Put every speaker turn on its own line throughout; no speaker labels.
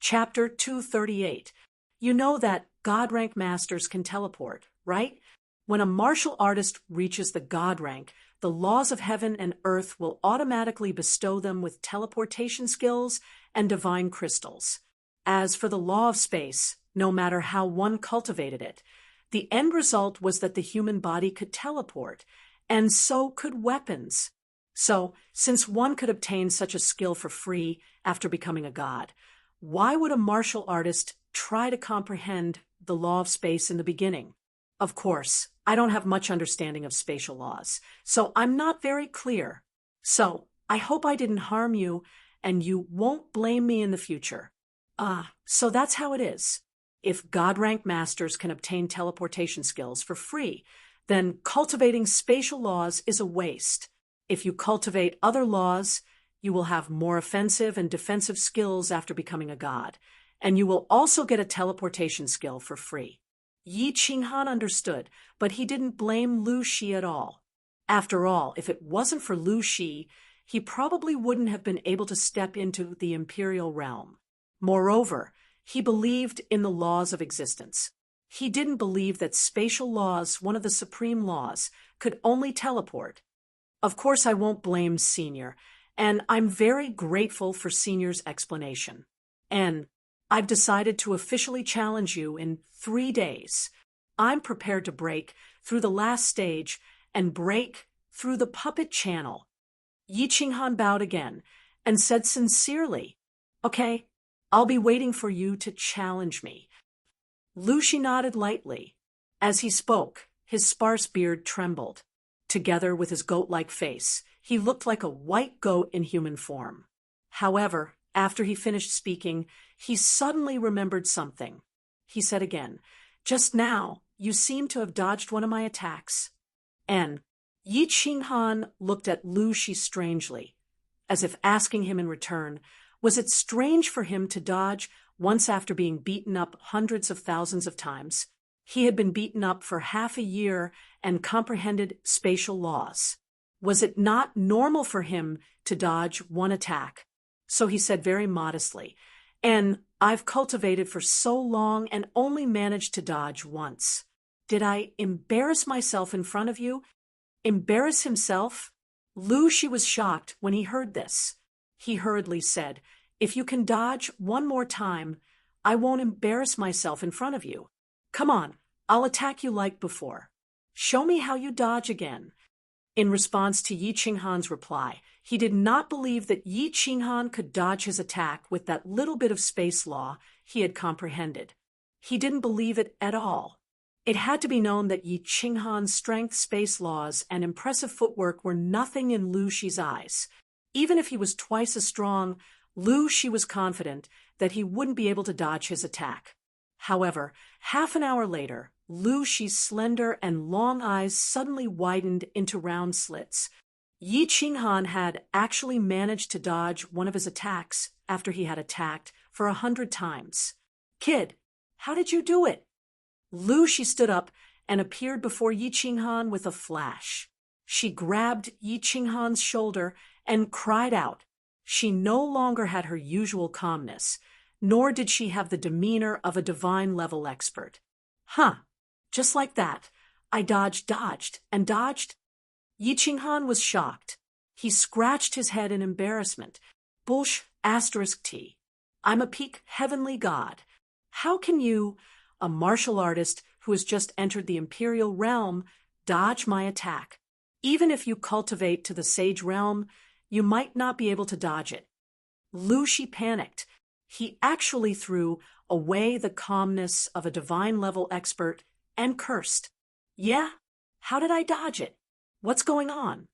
Chapter 238. You know that God rank masters can teleport, right? When a martial artist reaches the God rank, the laws of heaven and earth will automatically bestow them with teleportation skills and divine crystals. As for the law of space, no matter how one cultivated it, the end result was that the human body could teleport, and so could weapons. So, since one could obtain such a skill for free after becoming a god, why would a martial artist try to comprehend the law of space in the beginning? Of course, I don't have much understanding of spatial laws, so I'm not very clear. So, I hope I didn't harm you, and you won't blame me in the future. So that's how it is. If God-rank masters can obtain teleportation skills for free, then cultivating spatial laws is a waste. If you cultivate other laws, you will have more offensive and defensive skills after becoming a god, and you will also get a teleportation skill for free. Yi Qinghan understood, but he didn't blame Lu Shi at all. After all, if it wasn't for Lu Shi, he probably wouldn't have been able to step into the imperial realm. Moreover, he believed in the laws of existence. He didn't believe that spatial laws, one of the supreme laws, could only teleport. Of course, I won't blame Senior, and I'm very grateful for Senior's explanation. And I've decided to officially challenge you in 3 days. I'm prepared to break through the last stage and break through the puppet channel. Yi Qinghan bowed again and said sincerely, "Okay, I'll be waiting for you to challenge me." Lu Shi nodded lightly. As he spoke, his sparse beard trembled. Together with his goat-like face, he looked like a white goat in human form. However, after he finished speaking, he suddenly remembered something. He said again, "Just now, you seem to have dodged one of my attacks." And Yi Qinghan looked at Lu Shi strangely, as if asking him in return, was it strange for him to dodge once after being beaten up hundreds of thousands of times? He had been beaten up for half a year and comprehended spatial laws. Was it not normal for him to dodge one attack? So he said very modestly, "And I've cultivated for so long and only managed to dodge once. Did I embarrass myself in front of you?" Embarrass himself? Lu Shi was shocked when he heard this. He hurriedly said, "If you can dodge one more time, I won't embarrass myself in front of you. Come on, I'll attack you like before. Show me how you dodge again." In response to Yi Qinghan's reply, he did not believe that Yi Qinghan could dodge his attack with that little bit of space law he had comprehended. He didn't believe it at all. It had to be known that Yi Qinghan's strength, space laws, and impressive footwork were nothing in Lu Shi's eyes. Even if he was twice as strong, Lu Shi was confident that he wouldn't be able to dodge his attack. However, half an hour later, Lu Shi's slender and long eyes suddenly widened into round slits. Yi Qinghan had actually managed to dodge one of his attacks after he had attacked for 100 times. "Kid, how did you do it?" Lu Shi stood up and appeared before Yi Qinghan with a flash. She grabbed Yi Qinghan's shoulder and cried out. She no longer had her usual calmness, nor did she have the demeanor of a divine-level expert. Just like that, I dodged, and dodged." Yi Qinghan was shocked. He scratched his head in embarrassment. "Bullsh *T. I'm a peak heavenly god. How can you, a martial artist who has just entered the imperial realm, dodge my attack? Even if you cultivate to the sage realm, you might not be able to dodge it." Lu Shi panicked. He actually threw away the calmness of a divine-level expert and cursed. "Yeah? How did I dodge it? What's going on?"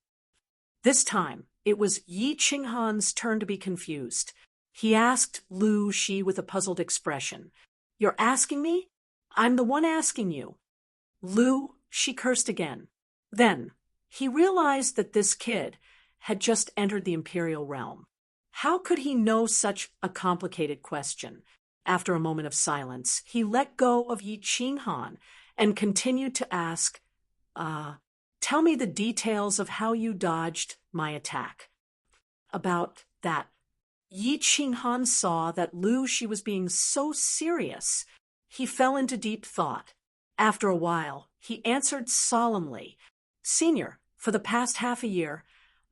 This time, it was Yi Qinghan's turn to be confused. He asked Lu Shi with a puzzled expression, "You're asking me? I'm the one asking you." Lu Shi cursed again. Then, he realized that this kid had just entered the imperial realm. How could he know such a complicated question? After a moment of silence, he let go of Yi Qinghan and continued to ask, "Tell me the details of how you dodged my attack." "About that Yi Qinghan saw that Lu Shi was being so serious. He fell into deep thought. After a while, he answered solemnly, "Senior, for the past half a year,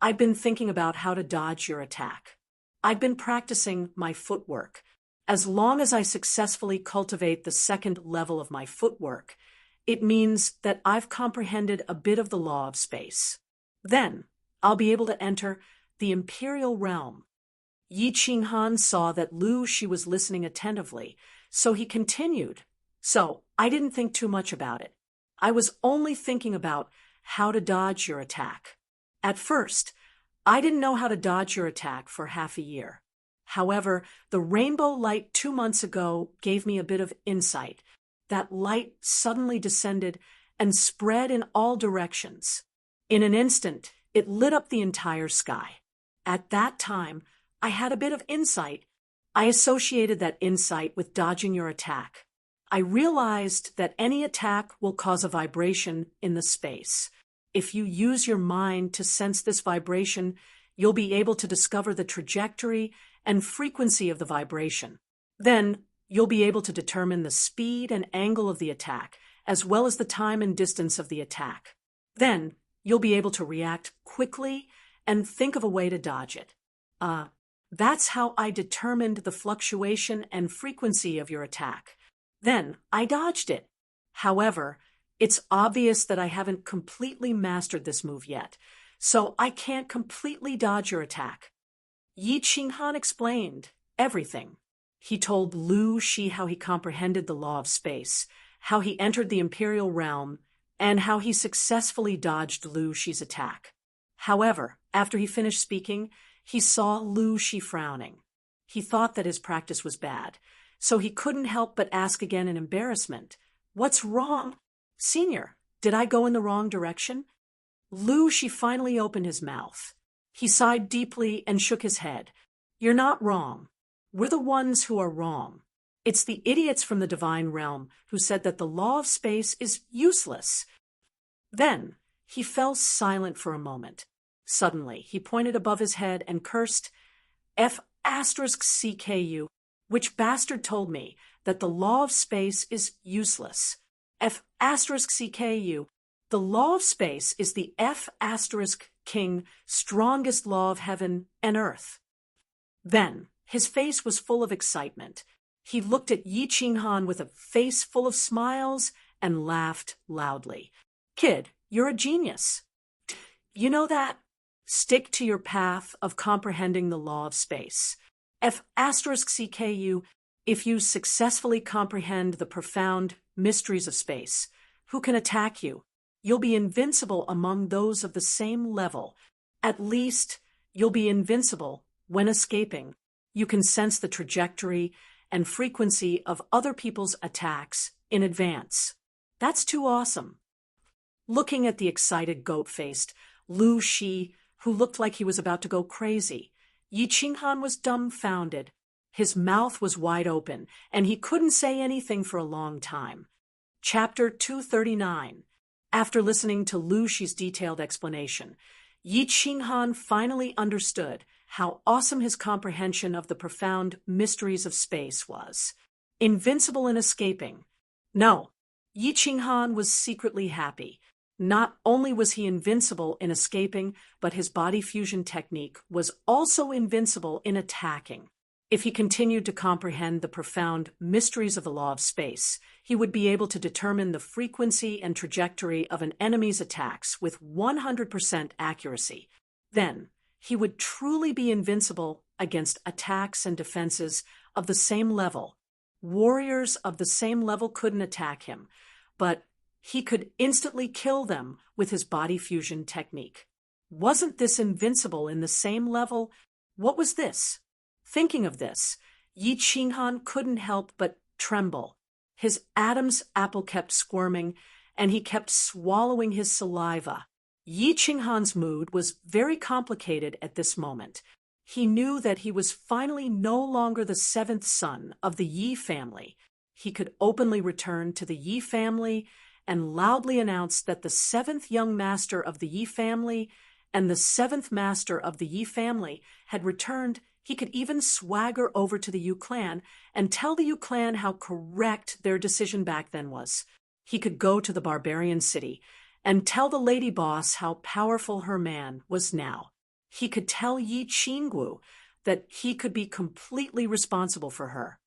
I've been thinking about how to dodge your attack. I've been practicing my footwork. As long as I successfully cultivate the second level of my footwork, it means that I've comprehended a bit of the law of space. Then, I'll be able to enter the Imperial Realm." Yi Qinghan saw that Lu Shi was listening attentively, so he continued, "So, I didn't think too much about it. I was only thinking about how to dodge your attack. At first, I didn't know how to dodge your attack for half a year. However, the rainbow light 2 months ago gave me a bit of insight. That light suddenly descended and spread in all directions. In an instant, it lit up the entire sky. At that time, I had a bit of insight. I associated that insight with dodging your attack. I realized that any attack will cause a vibration in the space. If you use your mind to sense this vibration, you'll be able to discover the trajectory and frequency of the vibration. Then, you'll be able to determine the speed and angle of the attack, as well as the time and distance of the attack. Then, you'll be able to react quickly and think of a way to dodge it. That's how I determined the fluctuation and frequency of your attack. Then, I dodged it. However, it's obvious that I haven't completely mastered this move yet, so I can't completely dodge your attack." Yi Qinghan explained everything. He told Lu Shi how he comprehended the law of space, how he entered the Imperial Realm, and how he successfully dodged Lu Shi's attack. However, after he finished speaking, he saw Lu Shi frowning. He thought that his practice was bad, so he couldn't help but ask again in embarrassment, "What's wrong? Senior, did I go in the wrong direction?" Lu Shi finally opened his mouth. He sighed deeply and shook his head. "You're not wrong. We're the ones who are wrong. It's the idiots from the divine realm who said that the law of space is useless." Then he fell silent for a moment. Suddenly, he pointed above his head and cursed, "F***CKU, which bastard told me that the law of space is useless? F***CKU, the law of space is the F***King strongest law of heaven and earth." Then, his face was full of excitement. He looked at Yi Qinghan with a face full of smiles and laughed loudly. "Kid, you're a genius. You know that? Stick to your path of comprehending the law of space. F***CKU, if you successfully comprehend the profound mysteries of space, who can attack you? You'll be invincible among those of the same level. At least, you'll be invincible when escaping. You can sense the trajectory and frequency of other people's attacks in advance. That's too awesome." Looking at the excited goat-faced Lu Shi, who looked like he was about to go crazy, Yi Qinghan was dumbfounded. His mouth was wide open, and he couldn't say anything for a long time. Chapter 239. After listening to Lu Shi's detailed explanation, Yi Qinghan finally understood how awesome his comprehension of the profound mysteries of space was. Invincible in escaping. No, Yi Qinghan was secretly happy. Not only was he invincible in escaping, but his body fusion technique was also invincible in attacking. If he continued to comprehend the profound mysteries of the law of space, he would be able to determine the frequency and trajectory of an enemy's attacks with 100% accuracy. Then, he would truly be invincible against attacks and defenses of the same level. Warriors of the same level couldn't attack him, but he could instantly kill them with his body fusion technique. Wasn't this invincible in the same level? What was this? Thinking of this, Yi Qinghan couldn't help but tremble. His Adam's apple kept squirming, and he kept swallowing his saliva. Yi Qinghan's mood was very complicated at this moment. He knew that he was finally no longer the seventh son of the Yi family. He could openly return to the Yi family and loudly announce that the seventh young master of the Yi family and the seventh master of the Yi family had returned He could even swagger over to the Yu clan and tell the Yu clan how correct their decision back then was. He could go to the barbarian city and tell the lady boss how powerful her man was now. He could tell Yi Qinggu that he could be completely responsible for her.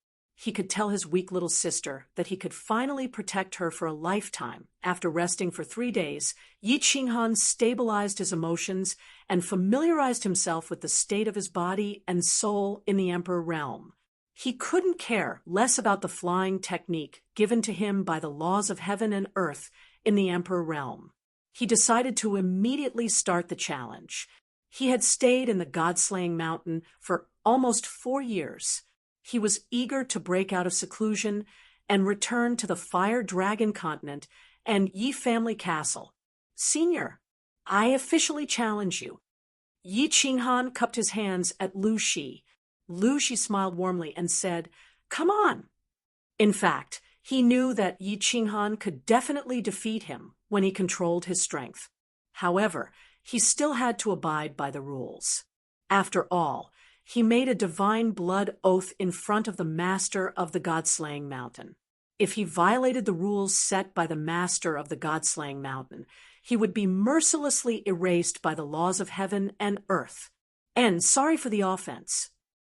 He could tell his weak little sister that he could finally protect her for a lifetime. After resting for 3 days, Yi Qinghan stabilized his emotions and familiarized himself with the state of his body and soul in the Emperor realm. He couldn't care less about the flying technique given to him by the laws of heaven and earth in the Emperor realm. He decided to immediately start the challenge. He had stayed in the God-slaying mountain for almost 4 years. He was eager to break out of seclusion and return to the Fire Dragon continent and Yi family castle. Senior, I officially challenge you. Yi Qinghan cupped his hands at Lu Shi. Lu Shi smiled warmly and said, "Come on." In fact, he knew that Yi Qinghan could definitely defeat him when he controlled his strength. However, he still had to abide by the rules. After all, he made a divine blood oath in front of the master of the God-slaying mountain. If he violated the rules set by the master of the God-slaying mountain, he would be mercilessly erased by the laws of heaven and earth. And sorry for the offense.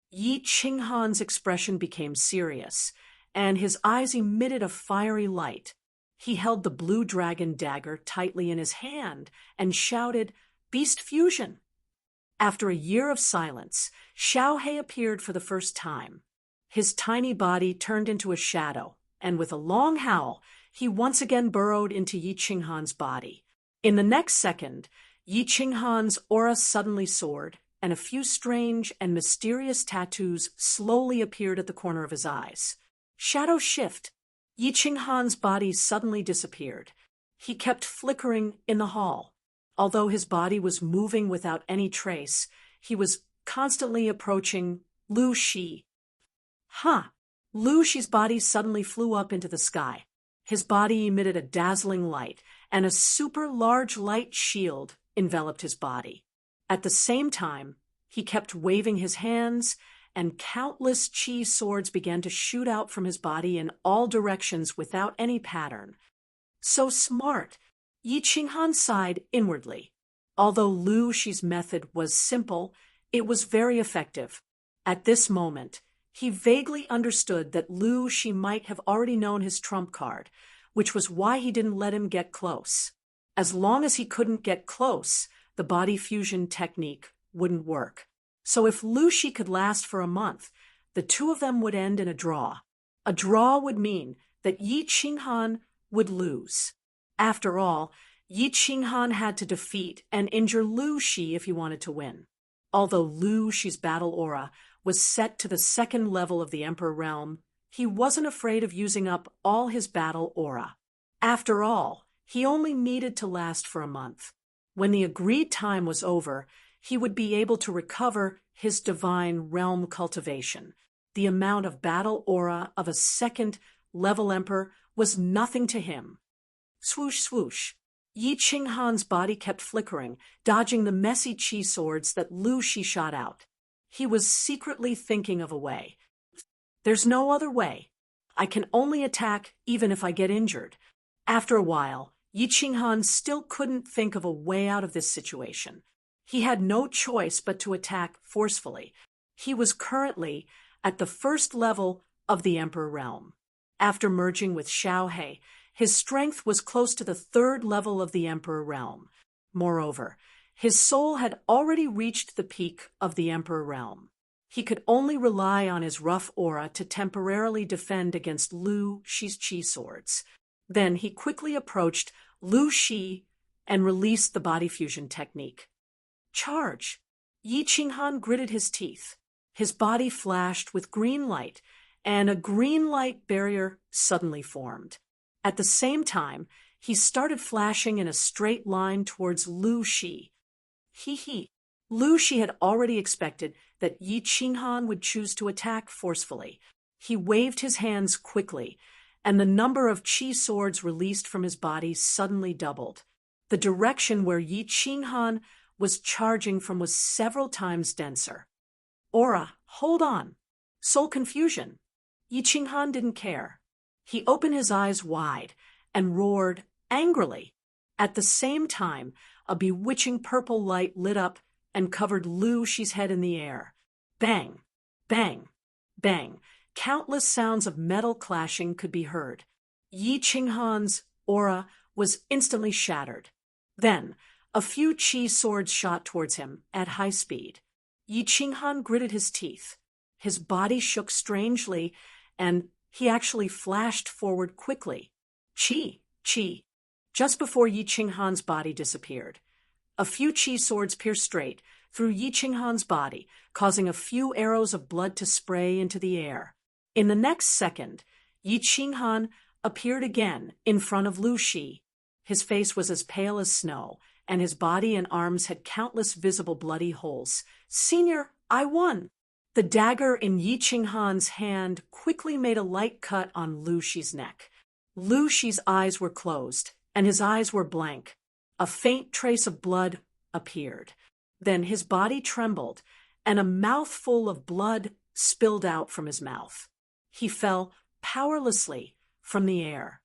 Yi Qinghan's expression became serious, and his eyes emitted a fiery light. He held the blue dragon dagger tightly in his hand and shouted, "Beast fusion!" After a year of silence, Xiao He appeared for the first time. His tiny body turned into a shadow, and with a long howl, he once again burrowed into Yi Qinghan's body. In the next second, Yi Qinghan's aura suddenly soared, and a few strange and mysterious tattoos slowly appeared at the corner of his eyes. Shadow shift. Yi Qinghan's body suddenly disappeared. He kept flickering in the hall. Although his body was moving without any trace, he was constantly approaching Lu Shi. Lu Shi's body suddenly flew up into the sky. His body emitted a dazzling light, and a super large light shield enveloped his body. At the same time, he kept waving his hands, and countless chi swords began to shoot out from his body in all directions without any pattern. So smart! Yi Qinghan sighed inwardly. Although Lu Shi's method was simple, it was very effective. At this moment, he vaguely understood that Lu Shi might have already known his trump card, which was why he didn't let him get close. As long as he couldn't get close, the body fusion technique wouldn't work. So if Lu Shi could last for a month, the two of them would end in a draw. A draw would mean that Yi Qinghan would lose. After all, Yi Qinghan had to defeat and injure Lu Shi if he wanted to win. Although Lu Shi's battle aura was set to the second level of the Emperor realm, he wasn't afraid of using up all his battle aura. After all, he only needed to last for a month. When the agreed time was over, he would be able to recover his divine realm cultivation. The amount of battle aura of a second-level emperor was nothing to him. Swoosh, swoosh. Yi Qinghan's body kept flickering, dodging the messy chi swords that Lu Shi shot out. He was secretly thinking of a way. There's no other way. I can only attack even if I get injured. After a while, Yi Qinghan still couldn't think of a way out of this situation. He had no choice but to attack forcefully. He was currently at the first level of the Emperor realm. After merging with Xiao He, his strength was close to the third level of the Emperor realm. Moreover, his soul had already reached the peak of the Emperor realm. He could only rely on his rough aura to temporarily defend against Lu Shi's chi swords. Then he quickly approached Lu Shi and released the body fusion technique. Charge! Yi Qinghan gritted his teeth. His body flashed with green light, and a green light barrier suddenly formed. At the same time, he started flashing in a straight line towards Lu Shi. Lu Shi had already expected that Yi Qinghan would choose to attack forcefully. He waved his hands quickly, and the number of chi swords released from his body suddenly doubled. The direction where Yi Qinghan was charging from was several times denser. aura, hold on. Soul confusion. Yi Qinghan didn't care. He opened his eyes wide and roared angrily. At the same time, a bewitching purple light lit up and covered Lu Shi's head in the air. Bang! Bang! Bang! Countless sounds of metal clashing could be heard. Yi Qinghan's aura was instantly shattered. Then, a few qi swords shot towards him at high speed. Yi Qinghan gritted his teeth. His body shook strangely, and he actually flashed forward quickly. Qi, qi. Just before Yi Qinghan's body disappeared, a few qi swords pierced straight through Yi Qinghan's body, causing a few arrows of blood to spray into the air. In the next second, Yi Qinghan appeared again in front of Lu Shi. His face was as pale as snow, and his body and arms had countless visible bloody holes. Senior, I won! The dagger in Yi Qinghan's hand quickly made a light cut on Lu Shi's neck. Lu Shi's eyes were closed, and his eyes were blank. A faint trace of blood appeared. Then his body trembled, and a mouthful of blood spilled out from his mouth. He fell powerlessly from the air.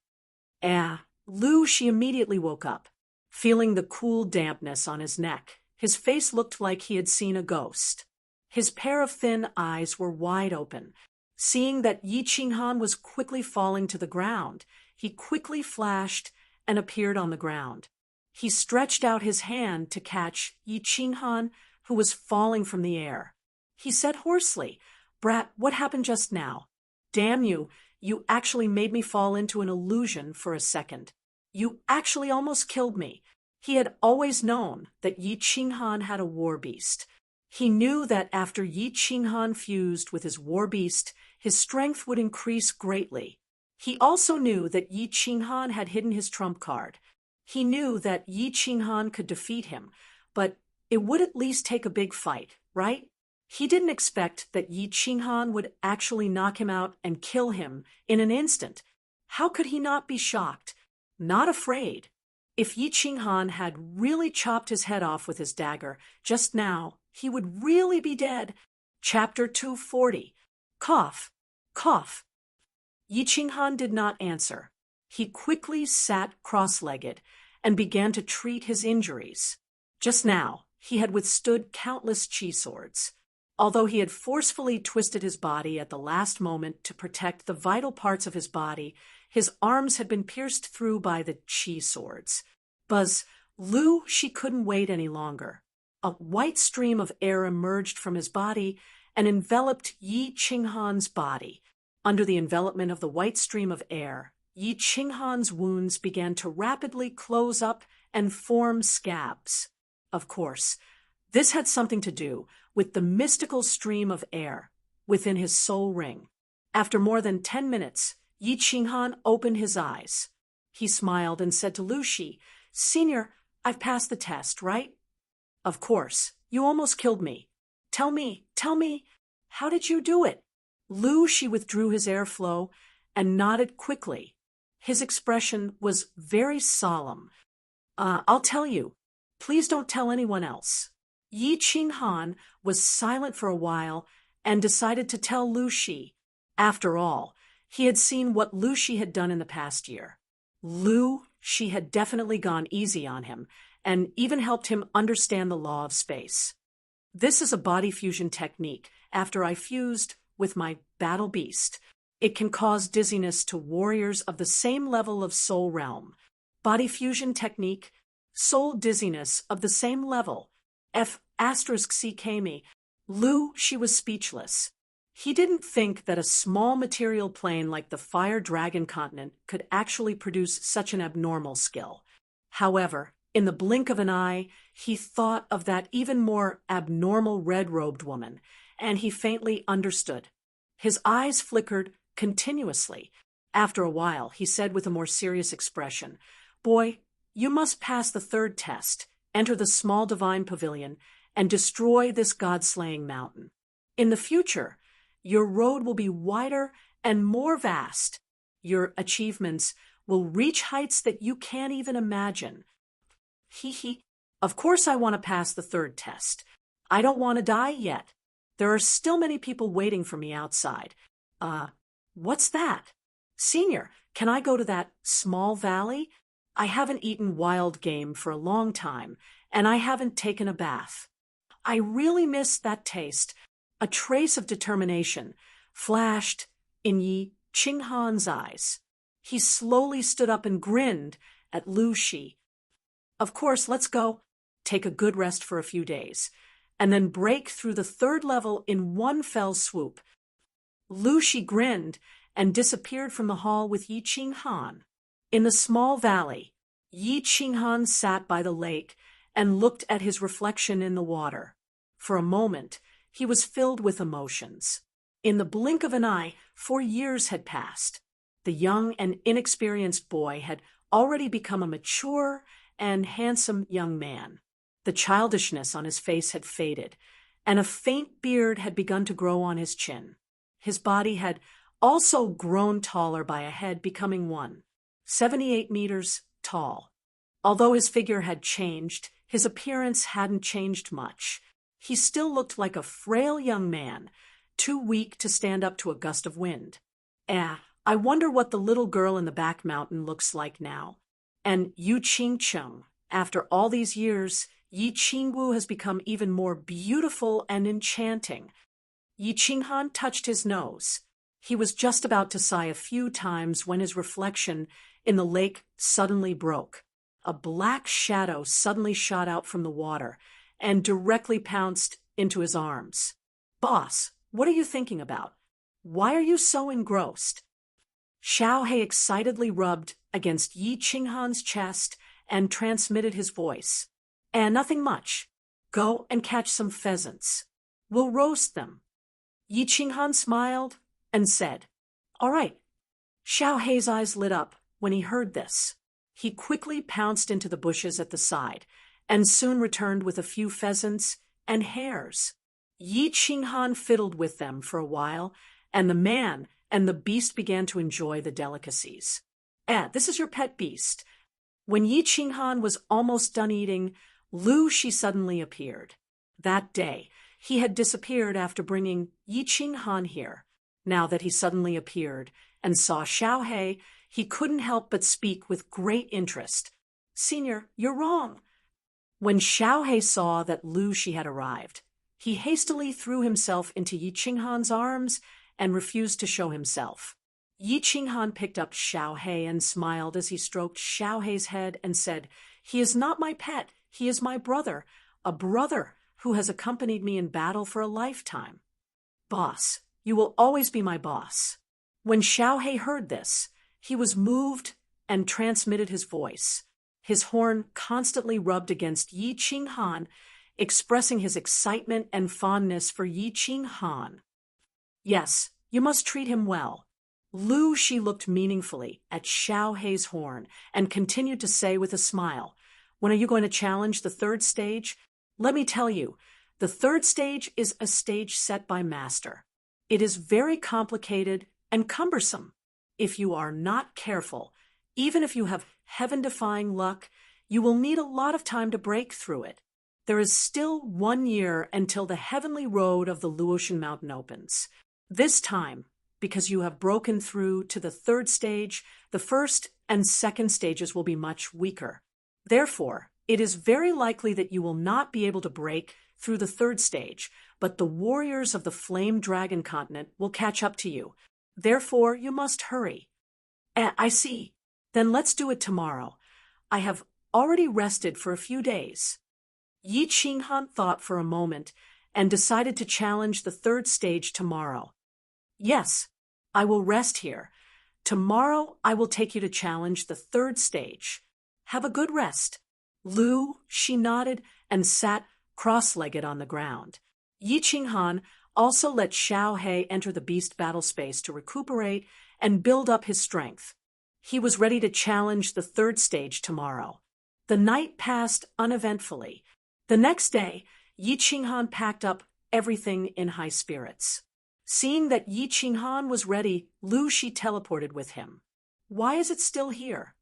Lu Shi immediately woke up, feeling the cool dampness on his neck. His face looked like he had seen a ghost. His pair of thin eyes were wide open. Seeing that Yi Qinghan was quickly falling to the ground, he quickly flashed and appeared on the ground. He stretched out his hand to catch Yi Qinghan, who was falling from the air. He said hoarsely, "Brat, what happened just now? Damn you, you actually made me fall into an illusion for a second. You actually almost killed me." He had always known that Yi Qinghan had a war beast. He knew that after Yi Qinghan fused with his war beast, his strength would increase greatly. He also knew that Yi Qinghan had hidden his trump card. He knew that Yi Qinghan could defeat him, but it would at least take a big fight, right? He didn't expect that Yi Qinghan would actually knock him out and kill him in an instant. How could he not be shocked? Not afraid. If Yi Qinghan had really chopped his head off with his dagger just now, he would really be dead. Chapter 240. Cough. Cough. Yi Qinghan did not answer. He quickly sat cross-legged and began to treat his injuries. Just now, he had withstood countless qi swords. Although he had forcefully twisted his body at the last moment to protect the vital parts of his body, his arms had been pierced through by the qi swords. Lu Shi couldn't wait any longer. A white stream of air emerged from his body and enveloped Yi Qinghan's body. Under the envelopment of the white stream of air, Yi Qinghan's wounds began to rapidly close up and form scabs. Of course, this had something to do with the mystical stream of air within his soul ring. After more than 10 minutes, Yi Qinghan opened his eyes. He smiled and said to Lu Shi, "Senior, I've passed the test, right?" "Of course. You almost killed me. Tell me, how did you do it?" Lu Shi withdrew his airflow and nodded quickly. His expression was very solemn. I'll tell you. Please don't tell anyone else." Yi Qinghan was silent for a while and decided to tell Lu Shi. After all, he had seen what Lu Shi had done in the past year. Lu Shi had definitely gone easy on him and even helped him understand the law of space. "This is a body fusion technique after I fused with my battle beast. It can cause dizziness to warriors of the same level of soul realm. Body fusion technique, soul dizziness of the same level. F***ckmi. Lu Shi was speechless. He didn't think that a small material plane like the Fire Dragon continent could actually produce such an abnormal skill. However, in the blink of an eye, he thought of that even more abnormal red-robed woman, and he faintly understood. His eyes flickered continuously. After a while, he said with a more serious expression, "Boy, you must pass the third test, enter the small divine pavilion, and destroy this god-slaying mountain. In the future, your road will be wider and more vast. Your achievements will reach heights that you can't even imagine." Of course I want to pass the third test. I don't want to die yet. There are still many people waiting for me outside. What's that? Senior, can I go to that small valley? I haven't eaten wild game for a long time, and I haven't taken a bath. I really miss that taste. A trace of determination flashed in Yi Qinghan's eyes. He slowly stood up and grinned at Lu Shi. Of course, let's go. Take a good rest for a few days, and then break through the third level in one fell swoop. Lu Shi grinned and disappeared from the hall with Yi Qinghan. In the small valley, Yi Qinghan sat by the lake and looked at his reflection in the water. For a moment, he was filled with emotions. In the blink of an eye, 4 years had passed. The young and inexperienced boy had already become a mature and handsome young man. The childishness on his face had faded, and a faint beard had begun to grow on his chin. His body had also grown taller by a head, becoming 1.78 meters tall. Although his figure had changed, his appearance hadn't changed much. He still looked like a frail young man, too weak to stand up to a gust of wind. I wonder what the little girl in the back mountain looks like now. And Yu Qingcheng, after all these years, Yi Qingwu has become even more beautiful and enchanting. Yi Qinghan touched his nose. He was just about to sigh a few times when his reflection in the lake suddenly broke. A black shadow suddenly shot out from the water and directly pounced into his arms. Boss, what are you thinking about? Why are you so engrossed? Xiao He excitedly rubbed against Yi Qinghan's chest and transmitted his voice. Nothing much. Go and catch some pheasants. We'll roast them. Yi Qinghan smiled and said, All right. Xiao He's eyes lit up when he heard this. He quickly pounced into the bushes at the side and soon returned with a few pheasants and hares. Yi Qinghan fiddled with them for a while, and the man and the beast began to enjoy the delicacies. This is your pet beast. When Yi Qinghan was almost done eating, Lu Shi suddenly appeared. That day, he had disappeared after bringing Yi Qinghan here. Now that he suddenly appeared and saw Xiao He, he couldn't help but speak with great interest. Senior, you're wrong. When Xiao He saw that Lu Shi had arrived, he hastily threw himself into Yi Qinghan's arms and refused to show himself. Yi Qinghan picked up Xiao He and smiled as he stroked Xiao He's head and said, He is not my pet, he is my brother, a brother who has accompanied me in battle for a lifetime. Boss, you will always be my boss. When Xiao He heard this, he was moved and transmitted his voice. His horn constantly rubbed against Yi Qinghan, expressing his excitement and fondness for Yi Qinghan. Yes, you must treat him well. Lu Shi looked meaningfully at Xiao He's horn and continued to say with a smile, When are you going to challenge the third stage? Let me tell you, the third stage is a stage set by Master. It is very complicated and cumbersome. If you are not careful, even if you have heaven-defying luck, you will need a lot of time to break through it. There is still 1 year until the heavenly road of the Luotian Mountain opens. This time, because you have broken through to the third stage, the first and second stages will be much weaker. Therefore, it is very likely that you will not be able to break through the third stage, but the warriors of the Flame Dragon continent will catch up to you. Therefore, you must hurry. I see. Then let's do it tomorrow. I have already rested for a few days. Yi Qinghan thought for a moment and decided to challenge the third stage tomorrow. Yes, I will rest here. Tomorrow I will take you to challenge the third stage. Have a good rest. Lu, she nodded and sat cross-legged on the ground. Yi Qinghan also let Xiao He enter the beast battle space to recuperate and build up his strength. He was ready to challenge the third stage tomorrow. The night passed uneventfully. The next day, Yi Qinghan packed up everything in high spirits. Seeing that Yi Qinghan was ready, Lu Shi teleported with him. Why is it still here?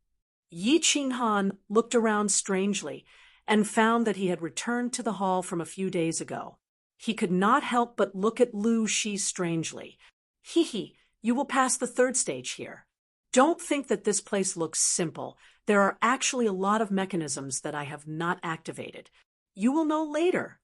Yi Qinghan looked around strangely and found that he had returned to the hall from a few days ago. He could not help but look at Lu Shi strangely. Hee, you will pass the third stage here. Don't think that this place looks simple. There are actually a lot of mechanisms that I have not activated. You will know later.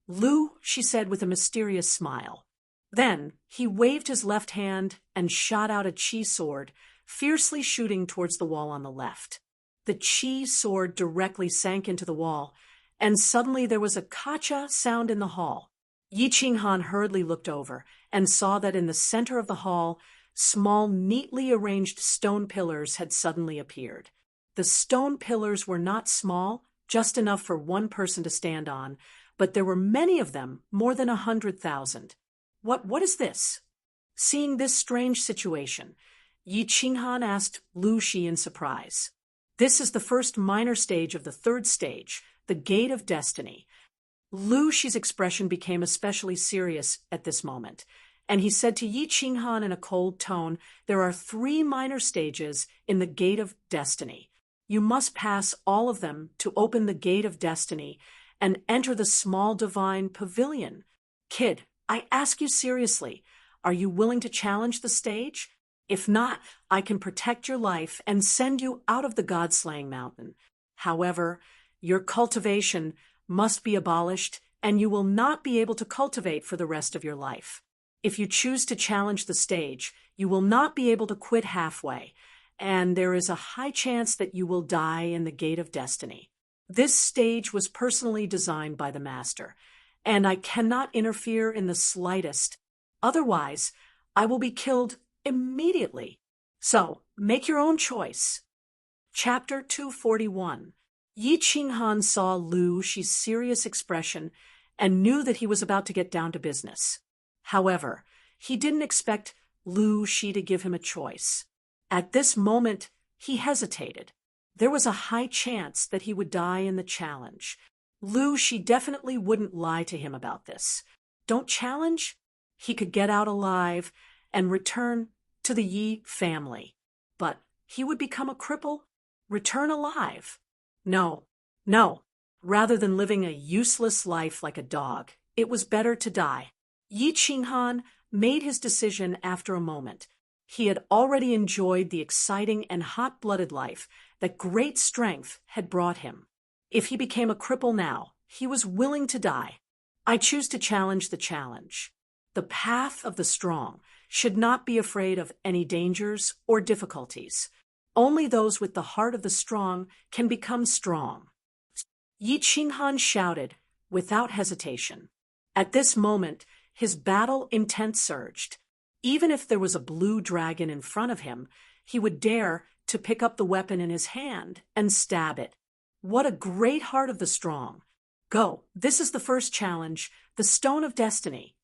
Lu, she said with a mysterious smile. Then he waved his left hand and shot out a chi sword, fiercely shooting towards the wall on the left. The chi sword directly sank into the wall, and suddenly there was a kacha sound in the hall. Yi Qinghan hurriedly looked over and saw that in the center of the hall, small, neatly arranged stone pillars had suddenly appeared. The stone pillars were not small, just enough for one person to stand on, but there were many of them, more than 100,000. What is this? Seeing this strange situation, Yi Qinghan asked Lu Shi in surprise. This is the first minor stage of the third stage, the Gate of Destiny. Lu Shi's expression became especially serious at this moment, and he said to Yi Qinghan in a cold tone, there are 3 minor stages in the Gate of Destiny. You must pass all of them to open the Gate of Destiny and enter the small divine pavilion. Kid, I ask you seriously, are you willing to challenge the stage? If not, I can protect your life and send you out of the God-slaying mountain. However, your cultivation must be abolished, and you will not be able to cultivate for the rest of your life. If you choose to challenge the stage, you will not be able to quit halfway, and there is a high chance that you will die in the Gate of Destiny. This stage was personally designed by the Master, and I cannot interfere in the slightest. Otherwise, I will be killed immediately. So, make your own choice. Chapter 241. Yi Qinghan saw Lu Shi's serious expression and knew that he was about to get down to business. However, he didn't expect Lu Shi to give him a choice. At this moment, he hesitated. There was a high chance that he would die in the challenge. Lu Shi definitely wouldn't lie to him about this. Don't challenge? He could get out alive and return to the Yi family. But he would become a cripple? Return alive? No. Rather than living a useless life like a dog, it was better to die. Yi Qinghan made his decision after a moment. He had already enjoyed the exciting and hot-blooded life that great strength had brought him. If he became a cripple now, he was willing to die. I choose to challenge the challenge. The path of the strong should not be afraid of any dangers or difficulties. Only those with the heart of the strong can become strong. Yi Qinghan shouted without hesitation. At this moment, his battle intent surged. Even if there was a blue dragon in front of him, he would dare to pick up the weapon in his hand and stab it. What a great heart of the strong. Go, this is the first challenge, the Stone of Destiny.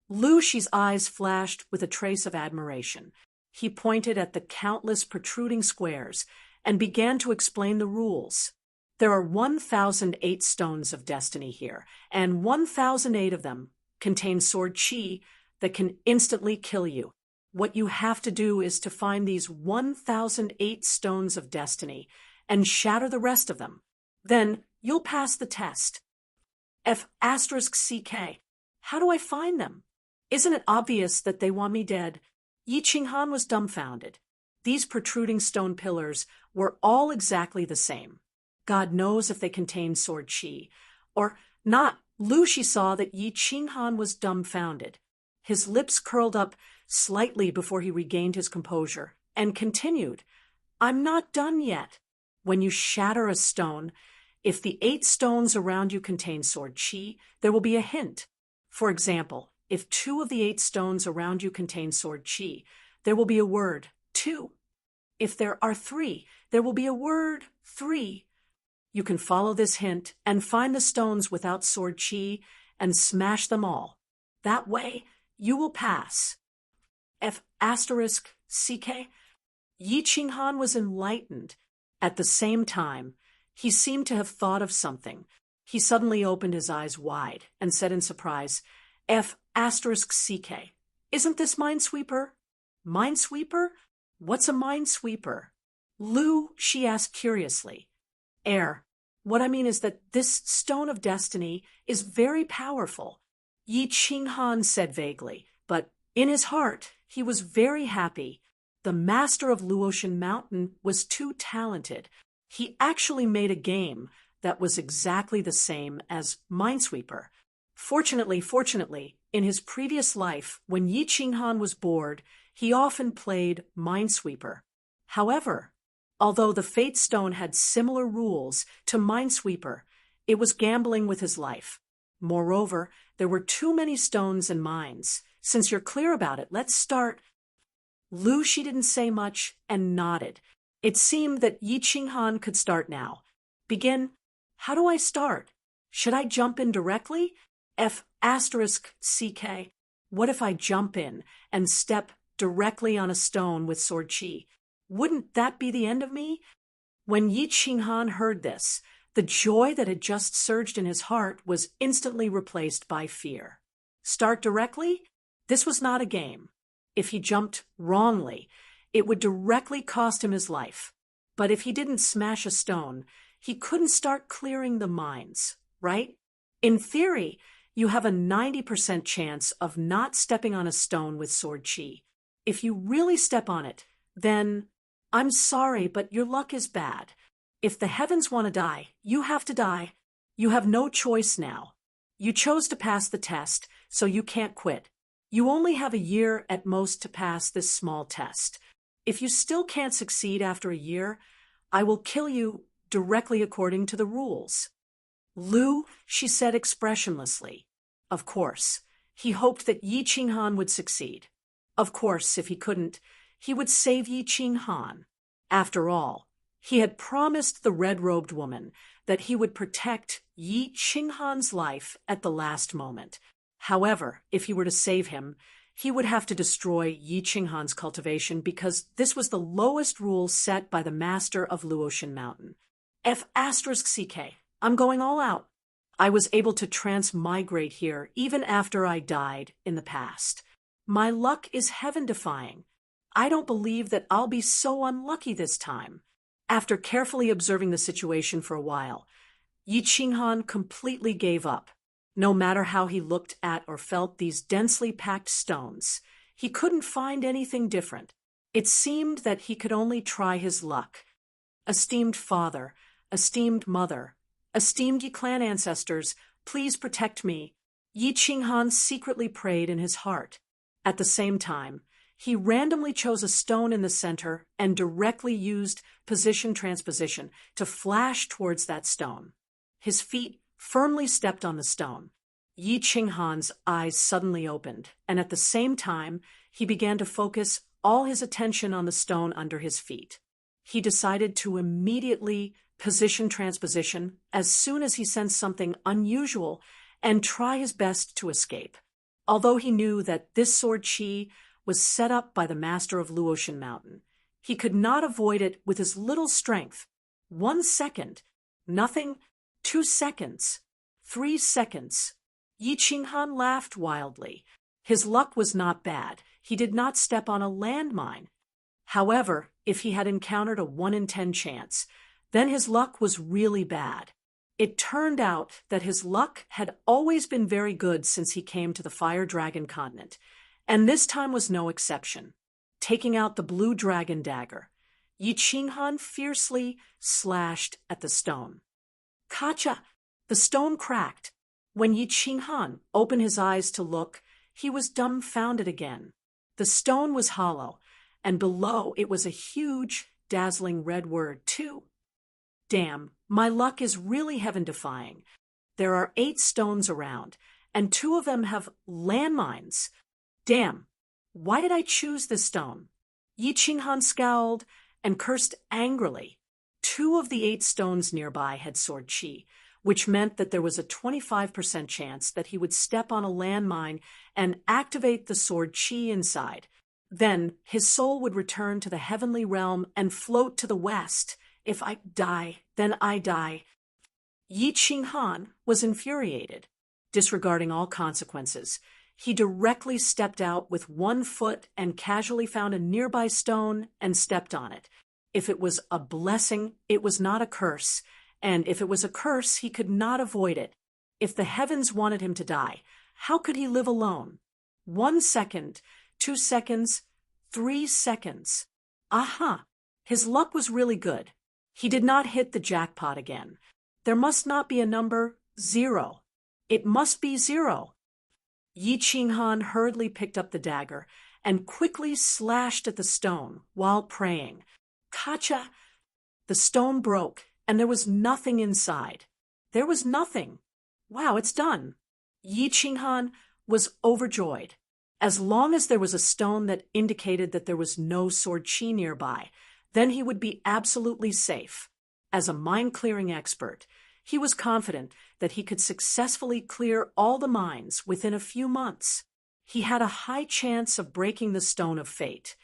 Lu Shi's eyes flashed with a trace of admiration. He pointed at the countless protruding squares and began to explain the rules. There are 1,008 stones of destiny here, and 1,008 of them contain sword chi that can instantly kill you. What you have to do is to find these 1,008 stones of destiny and shatter the rest of them. Then you'll pass the test. F***CK. How do I find them? Isn't it obvious that they want me dead? Yi Qinghan was dumbfounded. These protruding stone pillars were all exactly the same. God knows if they contained sword chi. Or not. Lu Shi saw that Yi Qinghan was dumbfounded. His lips curled up slightly before he regained his composure, and continued, I'm not done yet. When you shatter a stone, if the 8 stones around you contain sword chi, there will be a hint. For example, if 2 of the 8 stones around you contain sword chi, there will be a word, 2. If there are 3, there will be a word, 3. You can follow this hint and find the stones without sword chi and smash them all. That way, you will pass. F***CK. Yi Qinghan was enlightened. At the same time, he seemed to have thought of something. He suddenly opened his eyes wide and said in surprise, F***CK. Isn't this Minesweeper? Minesweeper? What's a Minesweeper? Lu, she asked curiously. What I mean is that this Stone of Destiny is very powerful. Yi Qinghan said vaguely, but in his heart, he was very happy. The master of Luotian Mountain was too talented. He actually made a game that was exactly the same as Minesweeper. Fortunately, in his previous life, when Yi Qinghan was bored, he often played Minesweeper. However, although the Fate Stone had similar rules to Minesweeper, it was gambling with his life. Moreover, there were too many stones and mines. Since you're clear about it, let's start. She didn't say much and nodded. It seemed that Yi Qinghan could start now. Begin. How do I start? Should I jump in directly? F***CK. What if I jump in and step directly on a stone with sword chi? Wouldn't that be the end of me? When Yi Qinghan heard this, the joy that had just surged in his heart was instantly replaced by fear. Start directly? This was not a game. If he jumped wrongly, it would directly cost him his life. But if he didn't smash a stone, he couldn't start clearing the mines, right? In theory, you have a 90% chance of not stepping on a stone with sword chi. If you really step on it, then, I'm sorry, but your luck is bad. If the heavens want to die, you have to die. You have no choice now. You chose to pass the test, so you can't quit. You only have a year at most to pass this small test. If you still can't succeed after a year, I will kill you directly according to the rules. She said expressionlessly. Of course, he hoped that Yi Qinghan would succeed. Of course, if he couldn't, he would save Yi Qinghan. After all, he had promised the red-robed woman that he would protect Yi Qinghan's life at the last moment. However, if he were to save him, he would have to destroy Yi Qinghan's cultivation because this was the lowest rule set by the master of Luotian Mountain. F***CK. I'm going all out. I was able to transmigrate here even after I died in the past. My luck is heaven-defying. I don't believe that I'll be so unlucky this time. After carefully observing the situation for a while, Yi Qinghan completely gave up. No matter how he looked at or felt these densely packed stones, he couldn't find anything different. It seemed that he could only try his luck. Esteemed father, esteemed mother, esteemed Yi clan ancestors, please protect me. Yi Qinghan secretly prayed in his heart. At the same time, he randomly chose a stone in the center and directly used position transposition to flash towards that stone. His feet firmly stepped on the stone. Yi Qinghan's eyes suddenly opened, and at the same time, he began to focus all his attention on the stone under his feet. He decided to immediately position transposition as soon as he sensed something unusual and try his best to escape. Although he knew that this sword chi was set up by the master of Luotian Mountain, he could not avoid it with his little strength. 1 second. Nothing. 2 seconds. 3 seconds. Yi Qinghan laughed wildly. His luck was not bad. He did not step on a landmine. However, if he had encountered a 1 in 10 chance, then his luck was really bad. It turned out that his luck had always been very good since he came to the Fire Dragon continent, and this time was no exception. Taking out the blue dragon dagger, Yi Qinghan fiercely slashed at the stone. Kacha! The stone cracked. When Yi Qinghan opened his eyes to look, he was dumbfounded again. The stone was hollow, and below it was a huge, dazzling red word, too. Damn, my luck is really heaven-defying. There are 8 stones around, and 2 of them have landmines. Damn, why did I choose this stone? Yi Qinghan scowled and cursed angrily. 2 of the 8 stones nearby had sword chi, which meant that there was a 25% chance that he would step on a landmine and activate the sword chi inside. Then his soul would return to the heavenly realm and float to the west. If I die, then I die. Yi Qinghan was infuriated. Disregarding all consequences, he directly stepped out with 1 foot and casually found a nearby stone and stepped on it. If it was a blessing, it was not a curse, and if it was a curse, he could not avoid it. If the heavens wanted him to die, How could he live alone? 1 second, 2 seconds, 3 seconds. Aha! His luck was really good. He did not hit the jackpot again. There must not be a number 0. It must be 0. Yi Qinghan hurriedly picked up the dagger and quickly slashed at the stone while praying. Kacha! The stone broke, and there was nothing inside. There was nothing. Wow, it's done. Yi Qinghan was overjoyed. As long as there was a stone that indicated that there was no sword chi nearby, then he would be absolutely safe. As a mind-clearing expert, he was confident that he could successfully clear all the mines within a few months. He had a high chance of breaking the stone of fate.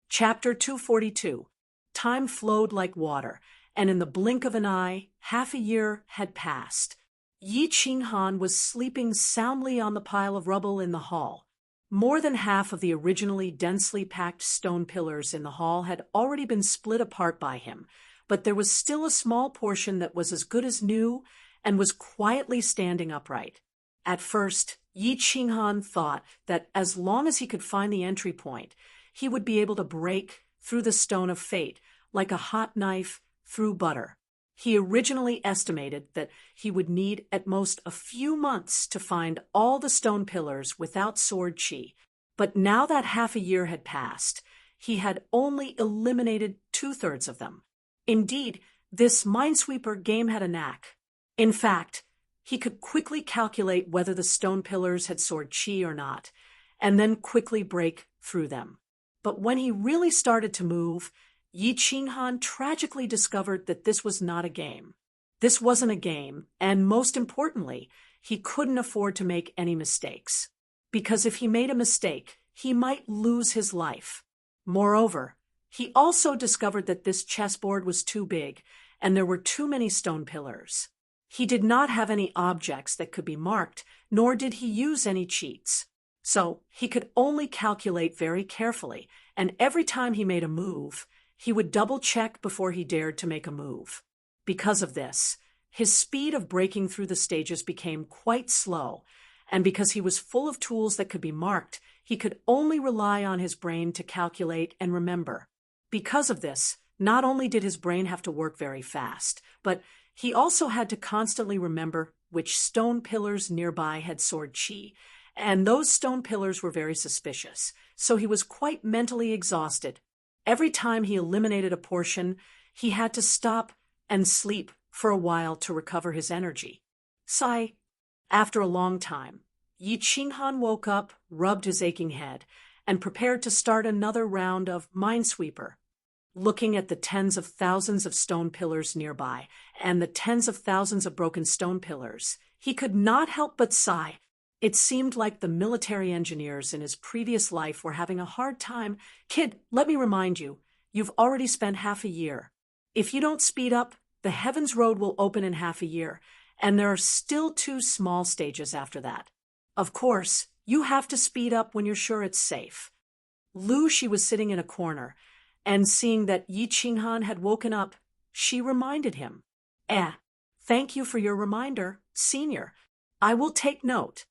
Chapter 242. Time flowed like water, and in the blink of an eye, half a year had passed. Yi Qinghan was sleeping soundly on the pile of rubble in the hall. More than half of the originally densely packed stone pillars in the hall had already been split apart by him, but there was still a small portion that was as good as new and was quietly standing upright. At first, Yi Qinghan thought that as long as he could find the entry point, he would be able to break through the stone of fate like a hot knife through butter. He originally estimated that he would need at most a few months to find all the stone pillars without sword chi, but now that half a year had passed, he had only eliminated 2/3 of them. Indeed, this Minesweeper game had a knack. In fact, he could quickly calculate whether the stone pillars had sword chi or not, and then quickly break through them. But when he really started to move, Yi Qinghan tragically discovered that this was not a game. This wasn't a game, and most importantly, he couldn't afford to make any mistakes. Because if he made a mistake, he might lose his life. Moreover, he also discovered that this chessboard was too big, and there were too many stone pillars. He did not have any objects that could be marked, nor did he use any cheats. So he could only calculate very carefully, and every time he made a move, he would double-check before he dared to make a move. Because of this, his speed of breaking through the stages became quite slow, and because he was full of tools that could be marked, he could only rely on his brain to calculate and remember. Because of this, not only did his brain have to work very fast, but he also had to constantly remember which stone pillars nearby had sword chi, and those stone pillars were very suspicious, so he was quite mentally exhausted. Every time he eliminated a portion, he had to stop and sleep for a while to recover his energy. Sigh. After a long time, Yi Qinghan woke up, rubbed his aching head, and prepared to start another round of Minesweeper. Looking at the tens of thousands of stone pillars nearby and the tens of thousands of broken stone pillars, he could not help but sigh. It seemed like the military engineers in his previous life were having a hard time. Kid, let me remind you, you've already spent half a year. If you don't speed up, the Heavens Road will open in half a year, and there are still 2 small stages after that. Of course, you have to speed up when you're sure it's safe. Lu Shi was sitting in a corner, and seeing that Yi Qinghan had woken up, she reminded him. Thank you for your reminder, Senior. I will take note.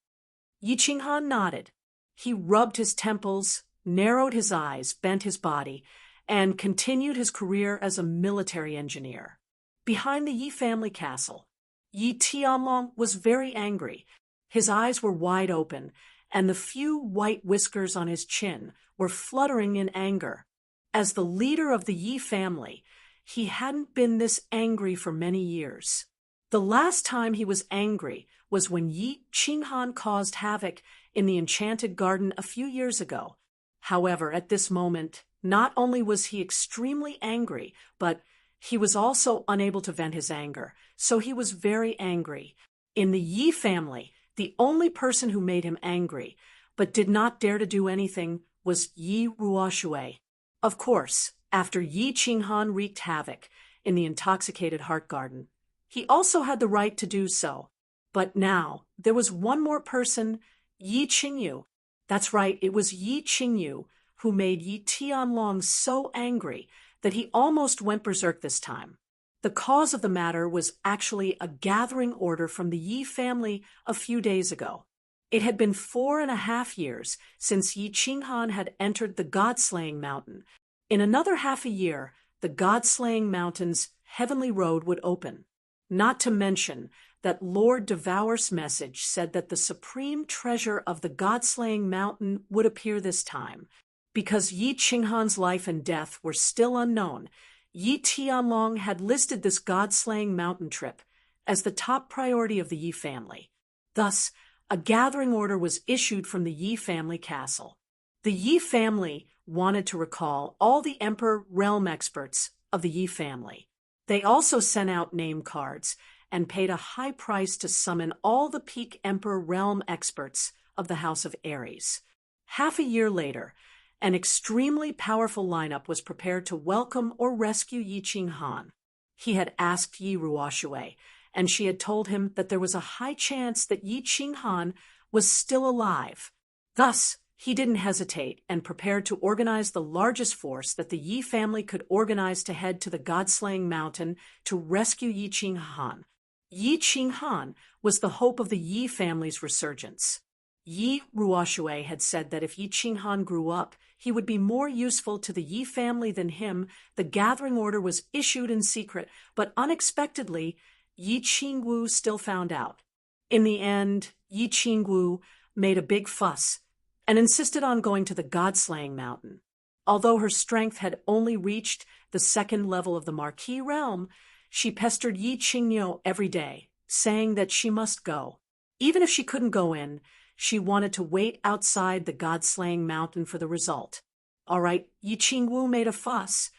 Yi Qinghan nodded. He rubbed his temples, narrowed his eyes, bent his body, and continued his career as a military engineer. Behind the Yi family castle, Yi Tianlong was very angry. His eyes were wide open, and the few white whiskers on his chin were fluttering in anger. As the leader of the Yi family, he hadn't been this angry for many years. The last time he was angry was when Yi Qinghan caused havoc in the Enchanted Garden a few years ago. However, at this moment, not only was he extremely angry, but he was also unable to vent his anger, so he was very angry. In the Yi family, the only person who made him angry, but did not dare to do anything, was Yi Ruoshui. Of course, after Yi Qinghan wreaked havoc in the intoxicated heart garden, he also had the right to do so. But now, there was one more person, Yi Qingyu. That's right, it was Yi Qingyu who made Yi Tianlong so angry that he almost went berserk this time. The cause of the matter was actually a gathering order from the Yi family a few days ago. It had been 4.5 years since Yi Qinghan had entered the God-slaying mountain. In another half a year, the God-slaying mountain's heavenly road would open. Not to mention that Lord Devour's message said that the supreme treasure of the God-slaying mountain would appear this time. Because Yi Qinghan's life and death were still unknown, Yi Tianlong had listed this God-slaying mountain trip as the top priority of the Yi family. Thus, a gathering order was issued from the Yi family castle. The Yi family wanted to recall all the Emperor realm experts of the Yi family. They also sent out name cards and paid a high price to summon all the peak Emperor realm experts of the House of Aries. Half a year later, an extremely powerful lineup was prepared to welcome or rescue Yi Qinghan. He had asked Yi Ruoxue, and she had told him that there was a high chance that Yi Qinghan was still alive. Thus, he didn't hesitate and prepared to organize the largest force that the Yi family could organize to head to the God-slaying mountain to rescue Yi Qinghan. Yi Qinghan was the hope of the Yi family's resurgence. Yi Ruoxue had said that if Yi Qinghan grew up, he would be more useful to the Yi family than him. The gathering order was issued in secret, but unexpectedly, Yi Qingwu still found out. In the end, Yi Qingwu made a big fuss and insisted on going to the God-slaying mountain. Although her strength had only reached the second level of the Marquis realm, she pestered Yi Qingyo every day, saying that she must go. Even if she couldn't go in, she wanted to wait outside the God-slaying mountain for the result. All right, Yi Qingwu made a fuss,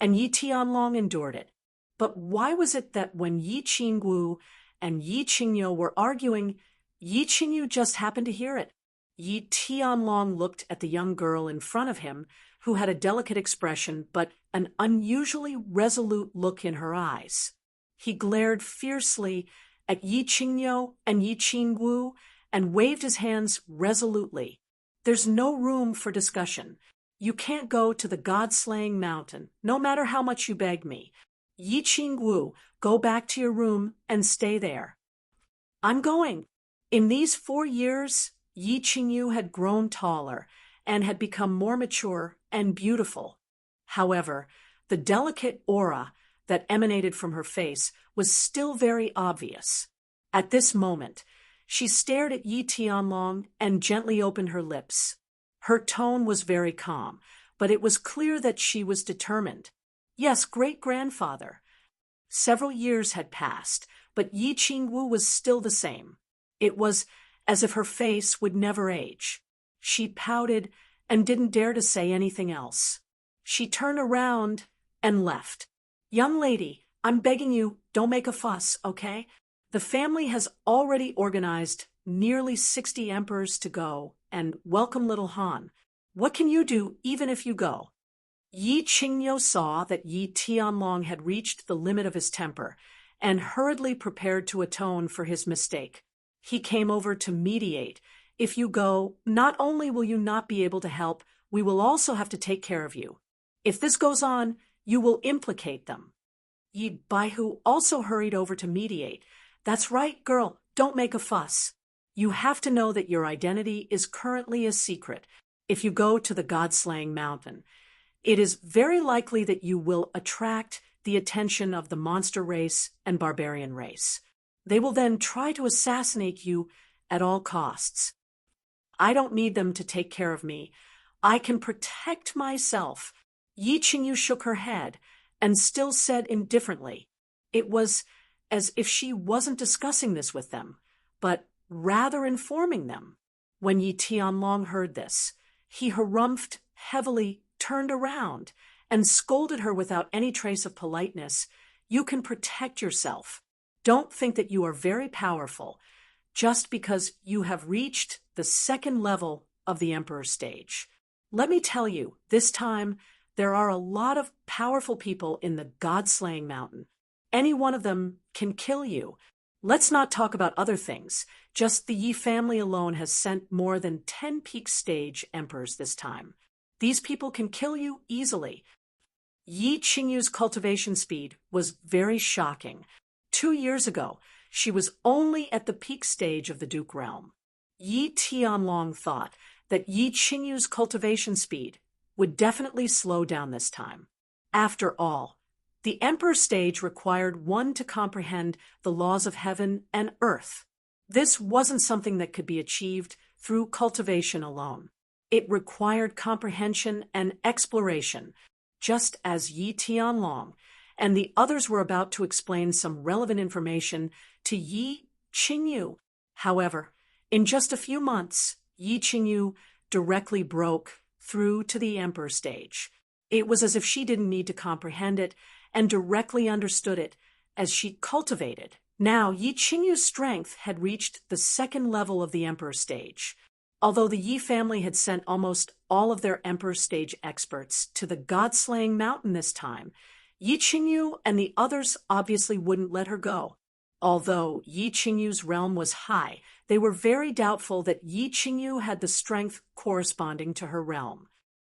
and Yi Tianlong endured it. But why was it that when Yi Qingwu and Yi Qingyo were arguing, Yi Qingyu just happened to hear it? Yi Tianlong looked at the young girl in front of him, who had a delicate expression but an unusually resolute look in her eyes. He glared fiercely at Yi Qingyo and Yi Qingwu and waved his hands resolutely. There's no room for discussion. You can't go to the God-slaying mountain, no matter how much you beg me. Yi Qingwu, go back to your room and stay there. I'm going. In these 4 years, Yi Qingyu had grown taller and had become more mature and beautiful. However, the delicate aura that emanated from her face was still very obvious. At this moment, she stared at Yi Tianlong and gently opened her lips. Her tone was very calm, but it was clear that she was determined. Yes, great-grandfather. Several years had passed, but Yi Qingwu was still the same. It was as if her face would never age. She pouted and didn't dare to say anything else. She turned around and left. Young lady, I'm begging you, don't make a fuss, okay? The family has already organized nearly 60 emperors to go and welcome little Han. What can you do even if you go? Yi Qingyo saw that Yi Tianlong had reached the limit of his temper and hurriedly prepared to atone for his mistake. He came over to mediate. If you go, not only will you not be able to help, we will also have to take care of you. If this goes on, you will implicate them. Yi Baihu also hurried over to mediate. That's right, girl, don't make a fuss. You have to know that your identity is currently a secret. If you go to the God-slaying mountain, it is very likely that you will attract the attention of the monster race and barbarian race. They will then try to assassinate you at all costs. I don't need them to take care of me. I can protect myself. Yi Qingyu shook her head and still said indifferently. It was as if she wasn't discussing this with them, but rather informing them. When Yi Tianlong heard this, he harumphed heavily, turned around, and scolded her without any trace of politeness. You can protect yourself. Don't think that you are very powerful just because you have reached the second level of the Emperor stage. Let me tell you, this time, there are a lot of powerful people in the God-slaying mountain. Any one of them can kill you. Let's not talk about other things. Just the Yi family alone has sent more than 10 peak stage emperors this time. These people can kill you easily. Yi Qingyu's cultivation speed was very shocking. 2 years ago, she was only at the peak stage of the Duke realm. Yi Tianlong thought that Yi Qingyu's cultivation speed would definitely slow down this time. After all, the Emperor stage required one to comprehend the laws of heaven and earth. This wasn't something that could be achieved through cultivation alone. It required comprehension and exploration, just as Yi Tianlong and the others were about to explain some relevant information to Yi Qingyu. However, in just a few months, Yi Qingyu directly broke through to the Emperor stage. It was as if she didn't need to comprehend it and directly understood it as she cultivated. Now, Yi Qingyu's strength had reached the second level of the Emperor stage. Although the Yi family had sent almost all of their Emperor stage experts to the God-slaying mountain this time, Yi Qingyu and the others obviously wouldn't let her go. Although Yi Qingyu's realm was high, they were very doubtful that Yi Qingyu had the strength corresponding to her realm.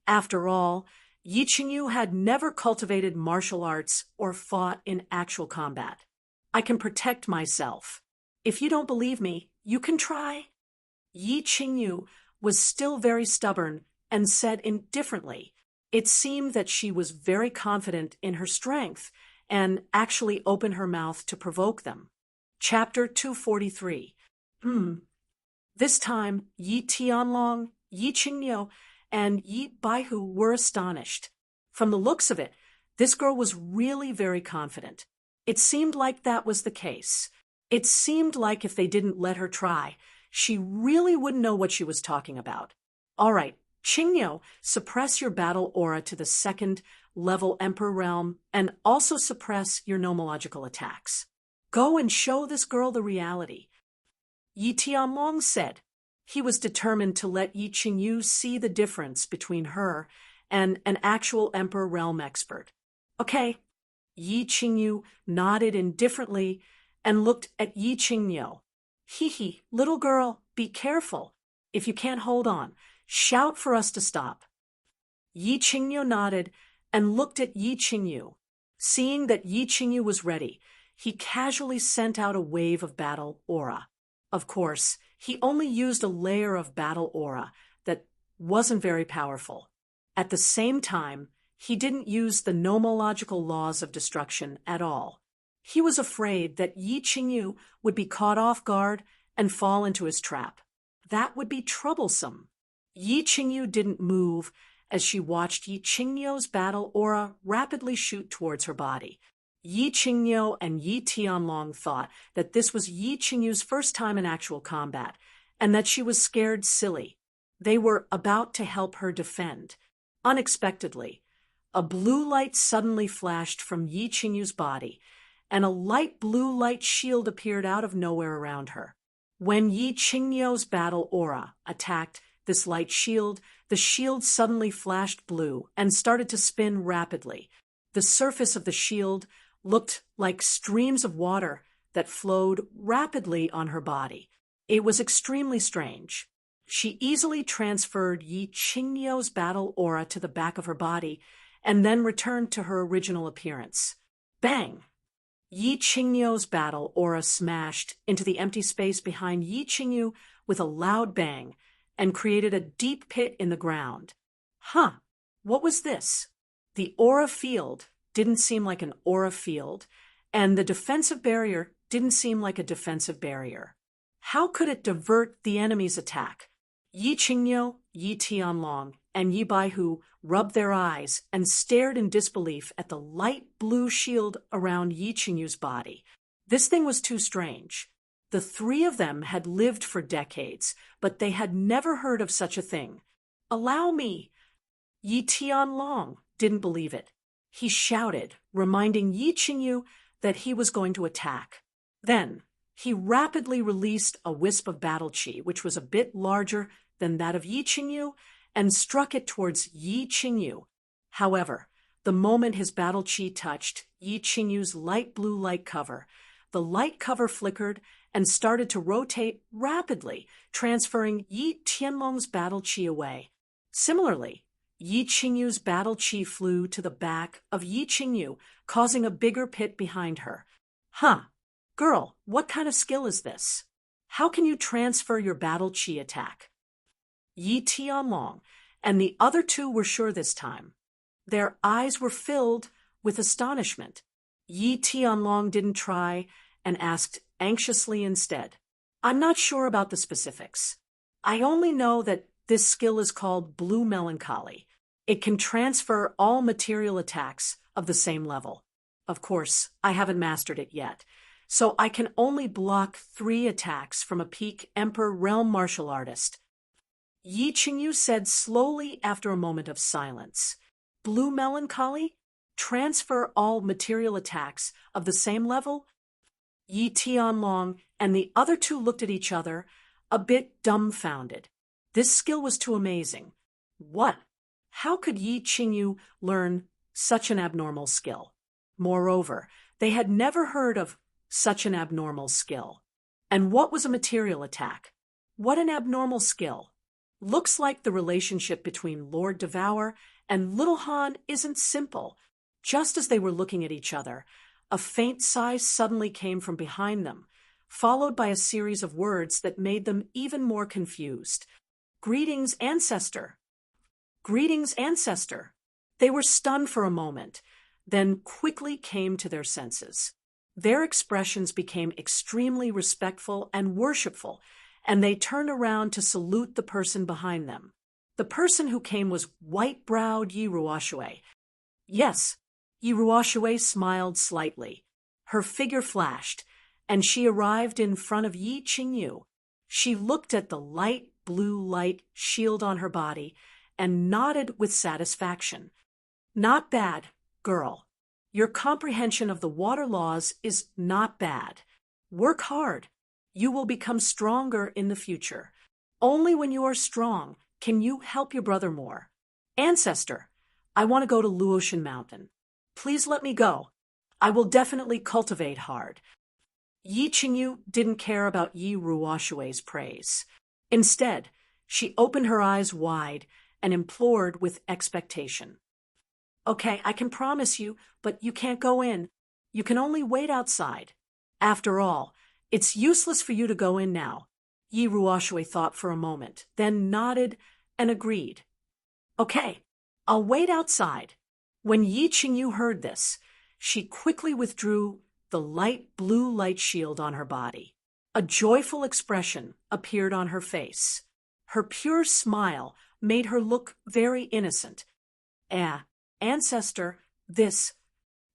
After all, Yi Qingyu had never cultivated martial arts or fought in actual combat. I can protect myself. If you don't believe me, you can try. Yi Qingyu was still very stubborn and said indifferently. It seemed that she was very confident in her strength and actually opened her mouth to provoke them. Chapter 243. This time, Yi Tianlong, Yi Qingyu, and Yi Baihu were astonished. From the looks of it, this girl was really very confident. It seemed like that was the case. It seemed like if they didn't let her try, she really wouldn't know what she was talking about. All right, Qingyu, suppress your battle aura to the second level Emperor realm and also suppress your nomological attacks. Go and show this girl the reality. Yi Tianlong said. He was determined to let Yi Qingyu see the difference between her and an actual Emperor realm expert. Okay. Yi Qingyu nodded indifferently and looked at Yi Qingyu. Hee, little girl, be careful. If you can't hold on, shout for us to stop. Yi Qingyu nodded and looked at Yi Qingyu. Seeing that Yi Qingyu was ready, he casually sent out a wave of battle aura. Of course, he only used a layer of battle aura that wasn't very powerful. At the same time, he didn't use the nomological laws of destruction at all. He was afraid that Yi Qingyu would be caught off guard and fall into his trap. That would be troublesome. Yi Qingyu didn't move as she watched Yi Qingyu's battle aura rapidly shoot towards her body. Yi Qingyu and Yi Tianlong thought that this was Yi Qingyu's first time in actual combat, and that she was scared silly. They were about to help her defend. Unexpectedly, a blue light suddenly flashed from Yi Qingyu's body, and a light blue light shield appeared out of nowhere around her. When Yi Qingyu's battle aura attacked this light shield, the shield suddenly flashed blue and started to spin rapidly. The surface of the shield looked like streams of water that flowed rapidly on her body. It was extremely strange. She easily transferred Yi Qingyu's battle aura to the back of her body and then returned to her original appearance. Bang! Yi Qingyu's battle aura smashed into the empty space behind Yi Qingyu with a loud bang and created a deep pit in the ground. What was this? The aura field didn't seem like an aura field, and the defensive barrier didn't seem like a defensive barrier. How could it divert the enemy's attack? Yi Qingyu, Yi Tianlong, and Yi Baihu rubbed their eyes and stared in disbelief at the light blue shield around Yi Qingyu's body. This thing was too strange. The three of them had lived for decades, but they had never heard of such a thing. Allow me! Yi Tianlong didn't believe it. He shouted, reminding Yi Qingyu that he was going to attack. Then, he rapidly released a wisp of battle chi, which was a bit larger than that of Yi Qingyu, and struck it towards Yi Qingyu. However, the moment his battle chi touched Yi Qingyu's light blue light cover, the light cover flickered and started to rotate rapidly, transferring Yi Tianlong's battle chi away. Similarly, Yi Qingyu's battle chi flew to the back of Yi Qingyu, causing a bigger pit behind her. Girl, what kind of skill is this? how can you transfer your battle chi attack? Yi Tianlong and the other two were sure this time. Their eyes were filled with astonishment. Yi Tianlong didn't try and asked anxiously instead, I'm not sure about the specifics. I only know that this skill is called Blue Melancholy. It can transfer all material attacks of the same level. Of course, I haven't mastered it yet, so I can only block 3 attacks from a peak Emperor Realm martial artist. Yi Qingyu said slowly after a moment of silence. Blue Melancholy? Transfer all material attacks of the same level? Yi Tianlong and the other two looked at each other, a bit dumbfounded. This skill was too amazing. What? How could Yi Qingyu learn such an abnormal skill? Moreover, they had never heard of such an abnormal skill. And what was a material attack? What an abnormal skill. Looks like the relationship between Lord Devour and Little Han isn't simple. Just as they were looking at each other, a faint sigh suddenly came from behind them, followed by a series of words that made them even more confused. Greetings, Ancestor. Greetings, Ancestor. They were stunned for a moment, then quickly came to their senses. Their expressions became extremely respectful and worshipful, and they turned around to salute the person behind them. The person who came was white-browed Yi Ruoshui. Yes, Yi Ruoshui smiled slightly. Her figure flashed, and she arrived in front of Yi Qingyu. She looked at the light blue light shield on her body and nodded with satisfaction. Not bad, girl. Your comprehension of the water laws is not bad. Work hard. You will become stronger in the future. Only when you are strong can you help your brother more. Ancestor, I want to go to Luotian Mountain. Please let me go. I will definitely cultivate hard. Yi Qingyu didn't care about Yi Ruoshui's praise. Instead, she opened her eyes wide and implored with expectation. Okay, I can promise you, but you can't go in. You can only wait outside. After all, it's useless for you to go in now. Yi Ruoshui thought for a moment, then nodded and agreed. Okay, I'll wait outside. When Yi Qingyu heard this, she quickly withdrew the light blue light shield on her body. A joyful expression appeared on her face. Her pure smile made her look very innocent. Ancestor, this.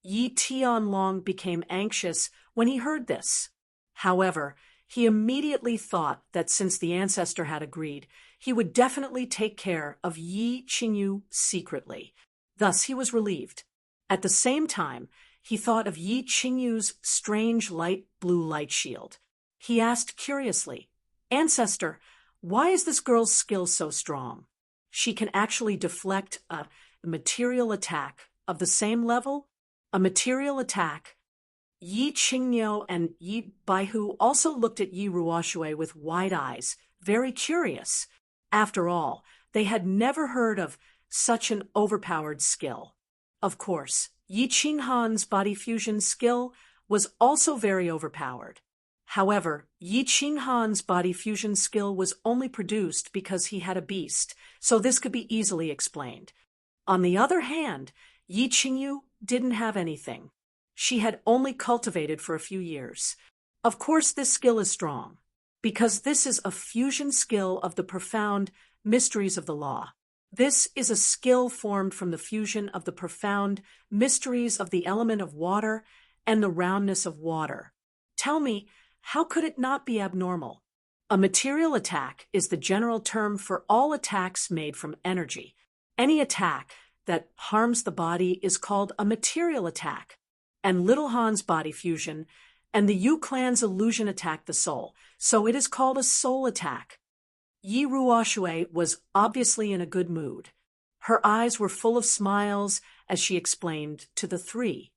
Yi Tianlong became anxious when he heard this. However, he immediately thought that since the ancestor had agreed, he would definitely take care of Yi Qingyu secretly. Thus he was relieved. At the same time, he thought of Yi Qingyu's strange light blue light shield. He asked curiously, Ancestor, why is this girl's skill so strong? She can actually deflect a material attack of the same level? A material attack? Yi Qingyu and Yi Baihu also looked at Yi Ruoshui with wide eyes, very curious. After all, they had never heard of such an overpowered skill. Of course, Yi Qinghan's body fusion skill was also very overpowered. However, Yi Qinghan's body fusion skill was only produced because he had a beast, so this could be easily explained. On the other hand, Yi Qingyu didn't have anything. She had only cultivated for a few years. Of course, this skill is strong, because this is a fusion skill of the profound mysteries of the law. This is a skill formed from the fusion of the profound mysteries of the element of water and the roundness of water. Tell me, how could it not be abnormal? A material attack is the general term for all attacks made from energy. Any attack that harms the body is called a material attack. And Little Han's body fusion and the Yu clan's illusion attack the soul, so it is called a soul attack. Yi Ruoshui was obviously in a good mood. Her eyes were full of smiles as she explained to the three.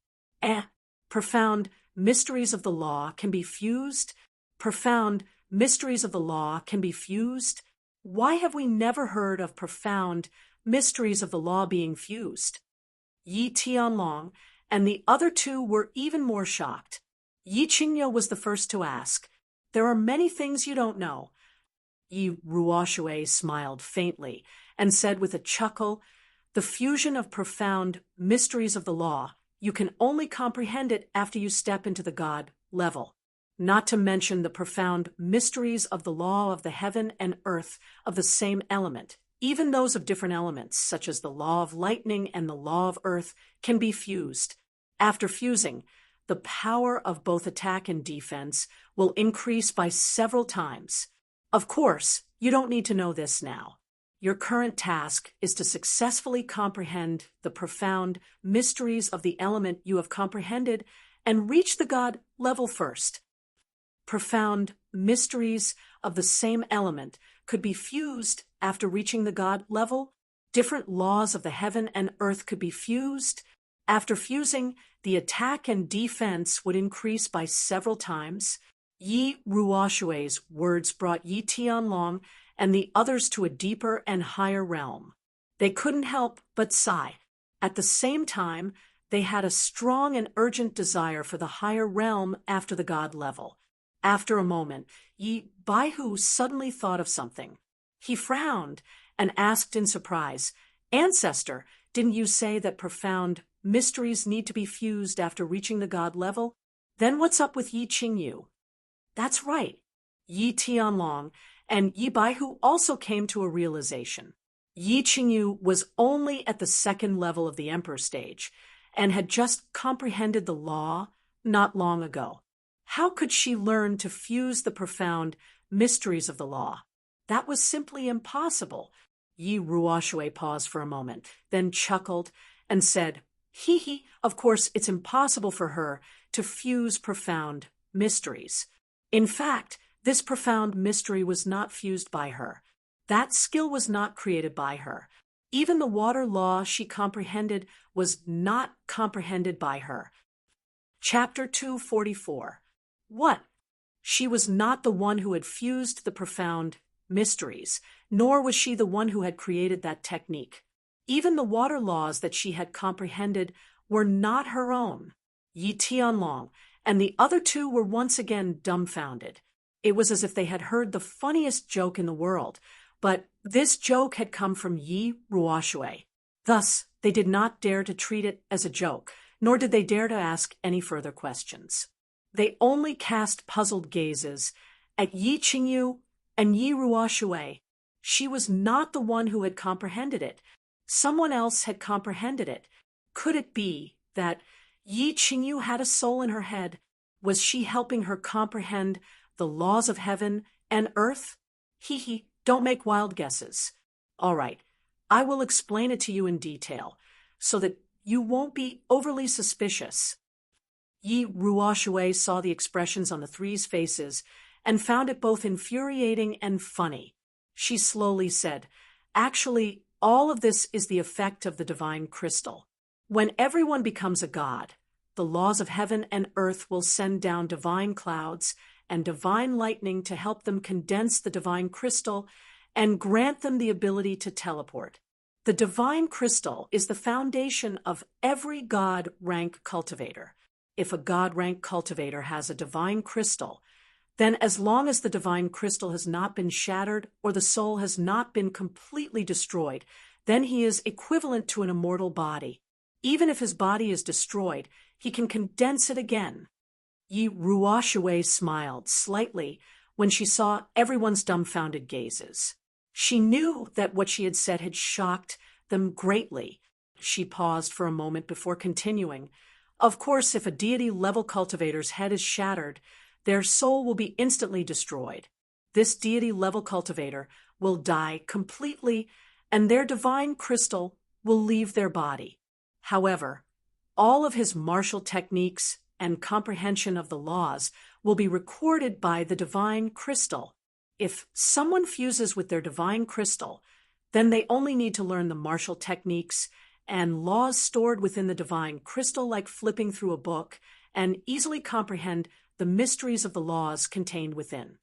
Profound mysteries of the law can be fused. Profound mysteries of the law can be fused. Why have we never heard of profound mysteries of the law being fused? Yi Tianlong and the other two were even more shocked. Yi Qingyu was the first to ask, there are many things you don't know. Yi Ruoxue smiled faintly and said with a chuckle, "The fusion of profound mysteries of the law, you can only comprehend it after you step into the God level. Not to mention the profound mysteries of the law of the heaven and earth of the same element. Even those of different elements, such as the law of lightning and the law of earth, can be fused. After fusing, the power of both attack and defense will increase by several times. Of course, you don't need to know this now. Your current task is to successfully comprehend the profound mysteries of the element you have comprehended and reach the God level first. Profound mysteries of the same element could be fused after reaching the God level. Different laws of the heaven and earth could be fused. After fusing, the attack and defense would increase by several times. Yi Ruoxue's words brought Yi Tianlong and the others to a deeper and higher realm. They couldn't help but sigh. At the same time, they had a strong and urgent desire for the higher realm after the God level. After a moment, Yi Baihu suddenly thought of something. He frowned and asked in surprise, "Ancestor, didn't you say that profound mysteries need to be fused after reaching the God level? Then what's up with Yi Qingyu?" "That's right." Yi Tianlong and Yi Baihu also came to a realization. Yi Qingyu was only at the second level of the Emperor stage and had just comprehended the law not long ago. How could she learn to fuse the profound mysteries of the law? That was simply impossible. Yi Ruoxue paused for a moment, then chuckled and said, "Hee hee, of course it's impossible for her to fuse profound mysteries. In fact, this profound mystery was not fused by her. That skill was not created by her. Even the water law she comprehended was not comprehended by her." Chapter 244. What? She was not the one who had fused the profound mysteries, nor was she the one who had created that technique. Even the water laws that she had comprehended were not her own. Yi Tianlong and the other two were once again dumbfounded. It was as if they had heard the funniest joke in the world, but this joke had come from Yi Ruoxue. Thus, they did not dare to treat it as a joke, nor did they dare to ask any further questions. They only cast puzzled gazes at Yi Qingyu and Yi Ruoxue. She was not the one who had comprehended it. Someone else had comprehended it. Could it be that Yi Qingyu had a soul in her head? Was she helping her comprehend the laws of heaven and earth? Hee hee, don't make wild guesses. All right, I will explain it to you in detail, so that you won't be overly suspicious. Yi Ruoxue saw the expressions on the three's faces and found it both infuriating and funny. She slowly said, "Actually, all of this is the effect of the divine crystal. When everyone becomes a god, the laws of heaven and earth will send down divine clouds and divine lightning to help them condense the divine crystal and grant them the ability to teleport. The divine crystal is the foundation of every god rank cultivator. If a god rank cultivator has a divine crystal, then as long as the divine crystal has not been shattered or the soul has not been completely destroyed, then he is equivalent to an immortal body. Even if his body is destroyed, he can condense it again." Yi Ruoxue smiled slightly when she saw everyone's dumbfounded gazes. She knew that what she had said had shocked them greatly. She paused for a moment before continuing. "Of course, if a deity-level cultivator's head is shattered, their soul will be instantly destroyed. This deity-level cultivator will die completely, and their divine crystal will leave their body. However, all of his martial techniques and comprehension of the laws will be recorded by the divine crystal. If someone fuses with their divine crystal, then they only need to learn the martial techniques and laws stored within the divine crystal, like flipping through a book, and easily comprehend the mysteries of the laws contained within.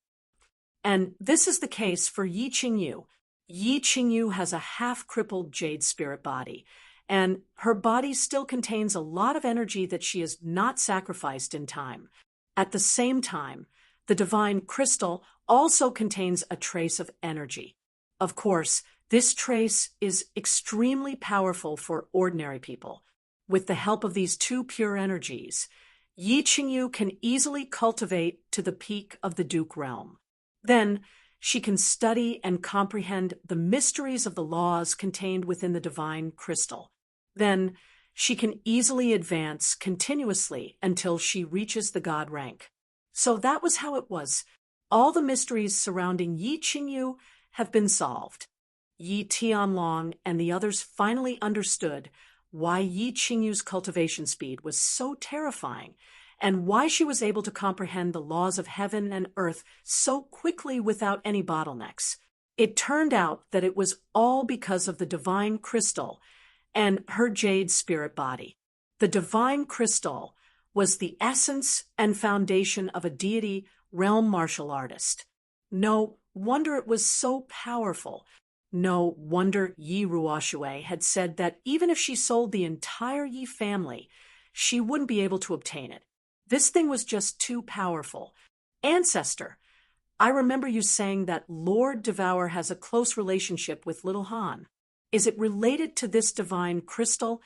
And this is the case for Yi Qingyu. Yi Qingyu has a half-crippled jade spirit body, and her body still contains a lot of energy that she has not sacrificed in time. At the same time, The divine crystal also contains a trace of energy. Of course, this trace is extremely powerful for ordinary people. With the help of these two pure energies, Yi Qingyu can easily cultivate to the peak of the Duke realm. Then, she can study and comprehend the mysteries of the laws contained within the divine crystal. Then, she can easily advance continuously until she reaches the god rank. So that was how it was. All the mysteries surrounding Yi Qingyu have been solved. Yi Tianlong and the others finally understood why Yi Qingyu's cultivation speed was so terrifying, and why she was able to comprehend the laws of heaven and earth so quickly without any bottlenecks. It turned out that it was all because of the divine crystal and her jade spirit body. The divine crystal was the essence and foundation of a deity realm martial artist. No wonder it was so powerful. No wonder Yi Ruoxue had said that even if she sold the entire Yi family, she wouldn't be able to obtain it. This thing was just too powerful. Ancestor, I remember you saying that Lord Devour has a close relationship with Little Han. Is it related to this divine crystal?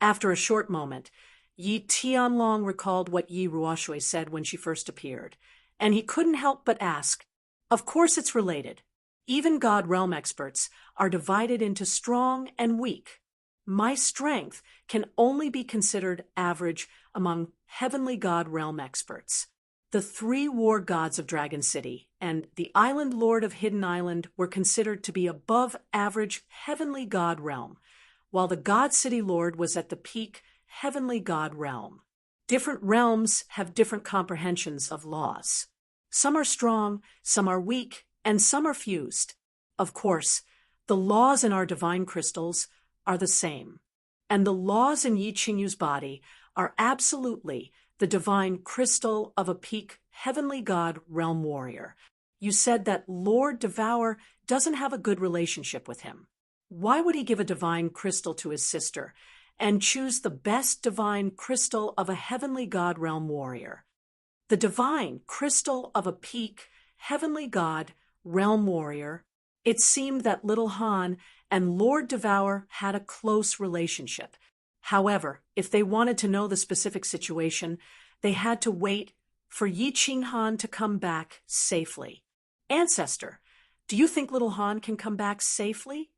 After a short moment, Yi Tianlong recalled what Yi Ruoxue said when she first appeared, and he couldn't help but ask, "Of course it's related. Even God realm experts are divided into strong and weak. My strength can only be considered average among heavenly god realm experts. The three war gods of Dragon City and the island lord of Hidden Island were considered to be above average heavenly god realm, while the God City Lord was at the peak heavenly god realm. Different realms have different comprehensions of laws. Some are strong, some are weak, and some are fused. Of course, the laws in our divine crystals are the same, and the laws in Yi Qingyu's body are absolutely the divine crystal of a peak heavenly god realm warrior. You said that Lord Devour doesn't have a good relationship with him. Why would he give a divine crystal to his sister and choose the best divine crystal of a heavenly god realm warrior? The divine crystal of a peak heavenly god realm warrior. It seemed that Little Han and Lord Devour had a close relationship. However, if they wanted to know the specific situation, they had to wait for Yi Qinghan to come back safely. Ancestor, do you think Little Han can come back safely?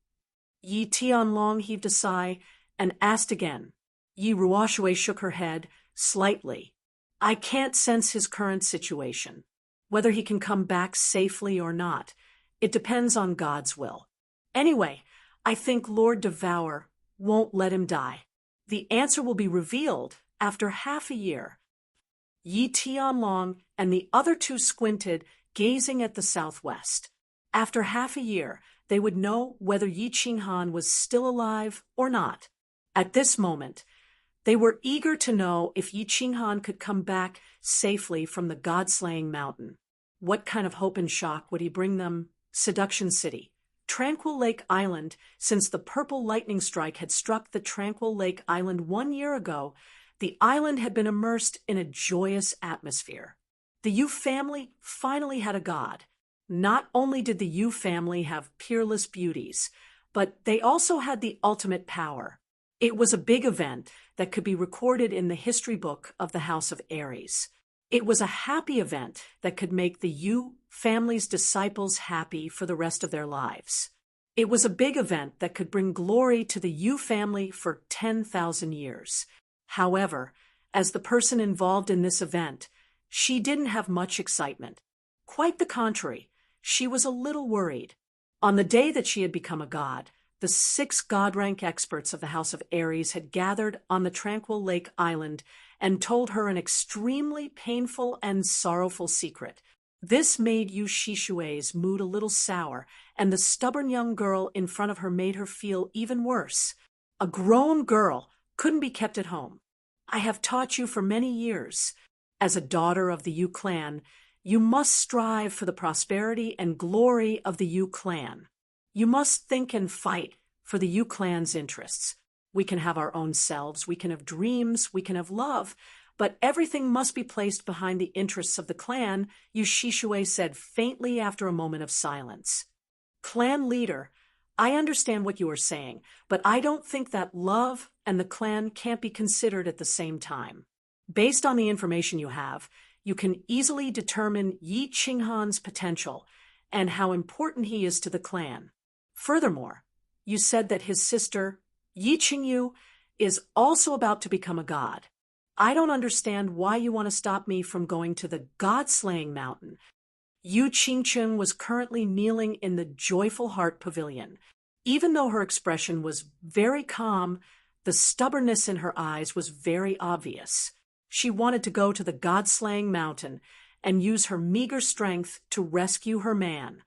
Yi Tianlong heaved a sigh and asked again. Yi Ruoxue shook her head slightly. I can't sense his current situation. Whether he can come back safely or not, it depends on God's will. Anyway, I think Lord Devour won't let him die. The answer will be revealed after half a year. Yi Tianlong and the other two squinted, gazing at the southwest. After half a year, they would know whether Yi Qinghan was still alive or not. At this moment, they were eager to know if Yi Qinghan could come back safely from the God-slaying mountain. What kind of hope and shock would he bring them? Seduction City, Tranquil Lake Island. Since the purple lightning strike had struck the Tranquil Lake Island 1 year ago, the island had been immersed in a joyous atmosphere. The Yu family finally had a god. Not only did the Yu family have peerless beauties, but they also had the ultimate power. It was a big event that could be recorded in the history book of the House of Aries. It was a happy event that could make the Yu family's disciples happy for the rest of their lives. It was a big event that could bring glory to the Yu family for 10,000 years. However, as the person involved in this event, she didn't have much excitement. Quite the contrary, she was a little worried. On the day that she had become a god, the 6 god-rank experts of the House of Aries had gathered on the Tranquil Lake Island and told her an extremely painful and sorrowful secret. This made Yu Shishue's mood a little sour, and the stubborn young girl in front of her made her feel even worse. A grown girl couldn't be kept at home. I have taught you for many years. As a daughter of the Yu clan, you must strive for the prosperity and glory of the Yu clan. You must think and fight for the Yu clan's interests. We can have our own selves, we can have dreams, we can have love, But everything must be placed behind the interests of the clan, Yu Shishue said faintly after a moment of silence. Clan leader, I understand what you are saying, but I don't think that love and the clan can't be considered at the same time. Based on the information you have, you can easily determine Yi Qinghan's potential and how important he is to the clan. Furthermore, you said that his sister, Yi Qingyu, is also about to become a god. I don't understand why you want to stop me from going to the god-slaying mountain. Yu Qingchun was currently kneeling in the Joyful Heart Pavilion. Even though her expression was very calm, the stubbornness in her eyes was very obvious. She wanted to go to the god-slaying mountain and use her meager strength to rescue her man.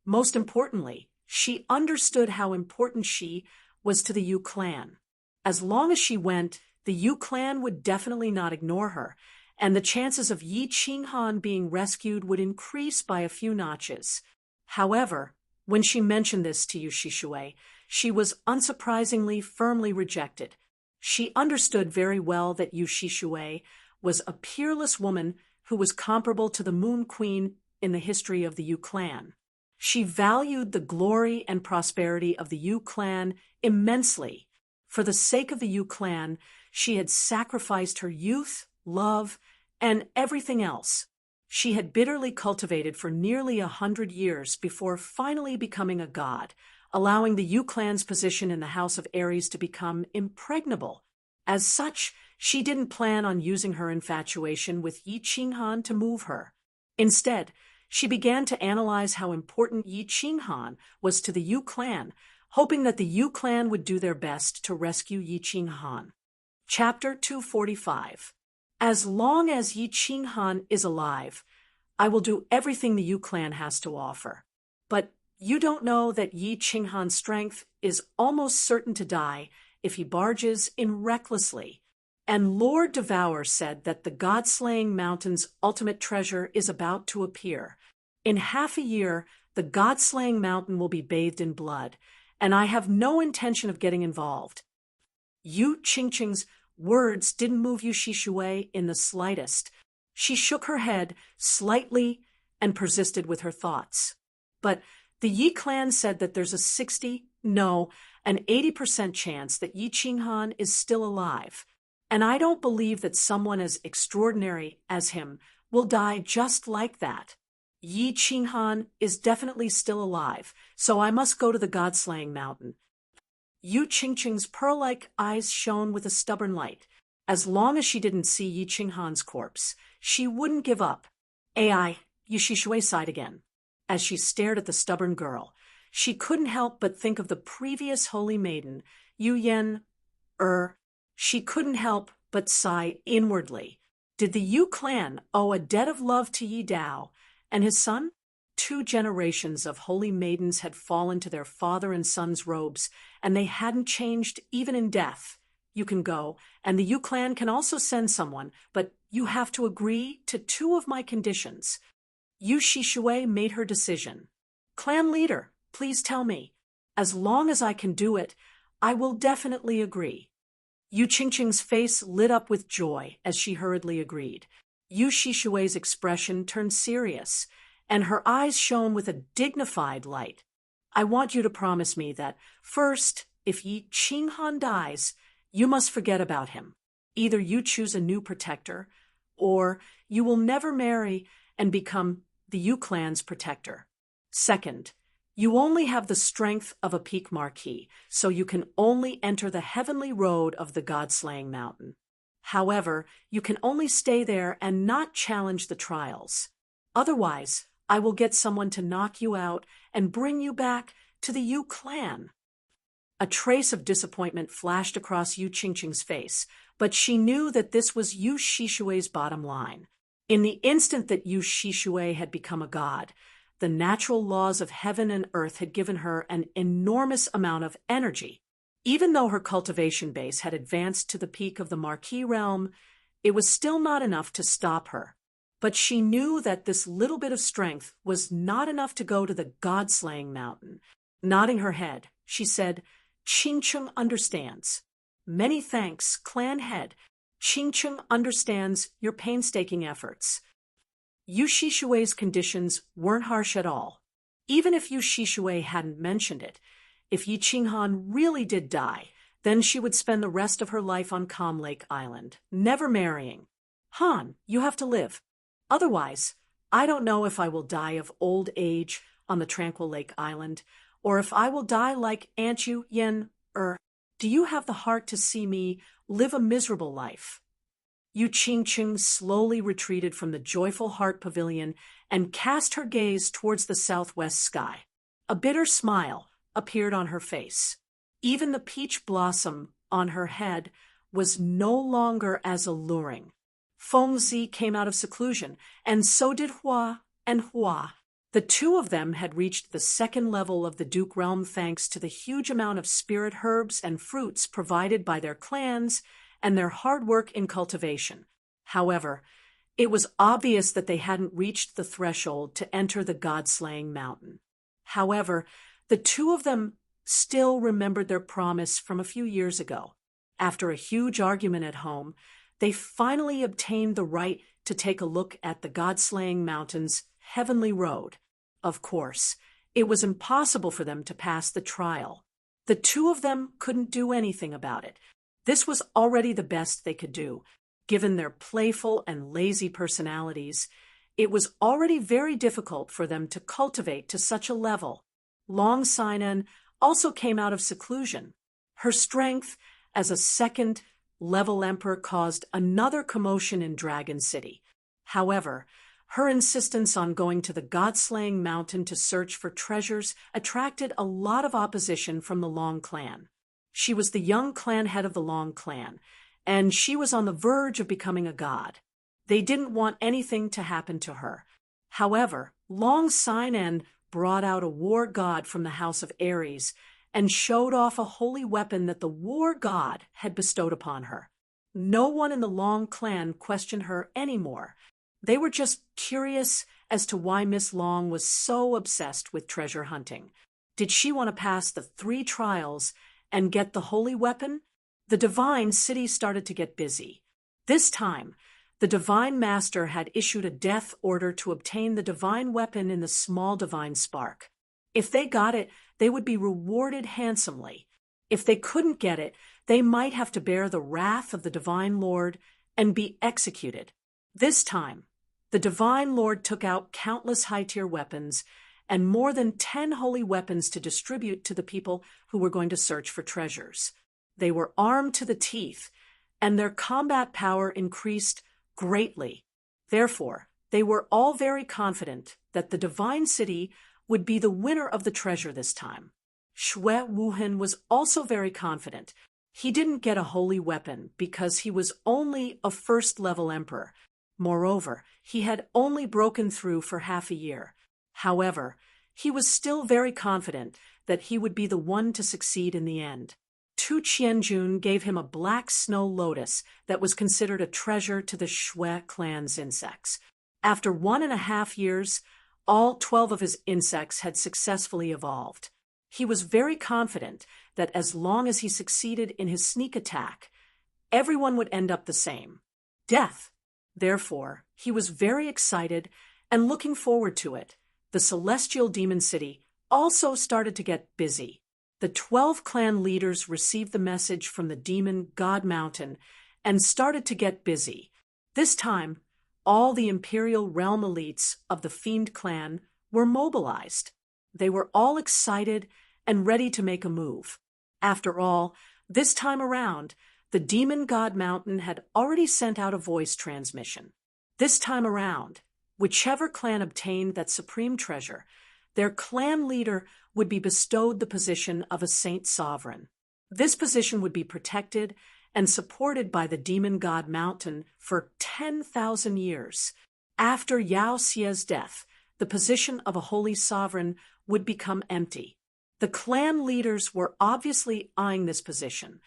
Most importantly, she understood how important she was to the Yu clan. As long as she went, the Yu clan would definitely not ignore her, and the chances of Yi Qinghan being rescued would increase by a few notches. However, when she mentioned this to Yu Shishue, she was unsurprisingly firmly rejected. She understood very well that Yu Shishue was a peerless woman who was comparable to the Moon Queen in the history of the Yu clan. She valued the glory and prosperity of the Yu clan immensely. For the sake of the Yu clan, she had sacrificed her youth, love, and everything else. She had bitterly cultivated for nearly 100 years before finally becoming a god, allowing the Yu clan's position in the House of Aries to become impregnable. As such, she didn't plan on using her infatuation with Yi Qinghan to move her. Instead, she began to analyze how important Yi Qinghan was to the Yu clan, hoping that the Yu clan would do their best to rescue Yi Qinghan. Chapter 245. As long as Yi Qinghan is alive, I will do everything the Yu clan has to offer. But you don't know that Yi Qinghan's strength is almost certain to die if he barges in recklessly. And Lord Devour said that the God-slaying mountain's ultimate treasure is about to appear. In half a year, the God-slaying mountain will be bathed in blood, and I have no intention of getting involved. Yu Qingqing's words didn't move Yu Shishue in the slightest. She shook her head slightly and persisted with her thoughts. But the Yi clan said that there's an 80% chance that Yi Qinghan is still alive. And I don't believe that someone as extraordinary as him will die just like that. Yi Qinghan is definitely still alive, so I must go to the God-slaying mountain. Yu Qingqing's pearl-like eyes shone with a stubborn light. As long as she didn't see Yi Qinghan's corpse, she wouldn't give up. Ai, Yu Shishue sighed again. As she stared at the stubborn girl, she couldn't help but think of the previous holy maiden, Yu Yen. She couldn't help but sigh inwardly. Did the Yu clan owe a debt of love to Yi Dao and his son? 2 generations of holy maidens had fallen to their father and son's robes, and they hadn't changed even in death. You can go, and the Yu clan can also send someone, but you have to agree to 2 of my conditions. Yu Shishue made her decision. Clan leader, please tell me. As long as I can do it, I will definitely agree. Yu Qingqing's face lit up with joy as she hurriedly agreed. Yu Shishue's expression turned serious, and her eyes shone with a dignified light. I want you to promise me that, first, if Yi Qinghan dies, you must forget about him. Either you choose a new protector, or you will never marry and become the Yu clan's protector. Second, you only have the strength of a peak marquis, so you can only enter the heavenly road of the God-slaying mountain. However, you can only stay there and not challenge the trials. Otherwise, I will get someone to knock you out and bring you back to the Yu clan. A trace of disappointment flashed across Yu Qingqing's face, but she knew that this was Yu Shishue's bottom line. In the instant that Yu Shishue had become a god, the natural laws of heaven and earth had given her an enormous amount of energy. Even though her cultivation base had advanced to the peak of the Marquis realm, it was still not enough to stop her. But she knew that this little bit of strength was not enough to go to the God-slaying mountain. Nodding her head, she said, Qingqing understands. Many thanks, clan head. Qingcheng understands your painstaking efforts. Yu Shishui's conditions weren't harsh at all. Even if Yu Shishui hadn't mentioned it, if Yi Qinghan really did die, then she would spend the rest of her life on Calm Lake Island, never marrying. Han, you have to live. Otherwise, I don't know if I will die of old age on the Tranquil Lake Island, or if I will die like Aunt Yu Yen, do you have the heart to see me live a miserable life? Yu Qingcheng slowly retreated from the joyful heart pavilion and cast her gaze towards the southwest sky. A bitter smile appeared on her face. Even the peach blossom on her head was no longer as alluring. Fengzi came out of seclusion, and so did Hua and Hua. The two of them had reached the second level of the Duke realm thanks to the huge amount of spirit herbs and fruits provided by their clans and their hard work in cultivation. However, it was obvious that they hadn't reached the threshold to enter the god-slaying mountain. However, the two of them still remembered their promise from a few years ago. After a huge argument at home, they finally obtained the right to take a look at the god-slaying mountain's heavenly road. Of course, it was impossible for them to pass the trial. The two of them couldn't do anything about it. This was already the best they could do. Given their playful and lazy personalities, it was already very difficult for them to cultivate to such a level. Long Sinan also came out of seclusion. Her strength as a second-level emperor caused another commotion in Dragon City. However, her insistence on going to the god-slaying mountain to search for treasures attracted a lot of opposition from the Long clan. She was the young clan head of the Long clan, and she was on the verge of becoming a god. They didn't want anything to happen to her. However, Long Sinan brought out a war god from the house of Ares and showed off a holy weapon that the war god had bestowed upon her. No one in the Long clan questioned her anymore. They were just curious as to why Miss Long was so obsessed with treasure hunting. Did she want to pass the 3 trials and get the holy weapon? The divine city started to get busy. This time, the divine master had issued a death order to obtain the divine weapon in the small divine spark. If they got it, they would be rewarded handsomely. If they couldn't get it, they might have to bear the wrath of the divine lord and be executed. This time, the divine lord took out countless high-tier weapons and more than 10 holy weapons to distribute to the people who were going to search for treasures. They were armed to the teeth, and their combat power increased greatly. Therefore, they were all very confident that the divine city would be the winner of the treasure this time. Shui Wuhan was also very confident. He didn't get a holy weapon because he was only a first-level emperor. Moreover, he had only broken through for half a year. However, he was still very confident that he would be the one to succeed in the end. Tu Qianjun gave him a black snow lotus that was considered a treasure to the Shui clan's insects. After 1.5 years, all 12 of his insects had successfully evolved. He was very confident that as long as he succeeded in his sneak attack, everyone would end up the same: death. Therefore, he was very excited and looking forward to it. The celestial demon city also started to get busy. The 12 clan leaders received the message from the demon god mountain and started to get busy. This time, all the imperial realm elites of the Fiend clan were mobilized. They were all excited and ready to make a move. After all, this time around, the demon god mountain had already sent out a voice transmission. This time around, whichever clan obtained that supreme treasure, their clan leader would be bestowed the position of a saint sovereign. This position would be protected and supported by the demon god mountain for 10,000 years. After Yao Xie's death, the position of a holy sovereign would become empty. The clan leaders were obviously eyeing this position.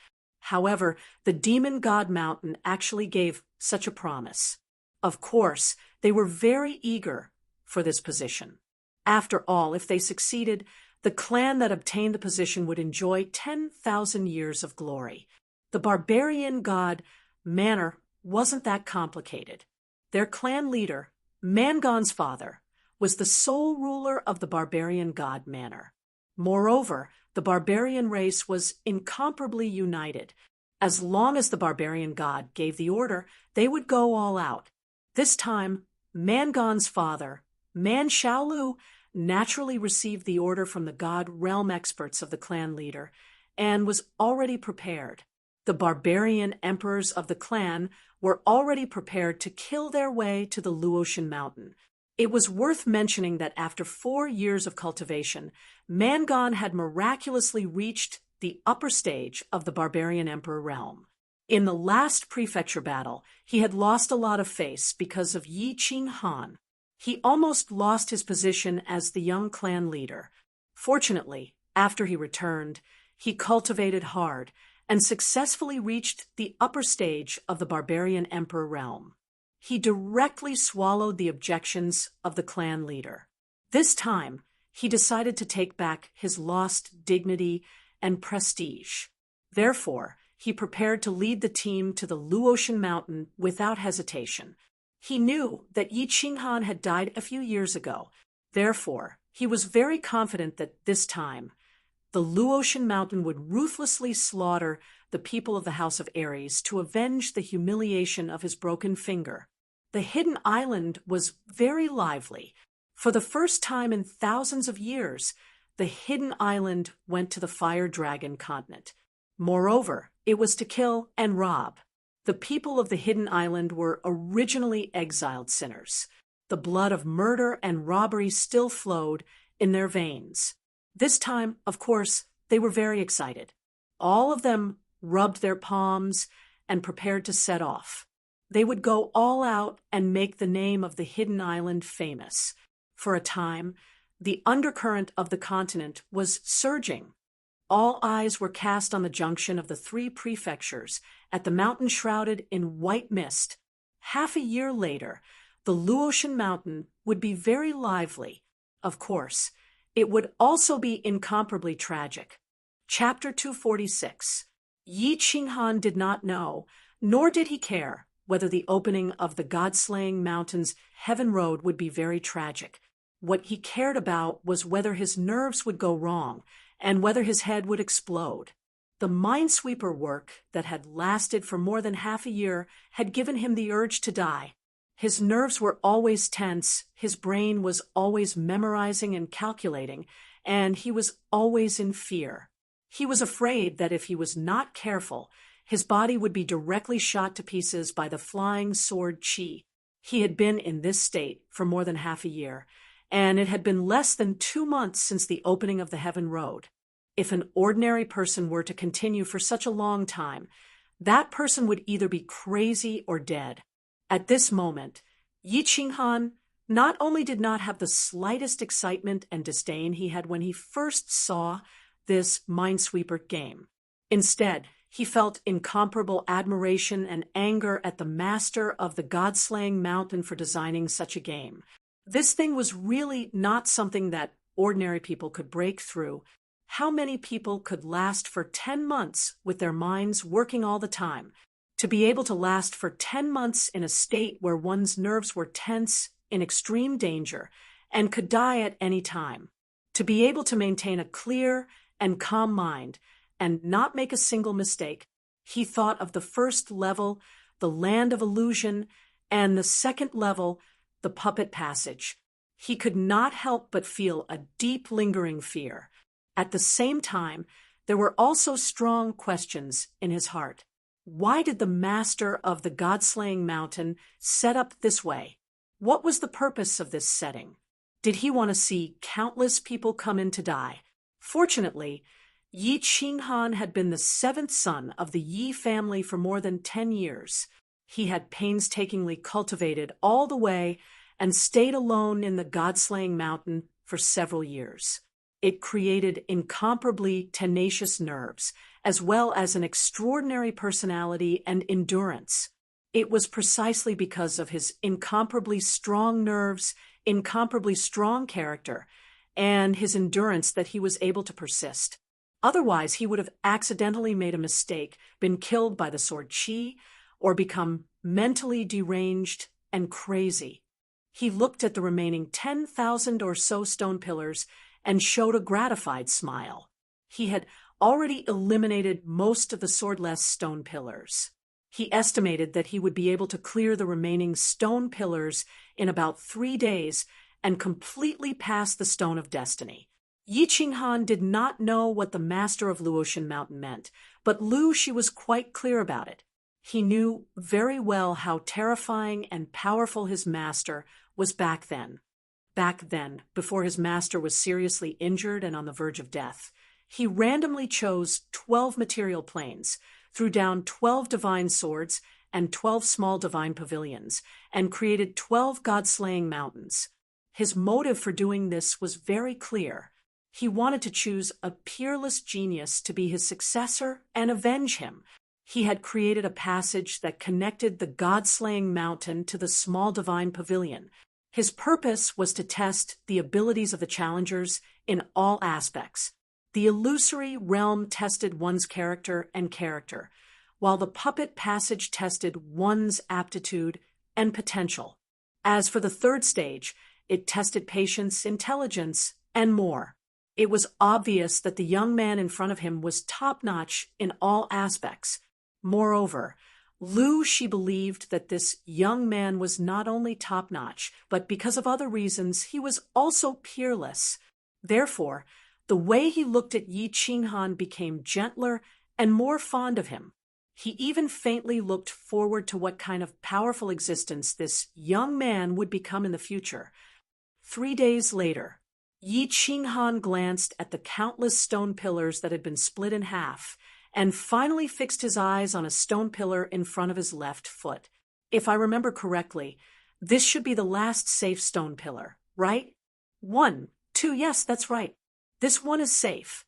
However, the demon god mountain actually gave such a promise. Of course, they were very eager for this position. After all, if they succeeded, the clan that obtained the position would enjoy 10,000 years of glory. The barbarian god manner wasn't that complicated. Their clan leader, Mangon's father, was the sole ruler of the barbarian god Manor. Moreover, the barbarian race was incomparably united. As long as the barbarian god gave the order, they would go all out. This time, Mangon's father, Man Shaolu, naturally received the order from the god realm experts of the clan leader and was already prepared. The barbarian emperors of the clan were already prepared to kill their way to the Luotian mountain. It was worth mentioning that after 4 years of cultivation, Mangon had miraculously reached the upper stage of the barbarian emperor realm. In the last prefecture battle, he had lost a lot of face because of Yi Qinghan. He almost lost his position as the young clan leader. Fortunately, after he returned, he cultivated hard and successfully reached the upper stage of the barbarian emperor realm. He directly swallowed the objections of the clan leader. This time, he decided to take back his lost dignity and prestige. Therefore, he prepared to lead the team to the Luotian mountain without hesitation. He knew that Yi Qinghan had died a few years ago. Therefore, he was very confident that this time, the Luotian mountain would ruthlessly slaughter the people of the House of Ares to avenge the humiliation of his broken finger. The hidden island was very lively. For the first time in thousands of years, the hidden island went to the fire dragon continent. Moreover, it was to kill and rob. The people of the hidden island were originally exiled sinners. The blood of murder and robbery still flowed in their veins. This time, of course, they were very excited. All of them rubbed their palms and prepared to set off. They would go all out and make the name of the hidden island famous. For a time, the undercurrent of the continent was surging. All eyes were cast on the junction of the 3 prefectures at the mountain shrouded in white mist. Half a year later, the Luotian mountain would be very lively. Of course, it would also be incomparably tragic. Chapter 246. Yi Qinghan did not know, nor did he care, whether the opening of the God-slaying mountain's heaven road would be very tragic. What he cared about was whether his nerves would go wrong and whether his head would explode. The minesweeper work that had lasted for more than half a year had given him the urge to die. His nerves were always tense, his brain was always memorizing and calculating, and he was always in fear. He was afraid that if he was not careful, his body would be directly shot to pieces by the flying sword Qi. He had been in this state for more than half a year, and it had been less than 2 months since the opening of the Heaven Road. If an ordinary person were to continue for such a long time, that person would either be crazy or dead. At this moment, Yi Qinghan not only did not have the slightest excitement and disdain he had when he first saw this minesweeper game. Instead, he felt incomparable admiration and anger at the master of the God-slaying mountain for designing such a game. This thing was really not something that ordinary people could break through. How many people could last for 10 months with their minds working all the time? To be able to last for 10 months in a state where one's nerves were tense, in extreme danger, and could die at any time. To be able to maintain a clear and calm mind and not make a single mistake. He thought of the first level, the land of illusion, and the second level, the puppet passage. He could not help but feel a deep lingering fear. At the same time, there were also strong questions in his heart. Why did the master of the God-slaying mountain set up this way? What was the purpose of this setting? Did he want to see countless people come in to die? Fortunately, Yi Qinghan had been the 7th son of the Yi family for more than 10 years. He had painstakingly cultivated all the way and stayed alone in the God-slaying mountain for several years. It created incomparably tenacious nerves, as well as an extraordinary personality and endurance. It was precisely because of his incomparably strong nerves, incomparably strong character, and his endurance that he was able to persist. Otherwise, he would have accidentally made a mistake, been killed by the sword Qi, or become mentally deranged and crazy. He looked at the remaining 10,000 or so stone pillars and showed a gratified smile. He had already eliminated most of the swordless stone pillars. He estimated that he would be able to clear the remaining stone pillars in about 3 days and completely pass the Stone of Destiny. Yi Qinghan did not know what the Master of Luotian Mountain meant, but she was quite clear about it. He knew very well how terrifying and powerful his master was back then. Back then, before his master was seriously injured and on the verge of death, he randomly chose 12 material planes, threw down 12 divine swords and 12 small divine pavilions, and created 12 god-slaying mountains. His motive for doing this was very clear. He wanted to choose a peerless genius to be his successor and avenge him. He had created a passage that connected the god-slaying mountain to the small divine pavilion. His purpose was to test the abilities of the challengers in all aspects. The illusory realm tested one's character, while the puppet passage tested one's aptitude and potential. As for the third stage, it tested patience, intelligence, and more. It was obvious that the young man in front of him was top-notch in all aspects. Moreover, she believed that this young man was not only top-notch, but because of other reasons, he was also peerless. Therefore, the way he looked at Yi Qinghan became gentler and more fond of him. He even faintly looked forward to what kind of powerful existence this young man would become in the future. 3 days later, Yi Qinghan glanced at the countless stone pillars that had been split in half, and finally fixed his eyes on a stone pillar in front of his left foot. If I remember correctly, this should be the last safe stone pillar, right? 1, 2, yes, that's right. This one is safe.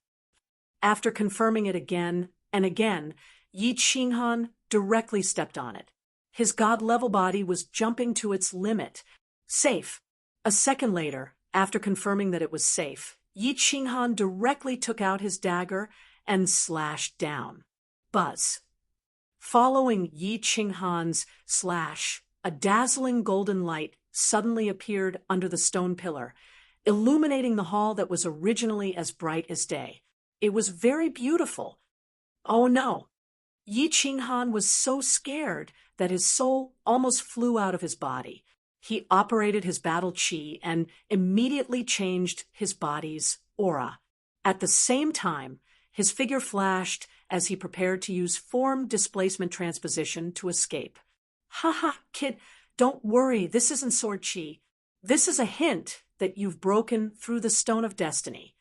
After confirming it again and again, Yi Qinghan directly stepped on it. His god-level body was jumping to its limit. Safe. A second later, after confirming that it was safe, Yi Qinghan directly took out his dagger and slashed down. Buzz. Following Yi Qinghan's slash, a dazzling golden light suddenly appeared under the stone pillar, illuminating the hall that was originally as bright as day. It was very beautiful. Oh no! Yi Qinghan was so scared that his soul almost flew out of his body. He operated his battle chi and immediately changed his body's aura. At the same time, his figure flashed as he prepared to use form displacement transposition to escape. Ha, kid, don't worry, this isn't sword chi. This is a hint that you've broken through the Stone of Destiny.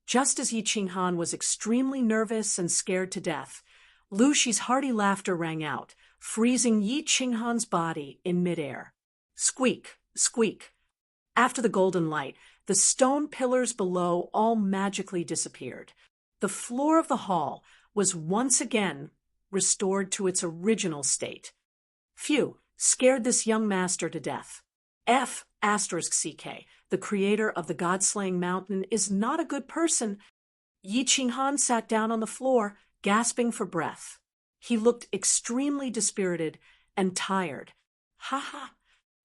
Just as Yi Qinghan was extremely nervous and scared to death, Luxi's hearty laughter rang out, freezing Yi Qinghan's body in midair. Squeak, squeak. After the golden light, the stone pillars below all magically disappeared. The floor of the hall was once again restored to its original state. Phew, scared this young master to death. F***CK, the creator of the god-slaying mountain, is not a good person. Yi Qinghan sat down on the floor, gasping for breath. He looked extremely dispirited and tired. Ha.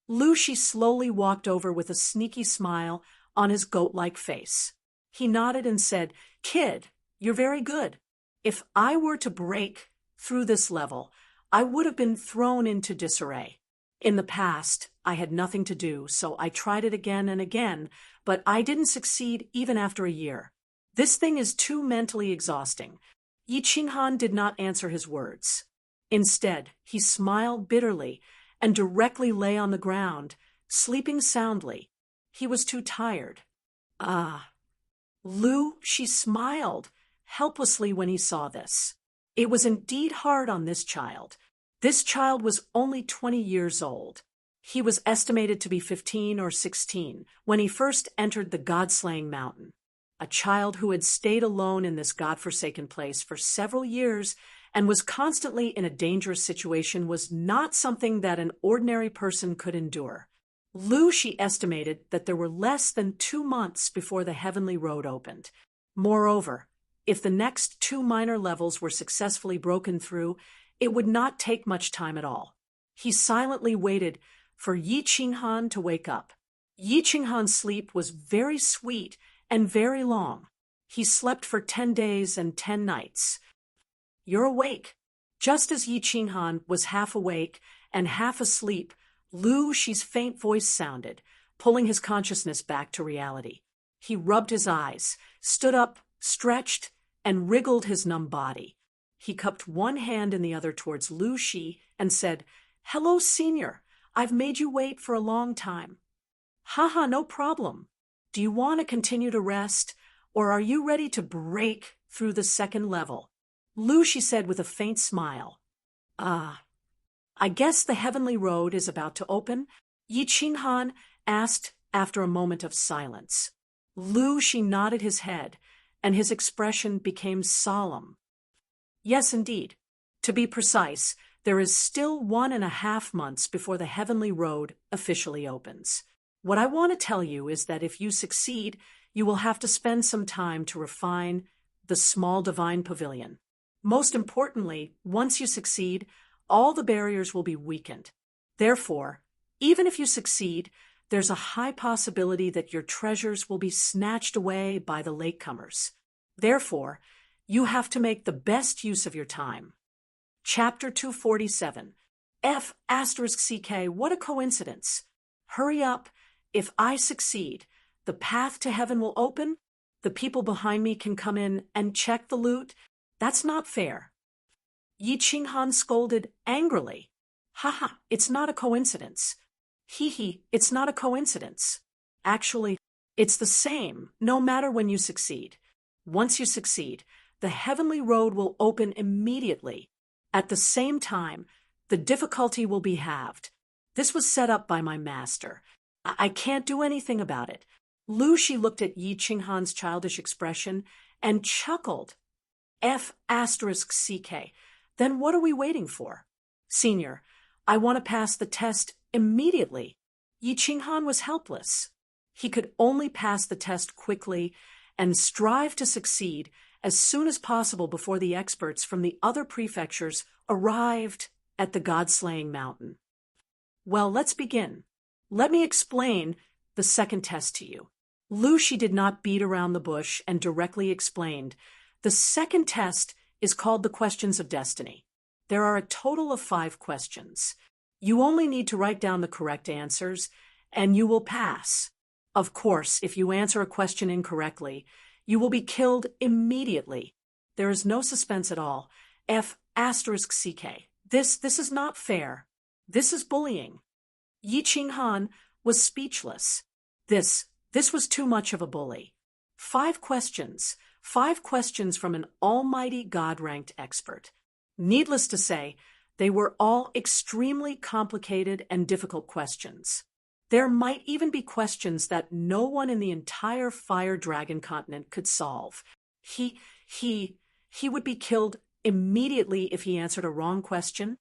Luxi slowly walked over with a sneaky smile on his goat-like face. He nodded and said, "Kid, you're very good. If I were to break through this level, I would have been thrown into disarray. In the past, I had nothing to do, so I tried it again and again, but I didn't succeed even after a year. This thing is too mentally exhausting." Yi Qinghan did not answer his words. Instead, he smiled bitterly and directly lay on the ground, sleeping soundly. He was too tired. She smiled helplessly when he saw this. It was indeed hard on this child. This child was only 20 years old. He was estimated to be 15 or 16 when he first entered the god-slaying mountain. A child who had stayed alone in this godforsaken place for several years and was constantly in a dangerous situation was not something that an ordinary person could endure. She estimated that there were less than 2 months before the heavenly road opened. Moreover, if the next 2 minor levels were successfully broken through, It would not take much time at all. He silently waited for Yi Qinghan to wake up. Yi Qinghan's sleep was very sweet and very long. He slept for 10 days and 10 nights. "You're awake." Just as Yi Qinghan was half awake and half asleep, Lu Shi's faint voice sounded, pulling his consciousness back to reality. He rubbed his eyes, stood up, stretched, and wriggled his numb body. He cupped one hand and the other towards Lu Shi and said, "Hello, Senior. I've made you wait for a long time." "Haha, no problem. Do you want to continue to rest, or are you ready to break through the second level?" Lu Shi said with a faint smile. I guess the heavenly road is about to open?" Yi Qinghan asked after a moment of silence. Lu Shi nodded his head, and his expression became solemn. "Yes, indeed. To be precise, there is still 1.5 months before the heavenly road officially opens. What I want to tell you is that if you succeed, you will have to spend some time to refine the small divine pavilion. Most importantly, once you succeed, all the barriers will be weakened. Therefore, even if you succeed, there's a high possibility that your treasures will be snatched away by the latecomers. Therefore, you have to make the best use of your time." Chapter 247. F***CK, what a coincidence. Hurry up. If I succeed, the path to heaven will open. The people behind me can come in and check the loot. That's not fair. Yi Qinghan scolded angrily. "Haha, it's not a coincidence. Hee, it's not a coincidence. Actually, it's the same, no matter when you succeed. Once you succeed, the heavenly road will open immediately. At the same time, the difficulty will be halved. This was set up by my master. I can't do anything about it." Lu Shi looked at Yi Qinghan's childish expression and chuckled. F***CK. Then what are we waiting for? "Senior, I want to pass the test immediately." Yi Qinghan was helpless. He could only pass the test quickly and strive to succeed as soon as possible before the experts from the other prefectures arrived at the God-slaying mountain. "Well, let's begin. Let me explain the second test to you." Lu Shi did not beat around the bush and directly explained. The second test is called the Questions of Destiny. There are a total of 5 questions. You only need to write down the correct answers, and you will pass. Of course, if you answer a question incorrectly, you will be killed immediately. There is no suspense at all. F***CK. This is not fair. This is bullying. Yi Qinghan was speechless. This was too much of a bully. 5 questions. 5 questions from an almighty God-ranked expert. Needless to say, they were all extremely complicated and difficult questions. There might even be questions that no one in the entire Fire Dragon continent could solve. He would be killed immediately if he answered a wrong question.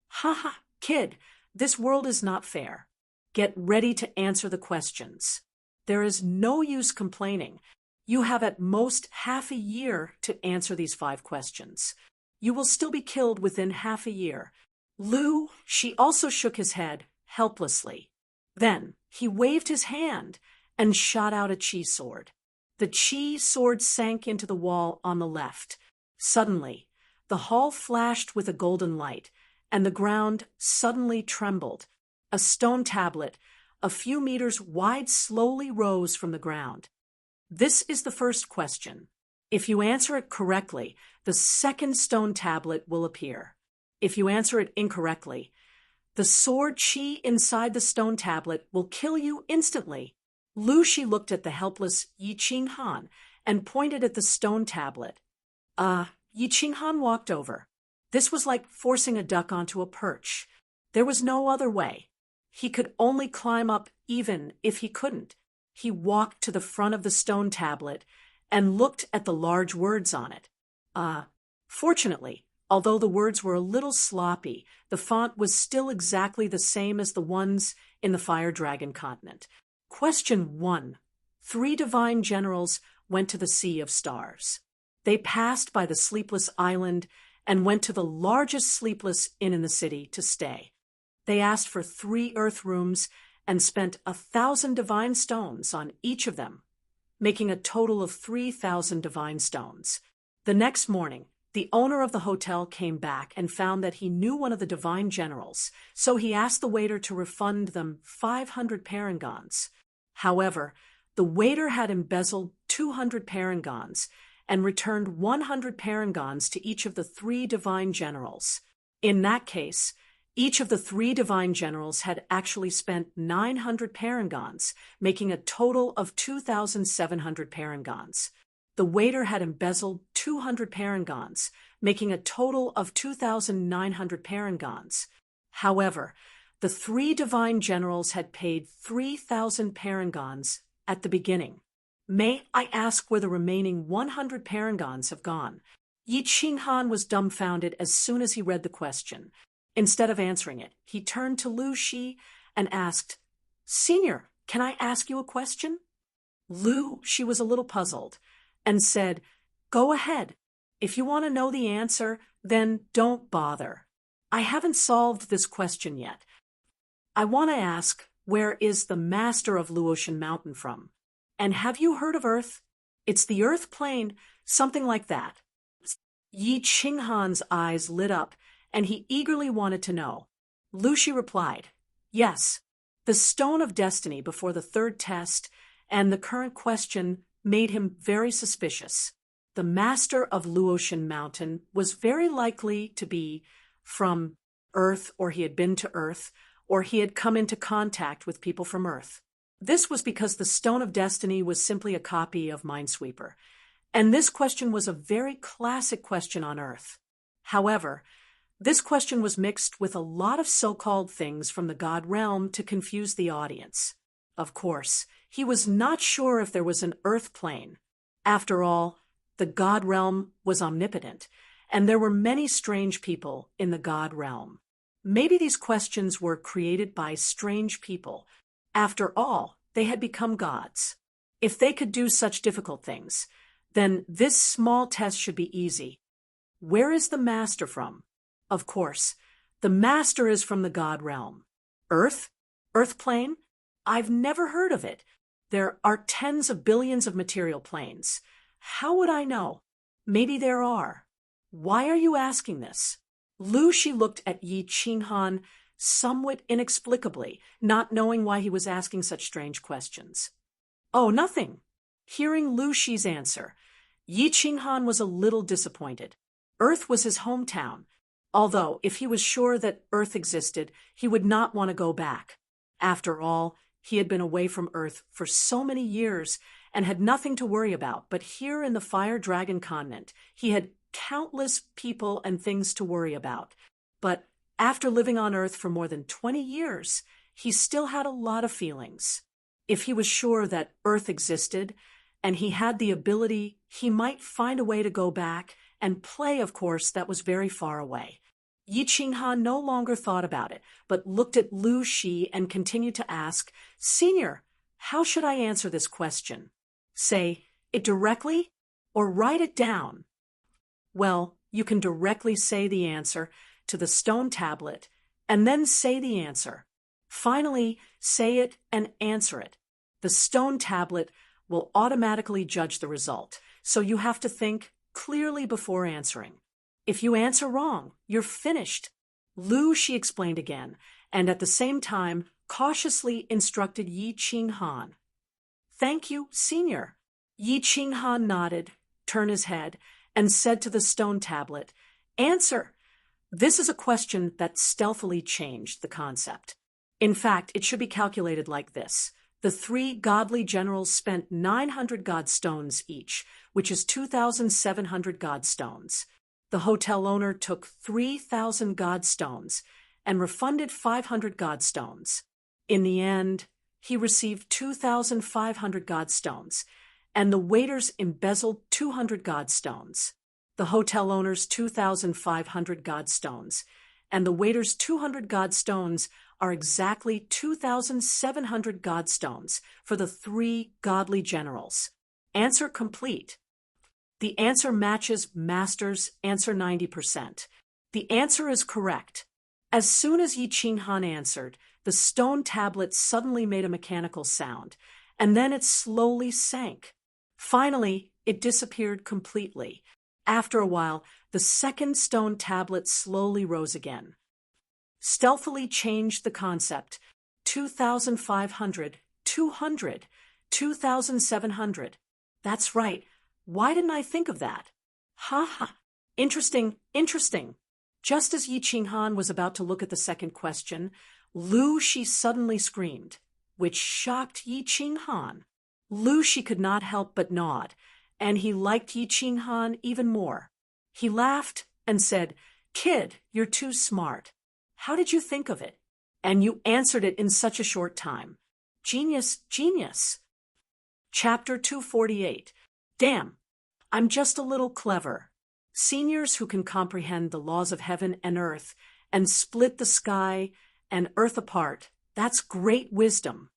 Haha, kid, this world is not fair. Get ready to answer the questions. There is no use complaining. You have at most half a year to answer these 5 questions. You will still be killed within half a year. Lu Shi also shook his head helplessly. Then he waved his hand and shot out a chi sword. The chi sword sank into the wall on the left. Suddenly, the hall flashed with a golden light, and the ground suddenly trembled. A stone tablet, a few meters wide, slowly rose from the ground. This is the first question. If you answer it correctly, the second stone tablet will appear. If you answer it incorrectly, the sword chi inside the stone tablet will kill you instantly. Lu Shi looked at the helpless Yi Qinghan and pointed at the stone tablet. Yi Qinghan walked over. This was like forcing a duck onto a perch. There was no other way. He could only climb up even if he couldn't. He walked to the front of the stone tablet and looked at the large words on it. Fortunately, although the words were a little sloppy, the font was still exactly the same as the ones in the Fire Dragon continent. Question 1. 3 divine generals went to the Sea of Stars. They passed by the sleepless island and went to the largest sleepless inn in the city to stay. They asked for 3 earth rooms and spent 1,000 divine stones on each of them, making a total of 3,000 divine stones. The next morning, the owner of the hotel came back and found that he knew one of the divine generals, so he asked the waiter to refund them 500 parangons. However, the waiter had embezzled 200 parangons and returned 100 parangons to each of the 3 divine generals. In that case, each of the 3 divine generals had actually spent 900 parangons, making a total of 2,700 parangons. The waiter had embezzled 200 parangons, making a total of 2,900 parangons. However, the 3 divine generals had paid 3,000 parangons at the beginning. May I ask where the remaining 100 parangons have gone? Yi Qinghan was dumbfounded as soon as he read the question. Instead of answering it, he turned to Lu Shi and asked, "Senior, can I ask you a question?" Lu Shi was a little puzzled and said, "Go ahead. If you want to know the answer, then don't bother. I haven't solved this question yet. I want to ask, where is the master of Luotian Mountain from? And have you heard of Earth? It's the Earth plane, something like that." Yi Qinghan's eyes lit up, and he eagerly wanted to know. Lu Shi replied, "Yes, the Stone of Destiny before the 3rd test and the current question made him very suspicious. The master of Luotian Mountain was very likely to be from Earth, or he had been to Earth, or he had come into contact with people from Earth. This was because the Stone of Destiny was simply a copy of Minesweeper, and this question was a very classic question on Earth. However, this question was mixed with a lot of so-called things from the God realm to confuse the audience. Of course, he was not sure if there was an Earth plane. After all, the God realm was omnipotent, and there were many strange people in the God realm. Maybe these questions were created by strange people. After all, they had become gods. If they could do such difficult things, then this small test should be easy. Where is the master from? Of course, the master is from the God realm. Earth? Earth plane? I've never heard of it. There are tens of billions of material planes. How would I know? Maybe there are. Why are you asking this? Lu Shi looked at Yi Qinghan somewhat inexplicably, not knowing why he was asking such strange questions. "Oh, nothing." Hearing Lu Shi's answer, Yi Qinghan was a little disappointed. Earth was his hometown, although if he was sure that Earth existed, he would not want to go back. After all, he had been away from Earth for so many years and had nothing to worry about, but here in the Fire Dragon continent, he had countless people and things to worry about. But after living on Earth for more than 20 years, he still had a lot of feelings. If he was sure that Earth existed, and he had the ability, he might find a way to go back and play, of course, that was very far away. Yi Qinghan no longer thought about it, but looked at Lu Shi and continued to ask, "Senior, how should I answer this question? Say it directly or write it down?" Well, you can directly say the answer to the stone tablet and then say the answer. Finally, say it and answer it. The stone tablet will automatically judge the result, so you have to think clearly before answering. If you answer wrong, you're finished. Lu Shi explained again, and at the same time cautiously instructed Yi Qinghan. "Thank you, Senior." Yi Qinghan nodded, turned his head, and said to the stone tablet, "Answer." This is a question that stealthily changed the concept. In fact, it should be calculated like this. The 3 godly generals spent 900 god stones each, which is 2,700 god stones. The hotel owner took 3,000 god stones and refunded 500 god stones. In the end, he received 2,500 god stones, and the waiters embezzled 200 god stones. The hotel owner's 2,500 god stones, and the waiter's 200 god stones are exactly 2,700 god stones for the 3 godly generals. Answer complete. The answer matches Master's answer 90%. The answer is correct. As soon as Yi Qinghan answered, the stone tablet suddenly made a mechanical sound, and then it slowly sank. Finally, it disappeared completely. After a while, the second stone tablet slowly rose again. Stealthily changed the concept. 2,500, 200, 2,700. That's right. Why didn't I think of that? Ha ha. Interesting, interesting. Just as Yi Qinghan was about to look at the second question, Lu Shi suddenly screamed, which shocked Yi Qinghan. Lu Shi could not help but nod, and he liked Yi Qinghan even more. He laughed and said, "Kid, you're too smart. How did you think of it? And you answered it in such a short time. Genius, genius." Chapter 248. Damn, I'm just a little clever. Seniors who can comprehend the laws of heaven and earth and split the sky and earth apart, that's great wisdom.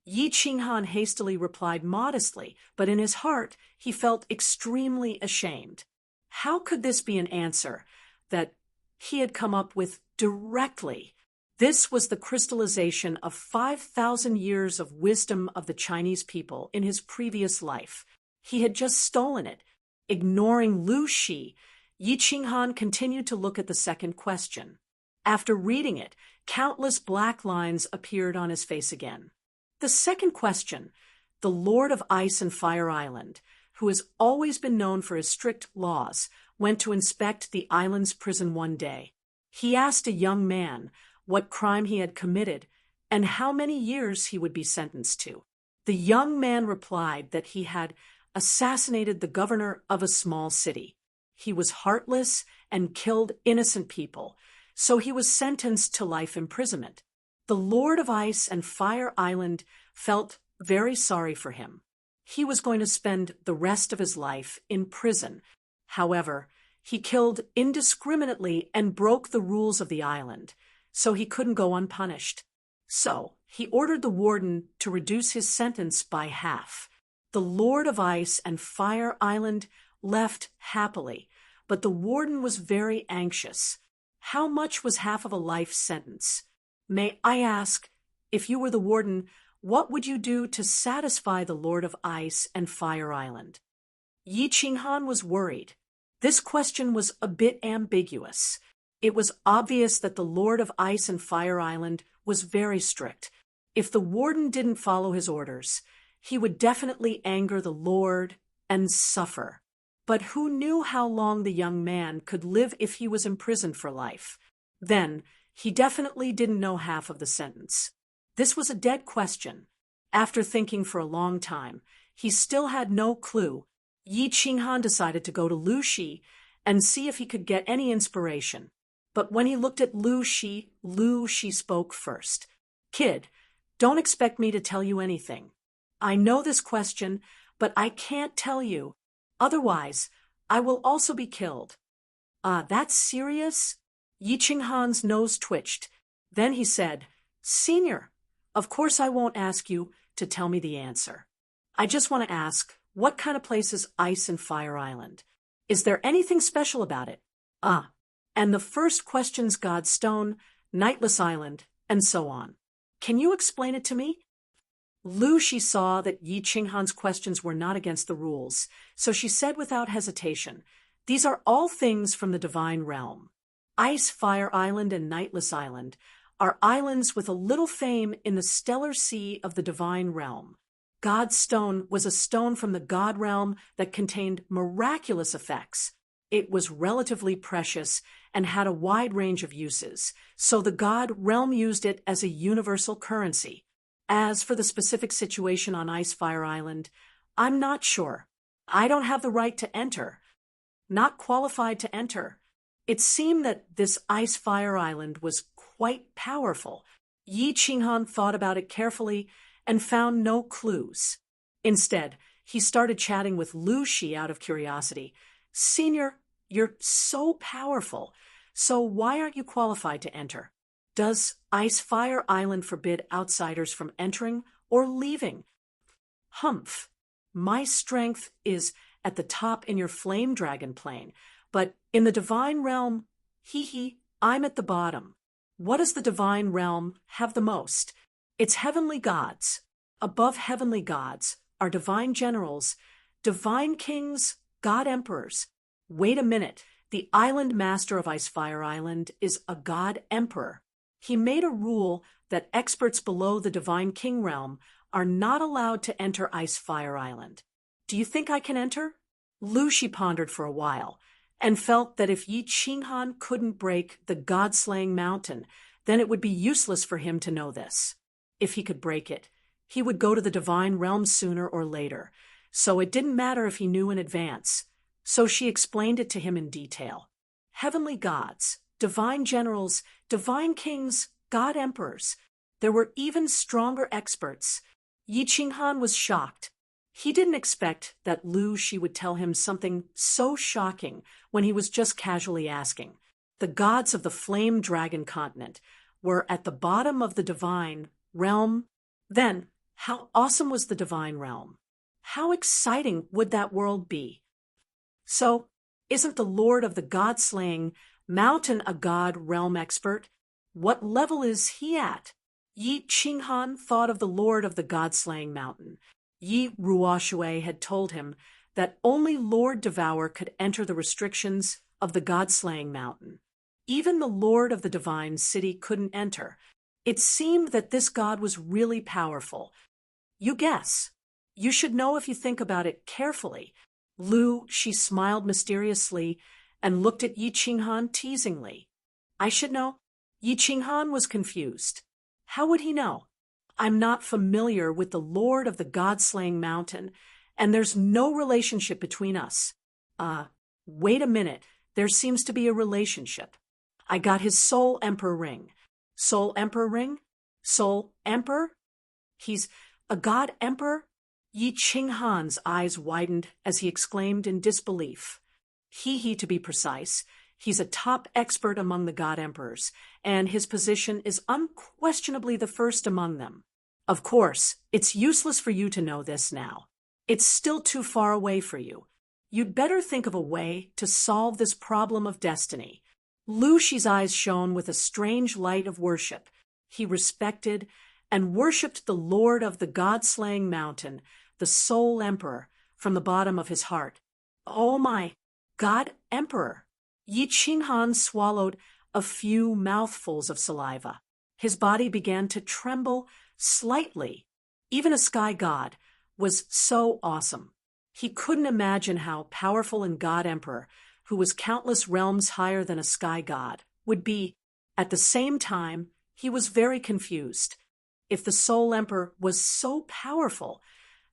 Yi Qinghan hastily replied modestly, but in his heart he felt extremely ashamed. How could this be an answer that he had come up with directly? This was the crystallization of 5,000 years of wisdom of the Chinese people in his previous life. He had just stolen it. Ignoring Lu Shi, Yi Qinghan continued to look at the second question. After reading it, countless black lines appeared on his face again. The second question, the Lord of Ice and Fire Island, who has always been known for his strict laws, went to inspect the island's prison one day. He asked a young man what crime he had committed and how many years he would be sentenced to. The young man replied that he had assassinated the governor of a small city. He was heartless and killed innocent people, so he was sentenced to life imprisonment. The Lord of Ice and Fire Island felt very sorry for him. He was going to spend the rest of his life in prison. However, he killed indiscriminately and broke the rules of the island, so he couldn't go unpunished. So he ordered the warden to reduce his sentence by half. The Lord of Ice and Fire Island left happily, but the warden was very anxious. How much was half of a life sentence? May I ask, if you were the warden, what would you do to satisfy the Lord of Ice and Fire Island? Yi Qinghan was worried. This question was a bit ambiguous. It was obvious that the Lord of Ice and Fire Island was very strict. If the warden didn't follow his orders, he would definitely anger the Lord and suffer. But who knew how long the young man could live if he was imprisoned for life? Then, he definitely didn't know half of the sentence. This was a dead question. After thinking for a long time, he still had no clue. Yi Qinghan decided to go to Lu Shi and see if he could get any inspiration. But when he looked at Lu Shi spoke first. "Kid, don't expect me to tell you anything. I know this question, but I can't tell you. Otherwise, I will also be killed." That's serious? Yi Qinghan's nose twitched. Then he said, "Senior, of course I won't ask you to tell me the answer. I just want to ask, what kind of place is Ice and Fire Island? Is there anything special about it?" And the first question's Godstone, Nightless Island, and so on. Can you explain it to me? Lu Shi saw that Yi Qinghan's questions were not against the rules, so she said without hesitation, "These are all things from the divine realm. Ice, Fire Island, and Nightless Island are islands with a little fame in the stellar sea of the divine realm. God's stone was a stone from the God realm that contained miraculous effects. It was relatively precious and had a wide range of uses, so the God realm used it as a universal currency. As for the specific situation on Ice Fire Island, I'm not sure. I don't have the right to enter. Not qualified to enter. It seemed that this Ice Fire Island was quite powerful. Yi Qinghan thought about it carefully and found no clues. Instead, he started chatting with Lu Shi out of curiosity. "Senior, you're so powerful, so why aren't you qualified to enter? Does Ice Fire Island forbid outsiders from entering or leaving?" "Humph. My strength is at the top in your flame dragon plane, but in the divine realm, I'm at the bottom. What does the divine realm have the most? It's heavenly gods. Above heavenly gods are divine generals, divine kings, god emperors. Wait a minute, the island master of Icefire Island is a god emperor. He made a rule that experts below the divine king realm are not allowed to enter Icefire Island. Do you think I can enter? She pondered for a while, and felt that if Yi Qinghan couldn't break the god-slaying mountain, then it would be useless for him to know this. If he could break it, he would go to the divine realm sooner or later, so it didn't matter if he knew in advance. So she explained it to him in detail. Heavenly gods, divine generals, divine kings, god emperors. There were even stronger experts. Yi Qinghan was shocked. He didn't expect that she would tell him something so shocking when he was just casually asking. The gods of the flame dragon continent were at the bottom of the divine realm. Then, how awesome was the divine realm? How exciting would that world be? So, isn't the lord of the god-slaying mountain a god realm expert? What level is he at? Yi Qinghan thought of the lord of the god-slaying mountain. Yi Ruoshui had told him that only Lord Devour could enter the restrictions of the god-slaying mountain. Even the lord of the divine city couldn't enter. It seemed that this god was really powerful. You guess. You should know if you think about it carefully. She smiled mysteriously and looked at Yi Qinghan teasingly. I should know. Yi Qinghan was confused. How would he know? I'm not familiar with the lord of the god-slaying mountain, and there's no relationship between us. Wait a minute. There seems to be a relationship. I got his Soul Emperor ring. Soul Emperor ring? Soul Emperor? He's a god emperor? Yi Qinghan's eyes widened as he exclaimed in disbelief. To be precise. He's a top expert among the god emperors, and his position is unquestionably the first among them. Of course, it's useless for you to know this now. It's still too far away for you. You'd better think of a way to solve this problem of destiny. Shi's eyes shone with a strange light of worship. He respected and worshipped the lord of the god-slaying mountain, the Soul Emperor, from the bottom of his heart. Oh my, god emperor! Yi Qinghan swallowed a few mouthfuls of saliva. His body began to tremble slightly. Even a sky god was so awesome. He couldn't imagine how powerful a god emperor, who was countless realms higher than a sky god, would be. At the same time, he was very confused. If the Soul Emperor was so powerful,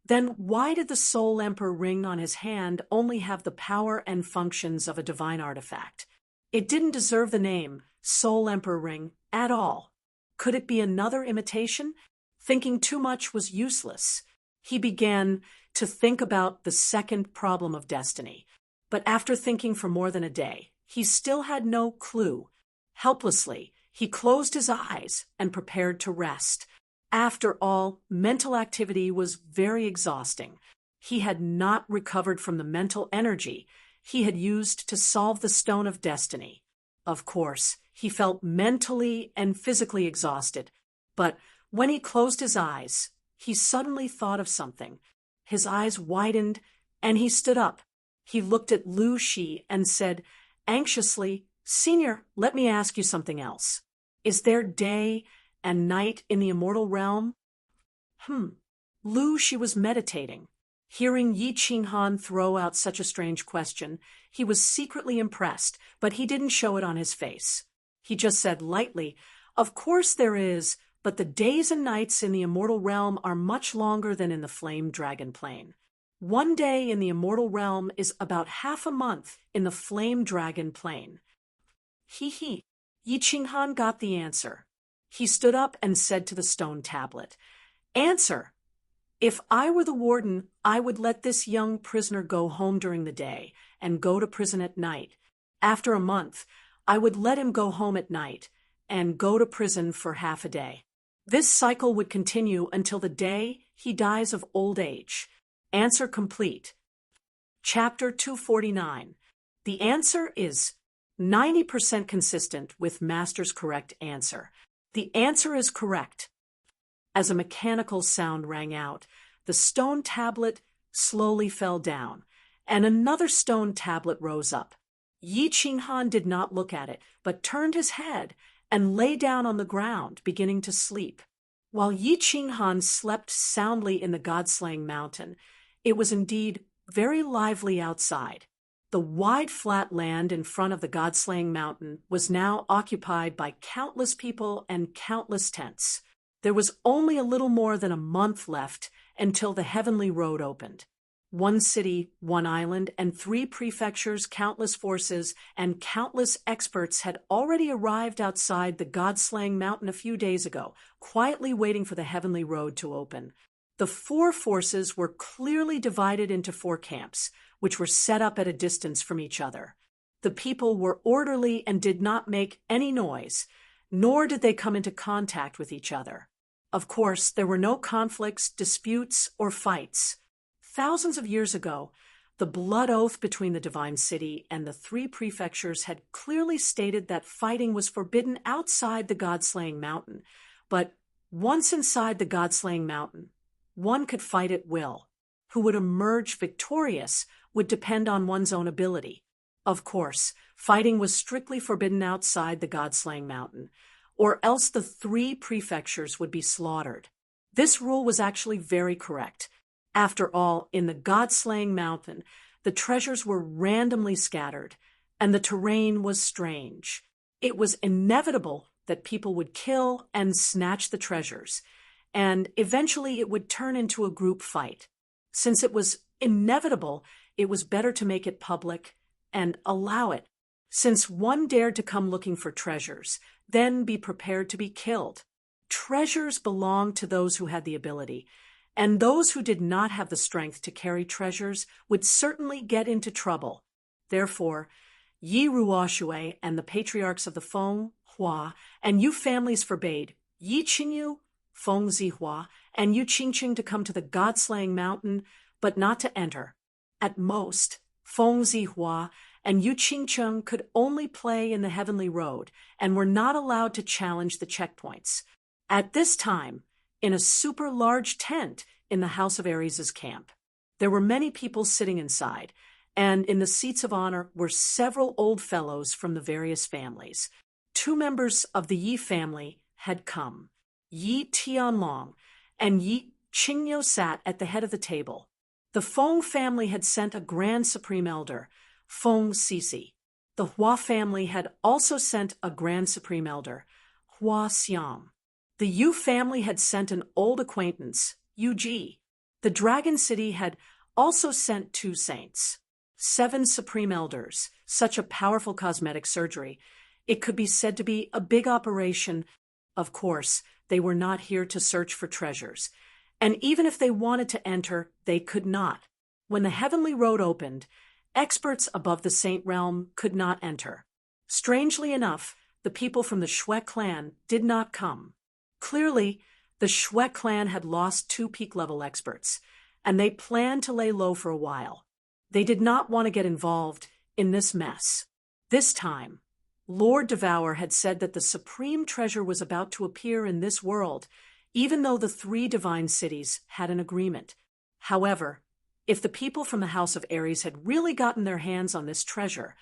then why did the Soul Emperor ring on his hand only have the power and functions of a divine artifact? It didn't deserve the name Soul Emperor ring at all. Could it be another imitation? Thinking too much was useless. He began to think about the second problem of destiny. But after thinking for more than a day, he still had no clue. Helplessly, he closed his eyes and prepared to rest. After all, mental activity was very exhausting. He had not recovered from the mental energy he had used to solve the Stone of Destiny. Of course, he felt mentally and physically exhausted, but when he closed his eyes, he suddenly thought of something. His eyes widened, and he stood up. He looked at Shi and said anxiously, "Senior, let me ask you something else. Is there day and night in the immortal realm?" Shi was meditating. Hearing Yi Qinghan throw out such a strange question, he was secretly impressed, but he didn't show it on his face. He just said lightly, "Of course there is, but the days and nights in the immortal realm are much longer than in the flame dragon plane. One day in the immortal realm is about half a month in the flame dragon plane." Yi Qinghan got the answer. He stood up and said to the stone tablet, "Answer. If I were the warden, I would let this young prisoner go home during the day and go to prison at night. After a month, I would let him go home at night and go to prison for half a day. This cycle would continue until the day he dies of old age. Answer complete." Chapter 249. The answer is 90% consistent with Master's correct answer. The answer is correct. As a mechanical sound rang out, the stone tablet slowly fell down, and another stone tablet rose up. Yi Qinghan did not look at it, but turned his head and lay down on the ground, beginning to sleep. While Yi Qinghan slept soundly in the God-slaying mountain, it was indeed very lively outside. The wide flat land in front of the God-slaying mountain was now occupied by countless people and countless tents. There was only a little more than a month left until the heavenly road opened. 1 city, 1 island, and 3 prefectures, countless forces, and countless experts had already arrived outside the God-slaying mountain a few days ago, quietly waiting for the heavenly road to open. The 4 forces were clearly divided into 4 camps, which were set up at a distance from each other. The people were orderly and did not make any noise, nor did they come into contact with each other. Of course, there were no conflicts, disputes, or fights. Thousands of years ago, the blood oath between the divine city and the 3 prefectures had clearly stated that fighting was forbidden outside the God-slaying mountain, but once inside the God-slaying mountain, one could fight at will. Who would emerge victorious would depend on one's own ability. Of course, fighting was strictly forbidden outside the God-slaying mountain, or else the 3 prefectures would be slaughtered. This rule was actually very correct. After all, in the God-slaying mountain, the treasures were randomly scattered, and the terrain was strange. It was inevitable that people would kill and snatch the treasures, and eventually it would turn into a group fight. Since it was inevitable, it was better to make it public and allow it. Since one dared to come looking for treasures, then be prepared to be killed. Treasures belonged to those who had the ability, and those who did not have the strength to carry treasures would certainly get into trouble. Therefore, Yi Ruoshui and the patriarchs of the Feng, Hua, and Yu families forbade Yi Qingyu, Feng Zihua, and Yu Qingqing to come to the God-slaying mountain, but not to enter. At most, Feng Zihua and Yu Qingqing could only play in the heavenly road and were not allowed to challenge the checkpoints. At this time, in a super large tent in the House of Aries' camp, there were many people sitting inside, and in the seats of honor were several old fellows from the various families. 2 members of the Yi family had come. Yi Tianlong and Yi Qingyo sat at the head of the table. The Feng family had sent a Grand Supreme Elder, Feng Sisi. The Hua family had also sent a Grand Supreme Elder, Hua Xiang. The Yu family had sent an old acquaintance, Yu Ji. The Dragon City had also sent 2 saints, 7 Supreme Elders. Such a powerful cosmetic surgery. It could be said to be a big operation. Of course, they were not here to search for treasures, and even if they wanted to enter, they could not. When the heavenly road opened, experts above the Saint Realm could not enter. Strangely enough, the people from the Shui clan did not come. Clearly, the Shui clan had lost 2 peak-level experts, and they planned to lay low for a while. They did not want to get involved in this mess. This time, Lord Devour had said that the supreme treasure was about to appear in this world, even though the 3 divine cities had an agreement. However, if the people from the House of Aries had really gotten their hands on this treasure,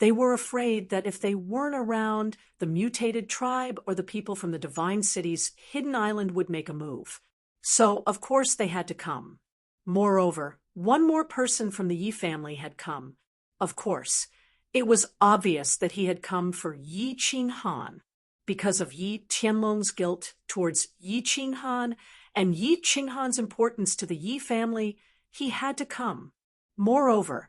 they were afraid that if they weren't around, the mutated tribe or the people from the divine city's hidden island would make a move. So, of course, they had to come. Moreover, 1 more person from the Yi family had come. Of course, it was obvious that he had come for Yi Qinghan. Because of Yi Tianlong's guilt towards Yi Qinghan and Yi Qinghan's importance to the Yi family, he had to come. Moreover,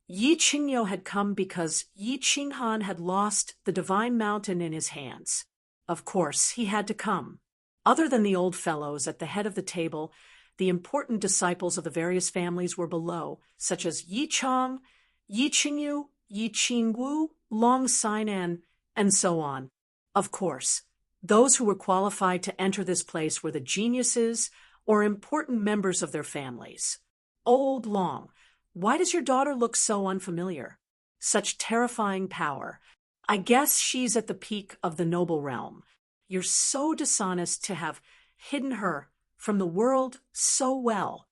Yi Qingyo had come because Yi Qinghan had lost the divine mountain in his hands. Of course, he had to come. Other than the old fellows at the head of the table, the important disciples of the various families were below, such as Yi Chong, Yi Qingyu, Yi Qingwu, Long Sainan, and so on. Of course, those who were qualified to enter this place were the geniuses or important members of their families. Old Long, Why does your daughter look so unfamiliar? Such terrifying power. I guess she's at the peak of the noble realm. You're so dishonest to have hidden her from the world so well.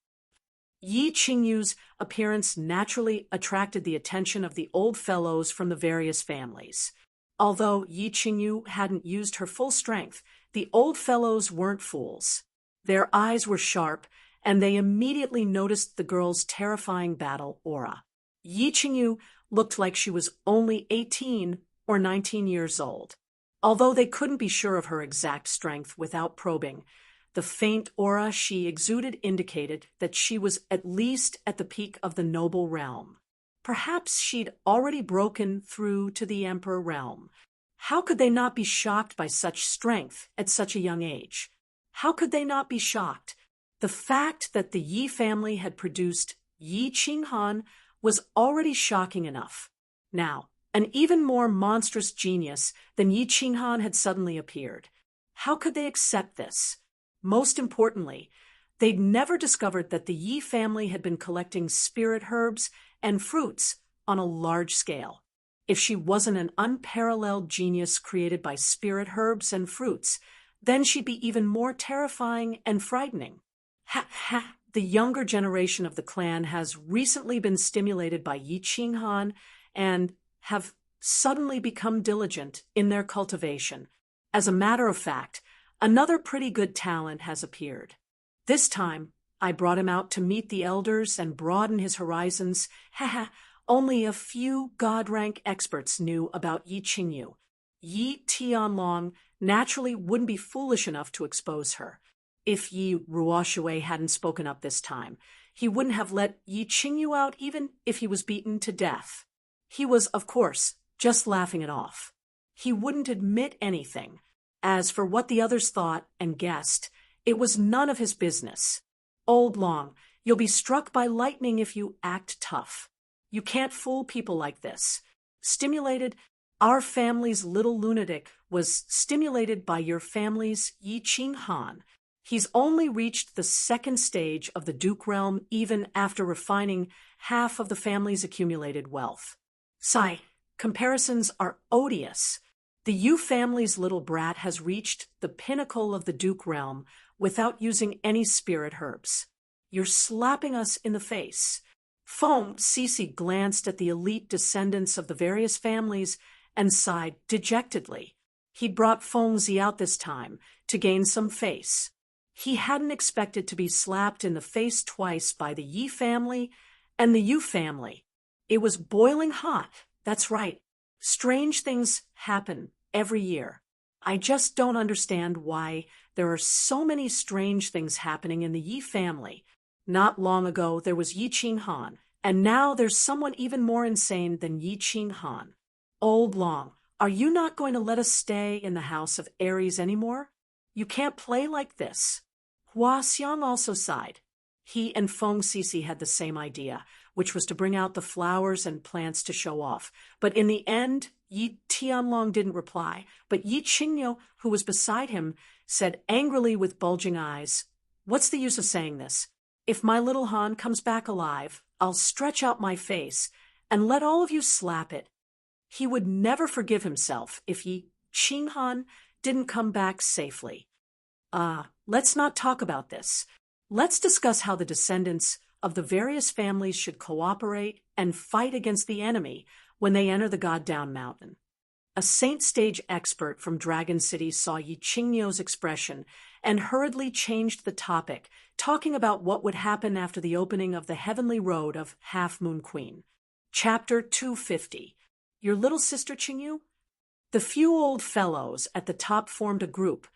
Yi Qingyu's appearance naturally attracted the attention of the old fellows from the various families. Although Yi Qingyu hadn't used her full strength, the old fellows weren't fools. Their eyes were sharp, and they immediately noticed the girl's terrifying battle aura. Yi Qingyu looked like she was only 18 or 19 years old. Although they couldn't be sure of her exact strength without probing, the faint aura she exuded indicated that she was at least at the peak of the noble realm. Perhaps she'd already broken through to the emperor realm. How could they not be shocked by such strength at such a young age? How could they not be shocked? The fact that the Yi family had produced Yi Qinghan was already shocking enough. Now, an even more monstrous genius than Yi Qinghan had suddenly appeared. How could they accept this? Most importantly, they'd never discovered that the Yi family had been collecting spirit herbs and fruits on a large scale. If she wasn't an unparalleled genius created by spirit herbs and fruits, then she'd be even more terrifying and frightening. The younger generation of the clan has recently been stimulated by Yi Qinghan and have suddenly become diligent in their cultivation. As a matter of fact, another pretty good talent has appeared. This time, I brought him out to meet the elders and broaden his horizons. Only a few god-rank experts knew about Yi Qingyu. Yi Tianlong naturally wouldn't be foolish enough to expose her. If Yi Ruoshui hadn't spoken up this time, he wouldn't have let Yi Qingyu out even if he was beaten to death. He was, of course, just laughing it off. He wouldn't admit anything. As for what the others thought and guessed, it was none of his business. Old Long, you'll be struck by lightning if you act tough. You can't fool people like this. Stimulated, our family's little lunatic was stimulated by your family's Yi Qinghan. He's only reached the second stage of the Duke realm even after refining half of the family's accumulated wealth. Sigh, comparisons are odious. The Yu family's little brat has reached the pinnacle of the Duke realm without using any spirit herbs. You're slapping us in the face. Feng Sisi glanced at the elite descendants of the various families and sighed dejectedly. He'd brought Feng Zi out this time to gain some face. He hadn't expected to be slapped in the face twice by the Yi family and the Yu family. It was boiling hot, that's right. Strange things happen every year. I just don't understand why there are so many strange things happening in the Yi family. Not long ago there was Yi Qinghan, and now there's someone even more insane than Yi Qinghan. Old Long, are you not going to let us stay in the house of Aries anymore? You can't play like this. Hua Xiang also sighed. He and Feng Sisi had the same idea, which was to bring out the flowers and plants to show off. But in the end, Yi Tianlong didn't reply, but Yi Qingyu, who was beside him, said angrily with bulging eyes, "What's the use of saying this? If my little Han comes back alive, I'll stretch out my face and let all of you slap it." He would never forgive himself if Yi Qinghan didn't come back safely. Let's not talk about this. Let's discuss how the descendants of the various families should cooperate and fight against the enemy when they enter the God-Down Mountain. A Saint Stage expert from Dragon City saw Yi Qingyu's expression and hurriedly changed the topic, talking about what would happen after the opening of the heavenly road of Half Moon Queen. Chapter 250. Your little sister Qingyu? The few old fellows at the top formed a group,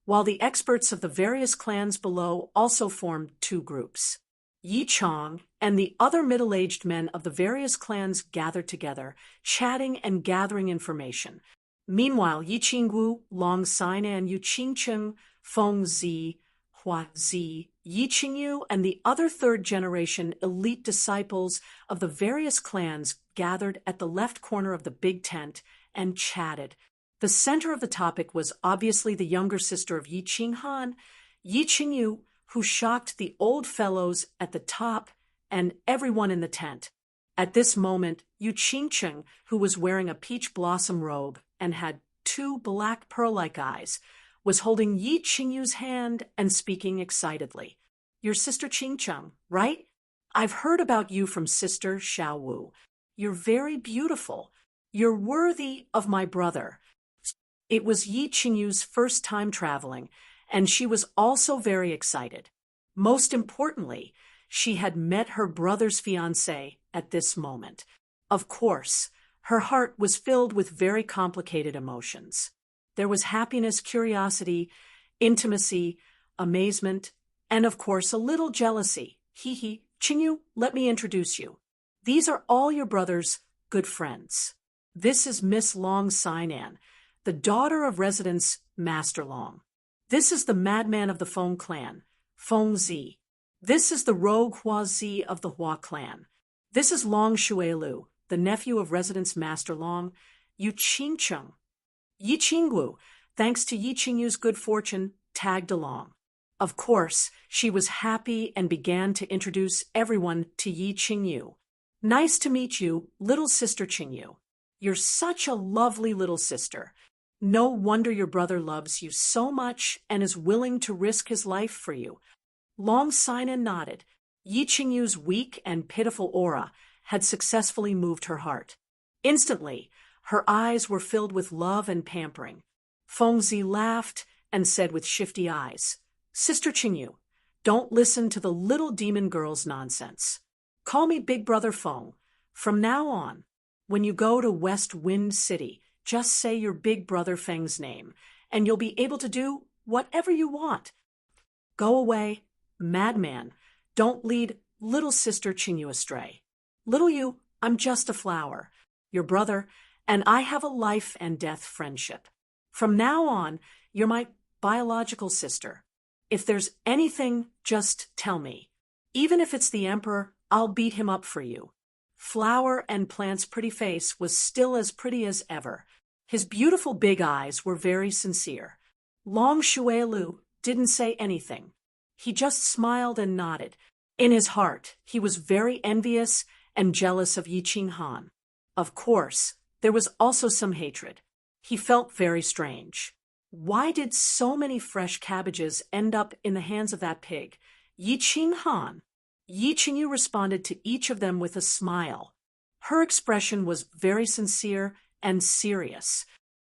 while the experts of the various clans below also formed two groups. Yi Chong and the other middle-aged men of the various clans gathered together, chatting and gathering information. Meanwhile, Yi Qinggu, Long Sainan, Yu Qingcheng, Feng Zi, Hua Zi, Yi Qingyu, and the other third-generation elite disciples of the various clans gathered at the left corner of the big tent and chatted. The center of the topic was obviously the younger sister of Yi Qinghan, Yi Qingyu, who shocked the old fellows at the top and everyone in the tent. At this moment, Enchanting, who was wearing a peach blossom robe and had two black pearl-like eyes, was holding Yi Qingyu's hand and speaking excitedly. "Your sister Qingcheng, right? I've heard about you from Sister Xiaowu. You're very beautiful. You're worthy of my brother." It was Yi Qingyu's first time traveling, and she was also very excited. Most importantly, she had met her brother's fiancé at this moment. Of course, her heart was filled with very complicated emotions. There was happiness, curiosity, intimacy, amazement, and of course a little jealousy. Hee, Qingyu, let me introduce you. These are all your brother's good friends. This is Miss Long Sinan, the daughter of Residence Master Long. This is the madman of the Feng clan, Feng Zi. This is the rogue Hua Zi of the Hua clan. This is Long Shuelu, the nephew of Residence Master Long, Yu Qingcheng. Yi Qingwu, thanks to Yi Qingyu's good fortune, tagged along. Of course, she was happy and began to introduce everyone to Yi Qingyu. "Nice to meet you, little sister Qingyu. You're such a lovely little sister. No wonder your brother loves you so much and is willing to risk his life for you." Long Sinan nodded. Yi Qingyu's weak and pitiful aura had successfully moved her heart. Instantly, her eyes were filled with love and pampering. Feng Zi laughed and said with shifty eyes, "Sister Qingyu, don't listen to the little demon girl's nonsense. Call me Big Brother Feng. From now on, when you go to West Wind City, just say your big brother Feng's name, and you'll be able to do whatever you want. Go away, madman. Don't lead little sister Qingyu astray. Little you, I'm just a flower, your brother, and I have a life and death friendship. From now on, you're my biological sister. If there's anything, just tell me. Even if it's the Emperor, I'll beat him up for you." Flower and Plant's pretty face was still as pretty as ever. His beautiful big eyes were very sincere. Long Shuelu didn't say anything. He just smiled and nodded. In his heart, he was very envious and jealous of Yi Qinghan. Of course, there was also some hatred. He felt very strange. Why did so many fresh cabbages end up in the hands of that pig? Yi Qinghan. Yi Qingyu responded to each of them with a smile. Her expression was very sincere and serious.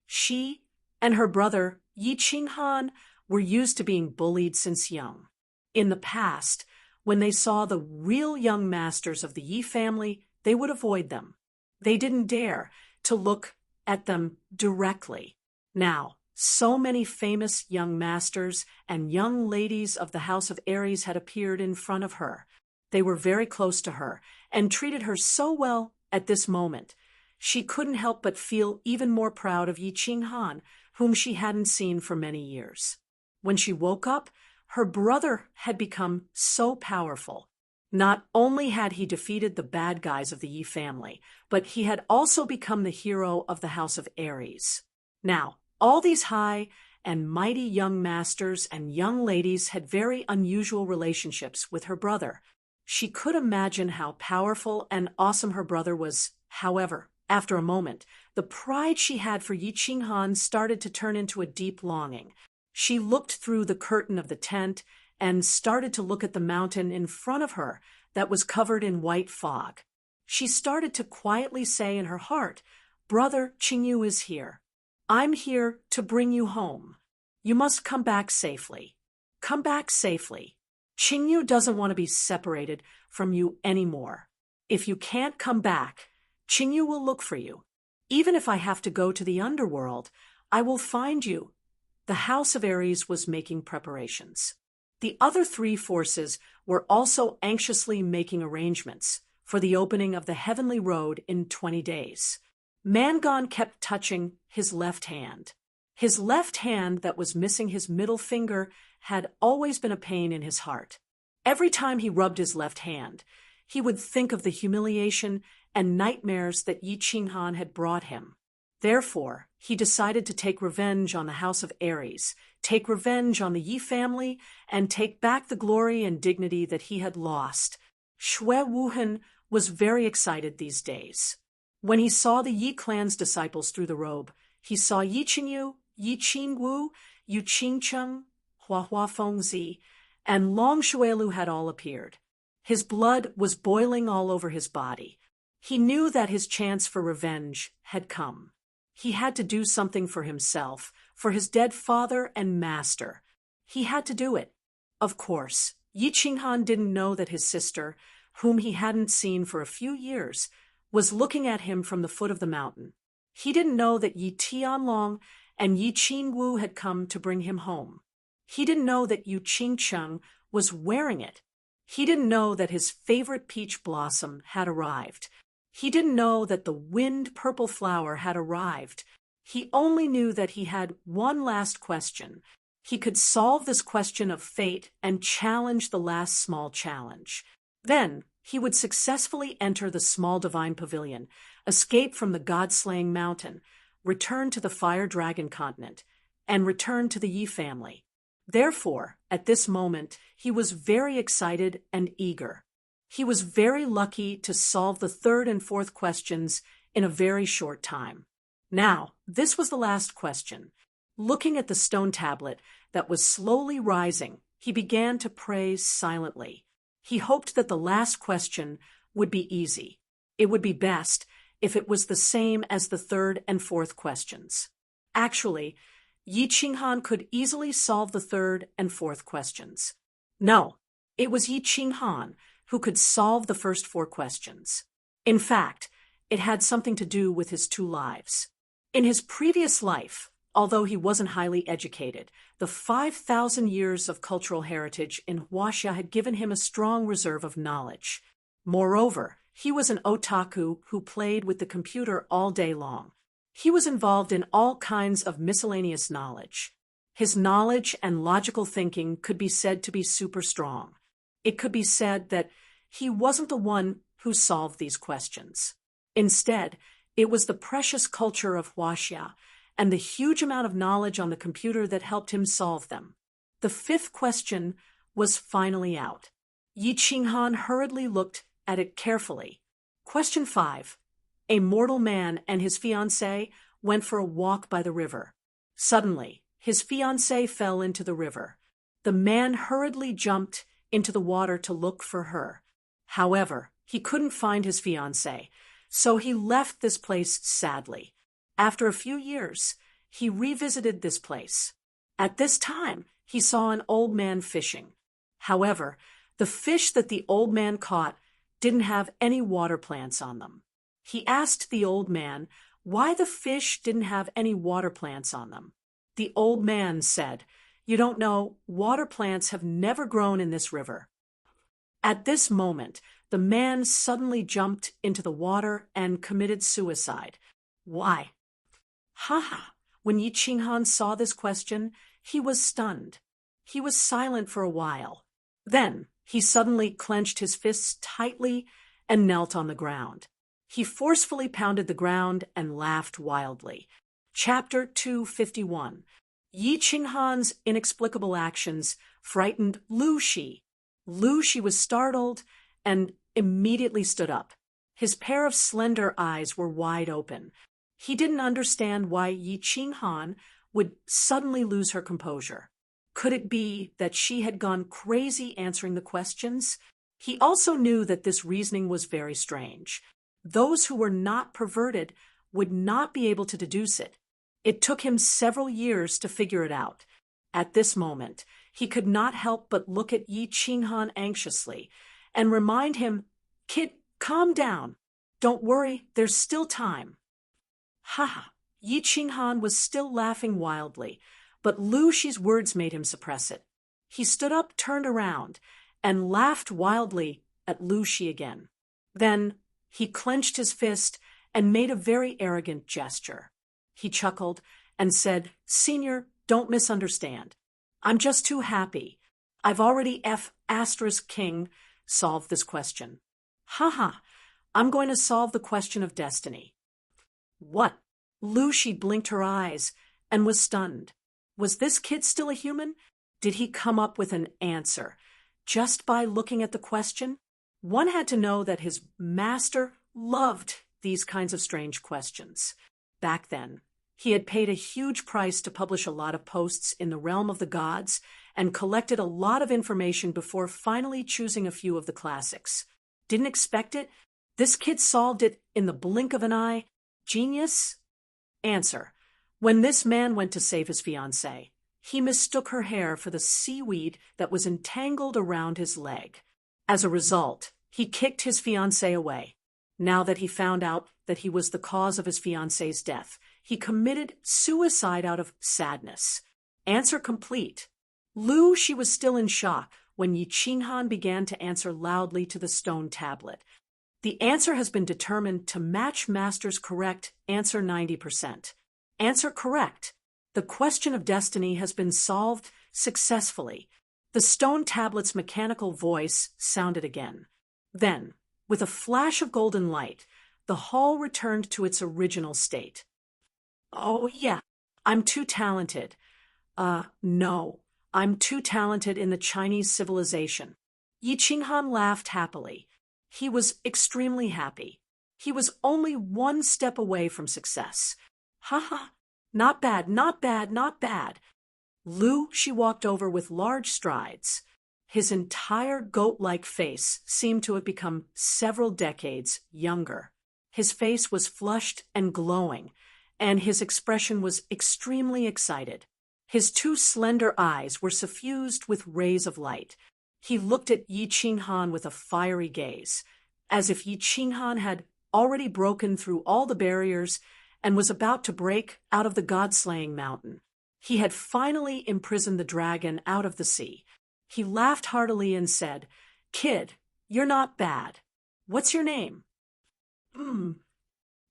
She and her brother, Yi Qinghan, were used to being bullied since young. In the past, when they saw the real young masters of the Yi family, they would avoid them. They didn't dare to look at them directly. Now, so many famous young masters and young ladies of the House of Aries had appeared in front of her. They were very close to her and treated her so well at this moment. She couldn't help but feel even more proud of Yi Qinghan, whom she hadn't seen for many years. When she woke up, her brother had become so powerful. Not only had he defeated the bad guys of the Yi family, but he had also become the hero of the House of Aries. Now, all these high and mighty young masters and young ladies had very unusual relationships with her brother. She could imagine how powerful and awesome her brother was. However, after a moment, the pride she had for Yi Qinghan started to turn into a deep longing. She looked through the curtain of the tent and started to look at the mountain in front of her that was covered in white fog. She started to quietly say in her heart, "Brother Qingyu is here. I'm here to bring you home. You must come back safely. Come back safely. Qingyu doesn't want to be separated from you anymore. If you can't come back, Qingyu will look for you. Even if I have to go to the underworld, I will find you." The House of Aries was making preparations. The other three forces were also anxiously making arrangements for the opening of the Heavenly Road in 20 days. Mangon kept touching his left hand. His left hand that was missing his middle finger had always been a pain in his heart. Every time he rubbed his left hand, he would think of the humiliation and nightmares that Yi Qinghan had brought him. Therefore, he decided to take revenge on the House of Aries, take revenge on the Yi family, and take back the glory and dignity that he had lost. Shui Wuhan was very excited these days. When he saw the Yi clan's disciples through the robe, he saw Yi Qingyu, Yi Qingwu, Yu Qingcheng, Hua Fengzi, and Long Shuelu had all appeared. His blood was boiling all over his body. He knew that his chance for revenge had come. He had to do something for himself, for his dead father and master. He had to do it. Of course, Yi Qinghan didn't know that his sister, whom he hadn't seen for a few years, was looking at him from the foot of the mountain. He didn't know that Yi Tianlong and Yi Qingwu had come to bring him home. He didn't know that Yu Qingcheng was wearing it. He didn't know that his favorite peach blossom had arrived. He didn't know that the wind purple flower had arrived. He only knew that he had one last question. He could solve this question of fate and challenge the last small challenge. Then he would successfully enter the small divine pavilion, escape from the god-slaying mountain, return to the fire dragon continent, and return to the Yi family. Therefore, at this moment, he was very excited and eager. He was very lucky to solve the third and fourth questions in a very short time. Now, this was the last question. Looking at the stone tablet that was slowly rising, he began to pray silently. He hoped that the last question would be easy. It would be best if it was the same as the third and fourth questions. Actually, Yi Qinghan could easily solve the third and fourth questions. No, it was Yi Qinghan who could solve the first four questions. In fact, it had something to do with his two lives. In his previous life, although he wasn't highly educated, the 5,000 years of cultural heritage in Huaxia had given him a strong reserve of knowledge. Moreover, he was an otaku who played with the computer all day long. He was involved in all kinds of miscellaneous knowledge. His knowledge and logical thinking could be said to be super strong. It could be said that he wasn't the one who solved these questions. Instead, it was the precious culture of Huaxia and the huge amount of knowledge on the computer that helped him solve them. The fifth question was finally out. Yi Qinghan hurriedly looked at it carefully. Question 5. A mortal man and his fiancée went for a walk by the river. Suddenly, his fiancée fell into the river. The man hurriedly jumped into the water to look for her. However, he couldn't find his fiancée, so he left this place sadly. After a few years, he revisited this place. At this time, he saw an old man fishing. However, the fish that the old man caught didn't have any water plants on them. He asked the old man why the fish didn't have any water plants on them. The old man said, "You don't know, water plants have never grown in this river." At this moment, the man suddenly jumped into the water and committed suicide. Why? When Yi Qinghan saw this question, he was stunned. He was silent for a while. Then he suddenly clenched his fists tightly and knelt on the ground. He forcefully pounded the ground and laughed wildly. Chapter 251. Yi Qinghan's inexplicable actions frightened Lu Shi. Lu Shi was startled and immediately stood up. His pair of slender eyes were wide open. He didn't understand why Yi Qinghan would suddenly lose her composure. Could it be that she had gone crazy answering the questions? He also knew that this reasoning was very strange. Those who were not perverted would not be able to deduce it. It took him several years to figure it out. At this moment, he could not help but look at Yi Qinghan anxiously and remind him, "Kid, calm down. Don't worry, there's still time." Yi Qinghan was still laughing wildly, but Lu Shi's words made him suppress it. He stood up, turned around, and laughed wildly at Lu Shi again. Then he clenched his fist and made a very arrogant gesture. He chuckled and said, "Senior, don't misunderstand. I'm just too happy. I've already King solved this question. I'm going to solve the question of destiny." What? Lu Shi blinked her eyes and was stunned. Was this kid still a human? Did he come up with an answer just by looking at the question? One had to know that his master loved these kinds of strange questions. Back then, he had paid a huge price to publish a lot of posts in the realm of the gods and collected a lot of information before finally choosing a few of the classics. Didn't expect it? This kid solved it in the blink of an eye? Genius? Answer: when this man went to save his fiancée, he mistook her hair for the seaweed that was entangled around his leg. As a result, he kicked his fiancée away. Now that he found out that he was the cause of his fiancée's death, he committed suicide out of sadness. Answer complete. Lu, she was still in shock when Yi Qinghan began to answer loudly to the stone tablet. The answer has been determined to match Master's correct answer 90%. Answer correct. The question of destiny has been solved successfully. The stone tablet's mechanical voice sounded again. Then, with a flash of golden light, the hall returned to its original state. Oh, yeah, I'm too talented. No, I'm too talented in the Chinese civilization. Yi Qinghan laughed happily. He was extremely happy. He was only one step away from success. Ha ha, not bad, not bad, not bad. Lu, she walked over with large strides. His entire goat-like face seemed to have become several decades younger. His face was flushed and glowing, and his expression was extremely excited. His two slender eyes were suffused with rays of light. He looked at Yi Qinghan with a fiery gaze, as if Yi Qinghan had already broken through all the barriers and was about to break out of the god-slaying mountain. He had finally imprisoned the dragon out of the sea. He laughed heartily and said, "Kid, you're not bad. What's your name?"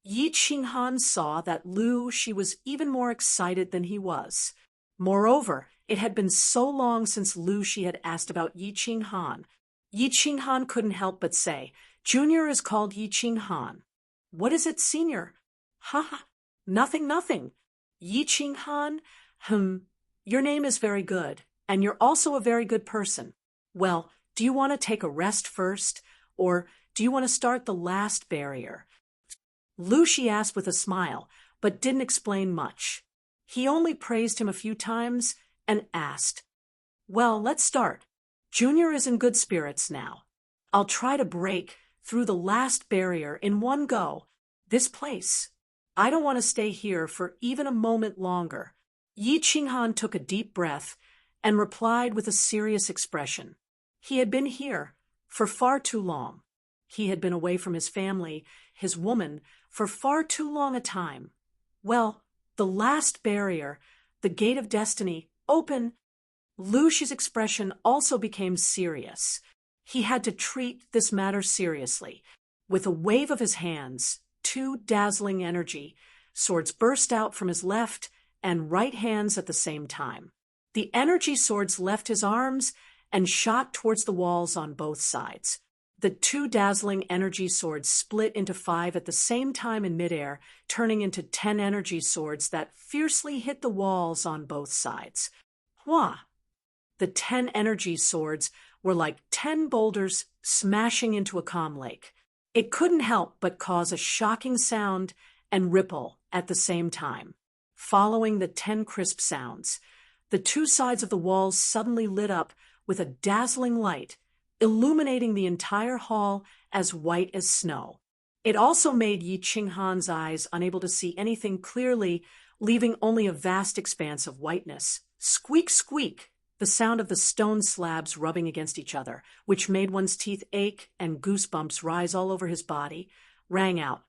Yi Qinghan saw that Lu, she was even more excited than he was. Moreover, it had been so long since Lu she had asked about Yi Qinghan. Yi Qinghan couldn't help but say, "Junior is called Yi Qinghan." "What is it, senior?" "Ha ha, nothing. Yi Qinghan, your name is very good, and you're also a very good person. Well, do you want to take a rest first, or do you want to start the last barrier?" Lu she asked with a smile, but didn't explain much. He only praised him a few times and asked, "Well, let's start. Junior is in good spirits now. I'll try to break through the last barrier in one go. This place. I don't want to stay here for even a moment longer." Yi Qinghan took a deep breath and replied with a serious expression. He had been here for far too long. He had been away from his family, his woman, for far too long a time. Well, the last barrier, the gate of destiny, open. Lu Shi's expression also became serious. He had to treat this matter seriously. With a wave of his hands, two dazzling energy swords burst out from his left and right hands at the same time. The energy swords left his arms and shot towards the walls on both sides. The two dazzling energy swords split into 5 at the same time in midair, turning into 10 energy swords that fiercely hit the walls on both sides. Hua! The 10 energy swords were like 10 boulders smashing into a calm lake. It couldn't help but cause a shocking sound and ripple at the same time. Following the 10 crisp sounds, the two sides of the walls suddenly lit up with a dazzling light, illuminating the entire hall as white as snow. It also made Yi Qinghan's eyes unable to see anything clearly, leaving only a vast expanse of whiteness. Squeak, squeak! The sound of the stone slabs rubbing against each other, which made one's teeth ache and goosebumps rise all over his body, rang out.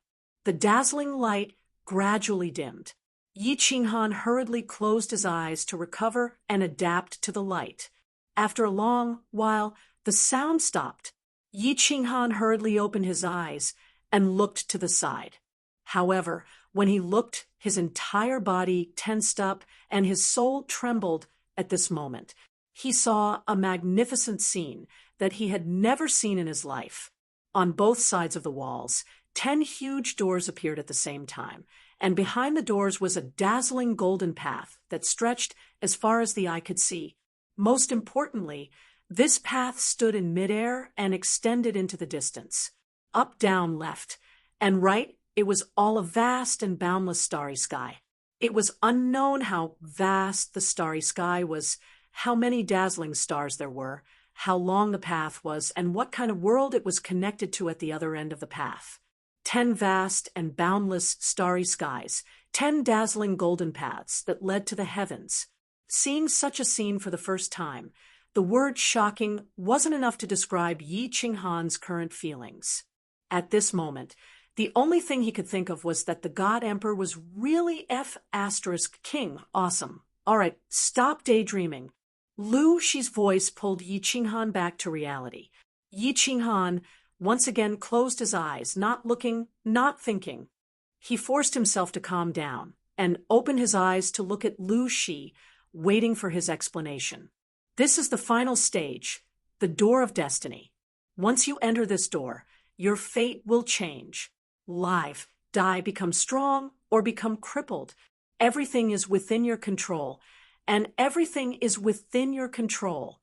The dazzling light gradually dimmed. Yi Qinghan hurriedly closed his eyes to recover and adapt to the light. After a long while, the sound stopped. Yi Qinghan hurriedly opened his eyes and looked to the side. However, when he looked, his entire body tensed up and his soul trembled at this moment. He saw a magnificent scene that he had never seen in his life. On both sides of the walls, 10 huge doors appeared at the same time, and behind the doors was a dazzling golden path that stretched as far as the eye could see. Most importantly, This path stood in midair and extended into the distance. Up, down, left, and right, it was all a vast and boundless starry sky. It was unknown how vast the starry sky was, how many dazzling stars there were, how long the path was, and what kind of world it was connected to at the other end of the path. 10 vast and boundless starry skies, 10 dazzling golden paths that led to the heavens. Seeing such a scene for the first time, the word shocking wasn't enough to describe Yi Qinghan's current feelings. At this moment, the only thing he could think of was that the God Emperor was really F***king awesome. All right, stop daydreaming. Lu Shi's voice pulled Yi Qinghan back to reality. Yi Qinghan once again closed his eyes, not looking, not thinking. He forced himself to calm down and opened his eyes to look at Lu Shi, waiting for his explanation. This is the final stage, the door of destiny. Once you enter this door, your fate will change. Live, die, become strong, or become crippled. Everything is within your control, and everything is within your control.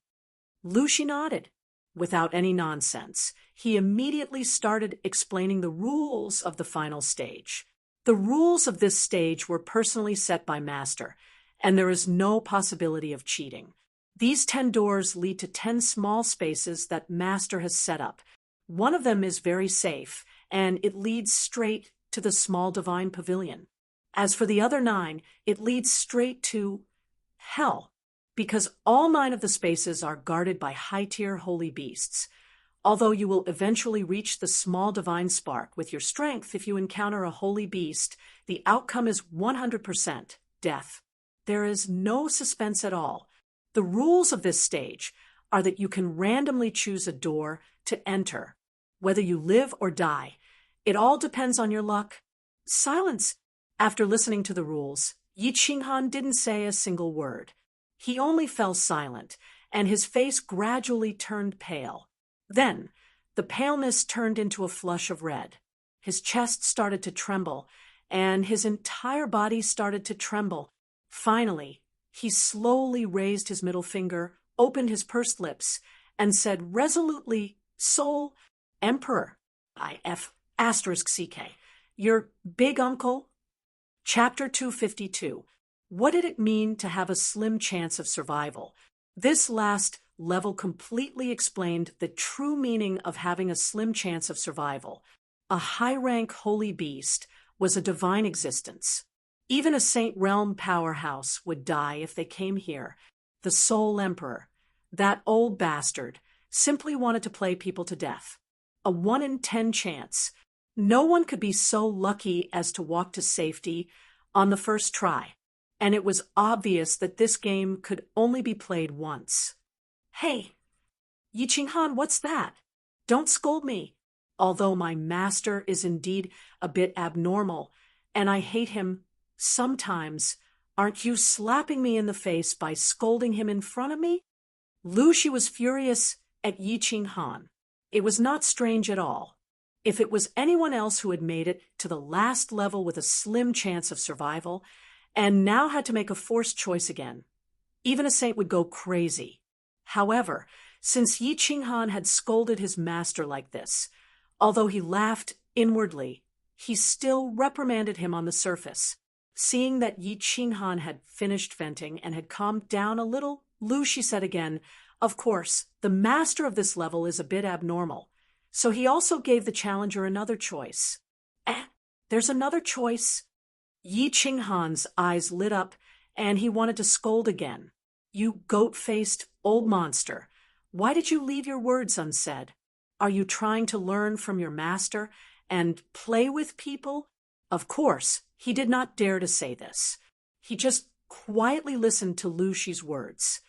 Lu Shi nodded. Without any nonsense, he immediately started explaining the rules of the final stage. The rules of this stage were personally set by Master, and there is no possibility of cheating. These 10 doors lead to 10 small spaces that Master has set up. One of them is very safe, and it leads straight to the small divine pavilion. As for the other 9, it leads straight to hell, because all 9 of the spaces are guarded by high-tier holy beasts. Although you will eventually reach the small divine spark with your strength if you encounter a holy beast, the outcome is 100% death. There is no suspense at all. The rules of this stage are that you can randomly choose a door to enter, whether you live or die. It all depends on your luck. Silence. After listening to the rules, Yi Qinghan didn't say a single word. He only fell silent, and his face gradually turned pale. Then, the paleness turned into a flush of red. His chest started to tremble, and his entire body started to tremble. Finally, he slowly raised his middle finger, opened his pursed lips, and said resolutely, "Soul, Emperor, IF***CK, your big uncle?" Chapter 252. What did it mean to have a slim chance of survival? This last level completely explained the true meaning of having a slim chance of survival. A high-rank holy beast was a divine existence. Even a Saint Realm powerhouse would die if they came here. The Soul Emperor, that old bastard, simply wanted to play people to death. A 1 in 10 chance. No one could be so lucky as to walk to safety on the first try, and it was obvious that this game could only be played once. "Hey, Yi Qinghan, what's that? Don't scold me. Although my master is indeed a bit abnormal, and I hate him sometimes, aren't you slapping me in the face by scolding him in front of me?" Lu Shi was furious at Yi Qinghan. It was not strange at all. If it was anyone else who had made it to the last level with a slim chance of survival, and now had to make a forced choice again, even a saint would go crazy. However, since Yi Qinghan had scolded his master like this, although he laughed inwardly, he still reprimanded him on the surface. Seeing that Yi Qinghan had finished venting and had calmed down a little, Lu Shi said again, "Of course, the master of this level is a bit abnormal, so he also gave the challenger another choice." There's another choice?" Yi Qinghan's eyes lit up, and he wanted to scold again. "You goat-faced old monster, why did you leave your words unsaid? Are you trying to learn from your master and play with people?" Of course, he did not dare to say this. He just quietly listened to Lu Shi's words.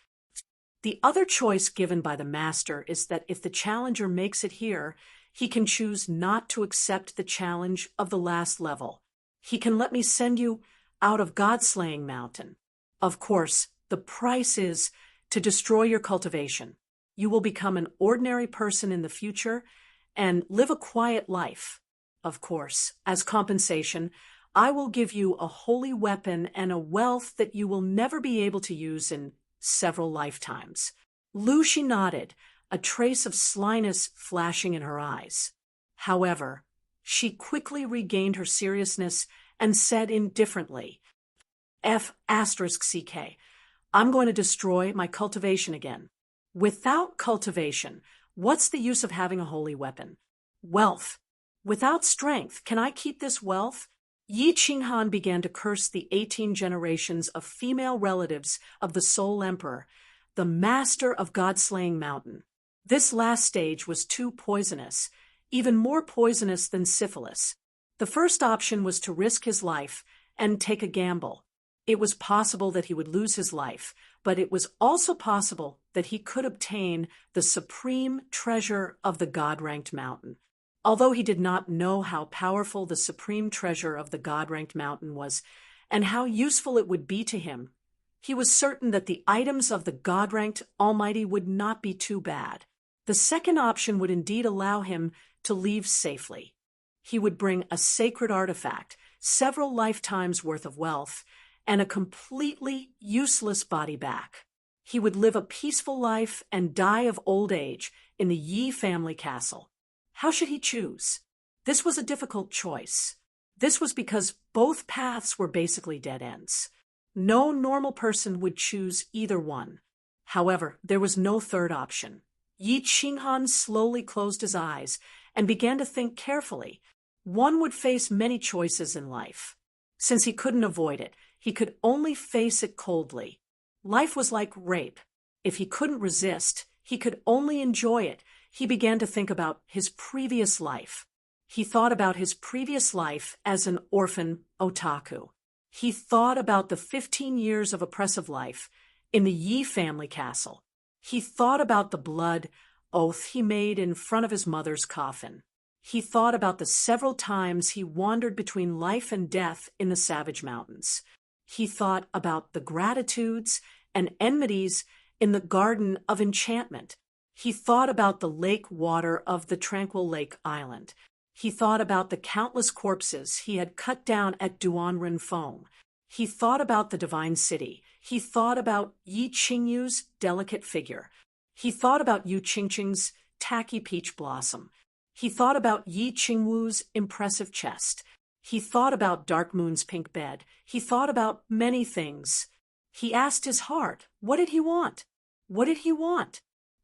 The other choice given by the master is that if the challenger makes it here, he can choose not to accept the challenge of the last level. He can let me send you out of God-slaying mountain. Of course, the price is to destroy your cultivation. You will become an ordinary person in the future and live a quiet life. Of course, as compensation, I will give you a holy weapon and a wealth that you will never be able to use in several lifetimes. Lucy nodded, a trace of slyness flashing in her eyes. However, she quickly regained her seriousness and said indifferently, F***CK, I'm going to destroy my cultivation again. Without cultivation, what's the use of having a holy weapon? Wealth. Without strength, can I keep this wealth? Yi Qinghan began to curse the 18 generations of female relatives of the Soul Emperor, the master of God-slaying mountain. This last stage was too poisonous, even more poisonous than syphilis. The first option was to risk his life and take a gamble. It was possible that he would lose his life, but it was also possible that he could obtain the supreme treasure of the God-ranked mountain. Although he did not know how powerful the supreme treasure of the God-ranked mountain was and how useful it would be to him, he was certain that the items of the God-ranked Almighty would not be too bad. The second option would indeed allow him to leave safely. He would bring a sacred artifact, several lifetimes' worth of wealth, and a completely useless body back. He would live a peaceful life and die of old age in the Yi family castle. How should he choose? This was a difficult choice. This was because both paths were basically dead ends. No normal person would choose either one. However, there was no third option. Yi Qinghan slowly closed his eyes and began to think carefully. One would face many choices in life. Since he couldn't avoid it, he could only face it coldly. Life was like rape. If he couldn't resist, he could only enjoy it. He began to think about his previous life. He thought about his previous life as an orphan otaku. He thought about the 15 years of oppressive life in the Yi family castle. He thought about the blood oath he made in front of his mother's coffin. He thought about the several times he wandered between life and death in the Savage Mountains. He thought about the gratitudes and enmities in the Garden of Enchantment. He thought about the lake water of the Tranquil Lake Island. He thought about the countless corpses he had cut down at Duanren Feng. He thought about the divine city. He thought about Yi Qingyu's delicate figure. He thought about Yu Qingqing's tacky peach blossom. He thought about Yi Qingwu's impressive chest. He thought about Dark Moon's pink bed. He thought about many things. He asked his heart, what did he want? What did he want?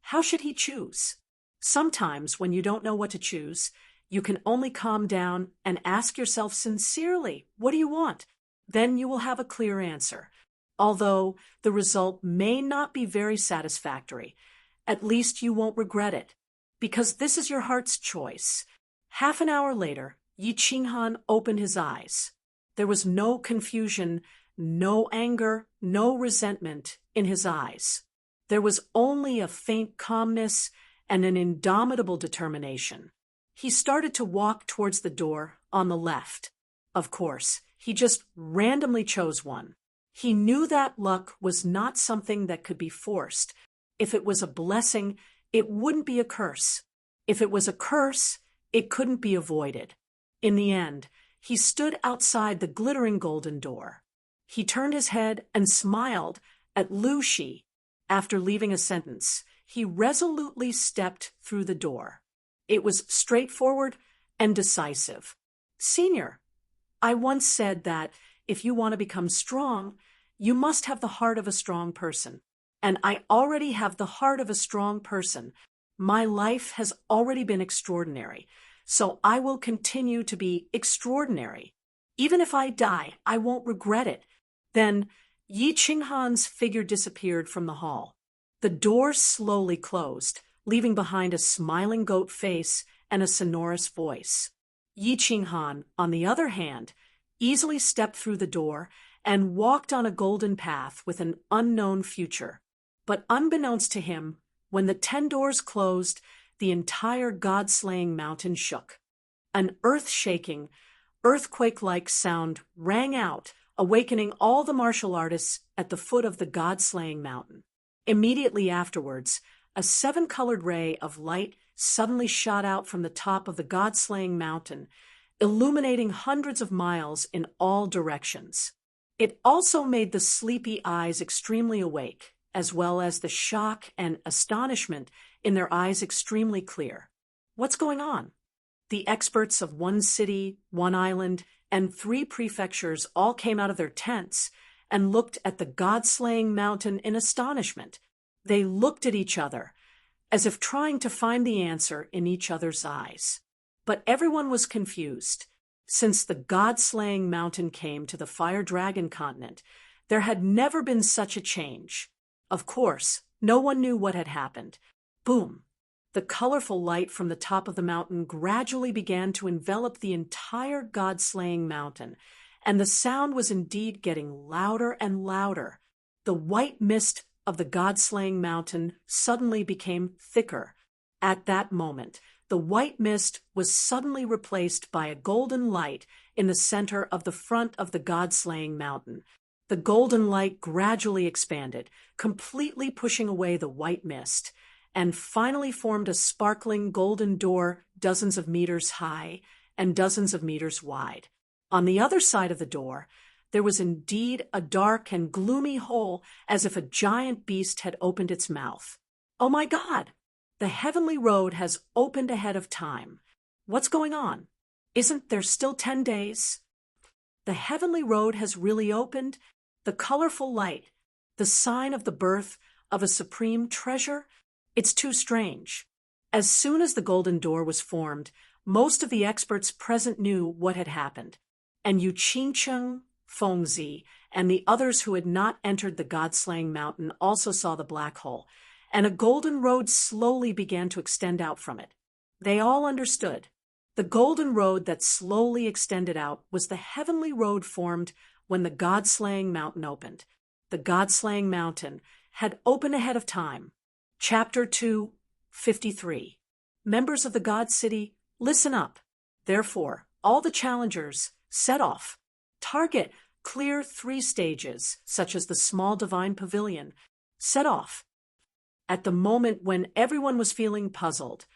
How should he choose? Sometimes, when you don't know what to choose, you can only calm down and ask yourself sincerely, what do you want? Then you will have a clear answer. Although the result may not be very satisfactory, at least you won't regret it, because this is your heart's choice. Half an hour later, Yi Qinghan opened his eyes. There was no confusion, no anger, no resentment in his eyes. There was only a faint calmness and an indomitable determination. He started to walk towards the door on the left. Of course, he just randomly chose one. He knew that luck was not something that could be forced. If it was a blessing, it wouldn't be a curse. If it was a curse, it couldn't be avoided. In the end, he stood outside the glittering golden door. He turned his head and smiled at Lu Shi. After leaving a sentence, he resolutely stepped through the door. It was straightforward and decisive. Senior, I once said that if you want to become strong, you must have the heart of a strong person. And I already have the heart of a strong person. My life has already been extraordinary, so I will continue to be extraordinary. Even if I die, I won't regret it. Then Yi Qinghan's figure disappeared from the hall. The door slowly closed, leaving behind a smiling goat face and a sonorous voice. Yi Qinghan, on the other hand, easily stepped through the door and walked on a golden path with an unknown future. But unbeknownst to him, when the 10 doors closed, the entire God-slaying mountain shook. An earth-shaking, earthquake-like sound rang out, awakening all the martial artists at the foot of the God-slaying mountain. Immediately afterwards, a 7-colored ray of light suddenly shot out from the top of the God-slaying mountain, illuminating hundreds of miles in all directions. It also made the sleepy eyes extremely awake, as well as the shock and astonishment in their eyes extremely clear. What's going on? The experts of one city, one island, and 3 prefectures all came out of their tents and looked at the god-slaying mountain in astonishment. They looked at each other, as if trying to find the answer in each other's eyes. But everyone was confused. Since the god-slaying mountain came to the Fire Dragon continent, there had never been such a change. Of course, no one knew what had happened. Boom! The colorful light from the top of the mountain gradually began to envelop the entire god-slaying mountain, and the sound was indeed getting louder and louder. The white mist of the god-slaying mountain suddenly became thicker. At that moment, the white mist was suddenly replaced by a golden light in the center of the front of the god-slaying mountain. The golden light gradually expanded, completely pushing away the white mist, and finally formed a sparkling golden door dozens of meters high and dozens of meters wide. On the other side of the door, there was indeed a dark and gloomy hole, as if a giant beast had opened its mouth. Oh my God! The heavenly road has opened ahead of time. What's going on? Isn't there still 10 days? The heavenly road has really opened. The colorful light, the sign of the birth of a supreme treasure. It's too strange. As soon as the golden door was formed, most of the experts present knew what had happened, and Yu Qingcheng, Fengzi, and the others who had not entered the god-slaying mountain also saw the black hole, and a golden road slowly began to extend out from it. They all understood. The golden road that slowly extended out was the heavenly road formed when the god-slaying mountain opened. The god-slaying mountain had opened ahead of time. Chapter 2:53. Members of the God City, listen up. Therefore, all the challengers, set off. Target, clear 3 stages, such as the small divine pavilion. Set off. At the moment when everyone was feeling puzzled,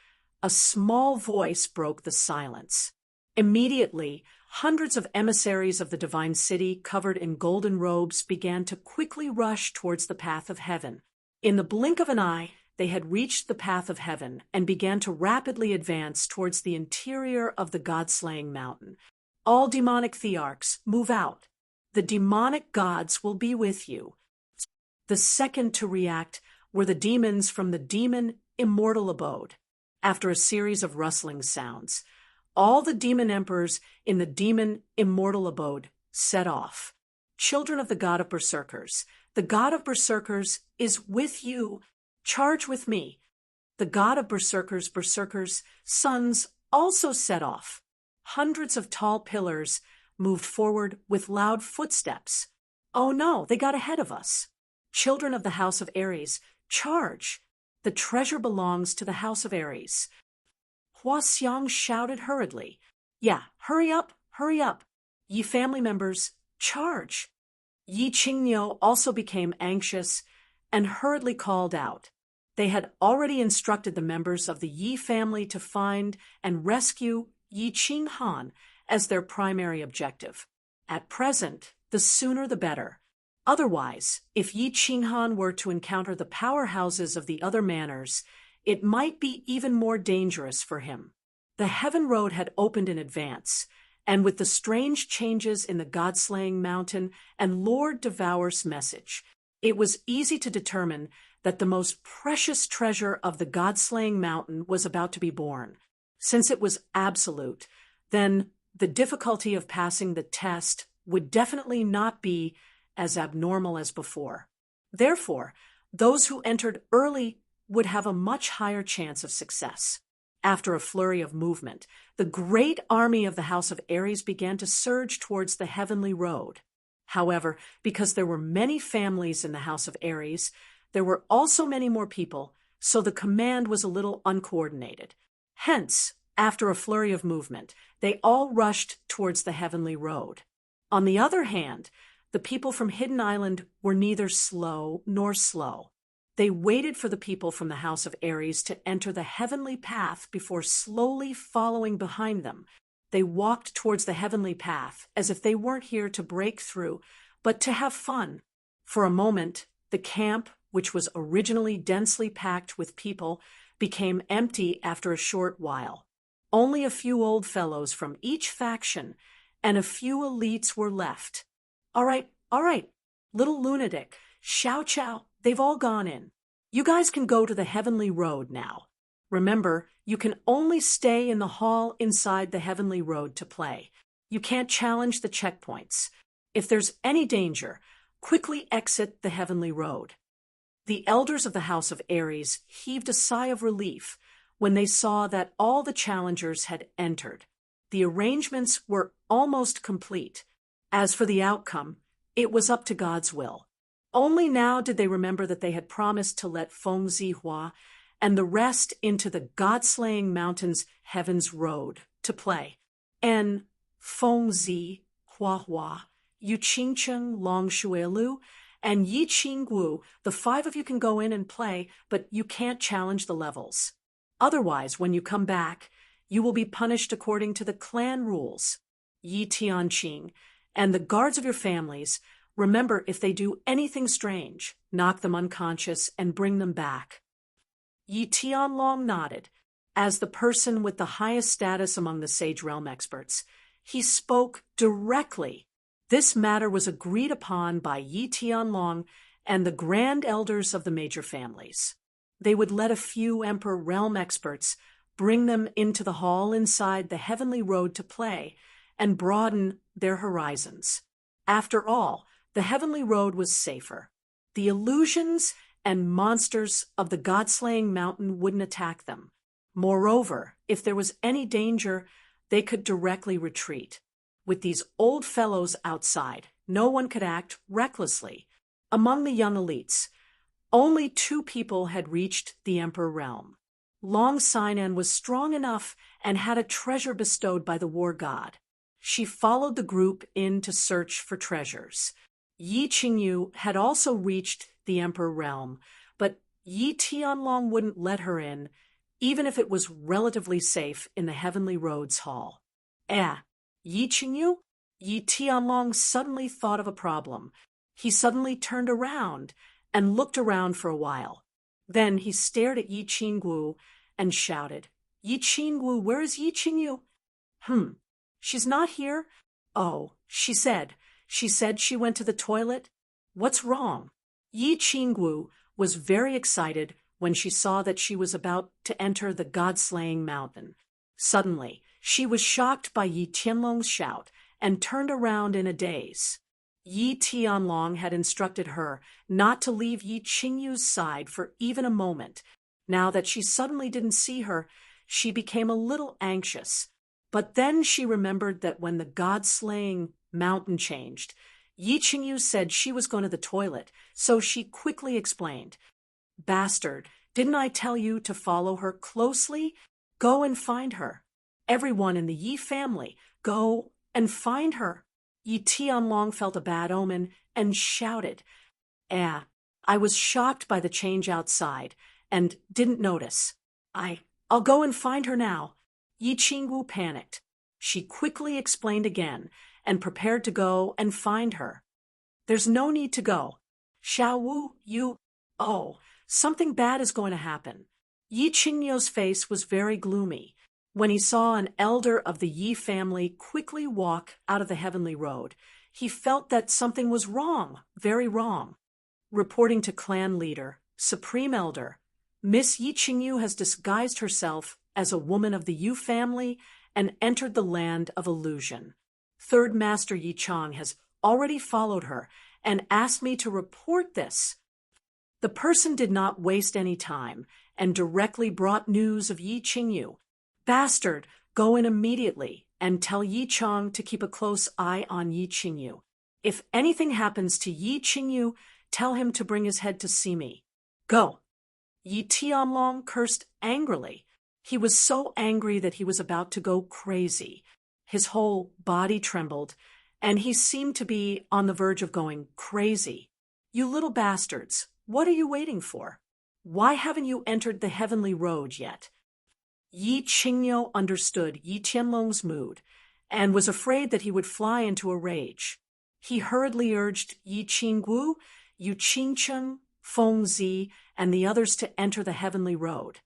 a small voice broke the silence. Immediately, hundreds of emissaries of the divine city covered in golden robes began to quickly rush towards the path of heaven. In the blink of an eye, they had reached the path of heaven and began to rapidly advance towards the interior of the god-slaying mountain. All demonic thearchs, move out. The demonic gods will be with you. The second to react were the demons from the demon immortal abode. After a series of rustling sounds, all the demon emperors in the demon immortal abode set off. Children of the god of berserkers, the god of berserkers is with you. Charge with me. The god of berserkers' sons also set off. Hundreds of tall pillars moved forward with loud footsteps. Oh no, they got ahead of us. Children of the house of Ares, charge. The treasure belongs to the house of Ares. Hua Xiang shouted hurriedly. Yeah, hurry up, hurry up. Ye family members, charge. Yi Qingniu also became anxious and hurriedly called out. They had already instructed the members of the Yi family to find and rescue Yi Qinghan as their primary objective. At present, the sooner the better. Otherwise, if Yi Qinghan were to encounter the powerhouses of the other manors, it might be even more dangerous for him. The heaven road had opened in advance, and with the strange changes in the god-slaying mountain and Lord Devour's message, it was easy to determine that the most precious treasure of the god-slaying mountain was about to be born. Since it was absolute, then the difficulty of passing the test would definitely not be as abnormal as before. Therefore, those who entered early would have a much higher chance of success. After a flurry of movement, the great army of the House of Ares began to surge towards the heavenly road. However, because there were many families in the House of Ares, there were also many more people, so the command was a little uncoordinated. Hence, after a flurry of movement, they all rushed towards the heavenly road. On the other hand, the people from Hidden Island were neither slow nor slow. They waited for the people from the House of Ares to enter the heavenly path before slowly following behind them. They walked towards the heavenly path as if they weren't here to break through, but to have fun. For a moment, the camp which was originally densely packed with people, became empty after a short while. Only a few old fellows from each faction and a few elites were left. All right, little lunatic, chow, they've all gone in. You guys can go to the heavenly road now. Remember, you can only stay in the hall inside the heavenly road to play. You can't challenge the checkpoints. If there's any danger, quickly exit the heavenly road. The elders of the House of Aries heaved a sigh of relief when they saw that all the challengers had entered. The arrangements were almost complete. As for the outcome, it was up to God's will. Only now did they remember that they had promised to let Feng Zihua and the rest into the God-slaying mountains heaven's road to play. And Feng Zihua, Yu Qingcheng, Long Shuelu, and Yi Qingwu, the 5 of you can go in and play, but you can't challenge the levels. Otherwise, when you come back, you will be punished according to the clan rules. Yi Tianqing and the guards of your families, remember, if they do anything strange, knock them unconscious and bring them back. Yi Tianlong nodded. As the person with the highest status among the Sage Realm experts, he spoke directly. This matter was agreed upon by Yi Tianlong and the grand elders of the major families. They would let a few Emperor Realm experts bring them into the hall inside the heavenly road to play and broaden their horizons. After all, the heavenly road was safer. The illusions and monsters of the God-slaying mountain wouldn't attack them. Moreover, if there was any danger, they could directly retreat. With these old fellows outside, no one could act recklessly. Among the young elites, only 2 people had reached the Emperor Realm. Long Sinan was strong enough and had a treasure bestowed by the war god. She followed the group in to search for treasures. Yi Qingyu had also reached the Emperor Realm, but Yi Tianlong wouldn't let her in, even if it was relatively safe in the Heavenly Roads Hall. Yi Qingyu? Yi Tianlong suddenly thought of a problem. He suddenly turned around and looked around for a while. Then he stared at Yi Qingwu and shouted, Yi Qingwu, where is Yi Qingyu? She's not here? Oh, she said she went to the toilet? What's wrong? Yi Qingwu was very excited when she saw that she was about to enter the God-slaying mountain. Suddenly, she was shocked by Yi Tianlong's shout and turned around in a daze. Yi Tianlong had instructed her not to leave Yi Qingyu's side for even a moment. Now that she suddenly didn't see her, she became a little anxious. But then she remembered that when the God-slaying mountain changed, Yi Qingyu said she was going to the toilet, so she quickly explained, Bastard, didn't I tell you to follow her closely? Go and find her. Everyone in the Yi family, go and find her. Yi Tianlong felt a bad omen and shouted, I was shocked by the change outside and didn't notice. I'll go and find her now. Yi Qingwu panicked. She quickly explained again and prepared to go and find her. There's no need to go. Xiao Wu, something bad is going to happen. Yi Qingyu's face was very gloomy when he saw an elder of the Yi family quickly walk out of the heavenly road. He felt that something was wrong, very wrong. Reporting to clan leader, Supreme Elder, Miss Yi Qingyu has disguised herself as a woman of the Yu family and entered the land of illusion. Third Master Yi Chang has already followed her and asked me to report this. The person did not waste any time and directly brought news of Yi Qingyu. Bastard, go in immediately and tell Yi Chang to keep a close eye on Yi Qingyu. If anything happens to Yi Qingyu, tell him to bring his head to see me. Go. Yi Tianlong cursed angrily. He was so angry that he was about to go crazy. His whole body trembled, and he seemed to be on the verge of going crazy. You little bastards, what are you waiting for? Why haven't you entered the heavenly road yet? Yi Qingyu understood Yi Tianlong's mood and was afraid that he would fly into a rage. He hurriedly urged Yi Qingwu, Yu Qingcheng, Fengzi, and the others to enter the heavenly road.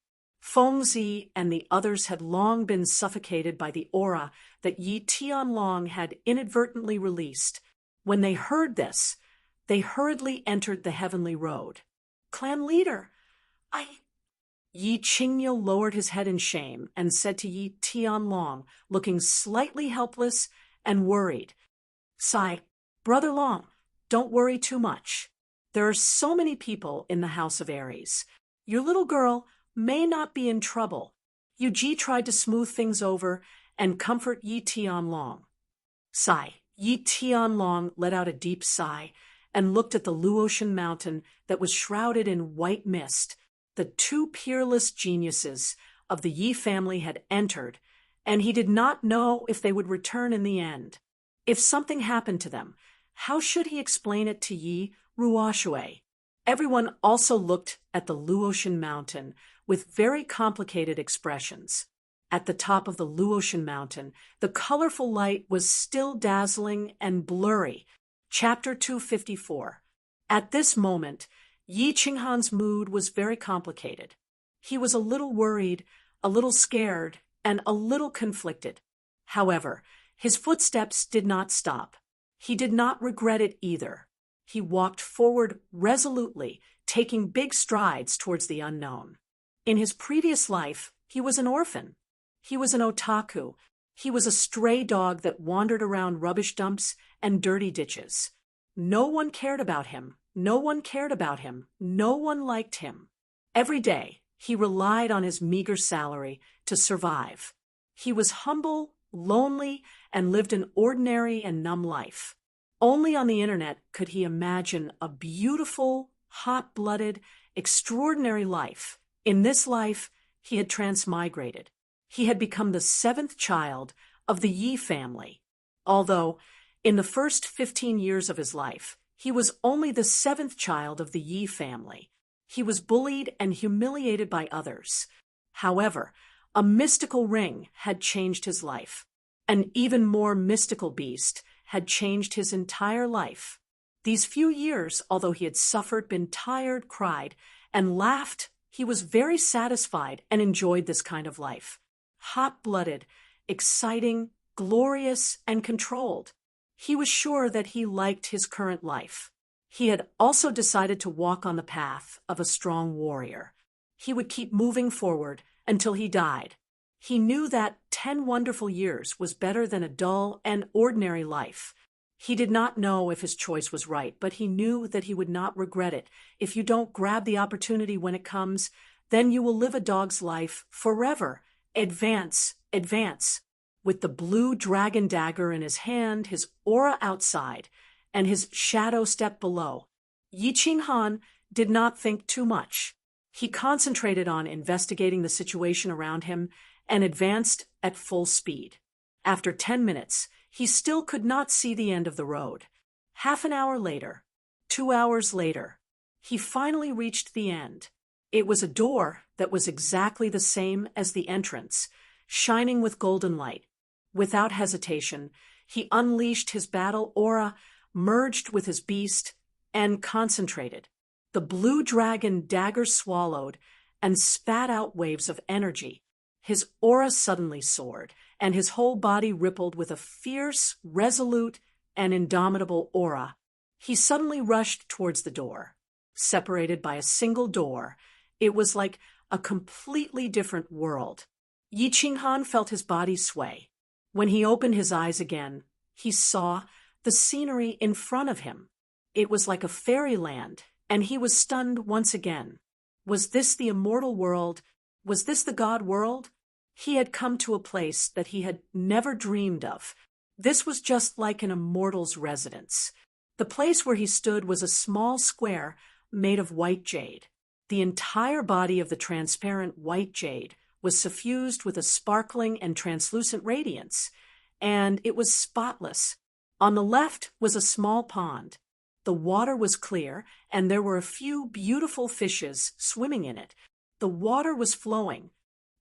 Fengzi and the others had long been suffocated by the aura that Yi Tianlong had inadvertently released. When they heard this, they hurriedly entered the heavenly road. Clan leader, Yi Qingye lowered his head in shame and said to Yi Tianlong, looking slightly helpless and worried, "Sai, Brother Long, don't worry too much. There are so many people in the House of Aries. Your little girl may not be in trouble." Yu Ji tried to smooth things over and comfort Yi Tianlong. Sigh. Yi Tianlong let out a deep sigh and looked at the Luotian mountain that was shrouded in white mist. The two peerless geniuses of the Yi family had entered, and he did not know if they would return in the end. If something happened to them, how should he explain it to Yi Ruoshui? Everyone also looked at the Luotian mountain with very complicated expressions. At the top of the Luotian mountain, the colorful light was still dazzling and blurry. Chapter 254. At this moment, Yi Qinghan's mood was very complicated. He was a little worried, a little scared, and a little conflicted. However, his footsteps did not stop. He did not regret it either. He walked forward resolutely, taking big strides towards the unknown. In his previous life, he was an orphan. He was an otaku. He was a stray dog that wandered around rubbish dumps and dirty ditches. No one cared about him. No one cared about him. No one liked him. Every day, he relied on his meager salary to survive. He was humble, lonely, and lived an ordinary and numb life. Only on the internet could he imagine a beautiful, hot-blooded, extraordinary life. In this life, he had transmigrated. He had become the seventh child of the Yi family. Although, in the first 15 years of his life, he was only the seventh child of the Yi family. He was bullied and humiliated by others. However, a mystical ring had changed his life. An even more mystical beast had changed his entire life. These few years, although he had suffered, been tired, cried, and laughed, he was very satisfied and enjoyed this kind of life. Hot-blooded, exciting, glorious, and controlled. He was sure that he liked his current life. He had also decided to walk on the path of a strong warrior. He would keep moving forward until he died. He knew that 10 wonderful years was better than a dull and ordinary life. He did not know if his choice was right, but he knew that he would not regret it. If you don't grab the opportunity when it comes, then you will live a dog's life forever. Advance, advance. With the blue dragon dagger in his hand, his aura outside, and his shadow step below, Yi Qinghan did not think too much. He concentrated on investigating the situation around him and advanced at full speed. After 10 minutes, he still could not see the end of the road. Half an hour later, 2 hours later, he finally reached the end. It was a door that was exactly the same as the entrance, shining with golden light. Without hesitation, he unleashed his battle aura, merged with his beast, and concentrated. The blue dragon dagger swallowed and spat out waves of energy. His aura suddenly soared, and his whole body rippled with a fierce, resolute, and indomitable aura. He suddenly rushed towards the door. Separated by a single door, it was like a completely different world. Yi Qinghan felt his body sway. When he opened his eyes again, he saw the scenery in front of him. It was like a fairyland, and he was stunned once again. Was this the immortal world? Was this the God world? He had come to a place that he had never dreamed of. This was just like an immortal's residence. The place where he stood was a small square made of white jade. The entire body of the transparent white jade was suffused with a sparkling and translucent radiance, and it was spotless. On the left was a small pond. The water was clear, and there were a few beautiful fishes swimming in it. The water was flowing.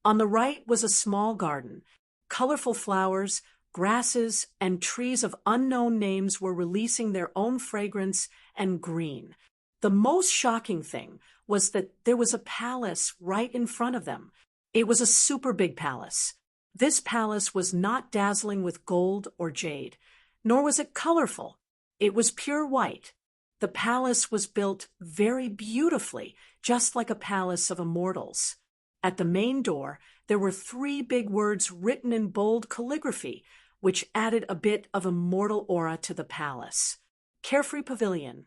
On the right was a small garden. Colorful flowers, grasses, and trees of unknown names were releasing their own fragrance and green. The most shocking thing was that there was a palace right in front of them. It was a super big palace. This palace was not dazzling with gold or jade, nor was it colorful. It was pure white. The palace was built very beautifully, just like a palace of immortals. At the main door, there were 3 big words written in bold calligraphy, which added a bit of immortal aura to the palace. Carefree Pavilion.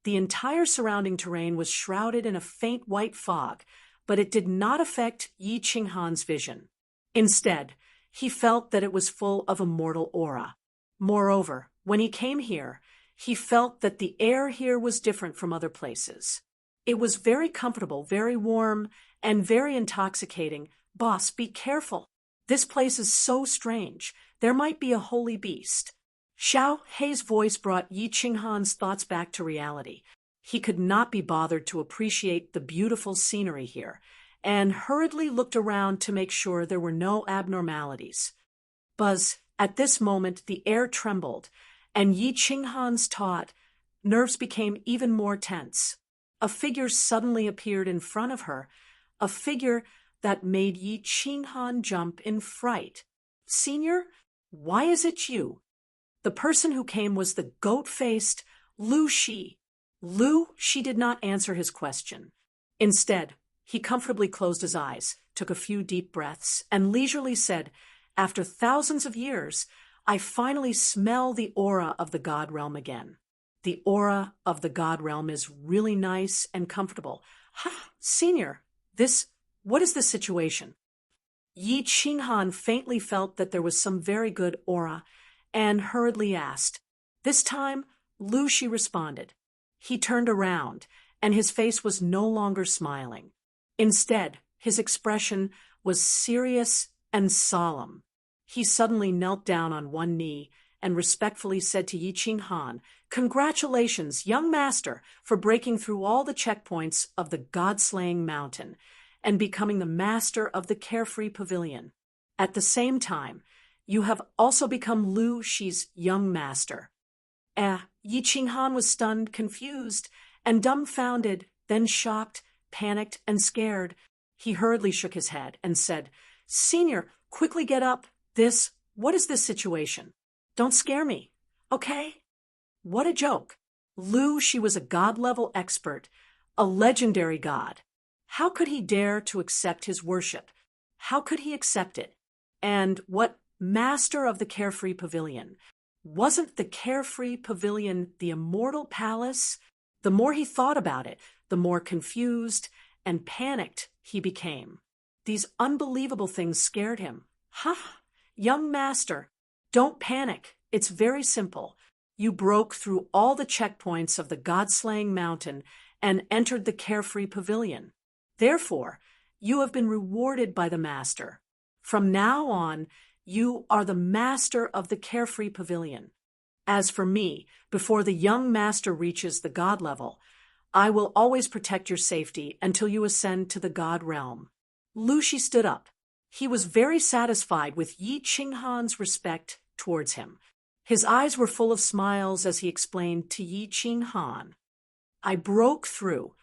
The entire surrounding terrain was shrouded in a faint white fog, but it did not affect Yi Qinghan's vision. Instead, he felt that it was full of immortal aura. Moreover, when he came here, he felt that the air here was different from other places. It was very comfortable, very warm, and very intoxicating. Boss, be careful. This place is so strange. There might be a holy beast. Xiao Hei's voice brought Yi Qinghan's thoughts back to reality. He could not be bothered to appreciate the beautiful scenery here, and hurriedly looked around to make sure there were no abnormalities. Buzz, at this moment the air trembled, and Yi Qinghan's taut nerves became even more tense. A figure suddenly appeared in front of her, a figure that made Yi Qinghan jump in fright. Senior, why is it you? The person who came was the goat-faced Lu Shi. Lu Shi did not answer his question. Instead, he comfortably closed his eyes, took a few deep breaths, and leisurely said, "After thousands of years, I finally smell the aura of the God Realm again. The aura of the God Realm is really nice and comfortable. Ha, Senior, what is this situation?" Yi Qinghan faintly felt that there was some very good aura, and hurriedly asked. This time, Lu Shi responded. He turned around, and his face was no longer smiling. Instead, his expression was serious and solemn. He suddenly knelt down on one knee and respectfully said to Yi Qinghan, "Congratulations, young master, for breaking through all the checkpoints of the God-slaying mountain and becoming the master of the Carefree Pavilion. At the same time, you have also become Lu Shi's young master." Yi Qinghan was stunned, confused, and dumbfounded, then shocked, panicked, and scared. He hurriedly shook his head and said, "Senior, quickly get up. What is this situation? Don't scare me, okay?" What a joke. Lu Shi was a god-level expert, a legendary god. How could he dare to accept his worship? How could he accept it? And what master of the Carefree Pavilion? Wasn't the Carefree Pavilion the immortal palace? The more he thought about it, the more confused and panicked he became. These unbelievable things scared him. "Ha! Young master, don't panic. It's very simple. You broke through all the checkpoints of the God-slaying mountain and entered the Carefree Pavilion. Therefore, you have been rewarded by the master. From now on, you are the master of the Carefree Pavilion. As for me, before the young master reaches the God level, I will always protect your safety until you ascend to the God realm." Lu Shi stood up. He was very satisfied with Yi Qinghan's respect towards him. His eyes were full of smiles as he explained to Yi Qinghan, I broke through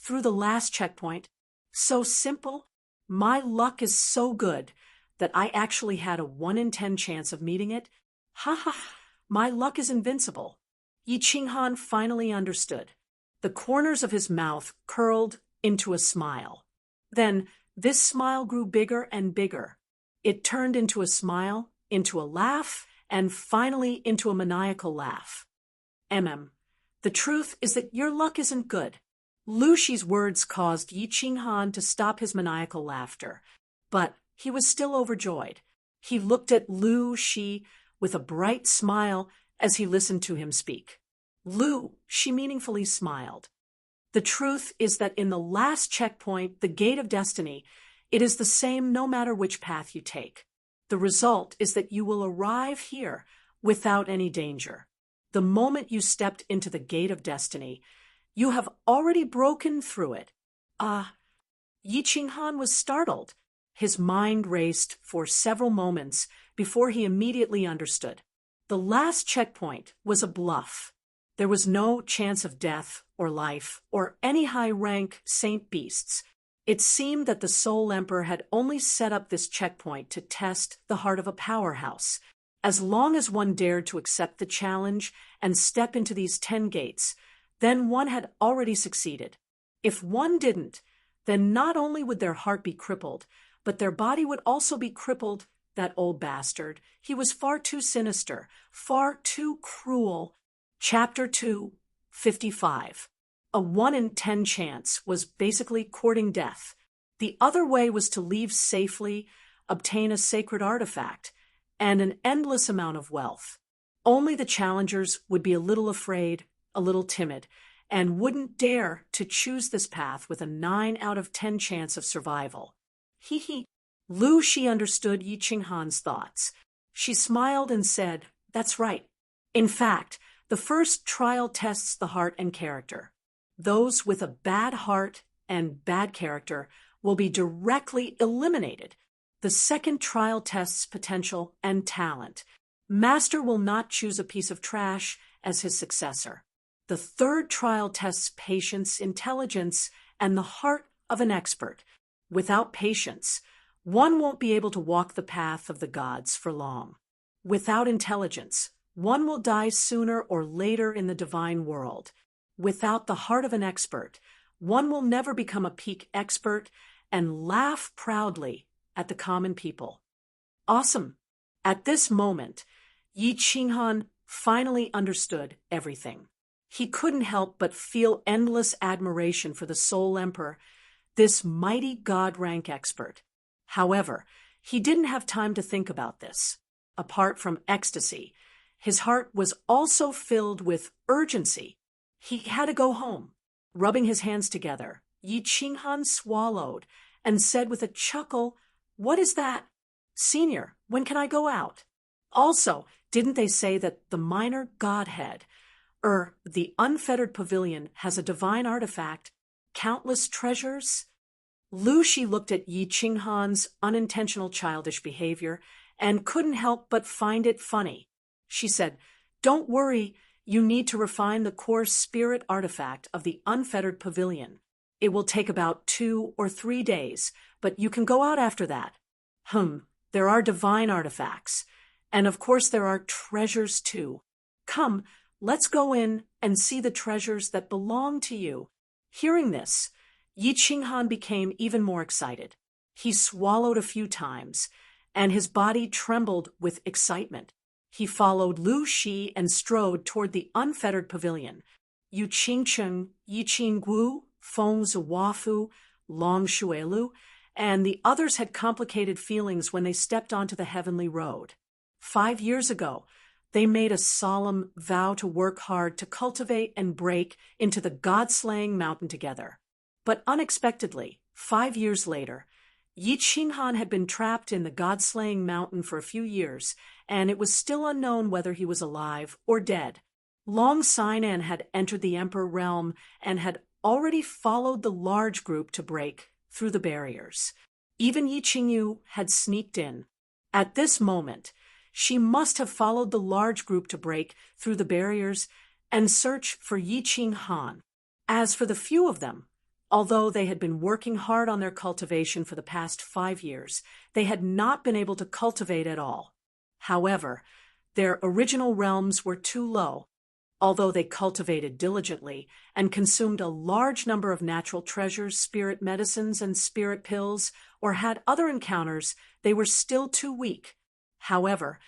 the last checkpoint. So simple. My luck is so good that I actually had a 1 in 10 chance of meeting it. Ha ha, my luck is invincible." Yi Qinghan finally understood. The corners of his mouth curled into a smile. Then this smile grew bigger and bigger. It turned into a smile, into a laugh, and finally into a maniacal laugh. The truth is that your luck isn't good." Lu Shi's words caused Yi Qinghan to stop his maniacal laughter, but he was still overjoyed. He looked at Lu Shi with a bright smile as he listened to him speak. Lu Shi meaningfully smiled. "The truth is that in the last checkpoint, the Gate of Destiny, it is the same no matter which path you take. The result is that you will arrive here without any danger. The moment you stepped into the Gate of Destiny, you have already broken through it." Yi Qinghan was startled. His mind raced for several moments before he immediately understood. The last checkpoint was a bluff. There was no chance of death or life or any high-rank saint beasts. It seemed that the Soul Emperor had only set up this checkpoint to test the heart of a powerhouse. As long as one dared to accept the challenge and step into these 10 gates, then one had already succeeded. If one didn't, then not only would their heart be crippled, but their body would also be crippled. That old bastard. He was far too sinister, far too cruel. Chapter 2, 55. A 1 in 10 chance was basically courting death. The other way was to leave safely, obtain a sacred artifact, and an endless amount of wealth. Only the challengers would be a little afraid, a little timid, and wouldn't dare to choose this path with a 9 out of 10 chance of survival. Lu Shi understood Yi Qinghan's thoughts. She smiled and said, "That's right. In fact, the first trial tests the heart and character. Those with a bad heart and bad character will be directly eliminated. The second trial tests potential and talent. Master will not choose a piece of trash as his successor. The third trial tests patience, intelligence, and the heart of an expert. Without patience, one won't be able to walk the path of the gods for long. Without intelligence, one will die sooner or later in the divine world. Without the heart of an expert, one will never become a peak expert and laugh proudly at the common people." Awesome! At this moment, Yi Qinghan finally understood everything. He couldn't help but feel endless admiration for the Soul Emperor, this mighty god-rank expert. However, he didn't have time to think about this. Apart from ecstasy, his heart was also filled with urgency. He had to go home. Rubbing his hands together, Yi Qinghan swallowed and said with a chuckle, "What is that? Senior, when can I go out? Also, didn't they say that the minor godhead, the unfettered pavilion, has a divine artifact, countless treasures?" Lu Shi looked at Yi Qinghan's unintentional childish behavior and couldn't help but find it funny. She said, "Don't worry, you need to refine the core spirit artifact of the unfettered pavilion. It will take about 2 or 3 days, but you can go out after that." There are divine artifacts. And of course there are treasures too. Come, let's go in and see the treasures that belong to you. Hearing this, Yi Qinghan became even more excited. He swallowed a few times, and his body trembled with excitement. He followed Lu Shi and strode toward the unfettered pavilion. Yu Qingcheng, Yi Qinggu, Feng Zuwafu, Long Shuelu, and the others had complicated feelings when they stepped onto the heavenly road. 5 years ago, they made a solemn vow to work hard to cultivate and break into the god-slaying mountain together. But unexpectedly, 5 years later, Yi Qinghan had been trapped in the god-slaying mountain for a few years, and it was still unknown whether he was alive or dead. Long Sinan had entered the Emperor realm and had already followed the large group to break through the barriers. Even Yi Qingyu had sneaked in. At this moment, she must have followed the large group to break through the barriers and search for Yi Qinghan. As for the few of them, although they had been working hard on their cultivation for the past 5 years, they had not been able to cultivate at all. However, their original realms were too low. Although they cultivated diligently and consumed a large number of natural treasures, spirit medicines, and spirit pills, or had other encounters, they were still too weak. However,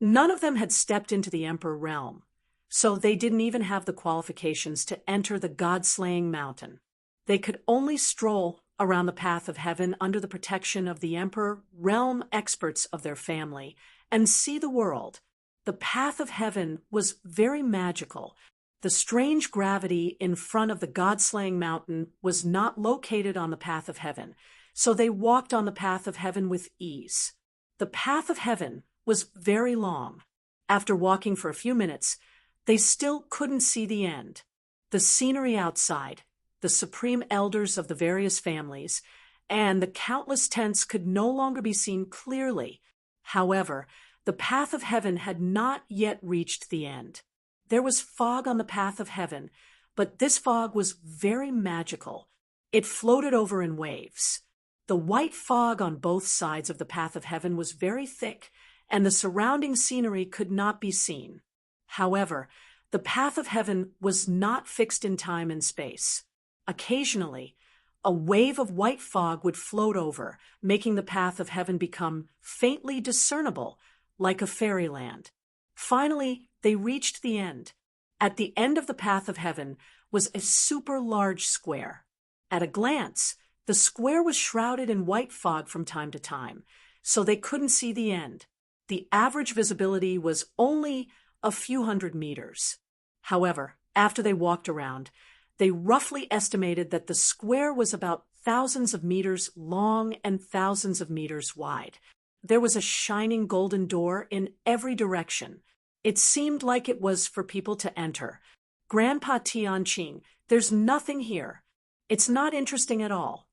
none of them had stepped into the Emperor realm, so they didn't even have the qualifications to enter the god-slaying mountain. They could only stroll around the path of heaven under the protection of the Emperor realm experts of their family and see the world. The path of heaven was very magical. The strange gravity in front of the god-slaying mountain was not located on the path of heaven, so they walked on the path of heaven with ease. The path of heaven was very long. After walking for a few minutes, they still couldn't see the end. The scenery outside, the supreme elders of the various families, and the countless tents could no longer be seen clearly. However, the path of heaven had not yet reached the end. There was fog on the path of heaven, but this fog was very magical. It floated over in waves. The white fog on both sides of the path of heaven was very thick, and the surrounding scenery could not be seen. However, the path of heaven was not fixed in time and space. Occasionally, a wave of white fog would float over, making the path of heaven become faintly discernible, like a fairyland. Finally, they reached the end. At the end of the path of heaven was a super large square. At a glance, the square was shrouded in white fog from time to time, so they couldn't see the end. The average visibility was only a few hundred meters. However, after they walked around, they roughly estimated that the square was about thousands of meters long and thousands of meters wide. There was a shining golden door in every direction. It seemed like it was for people to enter. Grandpa Tianqing, there's nothing here. It's not interesting at all.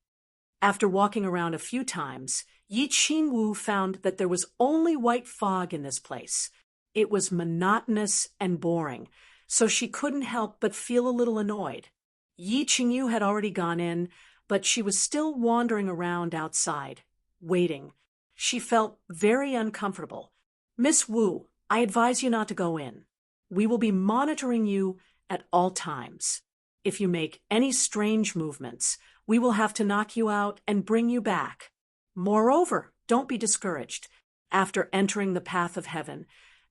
After walking around a few times, Yi Qingwu found that there was only white fog in this place. It was monotonous and boring, so she couldn't help but feel a little annoyed. Yi Qingyu had already gone in, but she was still wandering around outside, waiting. She felt very uncomfortable. "Miss Wu, I advise you not to go in. We will be monitoring you at all times. If you make any strange movements, we will have to knock you out and bring you back. Moreover, don't be discouraged. After entering the path of heaven,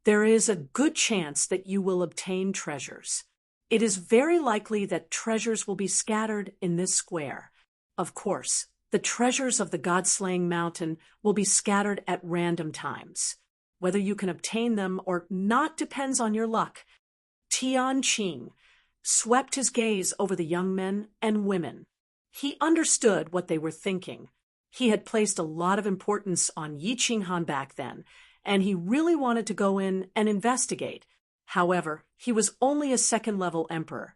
there is a good chance that you will obtain treasures. It is very likely that treasures will be scattered in this square. Of course, the treasures of the God-slaying mountain will be scattered at random times. Whether you can obtain them or not depends on your luck." Tianqing swept his gaze over the young men and women. He understood what they were thinking. He had placed a lot of importance on Yi Qinghan back then, and he really wanted to go in and investigate. However, he was only a second-level emperor,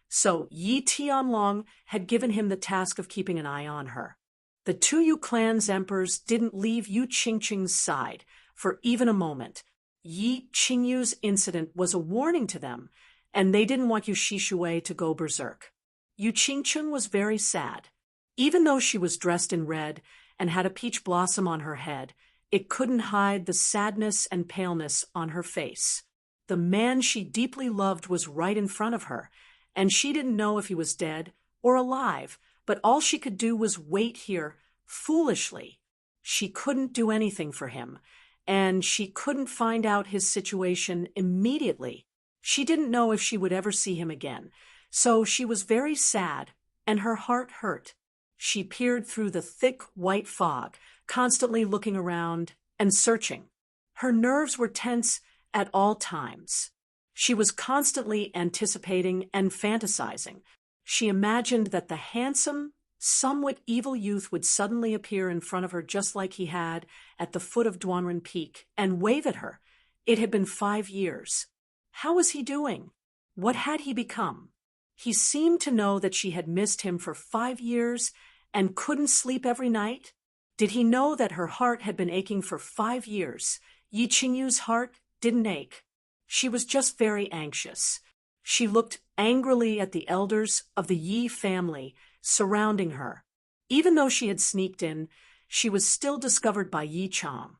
so Yi Tianlong had given him the task of keeping an eye on her. The Tuyu clan's emperors didn't leave Yu Qingqing's side for even a moment. Yi Qingyu's incident was a warning to them, and they didn't want Yu Shishui to go berserk. Yu Qingqing was very sad. Even though she was dressed in red and had a peach blossom on her head, it couldn't hide the sadness and paleness on her face. The man she deeply loved was right in front of her, and she didn't know if he was dead or alive, but all she could do was wait here, foolishly. She couldn't do anything for him, and she couldn't find out his situation immediately. She didn't know if she would ever see him again, so she was very sad, and her heart hurt. She peered through the thick white fog, constantly looking around and searching. Her nerves were tense at all times. She was constantly anticipating and fantasizing. She imagined that the handsome, somewhat evil youth would suddenly appear in front of her just like he had at the foot of Duanren Peak and wave at her. It had been 5 years. How was he doing? What had he become? He seemed to know that she had missed him for 5 years and couldn't sleep every night. Did he know that her heart had been aching for 5 years? Yi Qingyu's heart didn't ache. She was just very anxious. She looked angrily at the elders of the Yi family surrounding her. Even though she had sneaked in, she was still discovered by Yi Chang.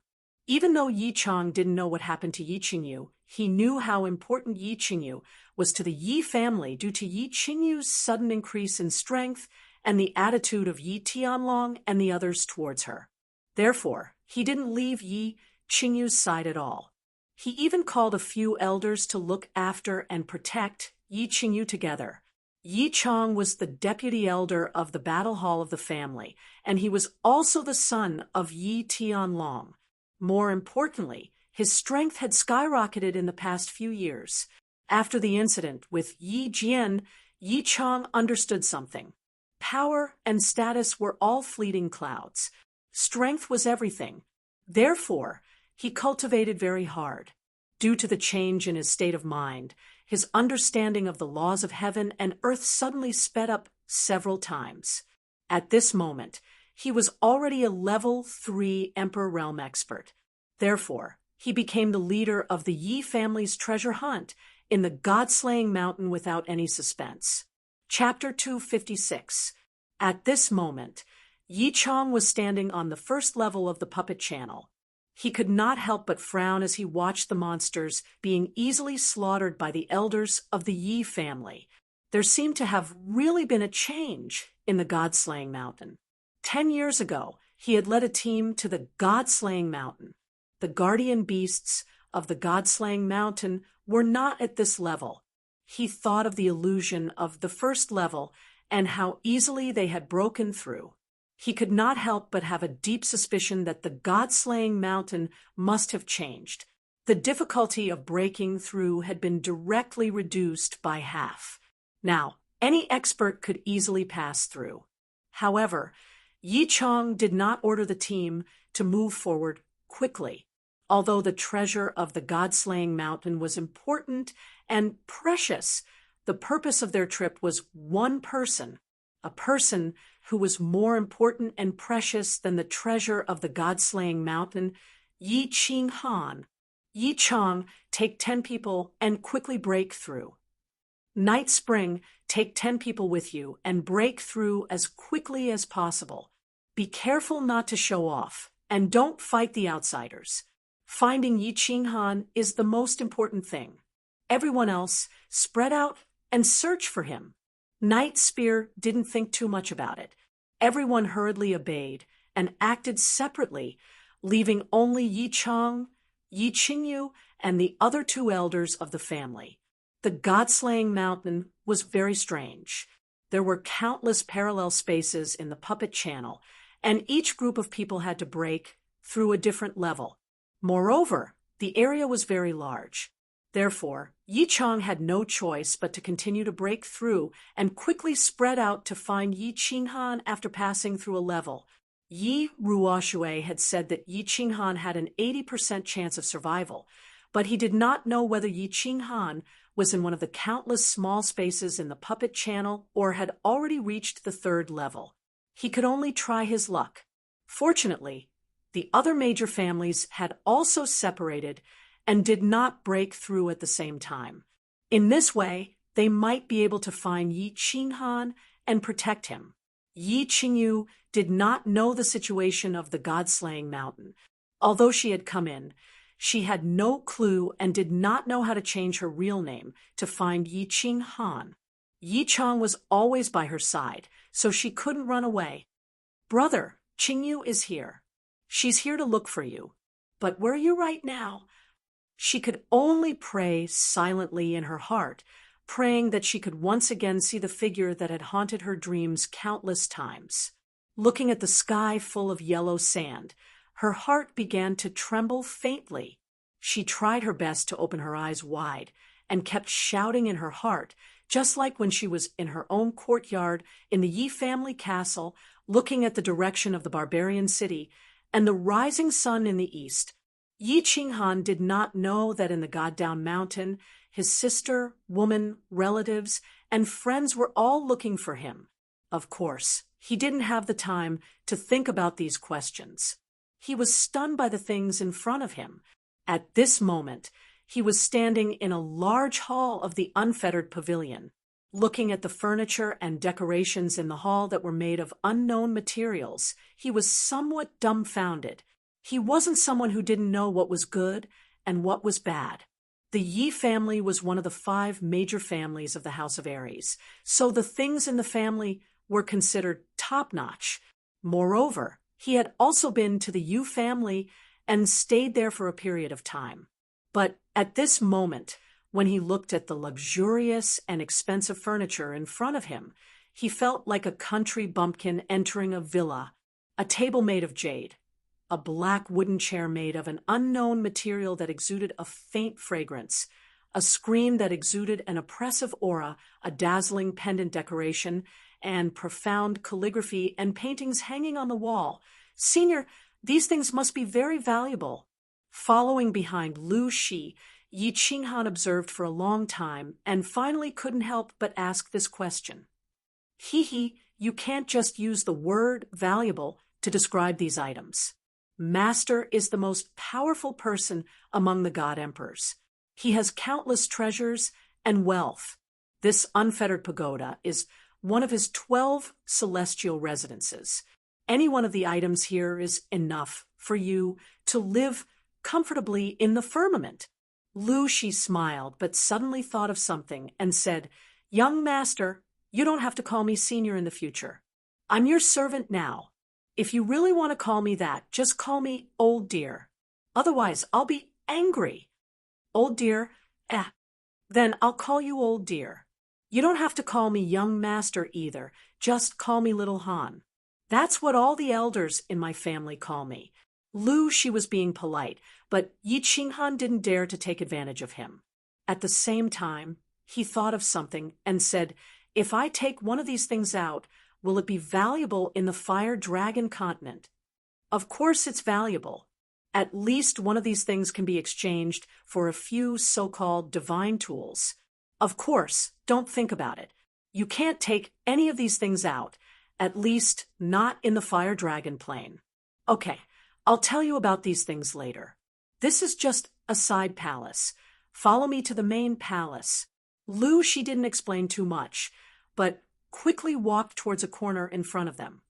Even though Yi Chang didn't know what happened to Yi Qingyu, he knew how important Yi Qingyu was to the Yi family due to Yi Qingyu's sudden increase in strength and the attitude of Yi Tianlong and the others towards her. Therefore, he didn't leave Yi Qingyu's side at all. He even called a few elders to look after and protect Yi Qingyu together. Yi Chang was the deputy elder of the battle hall of the family, and he was also the son of Yi Tianlong. More importantly, his strength had skyrocketed in the past few years. After the incident with Yi Jian, Yi Chang understood something. Power and status were all fleeting clouds. Strength was everything. Therefore, he cultivated very hard. Due to the change in his state of mind, his understanding of the laws of heaven and earth suddenly sped up several times. At this moment, he was already a level 3 Emperor Realm expert. Therefore, he became the leader of the Yi family's treasure hunt. in the God-slaying mountain without any suspense. Chapter 256. At this moment, Yi Chang was standing on the first level of the puppet channel. He could not help but frown as he watched the monsters being easily slaughtered by the elders of the Yi family. There seemed to have really been a change in the God-slaying mountain. 10 years ago, he had led a team to the God-slaying mountain. The guardian beasts of the God-slaying mountain were not at this level. He thought of the illusion of the first level and how easily they had broken through. He could not help but have a deep suspicion that the God-slaying mountain must have changed. The difficulty of breaking through had been directly reduced by half. Now, any expert could easily pass through. However, Yi Chang did not order the team to move forward quickly. Although the treasure of the God-slaying mountain was important and precious, the purpose of their trip was one person, a person who was more important and precious than the treasure of the God-slaying mountain, Yi Ching Han. Yi Chang, take 10 people and quickly break through. Night Spring, take 10 people with you and break through as quickly as possible. Be careful not to show off, and don't fight the outsiders. Finding Yi Ching Han is the most important thing. Everyone else, spread out and search for him. Night Spear didn't think too much about it. Everyone hurriedly obeyed and acted separately, leaving only Yi Chang, Yi Qingyu, and the other 2 elders of the family. The God-slaying mountain was very strange. There were countless parallel spaces in the puppet channel, and each group of people had to break through a different level. Moreover, the area was very large. Therefore, Yi Chang had no choice but to continue to break through and quickly spread out to find Yi Ching Han after passing through a level. Yi Ruoshui had said that Yi Ching Han had an 80% chance of survival, but he did not know whether Yi Ching Han was in one of the countless small spaces in the puppet channel or had already reached the 3rd level. He could only try his luck. Fortunately, the other major families had also separated and did not break through at the same time. In this way, they might be able to find Yi Ching Han and protect him. Yi Qingyu did not know the situation of the God-slaying mountain. Although she had come in, she had no clue and did not know how to change her real name to find Yi Ching Han. Yi Chang was always by her side, so she couldn't run away. "Brother, Qingyu is here. She's here to look for you. But where are you right now?" She could only pray silently in her heart, praying that she could once again see the figure that had haunted her dreams countless times. Looking at the sky full of yellow sand, her heart began to tremble faintly. She tried her best to open her eyes wide and kept shouting in her heart, just like when she was in her own courtyard in the Yi family castle, looking at the direction of the barbarian city and the rising sun in the east. Yi Ching Han did not know that in the God-down mountain, his sister, woman, relatives, and friends were all looking for him. Of course, he didn't have the time to think about these questions. He was stunned by the things in front of him. At this moment, he was standing in a large hall of the unfettered pavilion, looking at the furniture and decorations in the hall that were made of unknown materials. He was somewhat dumbfounded. He wasn't someone who didn't know what was good and what was bad. The Yi family was one of the 5 major families of the House of Aries, so the things in the family were considered top-notch. Moreover, he had also been to the Yu family and stayed there for a period of time. But at this moment, when he looked at the luxurious and expensive furniture in front of him, he felt like a country bumpkin entering a villa, a table made of jade, a black wooden chair made of an unknown material that exuded a faint fragrance, a screen that exuded an oppressive aura, a dazzling pendant decoration, and profound calligraphy and paintings hanging on the wall. "Senior, these things must be very valuable." Following behind Lu Shi, Yi Ching Han observed for a long time and finally couldn't help but ask this question. "Hee, you can't just use the word valuable to describe these items. Master is the most powerful person among the God Emperors. He has countless treasures and wealth. This unfettered pagoda is one of his 12 celestial residences. Any one of the items here is enough for you to live comfortably in the firmament. She smiled, but suddenly thought of something and said, "Young master, you don't have to call me senior in the future. I'm your servant now. If you really want to call me that, just call me old dear. Otherwise, I'll be angry." "Old dear? Then I'll call you old dear. You don't have to call me young master either. Just call me little Han. That's what all the elders in my family call me." She was being polite, but Yi Qinghan didn't dare to take advantage of him. At the same time, he thought of something and said, "If I take one of these things out, will it be valuable in the Fire Dragon continent?" "Of course it's valuable. At least one of these things can be exchanged for a few so-called divine tools. Of course, don't think about it. You can't take any of these things out, at least not in the Fire Dragon plane. Okay, I'll tell you about these things later. This is just a side palace. Follow me to the main palace." She didn't explain too much, but quickly walked towards a corner in front of them.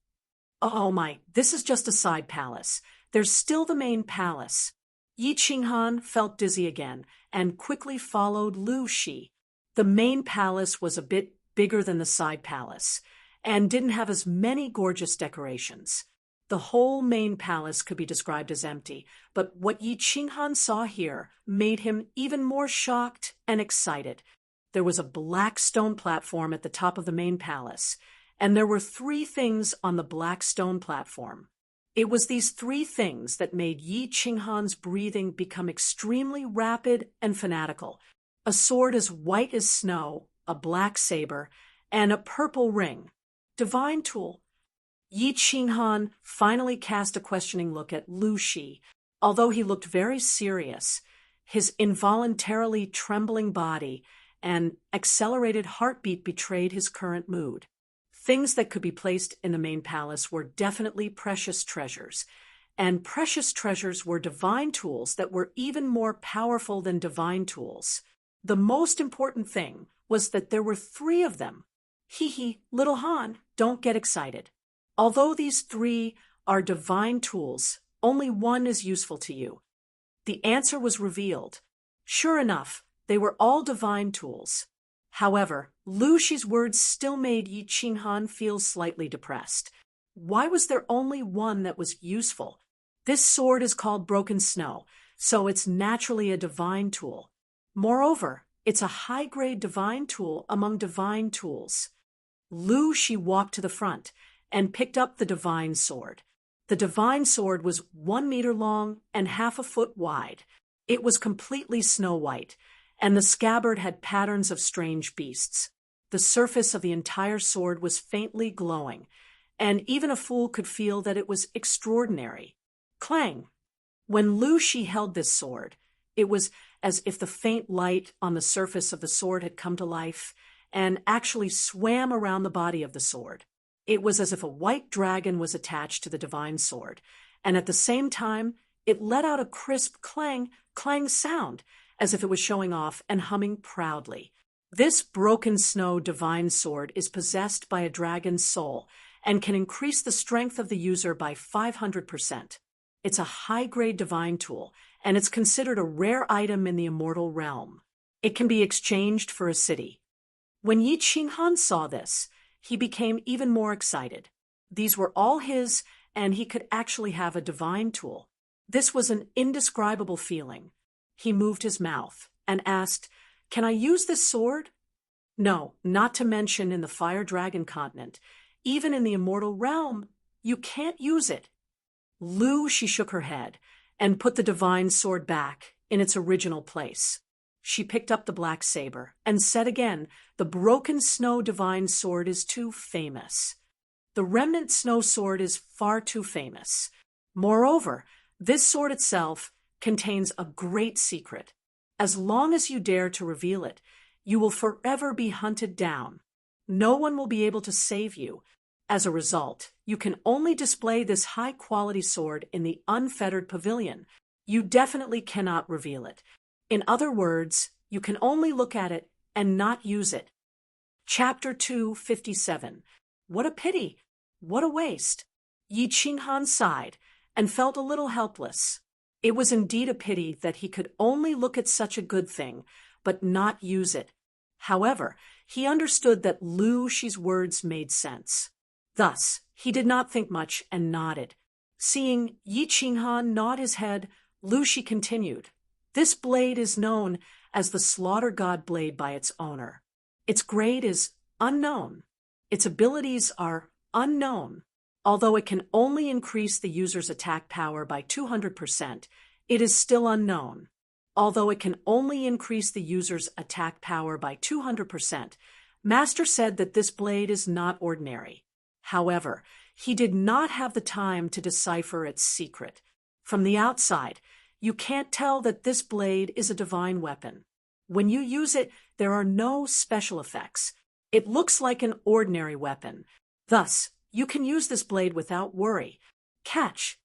"Oh my, this is just a side palace. There's still the main palace." Yi Qinghan felt dizzy again and quickly followed Shi. The main palace was a bit bigger than the side palace and didn't have as many gorgeous decorations. The whole main palace could be described as empty, but what Yi Qinghan saw here made him even more shocked and excited. There was a black stone platform at the top of the main palace, and there were 3 things on the black stone platform. It was these 3 things that made Yi Qinghan's breathing become extremely rapid and fanatical. A sword as white as snow, a black saber, and a purple ring. Divine tool. Yi Qinghan finally cast a questioning look at Shi. Although he looked very serious, his involuntarily trembling body and accelerated heartbeat betrayed his current mood. Things that could be placed in the main palace were definitely precious treasures, and precious treasures were divine tools that were even more powerful than divine tools. The most important thing was that there were 3 of them. Little Han, don't get excited. Although these 3 are divine tools, only one is useful to you. The answer was revealed. Sure enough, they were all divine tools. However, Shi's words still made Yi Qinghan feel slightly depressed. Why was there only one that was useful? This sword is called Broken Snow, so it's naturally a divine tool. Moreover, it's a high-grade divine tool among divine tools. Shi walked to the front and picked up the divine sword. The divine sword was 1 meter long and half a foot wide. It was completely snow-white, and the scabbard had patterns of strange beasts. The surface of the entire sword was faintly glowing, and even a fool could feel that it was extraordinary. Clang! When Shi held this sword, it was as if the faint light on the surface of the sword had come to life and actually swam around the body of the sword. It was as if a white dragon was attached to the divine sword, and at the same time, it let out a crisp clang, clang sound, as if it was showing off and humming proudly. This Broken Snow divine sword is possessed by a dragon's soul and can increase the strength of the user by 500%. It's a high-grade divine tool, and it's considered a rare item in the immortal realm. It can be exchanged for a city. When Yi Qinghan saw this, he became even more excited. These were all his, and he could actually have a divine tool. This was an indescribable feeling. He moved his mouth and asked, "Can I use this sword?" "No, not to mention in the Fire Dragon continent. Even in the immortal realm, you can't use it." She shook her head and put the divine sword back in its original place. She picked up the black saber and said again, "The Broken Snow divine sword is too famous. The remnant snow sword is far too famous. Moreover, this sword itself contains a great secret. As long as you dare to reveal it, you will forever be hunted down. No one will be able to save you. As a result, you can only display this high-quality sword in the unfettered pavilion. You definitely cannot reveal it. In other words, you can only look at it and not use it. Chapter 257. What a pity! What a waste! Yi Qinghan sighed and felt a little helpless. It was indeed a pity that he could only look at such a good thing, but not use it. However, he understood that Lu Shi's words made sense. Thus, he did not think much and nodded. Seeing Yi Qinghan nod his head, Lu Shi continued, "This blade is known as the Slaughter God blade by its owner. Its grade is unknown. Its abilities are unknown. Although it can only increase the user's attack power by 200%, it is still unknown. Although it can only increase the user's attack power by 200%, Master said that this blade is not ordinary. However, he did not have the time to decipher its secret. From the outside, you can't tell that this blade is a divine weapon. When you use it, there are no special effects. It looks like an ordinary weapon. Thus, you can use this blade without worry. Catch.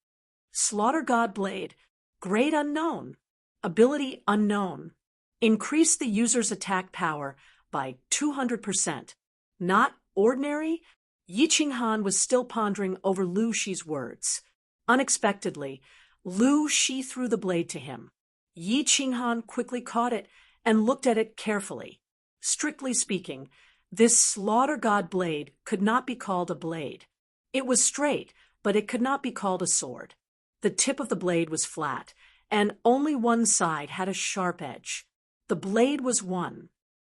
Slaughter God blade. Grade unknown. Ability unknown. Increase the user's attack power by 200%. Not ordinary? Yi Qinghan was still pondering over Lu Shi's words. Unexpectedly, Lu Shi threw the blade to him. Yi Qinghan quickly caught it and looked at it carefully. Strictly speaking, this Slaughter God blade could not be called a blade. It was straight, but it could not be called a sword. The tip of the blade was flat, and only one side had a sharp edge. The blade was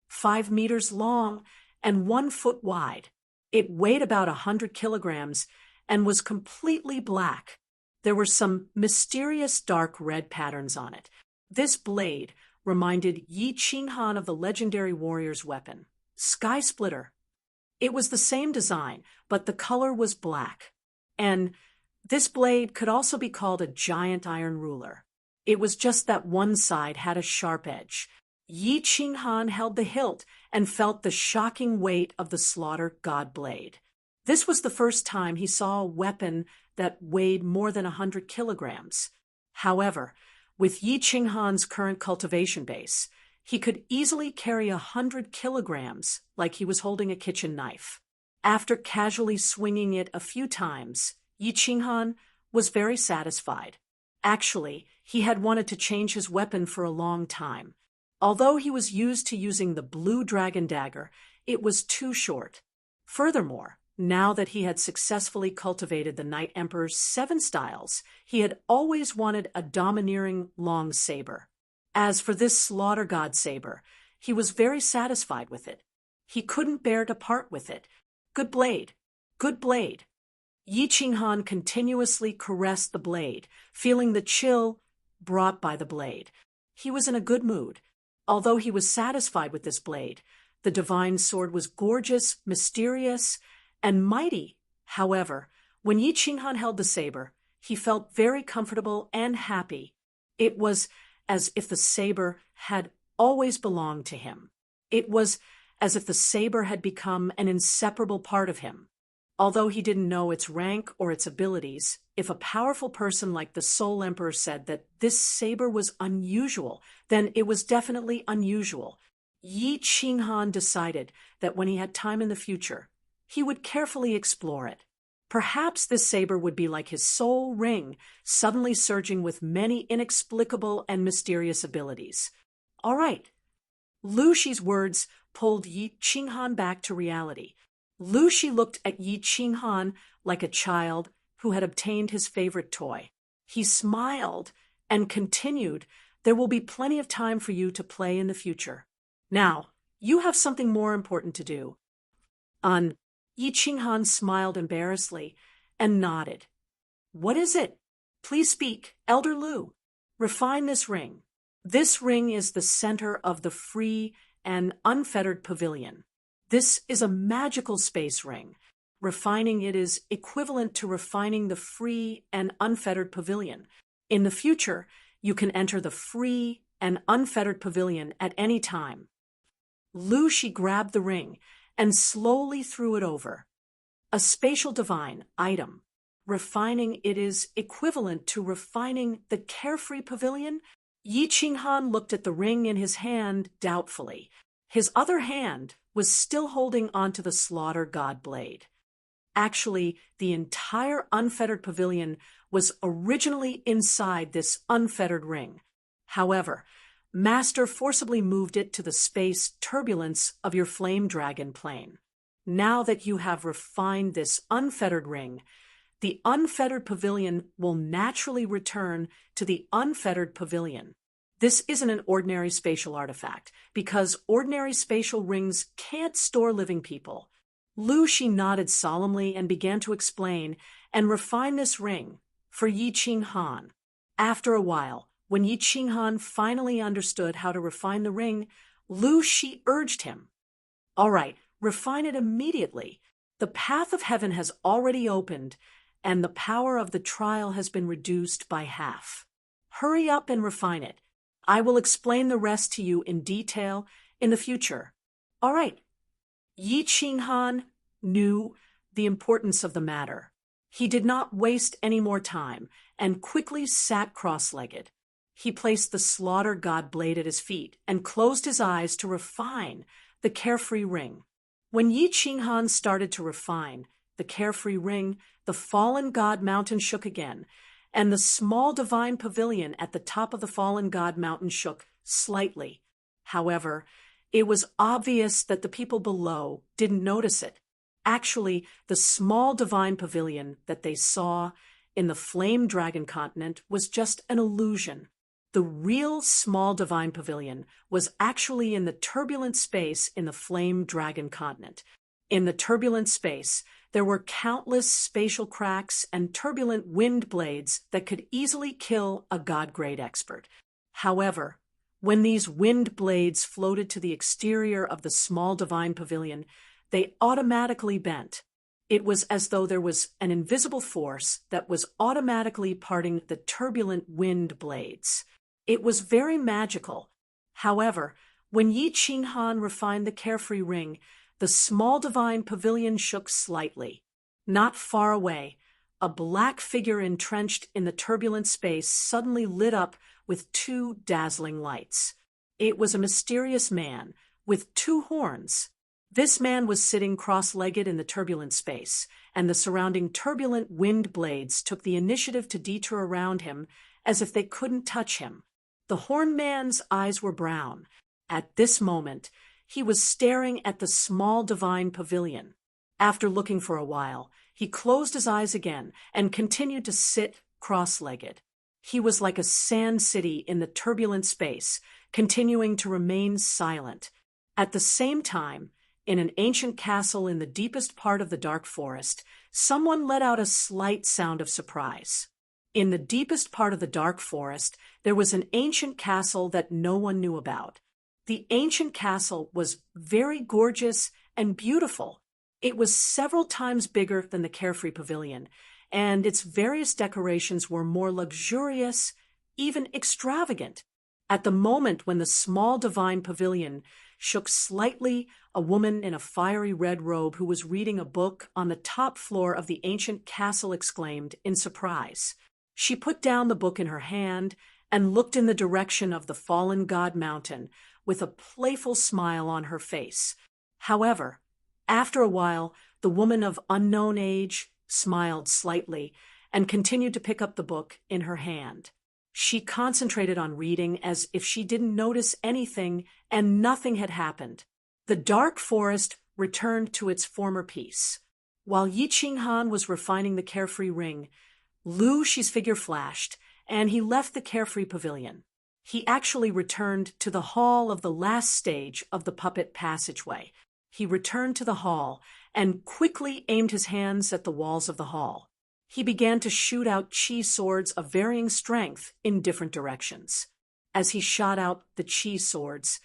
5 meters long and 1 foot wide. It weighed about 100 kilograms and was completely black. There were some mysterious dark red patterns on it. This blade reminded Yi Qinghan of the legendary warrior's weapon, Sky Splitter. It was the same design, but the color was black. And this blade could also be called a giant iron ruler. It was just that one side had a sharp edge. Yi Qinghan held the hilt and felt the shocking weight of the Slaughter God blade. This was the first time he saw a weapon that weighed more than 100 kilograms. However, with Yi Qinghan's current cultivation base, he could easily carry 100 kilograms like he was holding a kitchen knife. After casually swinging it a few times, Yi Qinghan was very satisfied. Actually, he had wanted to change his weapon for a long time. Although he was used to using the blue dragon dagger, it was too short. Furthermore, now that he had successfully cultivated the Night Emperor's 7 styles, he had always wanted a domineering long saber. As for this Slaughter God saber, he was very satisfied with it. He couldn't bear to part with it. Good blade, good blade. Yi Qinghan continuously caressed the blade, feeling the chill brought by the blade. He was in a good mood. Although he was satisfied with this blade, the divine sword was gorgeous, mysterious, and mighty. However, when Yi Qinghan held the saber, he felt very comfortable and happy. It was as if the saber had always belonged to him. It was as if the saber had become an inseparable part of him. Although he didn't know its rank or its abilities, if a powerful person like the Soul Emperor said that this saber was unusual, then it was definitely unusual. Yi Qinghan decided that when he had time in the future, he would carefully explore it. Perhaps this saber would be like his soul ring, suddenly surging with many inexplicable and mysterious abilities. All right. Lu Shi's words pulled Yi Qinghan back to reality. Lu Shi looked at Yi Qinghan like a child who had obtained his favorite toy. He smiled and continued, "There will be plenty of time for you to play in the future. Now, you have something more important to do." Yi Qinghan smiled embarrassedly and nodded. "What is it? Please speak, Elder Lu." "Refine this ring. This ring is the center of the free and unfettered pavilion. This is a magical space ring. Refining it is equivalent to refining the free and unfettered pavilion. In the future, you can enter the free and unfettered pavilion at any time." Lu Shi grabbed the ring and slowly threw it over. A spatial divine item. Refining it is equivalent to refining the carefree pavilion? Yi Qinghan looked at the ring in his hand doubtfully. His other hand was still holding onto the slaughter god blade. Actually, the entire unfettered pavilion was originally inside this unfettered ring. However, Master forcibly moved it to the space turbulence of your flame dragon plane. Now that you have refined this unfettered ring, the unfettered pavilion will naturally return to the unfettered pavilion. This isn't an ordinary spatial artifact, because ordinary spatial rings can't store living people. She nodded solemnly and began to explain and refine this ring for Yi Qing Han. After a while, when Yi Qing Han finally understood how to refine the ring, She urged him. "All right, refine it immediately. The path of heaven has already opened, and the power of the trial has been reduced by half. Hurry up and refine it. I will explain the rest to you in detail in the future." All right. Yi Qing Han knew the importance of the matter. He did not waste any more time and quickly sat cross-legged. He placed the slaughter god blade at his feet and closed his eyes to refine the carefree ring. When Yi Qing Han started to refine the carefree ring, the fallen god mountain shook again, and the small divine pavilion at the top of the fallen god mountain shook slightly. However, it was obvious that the people below didn't notice it. Actually, the small divine pavilion that they saw in the Flame Dragon continent was just an illusion. The real small divine pavilion was actually in the turbulent space in the Flame Dragon continent. In the turbulent space, there were countless spatial cracks and turbulent wind blades that could easily kill a god-grade expert. However, when these wind blades floated to the exterior of the small divine pavilion, they automatically bent. It was as though there was an invisible force that was automatically parting the turbulent wind blades. It was very magical. However, when Yi Qing Han refined the carefree ring, the small divine pavilion shook slightly. Not far away, a black figure entrenched in the turbulent space suddenly lit up with two dazzling lights. It was a mysterious man with two horns. This man was sitting cross-legged in the turbulent space, and the surrounding turbulent wind blades took the initiative to detour around him as if they couldn't touch him. The horned man's eyes were brown. At this moment, he was staring at the small divine pavilion. After looking for a while, he closed his eyes again and continued to sit cross-legged. He was like a sand city in the turbulent space, continuing to remain silent. At the same time, in an ancient castle in the deepest part of the dark forest, someone let out a slight sound of surprise. In the deepest part of the dark forest, there was an ancient castle that no one knew about. The ancient castle was very gorgeous and beautiful. It was several times bigger than the Carefree Pavilion, and its various decorations were more luxurious, even extravagant. At the moment when the small divine pavilion shook slightly, a woman in a fiery red robe who was reading a book on the top floor of the ancient castle exclaimed in surprise. She put down the book in her hand and looked in the direction of the fallen god mountain with a playful smile on her face. However, after a while, the woman of unknown age smiled slightly and continued to pick up the book in her hand. She concentrated on reading as if she didn't notice anything and nothing had happened. The dark forest returned to its former peace. While Yi Qing Han was refining the carefree ring, Shi's figure flashed, and he left the carefree pavilion. He actually returned to the hall of the last stage of the puppet passageway. He returned to the hall and quickly aimed his hands at the walls of the hall. He began to shoot out chi swords of varying strength in different directions. As he shot out the chi swords,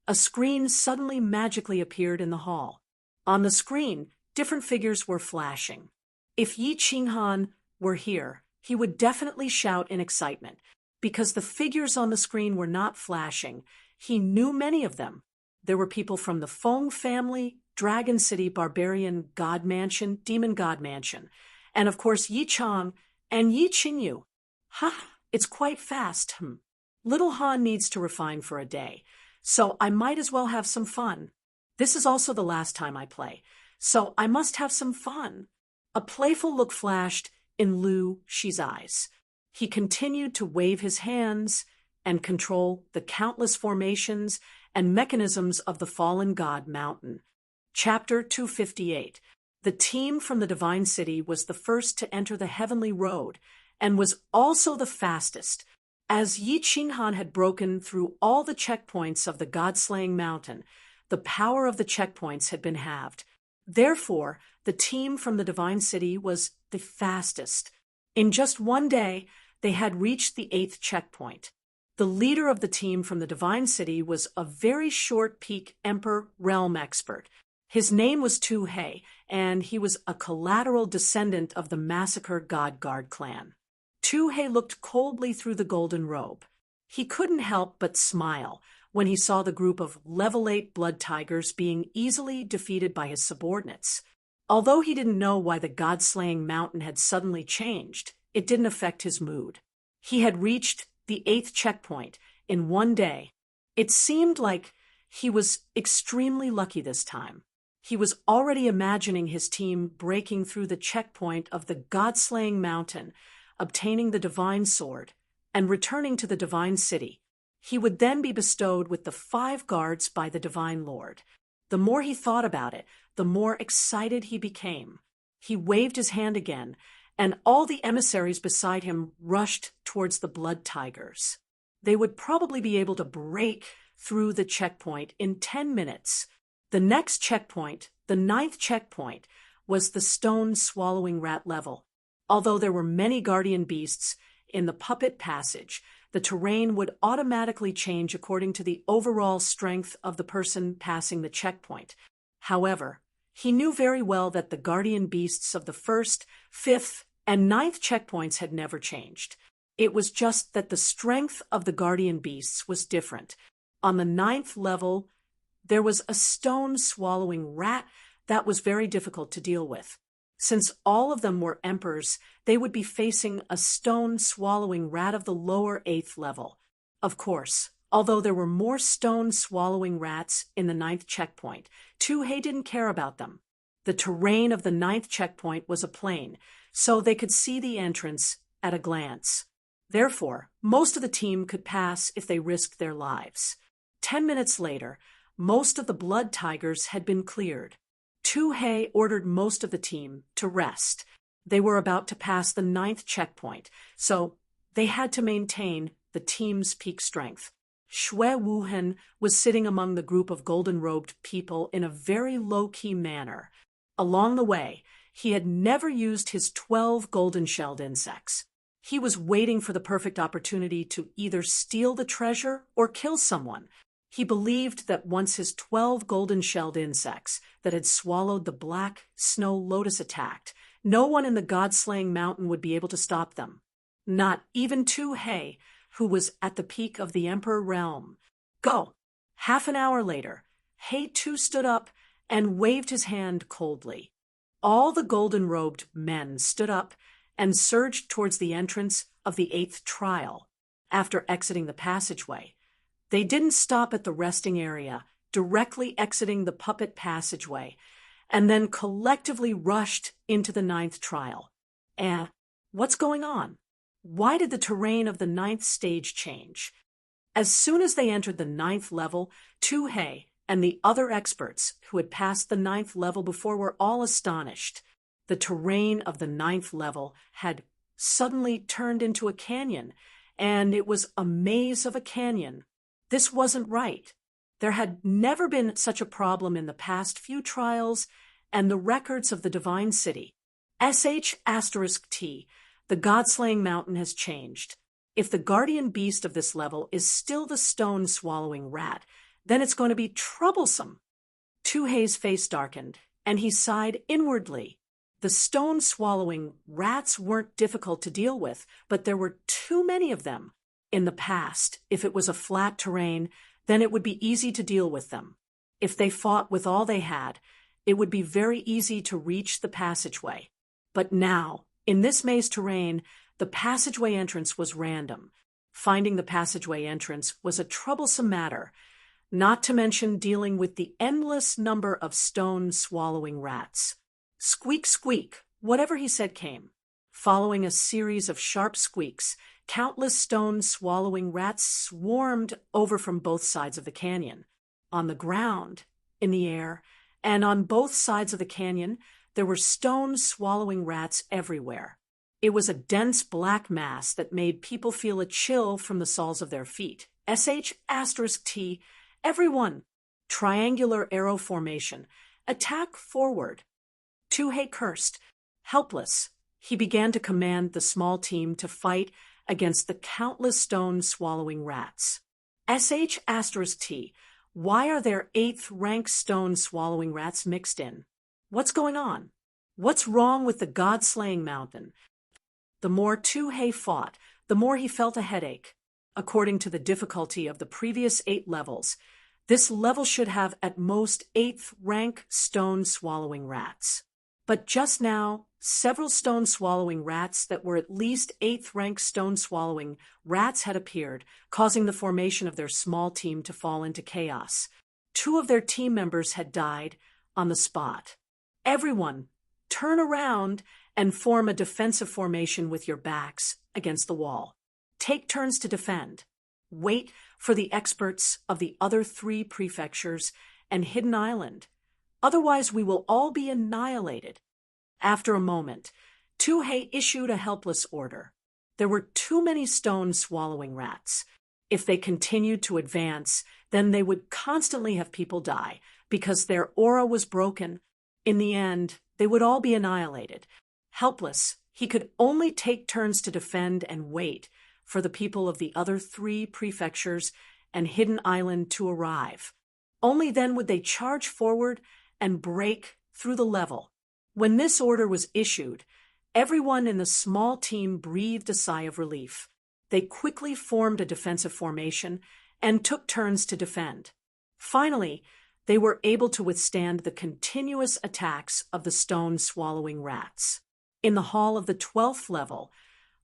a screen suddenly magically appeared in the hall. On the screen, different figures were flashing. If Yi Qing Han were here, he would definitely shout in excitement. Because the figures on the screen were not flashing, he knew many of them. There were people from the Feng family, Dragon City, Barbarian God Mansion, Demon God Mansion, and of course Yi Chang and Yi Qingyu. Ha, it's quite fast. Little Han needs to refine for a day. so I might as well have some fun. This is also the last time I play, so I must have some fun. A playful look flashed in Lu Shi's eyes. He continued to wave his hands and control the countless formations and mechanisms of the fallen god mountain. Chapter 258. The team from the Divine City was the first to enter the Heavenly Road and was also the fastest. As Yi Qinghan had broken through all the checkpoints of the god-slaying mountain, the power of the checkpoints had been halved. Therefore, the team from the Divine City was the fastest. In just one day, they had reached the 8th checkpoint. The leader of the team from the Divine City was a very short-peak Emperor realm expert. His name was Tu He, and he was a collateral descendant of the Massacre God Guard clan. Tu He looked coldly through the golden robe. He couldn't help but smile when he saw the group of level 8 blood tigers being easily defeated by his subordinates. Although he didn't know why the god-slaying mountain had suddenly changed, it didn't affect his mood. He had reached the 8th checkpoint in one day. It seemed like he was extremely lucky this time. He was already imagining his team breaking through the checkpoint of the god-slaying mountain, obtaining the divine sword, and returning to the divine city. He would then be bestowed with the 5 guards by the divine lord. The more he thought about it, the more excited he became. He waved his hand again, and all the emissaries beside him rushed towards the blood tigers. They would probably be able to break through the checkpoint in 10 minutes. The next checkpoint, the 9th checkpoint, was the stone-swallowing rat level. Although there were many guardian beasts in the puppet passage, the terrain would automatically change according to the overall strength of the person passing the checkpoint. However, he knew very well that the guardian beasts of the 1st, 5th, and 9th checkpoints had never changed. It was just that the strength of the guardian beasts was different. On the 9th level, there was a stone-swallowing rat that was very difficult to deal with. Since all of them were emperors, they would be facing a stone-swallowing rat of the lower 8th level. Of course, although there were more stone-swallowing rats in the 9th checkpoint, Tu He didn't care about them. The terrain of the 9th checkpoint was a plain, so they could see the entrance at a glance. Therefore, most of the team could pass if they risked their lives. 10 minutes later, most of the blood tigers had been cleared. Tu He ordered most of the team to rest. They were about to pass the 9th checkpoint, so they had to maintain the team's peak strength. Shui Wuhen was sitting among the group of golden-robed people in a very low-key manner. Along the way, he had never used his 12 golden-shelled insects. He was waiting for the perfect opportunity to either steal the treasure or kill someone. He believed that once his 12 golden-shelled insects that had swallowed the black snow lotus attacked, no one in the god-slaying mountain would be able to stop them. Not even Tu He, who was at the peak of the Emperor realm. Go! Half an hour later, He too stood up and waved his hand coldly. All the golden-robed men stood up and surged towards the entrance of the 8th trial. After exiting the passageway, they didn't stop at the resting area, directly exiting the puppet passageway, and then collectively rushed into the 9th trial. What's going on? Why did the terrain of the 9th stage change? As soon as they entered the 9th level, Tu He and the other experts who had passed the 9th level before were all astonished. The terrain of the 9th level had suddenly turned into a canyon, and it was a maze of a canyon. This wasn't right. There had never been such a problem in the past few trials and the records of the Divine City. *T, the God-slaying mountain has changed. If the guardian beast of this level is still the stone-swallowing rat, then it's going to be troublesome. Tu He's face darkened, and he sighed inwardly. The stone-swallowing rats weren't difficult to deal with, but there were too many of them. In the past, if it was a flat terrain, then it would be easy to deal with them. If they fought with all they had, it would be very easy to reach the passageway. But now, in this maze terrain, the passageway entrance was random. Finding the passageway entrance was a troublesome matter. not to mention dealing with the endless number of stone-swallowing rats. Squeak, squeak, whatever he said came. Following a series of sharp squeaks, countless stone-swallowing rats swarmed over from both sides of the canyon. On the ground, in the air, and on both sides of the canyon, there were stone-swallowing rats everywhere. It was a dense black mass that made people feel a chill from the soles of their feet. *T, everyone. Triangular arrow formation. Attack forward. Tuhei cursed. Helpless, he began to command the small team to fight against the countless stone-swallowing rats. *T, why are there 8th rank stone-swallowing rats mixed in? What's going on? What's wrong with the god-slaying mountain? The more Tuhei fought, the more he felt a headache. According to the difficulty of the previous 8 levels, this level should have at most 8th rank stone-swallowing rats. But just now, several stone-swallowing rats that were at least 8th rank stone-swallowing rats had appeared, causing the formation of their small team to fall into chaos. 2 of their team members had died on the spot. Everyone, turn around and form a defensive formation with your backs against the wall. Take turns to defend. Wait for the experts of the other 3 prefectures and Hidden Island. Otherwise, we will all be annihilated. After a moment, Tuhei issued a helpless order. There were too many stone-swallowing rats. If they continued to advance, then they would constantly have people die, because their aura was broken. In the end, they would all be annihilated. Helpless, he could only take turns to defend and wait for the people of the other 3 prefectures and Hidden Island to arrive. Only then would they charge forward and break through the level. When this order was issued, everyone in the small team breathed a sigh of relief. They quickly formed a defensive formation and took turns to defend. Finally, they were able to withstand the continuous attacks of the stone-swallowing rats. In the hall of the 12th level,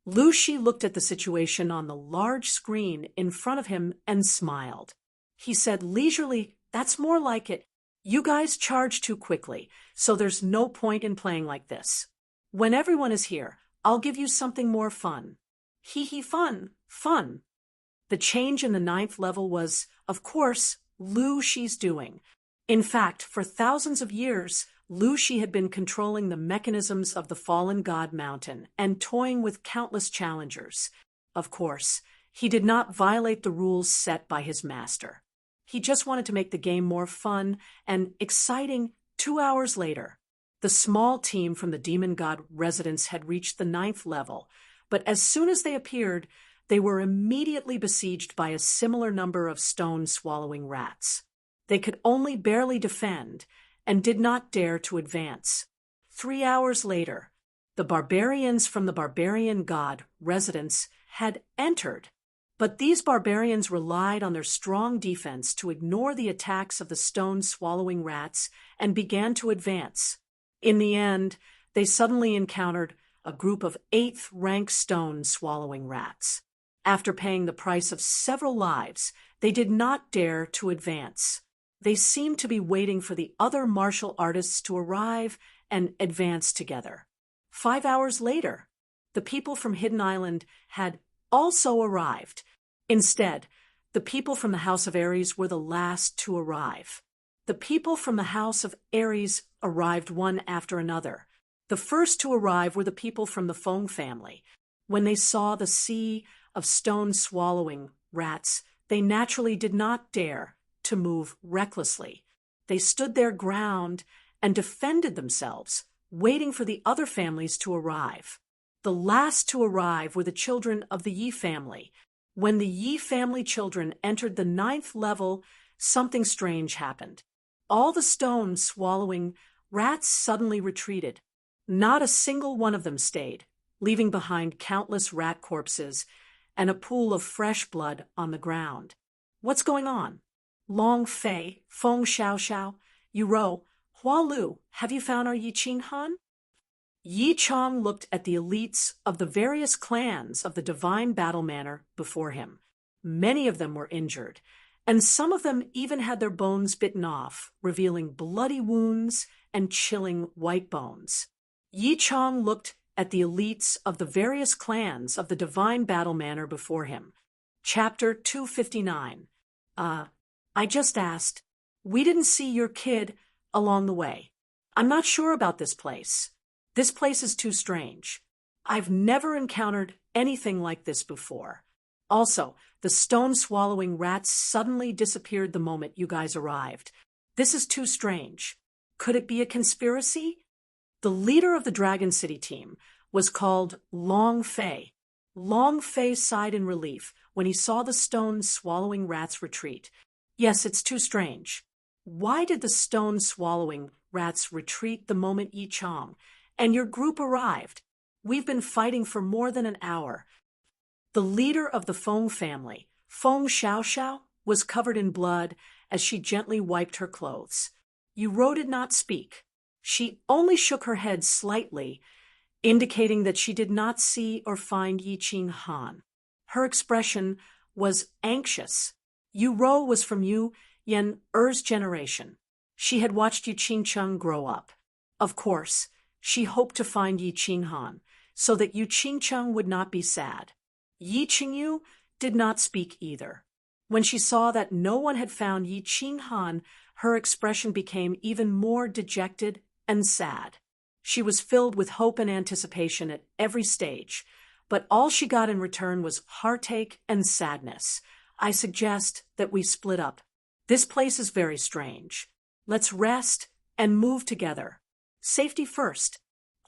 Lu Shi looked at the situation on the large screen in front of him and smiled. He said leisurely, "That's more like it. You guys charge too quickly, so there's no point in playing like this. When everyone is here, I'll give you something more fun." Fun. The change in the 9th level was, of course, Lu Shi's doing. In fact, for thousands of years, Lu Shi had been controlling the mechanisms of the fallen god mountain and toying with countless challengers. Of course, he did not violate the rules set by his master. He just wanted to make the game more fun and exciting. 2 hours later, the small team from the demon god residence had reached the 9th level, but as soon as they appeared, they were immediately besieged by a similar number of stone-swallowing rats. They could only barely defend and did not dare to advance. 3 hours later, the barbarians from the barbarian god residence had entered, but these barbarians relied on their strong defense to ignore the attacks of the stone-swallowing rats and began to advance. In the end, they suddenly encountered a group of 8th rank stone-swallowing rats. After paying the price of several lives, they did not dare to advance. They seemed to be waiting for the other martial artists to arrive and advance together. 5 hours later, the people from Hidden Island had also arrived. Instead, the people from the House of Ares were the last to arrive. The people from the House of Ares arrived one after another. The first to arrive were the people from the Feng family. When they saw the sea of stone-swallowing rats, they naturally did not dare to move recklessly. They stood their ground and defended themselves, waiting for the other families to arrive. The last to arrive were the children of the Yi family. When the Yi family children entered the 9th level, something strange happened. All the stone-swallowing rats suddenly retreated. Not a single one of them stayed, leaving behind countless rat corpses and a pool of fresh blood on the ground. What's going on? Long Fei, Feng Xiaoxiao, Yuro, Hua Lu, have you found our Yi Qing Han? Yi Chong looked at the elites of the various clans of the Divine Battle Manor before him. Many of them were injured, and some of them even had their bones bitten off, revealing bloody wounds and chilling white bones. Yi Chong looked at the elites of the various clans of the divine battle manor before him. Chapter 259. I just asked. We didn't see your kid along the way. I'm not sure about this place. This place is too strange. I've never encountered anything like this before. Also, the stone-swallowing rats suddenly disappeared the moment you guys arrived. This is too strange. Could it be a conspiracy? The leader of the Dragon City team was called Long Fei. Long Fei sighed in relief when he saw the stone-swallowing rats retreat. Yes, it's too strange. Why did the stone-swallowing rats retreat the moment Yi Chong and your group arrived? We've been fighting for more than an hour. The leader of the Feng family, Feng Xiaoxiao, was covered in blood as she gently wiped her clothes. Yu Rou did not speak. She only shook her head slightly, indicating that she did not see or find Yi Qing Han. Her expression was anxious. Yu Rou was from Yu Yen Er's generation. She had watched Yu Qingcheng grow up. Of course, she hoped to find Yi Qing Han, so that Yu Qingcheng would not be sad. Yi Qingyu did not speak either. When she saw that no one had found Yi Qing Han, her expression became even more dejected and sad. She was filled with hope and anticipation at every stage, but all she got in return was heartache and sadness. I suggest that we split up. This place is very strange. Let's rest and move together. Safety first.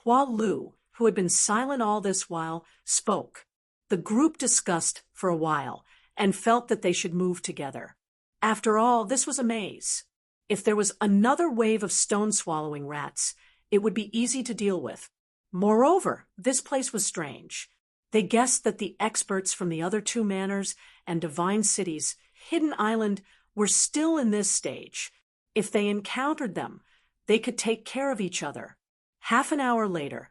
Hua Lu, who had been silent all this while, spoke. The group discussed for a while and felt that they should move together. After all, this was a maze. If there was another wave of stone-swallowing rats, it would be easy to deal with. Moreover, this place was strange. They guessed that the experts from the other two manors and divine cities, Hidden Island, were still in this stage. If they encountered them, they could take care of each other. Half an hour later,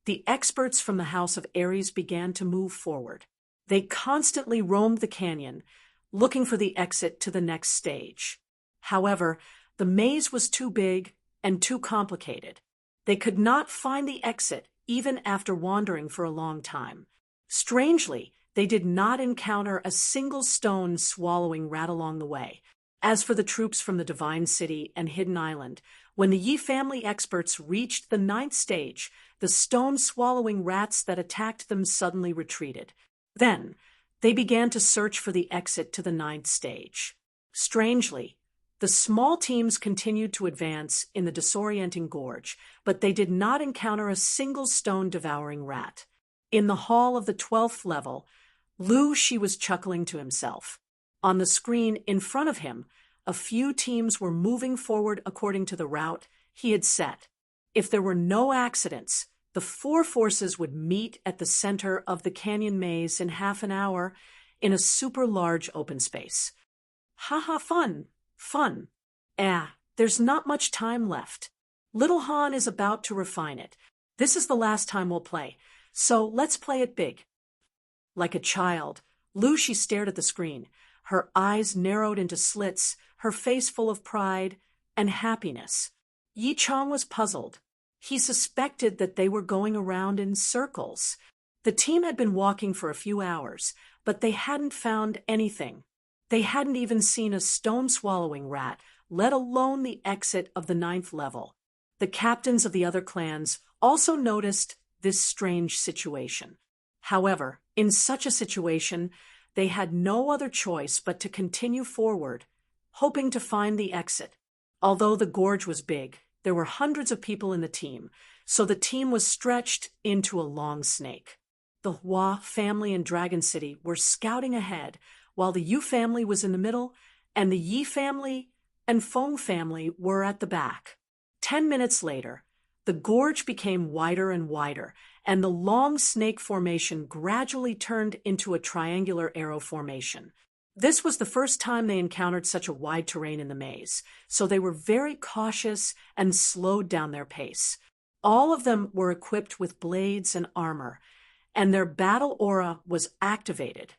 the experts from the House of Ares began to move forward. They constantly roamed the canyon, looking for the exit to the next stage. However, the maze was too big and too complicated. They could not find the exit even after wandering for a long time. Strangely, they did not encounter a single stone-swallowing rat along the way. As for the troops from the Divine City and Hidden Island, when the Yi family experts reached the 9th stage, the stone-swallowing rats that attacked them suddenly retreated. Then, they began to search for the exit to the 9th stage. Strangely, the small teams continued to advance in the disorienting gorge, but they did not encounter a single stone-devouring rat. In the hall of the 12th level, Lu Shi was chuckling to himself. On the screen in front of him, a few teams were moving forward according to the route he had set. If there were no accidents, the 4 forces would meet at the center of the canyon maze in half an hour in a super large open space. Haha, fun. Fun. There's not much time left. Little Han is about to refine it. This is the last time we'll play, so let's play it big. Like a child, Lu Shi stared at the screen. Her eyes narrowed into slits, her face full of pride and happiness. Yi Chong was puzzled. He suspected that they were going around in circles. The team had been walking for a few hours, but they hadn't found anything. They hadn't even seen a stone-swallowing rat, let alone the exit of the 9th level. The captains of the other clans also noticed this strange situation. However, in such a situation, they had no other choice but to continue forward, hoping to find the exit. Although the gorge was big, there were hundreds of people in the team, so the team was stretched into a long snake. The Hua family and Dragon City were scouting ahead, while the Yu family was in the middle, and the Yi family and Feng family were at the back. 10 minutes later, the gorge became wider and wider, and the long snake formation gradually turned into a triangular arrow formation. This was the first time they encountered such a wide terrain in the maze, so they were very cautious and slowed down their pace. All of them were equipped with blades and armor, and their battle aura was activated,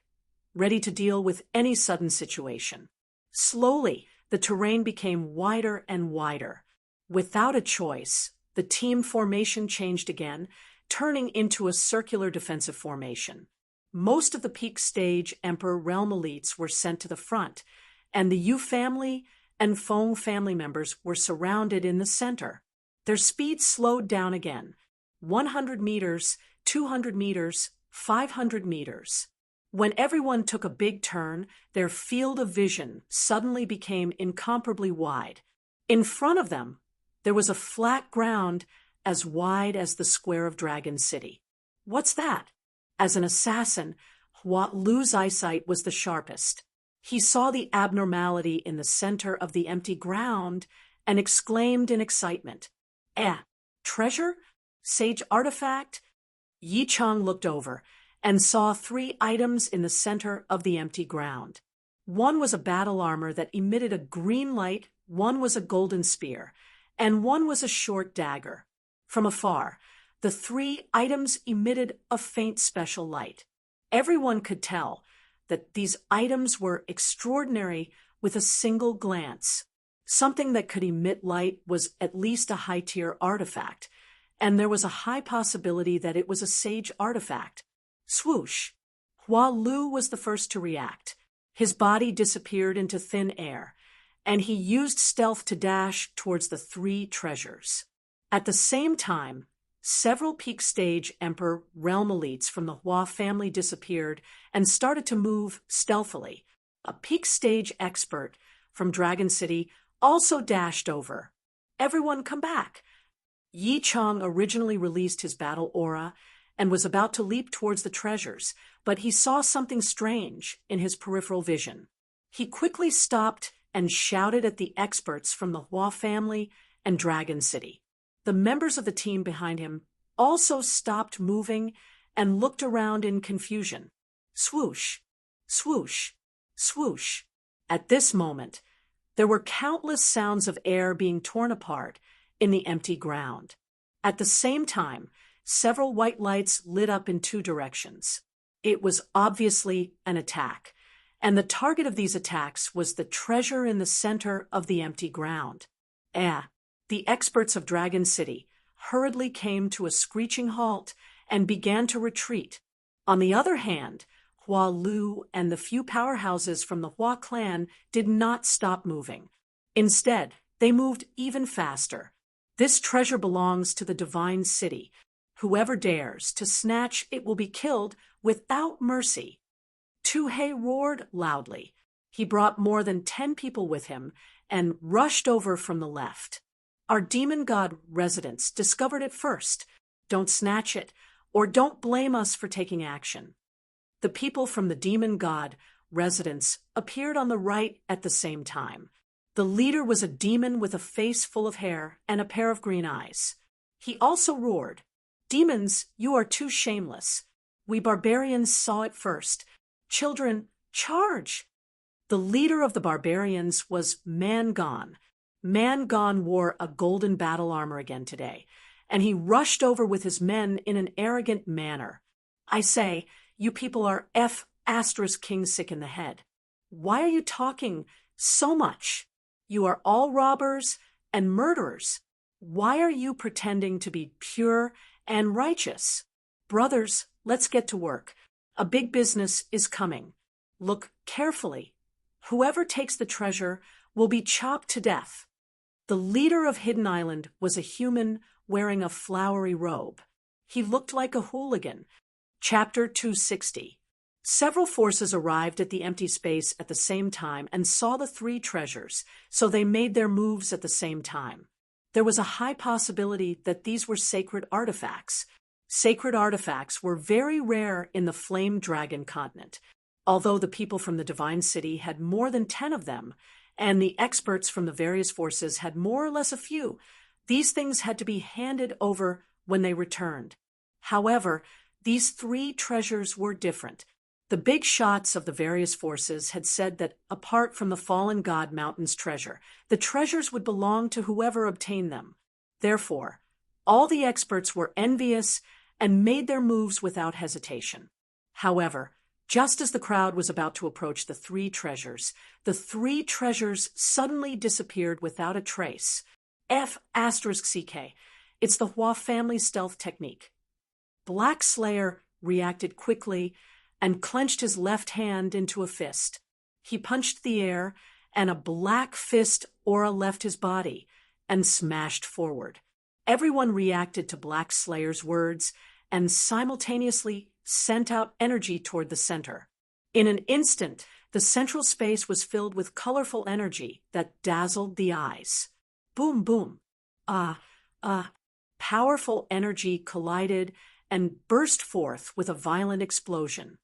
ready to deal with any sudden situation. Slowly, the terrain became wider and wider. Without a choice, the team formation changed again, turning into a circular defensive formation. Most of the peak stage Emperor realm elites were sent to the front, and the Yu family and Feng family members were surrounded in the center. Their speed slowed down again. 100 meters, 200 meters, 500 meters. When everyone took a big turn, their field of vision suddenly became incomparably wide. In front of them, there was a flat ground as wide as the square of Dragon City. What's that? As an assassin, Hua Lu's eyesight was the sharpest. He saw the abnormality in the center of the empty ground and exclaimed in excitement, treasure? Sage artifact? Yi Chang looked over and saw 3 items in the center of the empty ground. One was a battle armor that emitted a green light, one was a golden spear, and one was a short dagger. From afar, the 3 items emitted a faint special light. Everyone could tell that these items were extraordinary with a single glance. Something that could emit light was at least a high-tier artifact, and there was a high possibility that it was a sage artifact. Swoosh! Hua Lu was the first to react. His body disappeared into thin air, and he used stealth to dash towards the 3 treasures. At the same time, several peak stage Emperor realm elites from the Hua family disappeared and started to move stealthily. A peak stage expert from Dragon City also dashed over. Everyone come back! Yi Chang originally released his battle aura and was about to leap towards the treasures, but he saw something strange in his peripheral vision. He quickly stopped and shouted at the experts from the Hua family and Dragon City. The members of the team behind him also stopped moving and looked around in confusion. Swoosh! Swoosh! Swoosh! At this moment, there were countless sounds of air being torn apart in the empty ground. At the same time, several white lights lit up in 2 directions. It was obviously an attack, and the target of these attacks was the treasure in the center of the empty ground. The experts of Dragon City hurriedly came to a screeching halt and began to retreat. On the other hand, Hua Lu and the few powerhouses from the Hua clan did not stop moving. Instead, they moved even faster. This treasure belongs to the divine city. Whoever dares to snatch it will be killed without mercy. Tu He roared loudly. He brought more than 10 people with him and rushed over from the left. Our demon god residents discovered it first. Don't snatch it, or don't blame us for taking action. The people from the demon god residents appeared on the right at the same time. The leader was a demon with a face full of hair and a pair of green eyes. He also roared, "Demons, you are too shameless. We barbarians saw it first. Children, charge!" The leader of the barbarians was Mangon. Mangon wore a golden battle armor again today, and he rushed over with his men in an arrogant manner. "I say, you people are king sick in the head. Why are you talking so much? You are all robbers and murderers. Why are you pretending to be pure and righteous? Brothers, let's get to work. A big business is coming. Look carefully. Whoever takes the treasure will be chopped to death." The leader of Hidden Island was a human wearing a flowery robe. He looked like a hooligan. Chapter 260. Several forces arrived at the empty space at the same time and saw the 3 treasures, so they made their moves at the same time. There was a high possibility that these were sacred artifacts. Sacred artifacts were very rare in the Flame Dragon continent. Although the people from the Divine City had more than 10 of them, and the experts from the various forces had more or less a few, these things had to be handed over when they returned. However, these 3 treasures were different. The big shots of the various forces had said that, apart from the fallen god Mountain's treasure, the treasures would belong to whoever obtained them. Therefore, all the experts were envious and made their moves without hesitation. However, Just as the crowd was about to approach the three treasures suddenly disappeared without a trace. F***CK. It's the Hua family stealth technique. Black Slayer reacted quickly and clenched his left hand into a fist. He punched the air, and a black fist aura left his body and smashed forward. Everyone reacted to Black Slayer's words and simultaneously sent out energy toward the center. In an instant, the central space was filled with colorful energy that dazzled the eyes. Boom, boom. Powerful energy collided and burst forth with a violent explosion.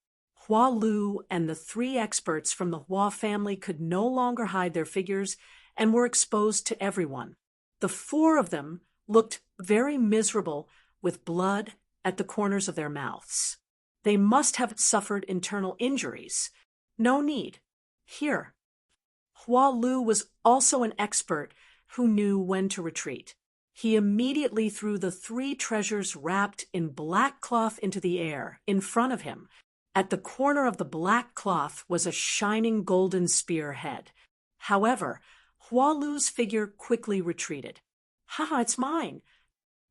Hua Lu and the three experts from the Hua family could no longer hide their figures and were exposed to everyone. The four of them looked very miserable with blood at the corners of their mouths. They must have suffered internal injuries. No need. Here. Hua Lu was also an expert who knew when to retreat. He immediately threw the three treasures wrapped in black cloth into the air in front of him. At the corner of the black cloth was a shining golden spear head. However, Hua Lu's figure quickly retreated. Haha, it's mine.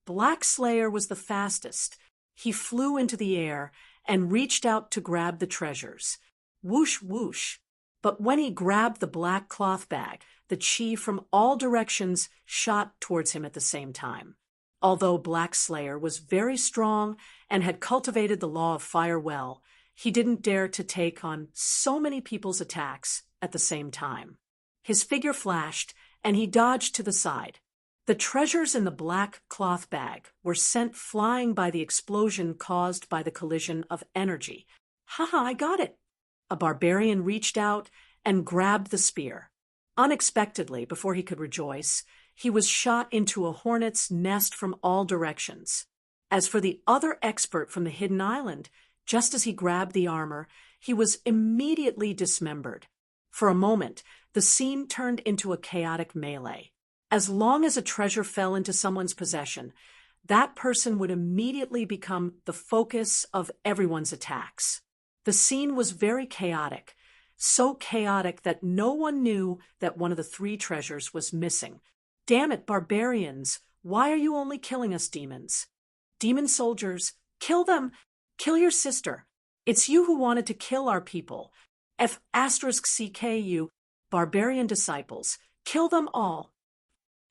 Black Slayer was the fastest. He flew into the air and reached out to grab the treasures. Whoosh, whoosh. But when he grabbed the black cloth bag, the chi from all directions shot towards him at the same time. Although Black Slayer was very strong and had cultivated the law of fire well, he didn't dare to take on so many people's attacks at the same time. His figure flashed, and he dodged to the side. The treasures in the black cloth bag were sent flying by the explosion caused by the collision of energy. Haha, I got it! A barbarian reached out and grabbed the spear. Unexpectedly, before he could rejoice, he was shot into a hornet's nest from all directions. As for the other expert from the hidden island, just as he grabbed the armor, he was immediately dismembered. For a moment, the scene turned into a chaotic melee. As long as a treasure fell into someone's possession, that person would immediately become the focus of everyone's attacks. The scene was very chaotic, so chaotic that no one knew that one of the three treasures was missing. Damn it, barbarians! Why are you only killing us demons? Demon soldiers, kill them! Kill your sister! It's you who wanted to kill our people. F***CK you, barbarian disciples, kill them all!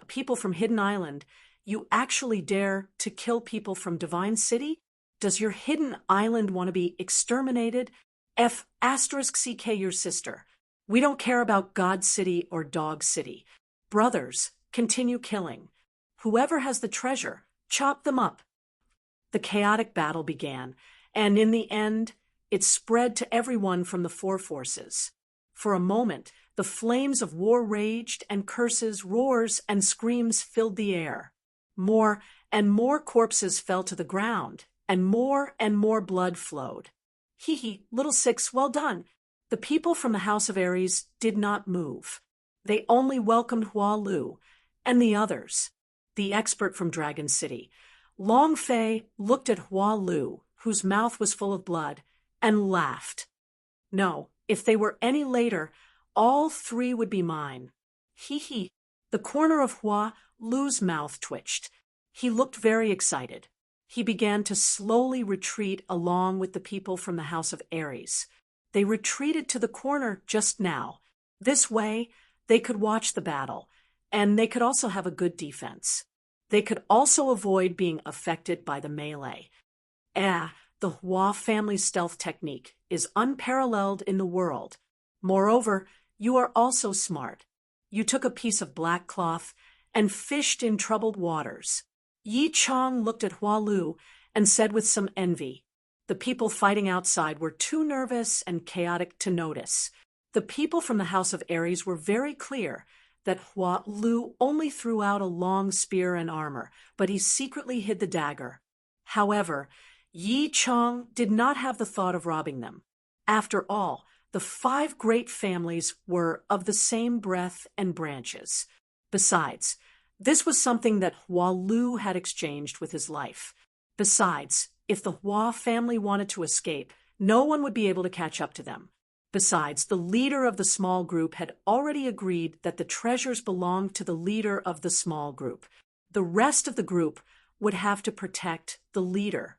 People from Hidden Island, you actually dare to kill people from Divine City? Does your Hidden Island want to be exterminated? F***CK your sister. We don't care about God City or Dog City. Brothers, continue killing. Whoever has the treasure, chop them up. The chaotic battle began, and in the end, it spread to everyone from the four forces. For a moment, the flames of war raged, and curses, roars, and screams filled the air. More and more corpses fell to the ground, and more blood flowed. Hee hee, little six, well done. The people from the House of Ares did not move. They only welcomed Hua Lu and the others. The expert from Dragon City, Long Fei, looked at Hua Lu, whose mouth was full of blood, and laughed. No, if they were any later, all three would be mine. Hee hee. The corner of Hua Lu's mouth twitched. He looked very excited. He began to slowly retreat along with the people from the House of Ares. They retreated to the corner just now. This way, they could watch the battle, and they could also have a good defense. They could also avoid being affected by the melee. The Hua family stealth technique is unparalleled in the world. Moreover, you are also smart. You took a piece of black cloth and fished in troubled waters. Yi Chong looked at Hua Lu and said with some envy, the people fighting outside were too nervous and chaotic to notice. The people from the House of Ares were very clear that Hua Lu only threw out a long spear and armor, but he secretly hid the dagger. However, Yi Chong did not have the thought of robbing them. After all, the 5 great families were of the same breadth and branches. Besides, this was something that Hua Lu had exchanged with his life. Besides, if the Hua family wanted to escape, No one would be able to catch up to them. Besides, the leader of the small group had already agreed that the treasures belonged to the leader of the small group. The rest of the group would have to protect the leader.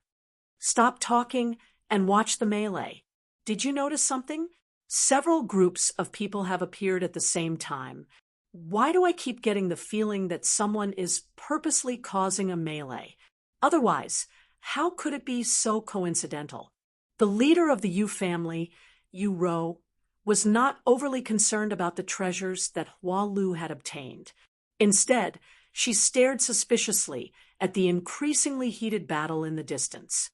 Stop talking and watch the melee. Did you notice something? Several groups of people have appeared at the same time. Why do I keep getting the feeling that someone is purposely causing a melee? Otherwise, how could it be so coincidental? The leader of the Yu family, Yu Ro, was not overly concerned about the treasures that Hua Lu had obtained. Instead, she stared suspiciously at the increasingly heated battle in the distance.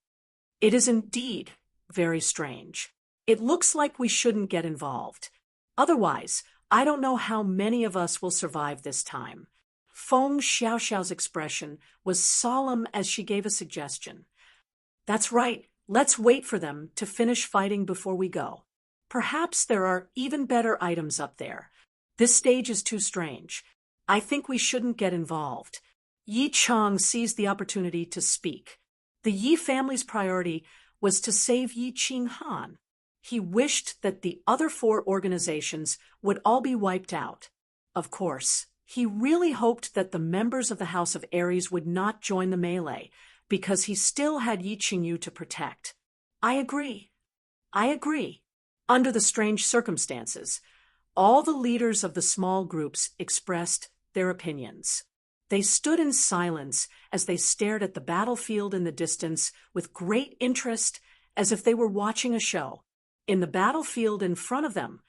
It is indeed very strange. It looks like we shouldn't get involved. Otherwise, I don't know how many of us will survive this time. Feng Xiaoxiao's expression was solemn as she gave a suggestion. That's right. Let's wait for them to finish fighting before we go. Perhaps there are even better items up there. This stage is too strange. I think we shouldn't get involved. Yi Chang seized the opportunity to speak. The Yi family's priority was to save Yi Qinghan. He wished that the other 4 organizations would all be wiped out. Of course, he really hoped that the members of the House of Aries would not join the melee, because he still had Yi Qingyu to protect. I agree. Under the strange circumstances, all the leaders of the small groups expressed their opinions. They stood in silence as they stared at the battlefield in the distance with great interest, as if they were watching a show. In the battlefield in front of them,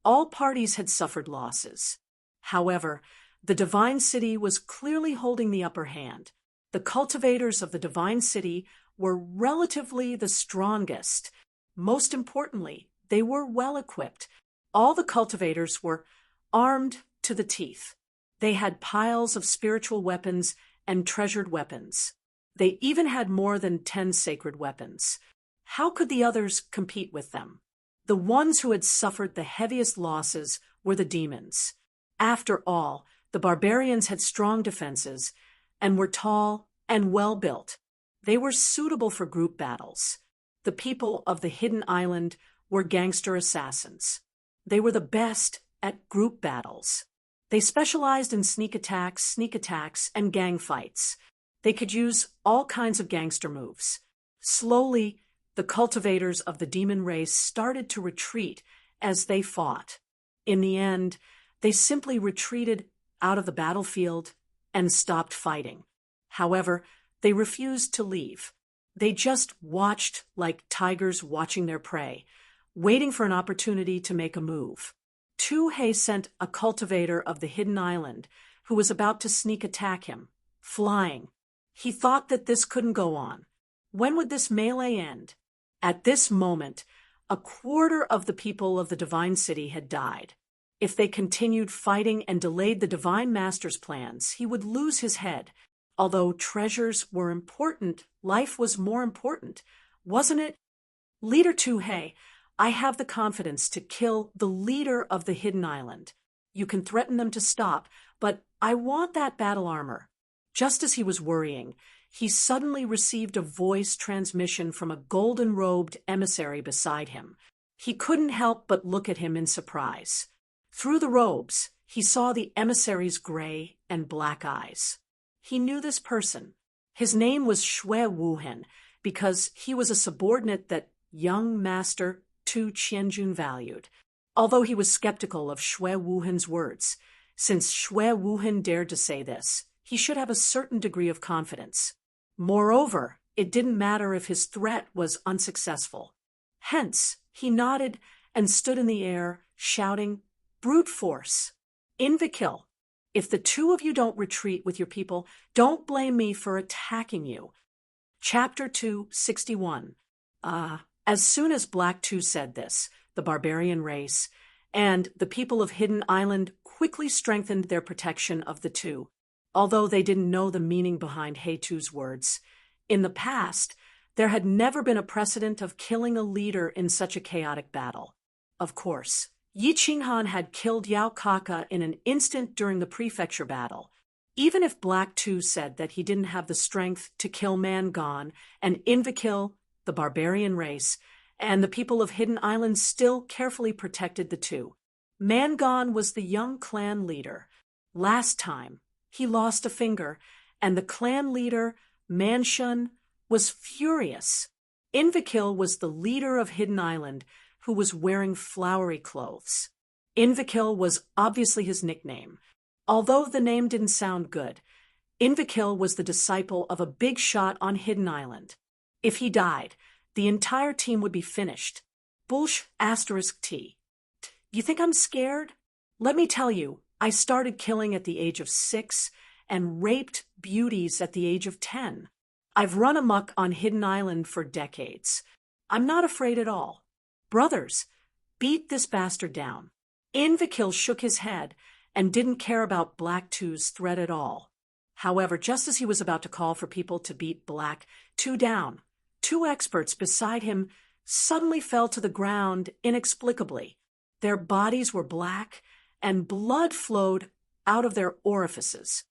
all parties had suffered losses. However, the Divine City was clearly holding the upper hand. The cultivators of the Divine City were relatively the strongest. Most importantly, they were well equipped. All the cultivators were armed to the teeth. They had piles of spiritual weapons and treasured weapons. They even had more than 10 sacred weapons. How could the others compete with them? The ones who had suffered the heaviest losses were the demons. After all, the barbarians had strong defenses and were tall and well-built. They were suitable for group battles. The people of the Hidden Island were gangster assassins. They were the best at group battles. They specialized in sneak attacks, and gang fights. They could use all kinds of gangster moves. Slowly, the cultivators of the demon race started to retreat as they fought. In the end, they simply retreated out of the battlefield and stopped fighting. However, they refused to leave. They just watched like tigers watching their prey, waiting for an opportunity to make a move. Tu He sent a cultivator of the Hidden Island who was about to sneak attack him, flying. He thought that this couldn't go on. When would this melee end? At this moment, 1/4 of the people of the Divine City had died. If they continued fighting and delayed the Divine Master's plans, he would lose his head. Although treasures were important, life was more important, wasn't it? Leader Tu He, I have the confidence to kill the leader of the Hidden Island. You can threaten them to stop, but I want that battle armor. Just as he was worrying, he suddenly received a voice transmission from a golden-robed emissary beside him. He couldn't help but look at him in surprise. Through the robes, he saw the emissary's gray and black eyes. He knew this person. His name was Shui Wuhen, because he was a subordinate that young Master Tu Qianjun valued. Although he was skeptical of Shui Wuhen's words, since Shui Wuhen dared to say this, he should have a certain degree of confidence. Moreover, it didn't matter if his threat was unsuccessful. Hence, he nodded and stood in the air, shouting, "Brute force! Invikill! If the 2 of you don't retreat with your people, don't blame me for attacking you." Chapter 261. As soon as Black 2 said this, the barbarian race and the people of Hidden Island quickly strengthened their protection of the 2, although they didn't know the meaning behind He Tu's words. In the past, there had never been a precedent of killing a leader in such a chaotic battle. Of course, Yi Qinghan had killed Yao Kaka in an instant during the prefecture battle. Even if Black 2 said that he didn't have the strength to kill Mangon and Invikill, the barbarian race, and the people of Hidden Island still carefully protected the two. Mangon was the young clan leader. Last time, he lost a finger, and the clan leader, Manshun, was furious. Invicil was the leader of Hidden Island, who was wearing flowery clothes. Invicil was obviously his nickname. Although the name didn't sound good, Invicil was the disciple of a big shot on Hidden Island. If he died, the entire team would be finished. Bullsh *T. You think I'm scared? Let me tell you, I started killing at the age of 6 and raped beauties at the age of 10. I've run amok on Hidden Island for decades. I'm not afraid at all. Brothers, beat this bastard down. Invicil shook his head and didn't care about Black 2's threat at all. However, just as he was about to call for people to beat Black 2 down, 2 experts beside him suddenly fell to the ground inexplicably. Their bodies were black, and blood flowed out of their orifices.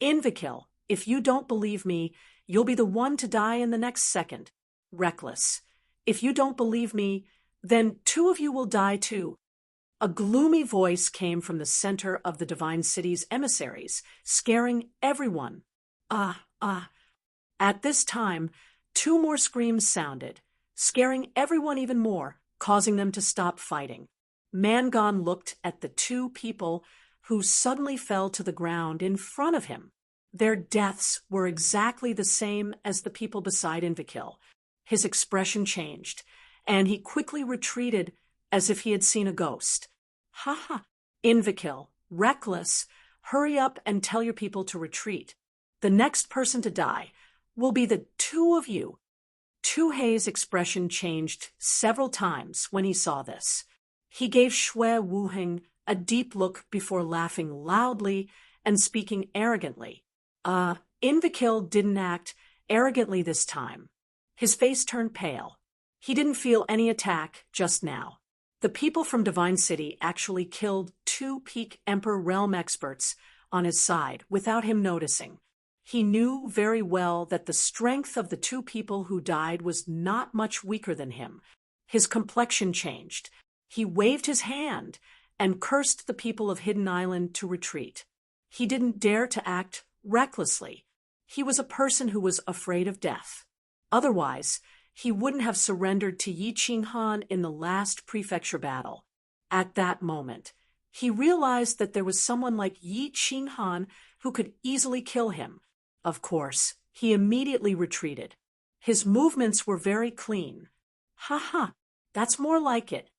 Invicil, if you don't believe me, you'll be the one to die in the next second. Reckless. If you don't believe me, then 2 of you will die too. A gloomy voice came from the center of the Divine City's emissaries, scaring everyone. At this time, 2 more screams sounded, scaring everyone even more, causing them to stop fighting. Mangon looked at the 2 people who suddenly fell to the ground in front of him. Their deaths were exactly the same as the people beside Invicil. His expression changed, and he quickly retreated as if he had seen a ghost. Ha! Invicil, reckless, hurry up and tell your people to retreat. The next person to die will be the 2 of you. Tuhei's expression changed several times when he saw this. He gave Shui Wuheng a deep look before laughing loudly and speaking arrogantly. Invicil didn't act arrogantly this time. His face turned pale. He didn't feel any attack just now. The people from Divine City actually killed 2 peak Emperor Realm experts on his side without him noticing. He knew very well that the strength of the 2 people who died was not much weaker than him. His complexion changed. He waved his hand and cursed the people of Hidden Island to retreat. He didn't dare to act recklessly. He was a person who was afraid of death. Otherwise, he wouldn't have surrendered to Yi Qinghan in the last prefecture battle. At that moment, he realized that there was someone like Yi Qinghan who could easily kill him. Of course, he immediately retreated. His movements were very clean. That's more like it.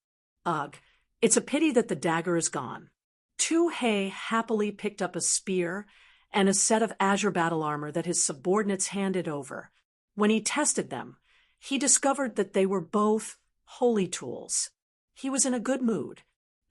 Ugh, it's a pity that the dagger is gone. Tuhei happily picked up a spear and a set of azure battle armor that his subordinates handed over. When he tested them, he discovered that they were both holy tools. He was in a good mood.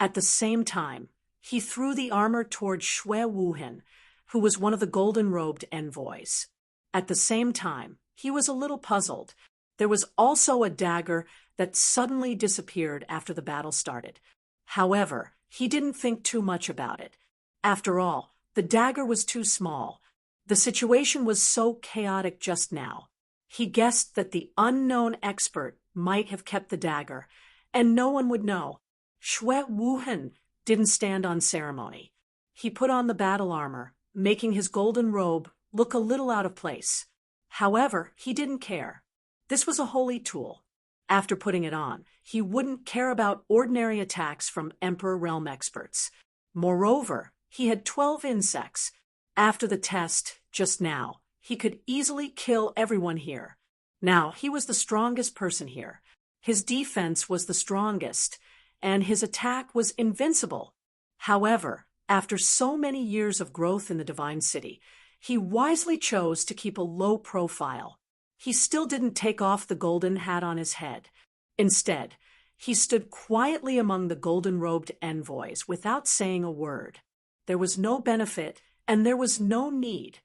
At the same time, he threw the armor toward Shui Wuhen, who was one of the golden-robed envoys. At the same time, he was a little puzzled. There was also a dagger that suddenly disappeared after the battle started. However, he didn't think too much about it. After all, the dagger was too small. The situation was so chaotic just now. He guessed that the unknown expert might have kept the dagger, and no one would know. Shui Wuhen didn't stand on ceremony. He put on the battle armor, making his golden robe look a little out of place. However, he didn't care. This was a holy tool. After putting it on, he wouldn't care about ordinary attacks from Emperor Realm experts. Moreover, he had 12 insects. After the test, just now, he could easily kill everyone here. Now, he was the strongest person here. His defense was the strongest, and his attack was invincible. However, after so many years of growth in the Divine City, he wisely chose to keep a low profile. He still didn't take off the golden hat on his head. Instead, he stood quietly among the golden-robed envoys without saying a word. There was no benefit, and there was no need.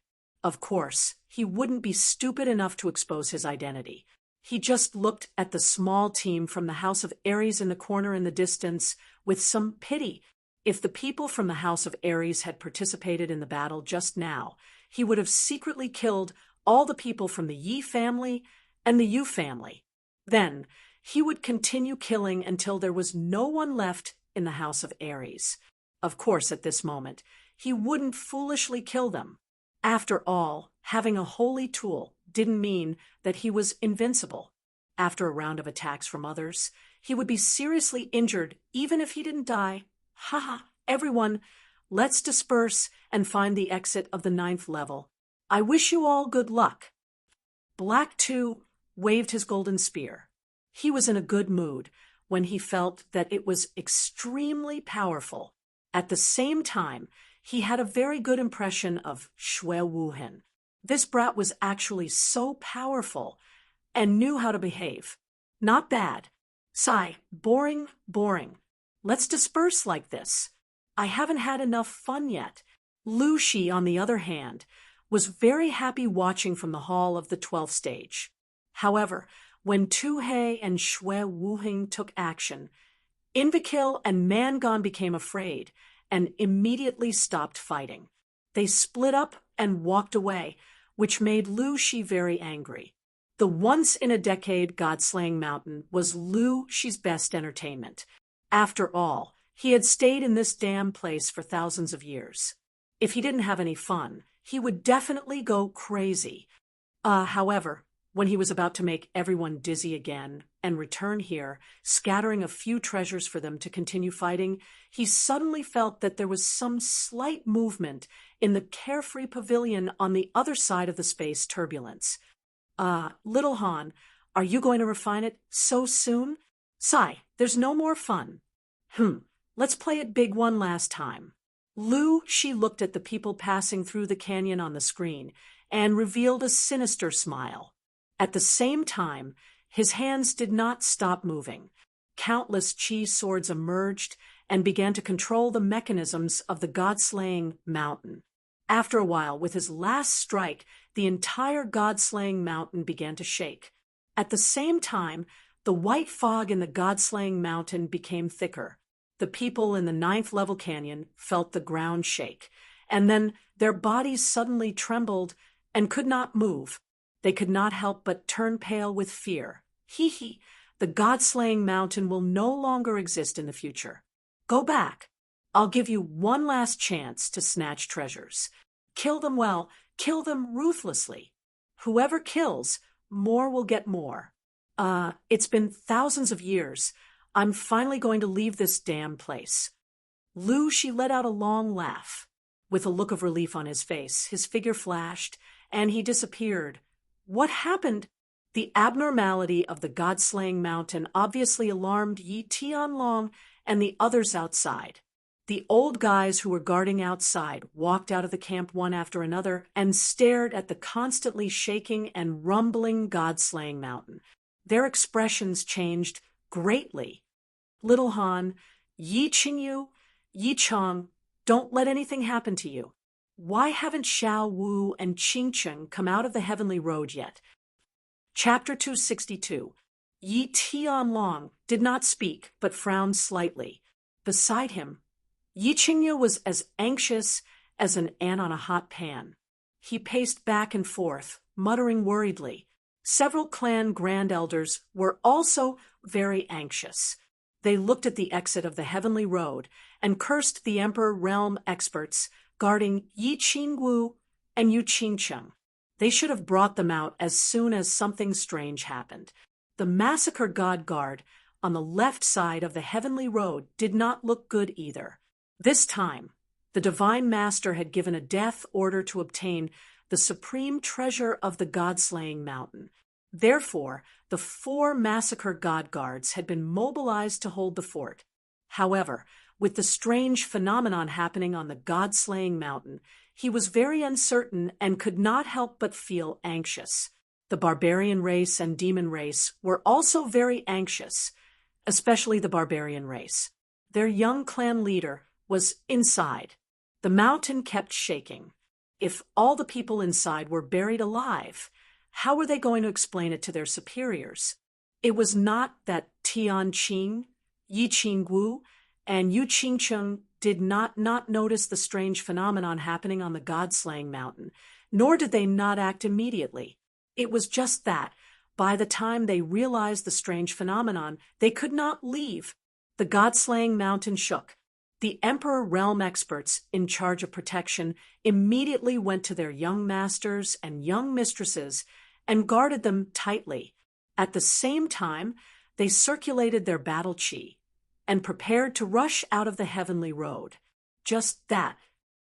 Of course, he wouldn't be stupid enough to expose his identity. He just looked at the small team from the House of Ares in the corner in the distance with some pity. If the people from the House of Ares had participated in the battle just now, he would have secretly killed all the people from the Yi family and the Yu family. Then, he would continue killing until there was no one left in the House of Ares. Of course, at this moment, he wouldn't foolishly kill them. After all, having a holy tool didn't mean that he was invincible. After a round of attacks from others, he would be seriously injured even if he didn't die. Ha! Everyone, let's disperse and find the exit of the 9th level. I wish you all good luck. Black 2 waved his golden spear. He was in a good mood when he felt that it was extremely powerful. At the same time, he had a very good impression of Shui Wuhen. This brat was actually so powerful and knew how to behave. Not bad. Sigh, boring. Let's disperse like this. I haven't had enough fun yet. Lu Shi, on the other hand, was very happy watching from the hall of the 12th stage. However, when Tu He and Shui Wuheng took action, Invekil and Mangon became afraid and immediately stopped fighting. They split up and walked away, which made Lu Shi very angry. The once-in-a-decade God-slaying mountain was Lu Shi's best entertainment. After all, he had stayed in this damn place for thousands of years. If he didn't have any fun, he would definitely go crazy. However, when he was about to make everyone dizzy again and return here, scattering a few treasures for them to continue fighting, he suddenly felt that there was some slight movement in the carefree pavilion on the other side of the space turbulence. Little Han, are you going to refine it so soon? Sigh, there's no more fun. Let's play it big one last time. Lu Shi looked at the people passing through the canyon on the screen and revealed a sinister smile. At the same time, his hands did not stop moving. Countless chi swords emerged and began to control the mechanisms of the god-slaying mountain. After a while, with his last strike, the entire god-slaying mountain began to shake. At the same time, the white fog in the god-slaying mountain became thicker. The people in the 9th level canyon felt the ground shake, and then their bodies suddenly trembled and could not move. They could not help but turn pale with fear. The god-slaying mountain will no longer exist in the future. Go back. I'll give you one last chance to snatch treasures. Kill them well, kill them ruthlessly. Whoever kills, more will get more. It's been thousands of years. I'm finally going to leave this damn place. Lu Shi let out a long laugh. With a look of relief on his face, his figure flashed, and he disappeared. What happened? The abnormality of the god-slaying mountain obviously alarmed Yi Tianlong and the others outside. The old guys who were guarding outside walked out of the camp one after another and stared at the constantly shaking and rumbling god-slaying mountain. Their expressions changed greatly. Little Han, Yi Qingyu, Yi Chong, don't let anything happen to you. Why haven't Xiao Wu and Qingcheng come out of the heavenly road yet? Chapter 262. Yi Tianlong did not speak, but frowned slightly. Beside him, Yi Qingyu was as anxious as an ant on a hot pan. He paced back and forth, muttering worriedly. Several clan grand elders were also very anxious. They looked at the exit of the heavenly road and cursed the Emperor Realm experts guarding Yi Qingwu and Yu Qingcheng. They should have brought them out as soon as something strange happened. The massacred God Guard on the left side of the heavenly road did not look good either. This time, the Divine Master had given a death order to obtain the supreme treasure of the god-slaying mountain. Therefore, the 4 massacred God Guards had been mobilized to hold the fort. However, with the strange phenomenon happening on the god-slaying mountain, he was very uncertain and could not help but feel anxious. The barbarian race and demon race were also very anxious, especially the barbarian race. Their young clan leader was inside. The mountain kept shaking. If all the people inside were buried alive, how were they going to explain it to their superiors? It was not that Tian Qing, Yi Qingwu, and Yu Qingcheng did not notice the strange phenomenon happening on the god-slaying mountain, nor did they not act immediately. It was just that, By the time they realized the strange phenomenon, they could not leave. The god-slaying mountain shook. The Emperor realm experts in charge of protection immediately went to their young masters and young mistresses and guarded them tightly. At the same time, they circulated their battle chi and prepared to rush out of the heavenly road. Just that.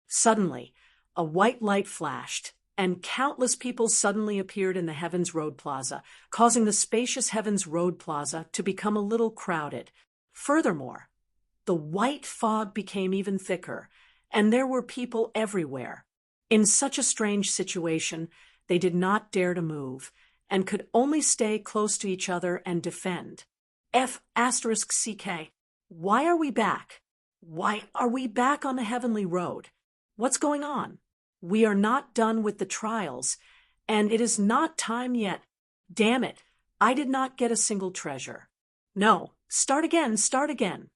Suddenly, a white light flashed, and countless people suddenly appeared in the Heavens Road Plaza, causing the spacious Heavens Road Plaza to become a little crowded. Furthermore, the white fog became even thicker, and there were people everywhere. In such a strange situation, they did not dare to move, and could only stay close to each other and defend. F***CK. Why are we back? Why are we back on the heavenly road? What's going on? We are not done with the trials, and it is not time yet. Damn it, I did not get a single treasure. No, start again, start again.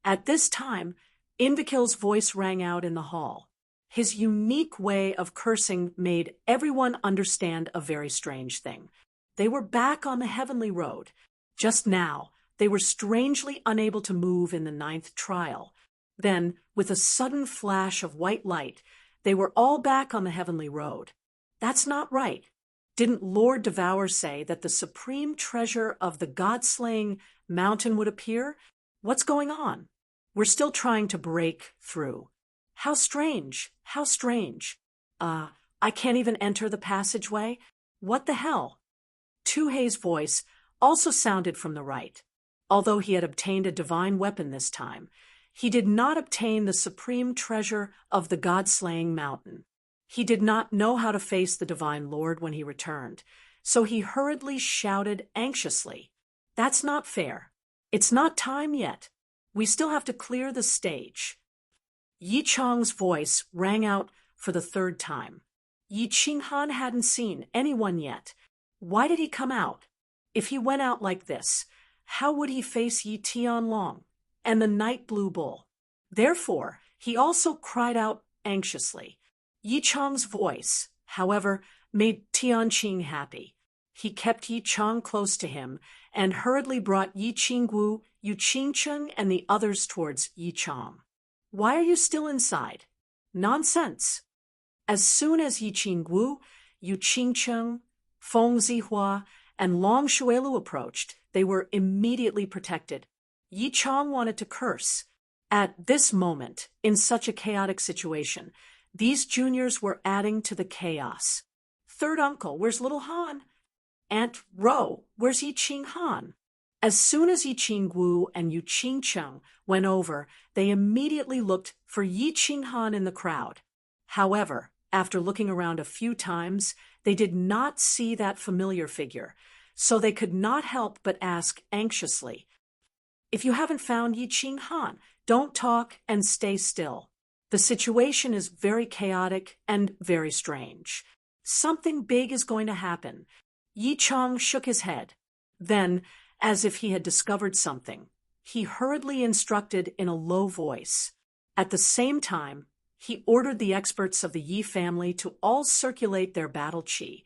At this time, Invakil's voice rang out in the hall. His unique way of cursing made everyone understand a very strange thing. They were back on the heavenly road. Just now, they were strangely unable to move in the 9th trial. Then, with a sudden flash of white light, they were all back on the heavenly road. That's not right. Didn't Lord Devour say that the supreme treasure of the god-slaying mountain would appear? What's going on? We're still trying to break through. How strange, how strange. I can't even enter the passageway? What the hell? Tuhei's voice also sounded from the right. Although he had obtained a divine weapon this time, he did not obtain the supreme treasure of the god-slaying mountain. He did not know how to face the divine lord when he returned, so he hurriedly shouted anxiously, "That's not fair. It's not time yet. We still have to clear the stage." Yi Chang's voice rang out for the 3rd time. Yi Qinghan hadn't seen anyone yet. Why did he come out? If he went out like this, how would he face Yi Tianlong and the Night Blue Bull? Therefore, he also cried out anxiously. Yi Chang's voice, however, made Tianqing happy. He kept Yi Chang close to him and hurriedly brought Yi Qingwu, Yu Qingcheng, and the others towards Yi Chang. Why are you still inside? Nonsense. As soon as Yi Qingwu, Yu Qingcheng, Feng Zihua, and Long Shuelu approached, they were immediately protected. Yi Chang wanted to curse. At this moment, in such a chaotic situation, these juniors were adding to the chaos. "Third uncle, where's little Han? Aunt Ro, where's Yi Qinghan?" As soon as Yi Qingwu and Yu Qingcheng went over, they immediately looked for Yi Qinghan in the crowd. However, after looking around a few times, they did not see that familiar figure, so they could not help but ask anxiously, "If you haven't found Yi Qinghan, don't talk and stay still. The situation is very chaotic and very strange. Something big is going to happen." Yi Chang shook his head. Then, as if he had discovered something, he hurriedly instructed in a low voice. At the same time, he ordered the experts of the Yi family to all circulate their battle chi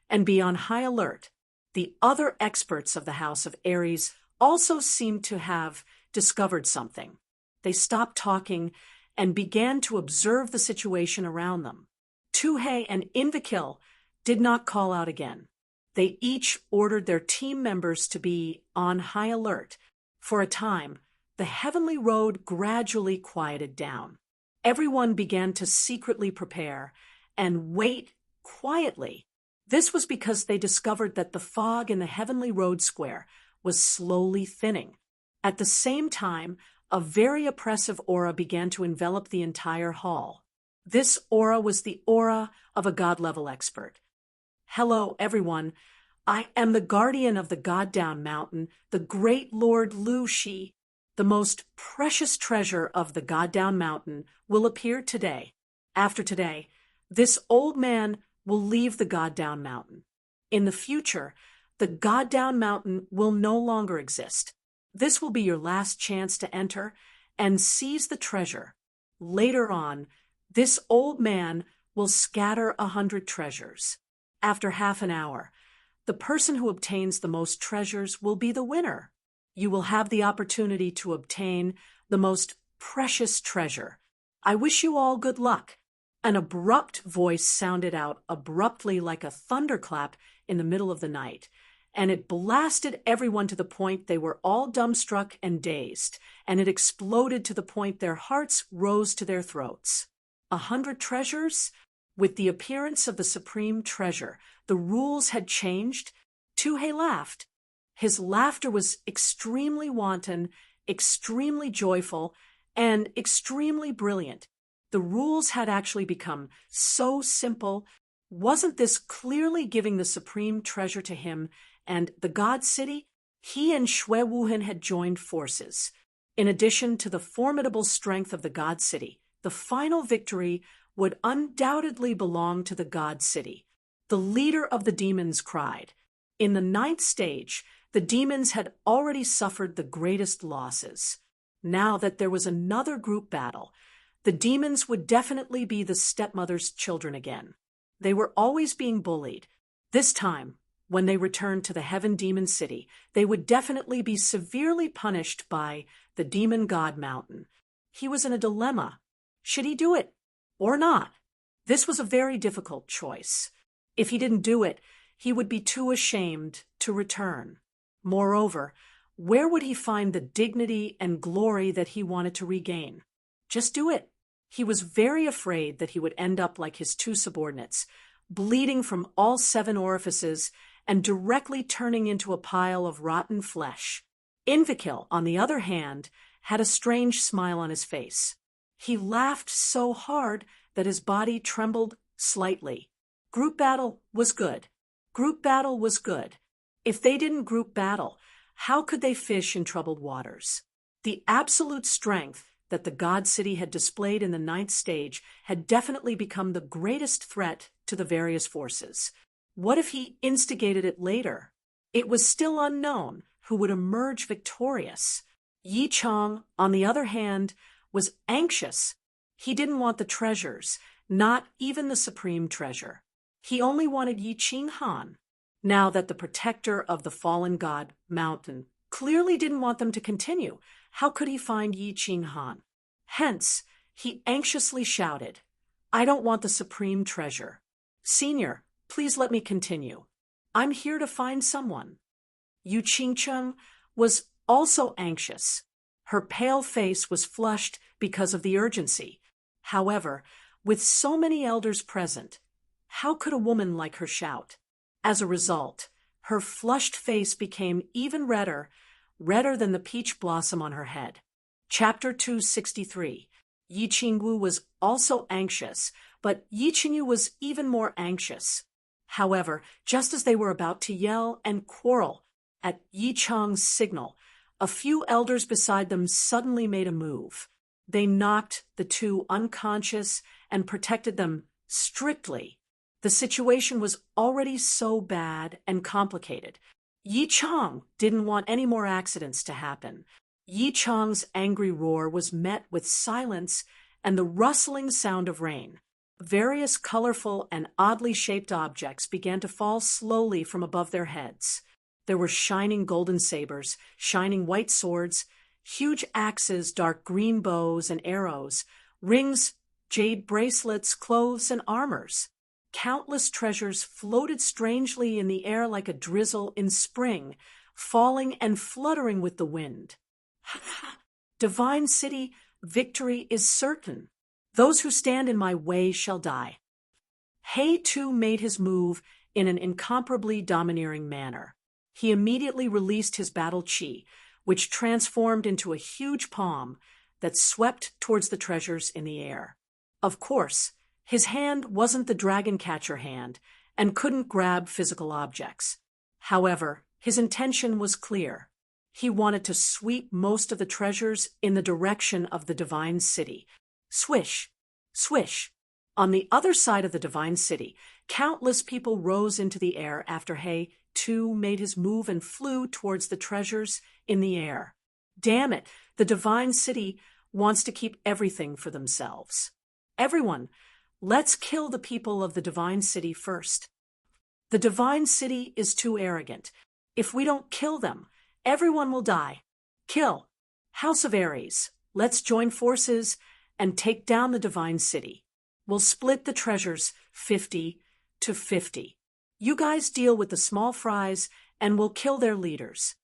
and be on high alert. The other experts of the House of Aries also seemed to have discovered something. They stopped talking and began to observe the situation around them. Tuhei and Invakil did not call out again. They each ordered their team members to be on high alert. For a time, the heavenly road gradually quieted down. Everyone began to secretly prepare and wait quietly. This was because they discovered that the fog in the heavenly road square was slowly thinning. At the same time, a very oppressive aura began to envelop the entire hall. This aura was the aura of a god-level expert. "Hello, everyone. I am the guardian of the God-Down Mountain, the great Lord Lu Shi. The most precious treasure of the God-Down Mountain will appear today. After today, this old man will leave the God-Down Mountain. In the future, the God-Down Mountain will no longer exist. This will be your last chance to enter and seize the treasure. Later on, this old man will scatter 100 treasures. After half an hour, The person who obtains the most treasures will be the winner. You will have the opportunity to obtain the most precious treasure. I wish you all good luck." An abrupt voice sounded out abruptly like a thunderclap in the middle of the night, and it blasted everyone to the point they were all dumbstruck and dazed, and it exploded to the point their hearts rose to their throats. 100 treasures? With the appearance of the supreme treasure, the rules had changed. Tuhei laughed. His laughter was extremely wanton, extremely joyful, and extremely brilliant. The rules had actually become so simple. Wasn't this clearly giving the supreme treasure to him and the God City? He and Shui Wuhan had joined forces. In addition to the formidable strength of the God City, the final victory would undoubtedly belong to the God City. The leader of the demons cried. In the 9th stage, the demons had already suffered the greatest losses. Now that there was another group battle, the demons would definitely be the stepmother's children again. They were always being bullied. This time, when they returned to the Heaven Demon City, they would definitely be severely punished by the Demon God Mountain. He was in a dilemma. Should he do it or not? This was a very difficult choice. If he didn't do it, he would be too ashamed to return. Moreover, where would he find the dignity and glory that he wanted to regain? Just do it. He was very afraid that he would end up like his 2 subordinates, bleeding from all 7 orifices and directly turning into a pile of rotten flesh. Invicil, on the other hand, had a strange smile on his face. He laughed so hard that his body trembled slightly. Group battle was good. Group battle was good. If they didn't group battle, how could they fish in troubled waters? The absolute strength that the God City had displayed in the 9th stage had definitely become the greatest threat to the various forces. What if he instigated it later? It was still unknown who would emerge victorious. Yi Chang, on the other hand, was anxious. He didn't want the treasures, not even the supreme treasure. He only wanted Yi Qing Han. Now that the protector of the fallen god mountain clearly didn't want them to continue, how could he find Yi Qing Han? Hence, he anxiously shouted, "I don't want the supreme treasure. Senior, please let me continue. I'm here to find someone." Yu Qingcheng was also anxious. Her pale face was flushed because of the urgency. However, with so many elders present, how could a woman like her shout? As a result, her flushed face became even redder than the peach blossom on her head. Chapter 263. Yi Qingwu was also anxious, but Yi Qingyu was even more anxious. However, just as they were about to yell and quarrel at Yi Chang's signal, a few elders beside them suddenly made a move. They knocked the 2 unconscious and protected them strictly. The situation was already so bad and complicated. Yi Chang didn't want any more accidents to happen. Yi Chang's angry roar was met with silence and the rustling sound of rain. Various colorful and oddly shaped objects began to fall slowly from above their heads. There were shining golden sabers, shining white swords, huge axes, dark green bows and arrows, rings, jade bracelets, clothes, and armors. Countless treasures floated strangely in the air like a drizzle in spring, falling and fluttering with the wind. Divine City, victory is certain. Those who stand in my way shall die. He too made his move in an incomparably domineering manner. He immediately released his battle chi, which transformed into a huge palm that swept towards the treasures in the air. Of course, his hand wasn't the dragon catcher hand and couldn't grab physical objects. However, his intention was clear. He wanted to sweep most of the treasures in the direction of the Divine City. Swish, swish. On the other side of the Divine City, countless people rose into the air after He too made his move and flew towards the treasures in the air. Damn it, the Divine City wants to keep everything for themselves. Everyone, let's kill the people of the Divine City first. The divine city is too arrogant. If we don't kill them, everyone will die. Kill. House of Ares, let's join forces and take down the divine city. We'll split the treasures 50-50. You guys deal with the small fries and we'll kill their leaders.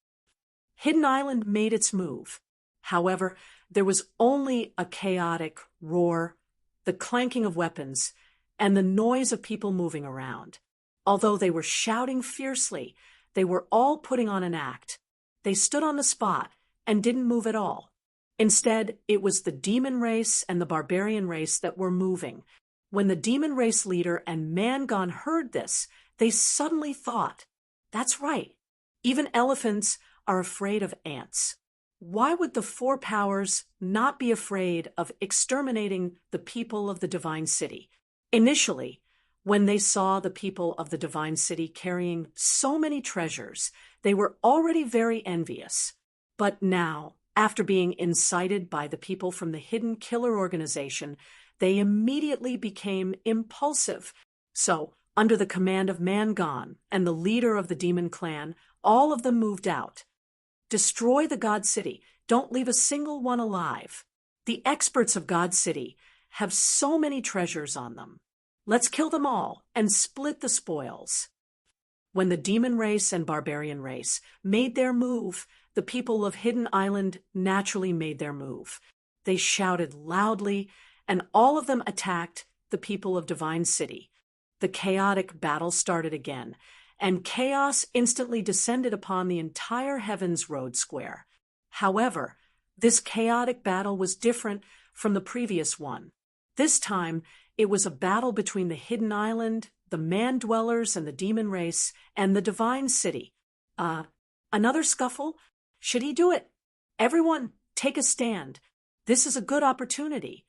Hidden Island made its move. However, there was only a chaotic roar, the clanking of weapons, and the noise of people moving around. Although they were shouting fiercely, they were all putting on an act. They stood on the spot and didn't move at all. Instead, it was the demon race and the barbarian race that were moving. When the demon race leader and Mangon heard this, they suddenly thought, that's right, even elephants are afraid of ants. Why would the four powers not be afraid of exterminating the people of the divine city? Initially, when they saw the people of the divine city carrying so many treasures, they were already very envious. But now, after being incited by the people from the hidden killer organization, they immediately became impulsive. So, under the command of Mangon and the leader of the demon clan, all of them moved out. Destroy the God City. Don't leave a single one alive. The experts of God City have so many treasures on them. Let's kill them all and split the spoils. When the demon race and barbarian race made their move, the people of Hidden Island naturally made their move. They shouted loudly, and all of them attacked the people of Divine City. The chaotic battle started again, and chaos instantly descended upon the entire Heavens Road Square. However, this chaotic battle was different from the previous one. This time, it was a battle between the Hidden Island, the Man-Dwellers and the Demon Race, and the Divine City. Another scuffle? Should he do it? Everyone, take a stand. This is a good opportunity.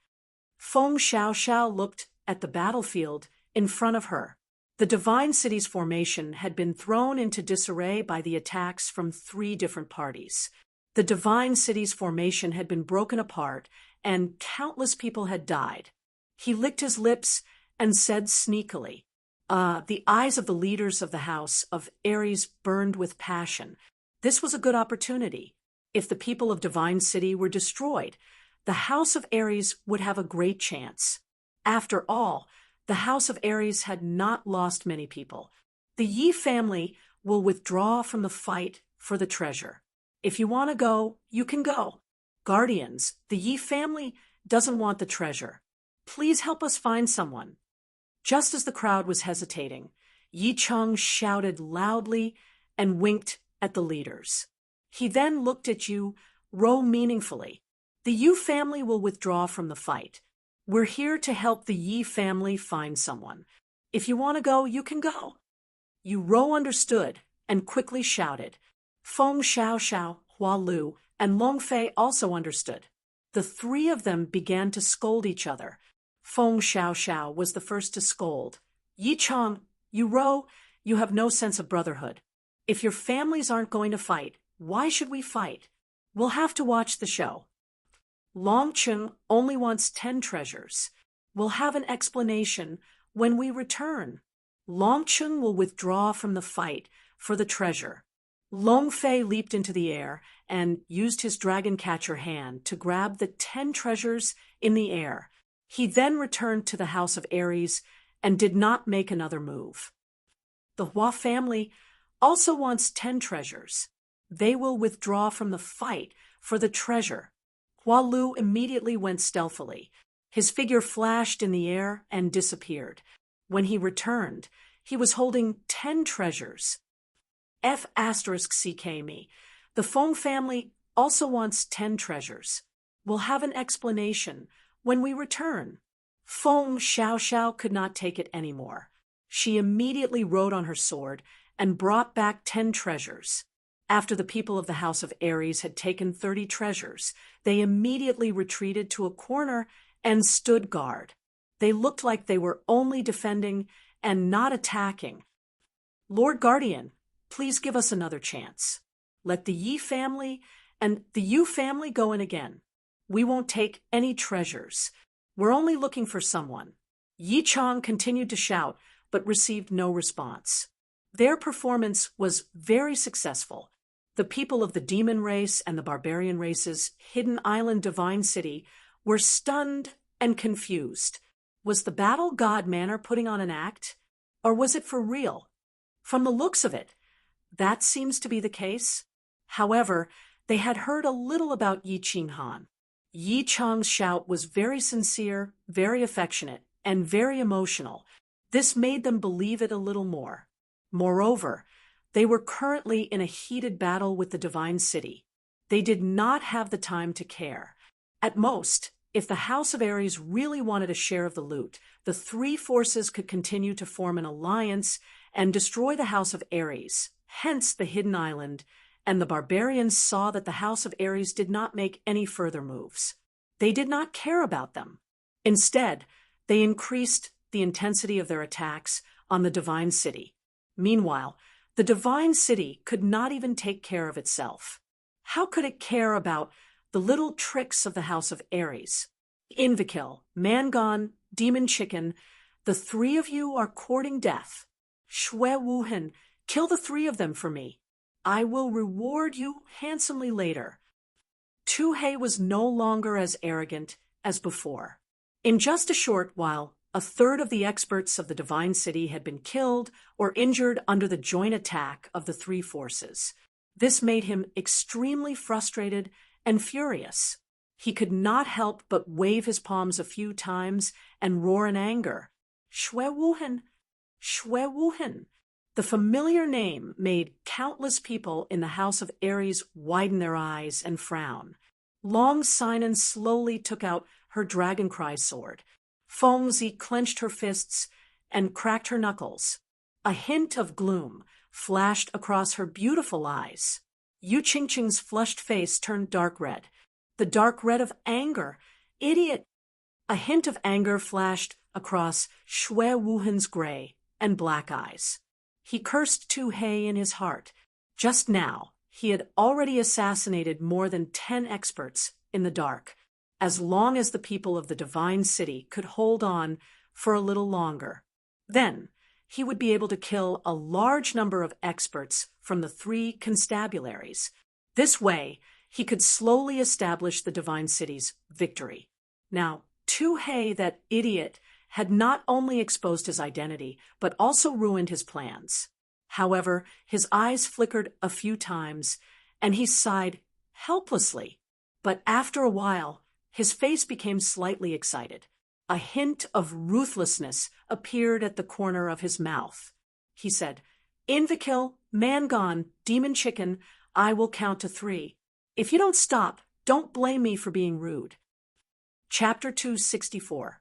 Feng Xiaoxiao looked at the battlefield in front of her. The Divine City's formation had been thrown into disarray by the attacks from 3 different parties. The Divine City's formation had been broken apart, and countless people had died. He licked his lips and said sneakily, the eyes of the leaders of the House of Ares burned with passion. This was a good opportunity. If the people of Divine City were destroyed, the House of Ares would have a great chance. After all, the House of Ares had not lost many people. The Yi family will withdraw from the fight for the treasure. If you want to go, you can go. Guardians, the Yi family doesn't want the treasure. Please help us find someone. Just as the crowd was hesitating, Yi Cheng shouted loudly and winked at the leaders. He then looked at Yu Ro meaningfully. The Yu family will withdraw from the fight. We're here to help the Yi family find someone. If you want to go, you can go. Yu Ro understood and quickly shouted. Feng Xiaoxiao, Hua Lu, and Long Fei also understood. The 3 of them began to scold each other. Feng Xiaoxiao was the first to scold. Yi Cheng, Yu Ro, you have no sense of brotherhood. If your families aren't going to fight, why should we fight? We'll have to watch the show. Long Cheng only wants 10 treasures. We'll have an explanation when we return. Long Cheng will withdraw from the fight for the treasure. Long Fei leaped into the air and used his dragon catcher hand to grab the 10 treasures in the air. He then returned to the House of Ares and did not make another move. The Hua family also wants 10 treasures. They will withdraw from the fight for the treasure. Hua Lu immediately went stealthily. His figure flashed in the air and disappeared. When he returned, he was holding 10 treasures. F*CK me. The Feng family also wants 10 treasures. We'll have an explanation when we return. Feng Xiaoxiao could not take it anymore. She immediately rode on her sword and brought back 10 treasures. After the people of the House of Ares had taken 30 treasures, they immediately retreated to a corner and stood guard. They looked like they were only defending and not attacking. Lord Guardian, please give us another chance. Let the Yi family and the Yu family go in again. We won't take any treasures. We're only looking for someone. Yi Cheng continued to shout, but received no response. Their performance was very successful. The people of the demon race and the barbarian race's hidden island divine city were stunned and confused. Was the battle god Manor putting on an act? Or was it for real? From the looks of it, that seems to be the case. However, they had heard a little about Yi Qinghan. Yi Chang's shout was very sincere, very affectionate, and very emotional. This made them believe it a little more. Moreover, they were currently in a heated battle with the divine city. They did not have the time to care. At most, if the House of Ares really wanted a share of the loot, the three forces could continue to form an alliance and destroy the House of Ares, hence the hidden island, and the barbarians saw that the House of Ares did not make any further moves. They did not care about them. Instead, they increased the intensity of their attacks on the divine city. Meanwhile, the divine city could not even take care of itself. How could it care about the little tricks of the House of Ares? Invikil, Mangon, Demon Chicken, the three of you are courting death. Shui Wuhan, kill the three of them for me. I will reward you handsomely later. Tu Hei was no longer as arrogant as before. In just a short while, a third of the experts of the divine city had been killed or injured under the joint attack of the three forces. This made him extremely frustrated and furious. He could not help but wave his palms a few times and roar in anger. Shui Wuhan! Shui Wuhan! The familiar name made countless people in the House of Ares widen their eyes and frown. Long Sinan slowly took out her dragoncry sword. Fengzi clenched her fists and cracked her knuckles. A hint of gloom flashed across her beautiful eyes. Yu Qingqing's flushed face turned dark red. The dark red of anger. Idiot! A hint of anger flashed across Shui Wuhan's gray and black eyes. He cursed Tu Hei in his heart. Just now, he had already assassinated more than 10 experts in the dark. As long as the people of the divine city could hold on for a little longer, then he would be able to kill a large number of experts from the three constabularies. This way, he could slowly establish the divine city's victory. Now, Tu Hei, that idiot, had not only exposed his identity, but also ruined his plans. However, his eyes flickered a few times, and he sighed helplessly. But after a while, his face became slightly excited. A hint of ruthlessness appeared at the corner of his mouth. He said, Invikil, Mangon, Demon Chicken, I will count to 3. If you don't stop, don't blame me for being rude. Chapter 264.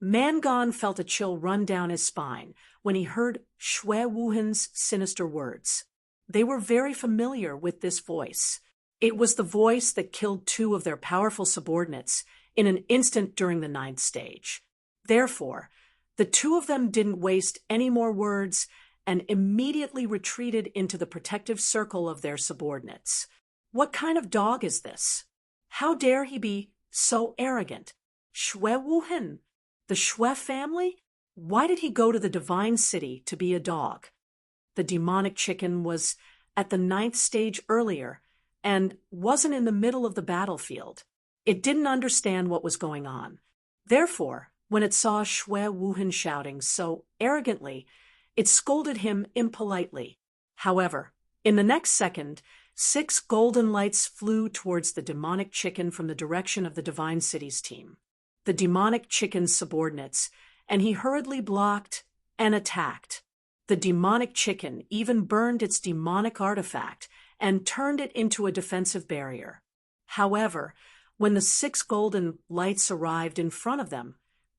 Mangon felt a chill run down his spine when he heard Shui Wuhan's sinister words. They were very familiar with this voice. It was the voice that killed 2 of their powerful subordinates in an instant during the 9th stage. Therefore, the 2 of them didn't waste any more words and immediately retreated into the protective circle of their subordinates. What kind of dog is this? How dare he be so arrogant? Shui Wuhan, the Shui family? Why did he go to the divine city to be a dog? The demonic chicken was at the 9th stage earlier and wasn't in the middle of the battlefield. It didn't understand what was going on. Therefore, when it saw Shui Wuhan shouting so arrogantly, it scolded him impolitely. However, in the next second, 6 golden lights flew towards the demonic chicken from the direction of the divine city's team. The demonic chicken's subordinates, and he hurriedly blocked and attacked. The demonic chicken even burned its demonic artifact and turned it into a defensive barrier. However, when the 6 golden lights arrived in front of them,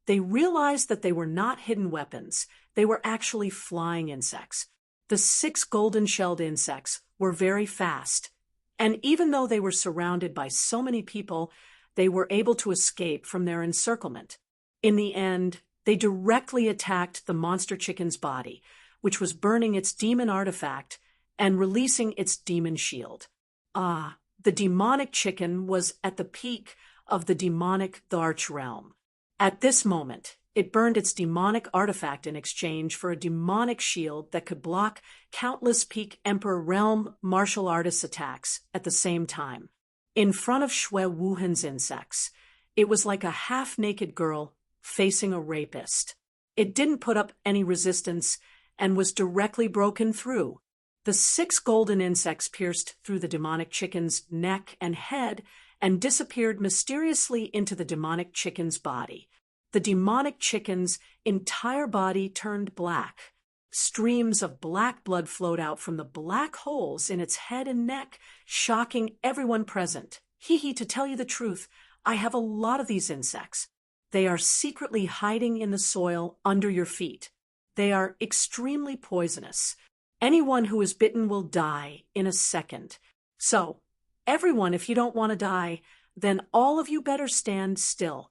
they realized that they were not hidden weapons. They were actually flying insects. The 6 golden-shelled insects were very fast, and even though they were surrounded by so many people, they were able to escape from their encirclement. In the end, they directly attacked the monster chicken's body, which was burning its demon artifact and releasing its demon shield. The demonic chicken was at the peak of the demonic Dharch realm. At this moment, It burned its demonic artifact in exchange for a demonic shield that could block countless Peak Emperor realm martial artists' attacks at the same time. In front of Shui Wuhan's insects, it was like a half-naked girl facing a rapist. It didn't put up any resistance and was directly broken through. The 6 golden insects pierced through the demonic chicken's neck and head and disappeared mysteriously into the demonic chicken's body. The demonic chicken's entire body turned black. Streams of black blood flowed out from the black holes in its head and neck, shocking everyone present. To tell you the truth, I have a lot of these insects. They are secretly hiding in the soil under your feet. They are extremely poisonous. Anyone who is bitten will die in a second. So, everyone, if you don't want to die, then all of you better stand still.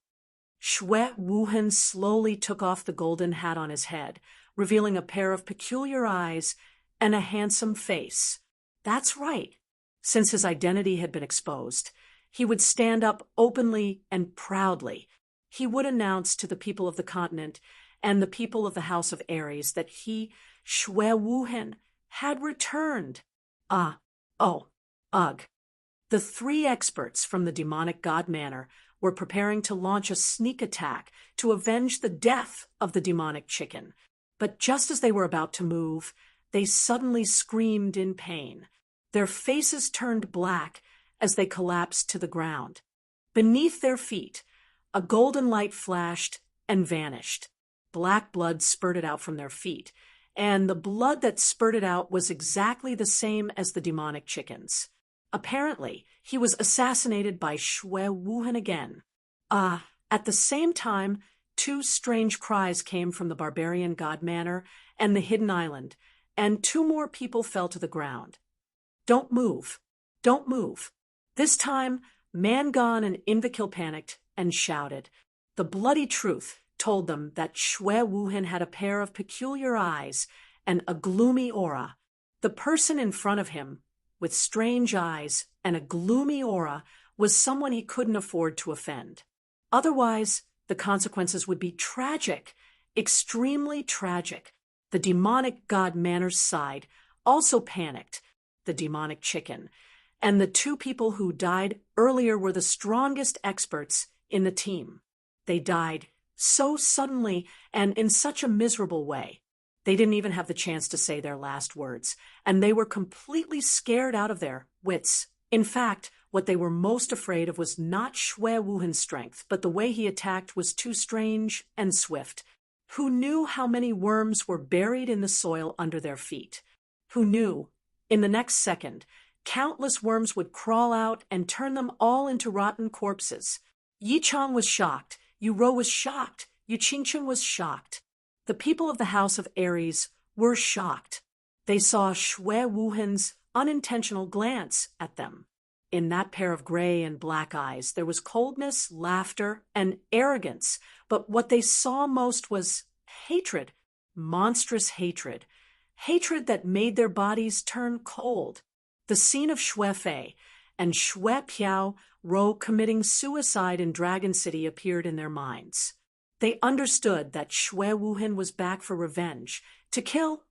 Shui Wuhan slowly took off the golden hat on his head, revealing a pair of peculiar eyes and a handsome face. That's right. Since his identity had been exposed, he would stand up openly and proudly. He would announce to the people of the continent and the people of the House of Aries that he, Shui Wuhan, had returned. Ugh. The 3 experts from the demonic god manor were preparing to launch a sneak attack to avenge the death of the demonic chicken. But just as they were about to move, they suddenly screamed in pain. Their faces turned black as they collapsed to the ground. Beneath their feet, a golden light flashed and vanished. Black blood spurted out from their feet, and the blood that spurted out was exactly the same as the demonic chicken's. Apparently, he was assassinated by Shui Wuhan again. At the same time, 2 strange cries came from the barbarian god manor and the hidden island, and 2 more people fell to the ground. Don't move. Don't move. This time, Mangon and Invakil panicked and shouted. The bloody truth told them that Shui Wuhan had a pair of peculiar eyes and a gloomy aura. The person in front of him, with strange eyes and a gloomy aura, was someone he couldn't afford to offend. Otherwise, the consequences would be tragic, extremely tragic. The demonic god manor's side also panicked, the demonic chicken, and the 2 people who died earlier were the strongest experts in the team. They died so suddenly and in such a miserable way. They didn't even have the chance to say their last words, and they were completely scared out of their wits. In fact, what they were most afraid of was not Shui Wuhan's strength, but the way he attacked was too strange and swift. Who knew how many worms were buried in the soil under their feet? Who knew, in the next second, countless worms would crawl out and turn them all into rotten corpses? Yichang was shocked. Yu Rou was shocked. Yu Qingchen was shocked. The people of the House of Aries were shocked. They saw Shui Wuhan's unintentional glance at them. In that pair of gray and black eyes, there was coldness, laughter, and arrogance, but what they saw most was hatred, monstrous hatred, hatred that made their bodies turn cold. The scene of Shui Fei and Shui Piao Rou committing suicide in Dragon City appeared in their minds. They understood that Shui Wuhan was back for revenge, to kill.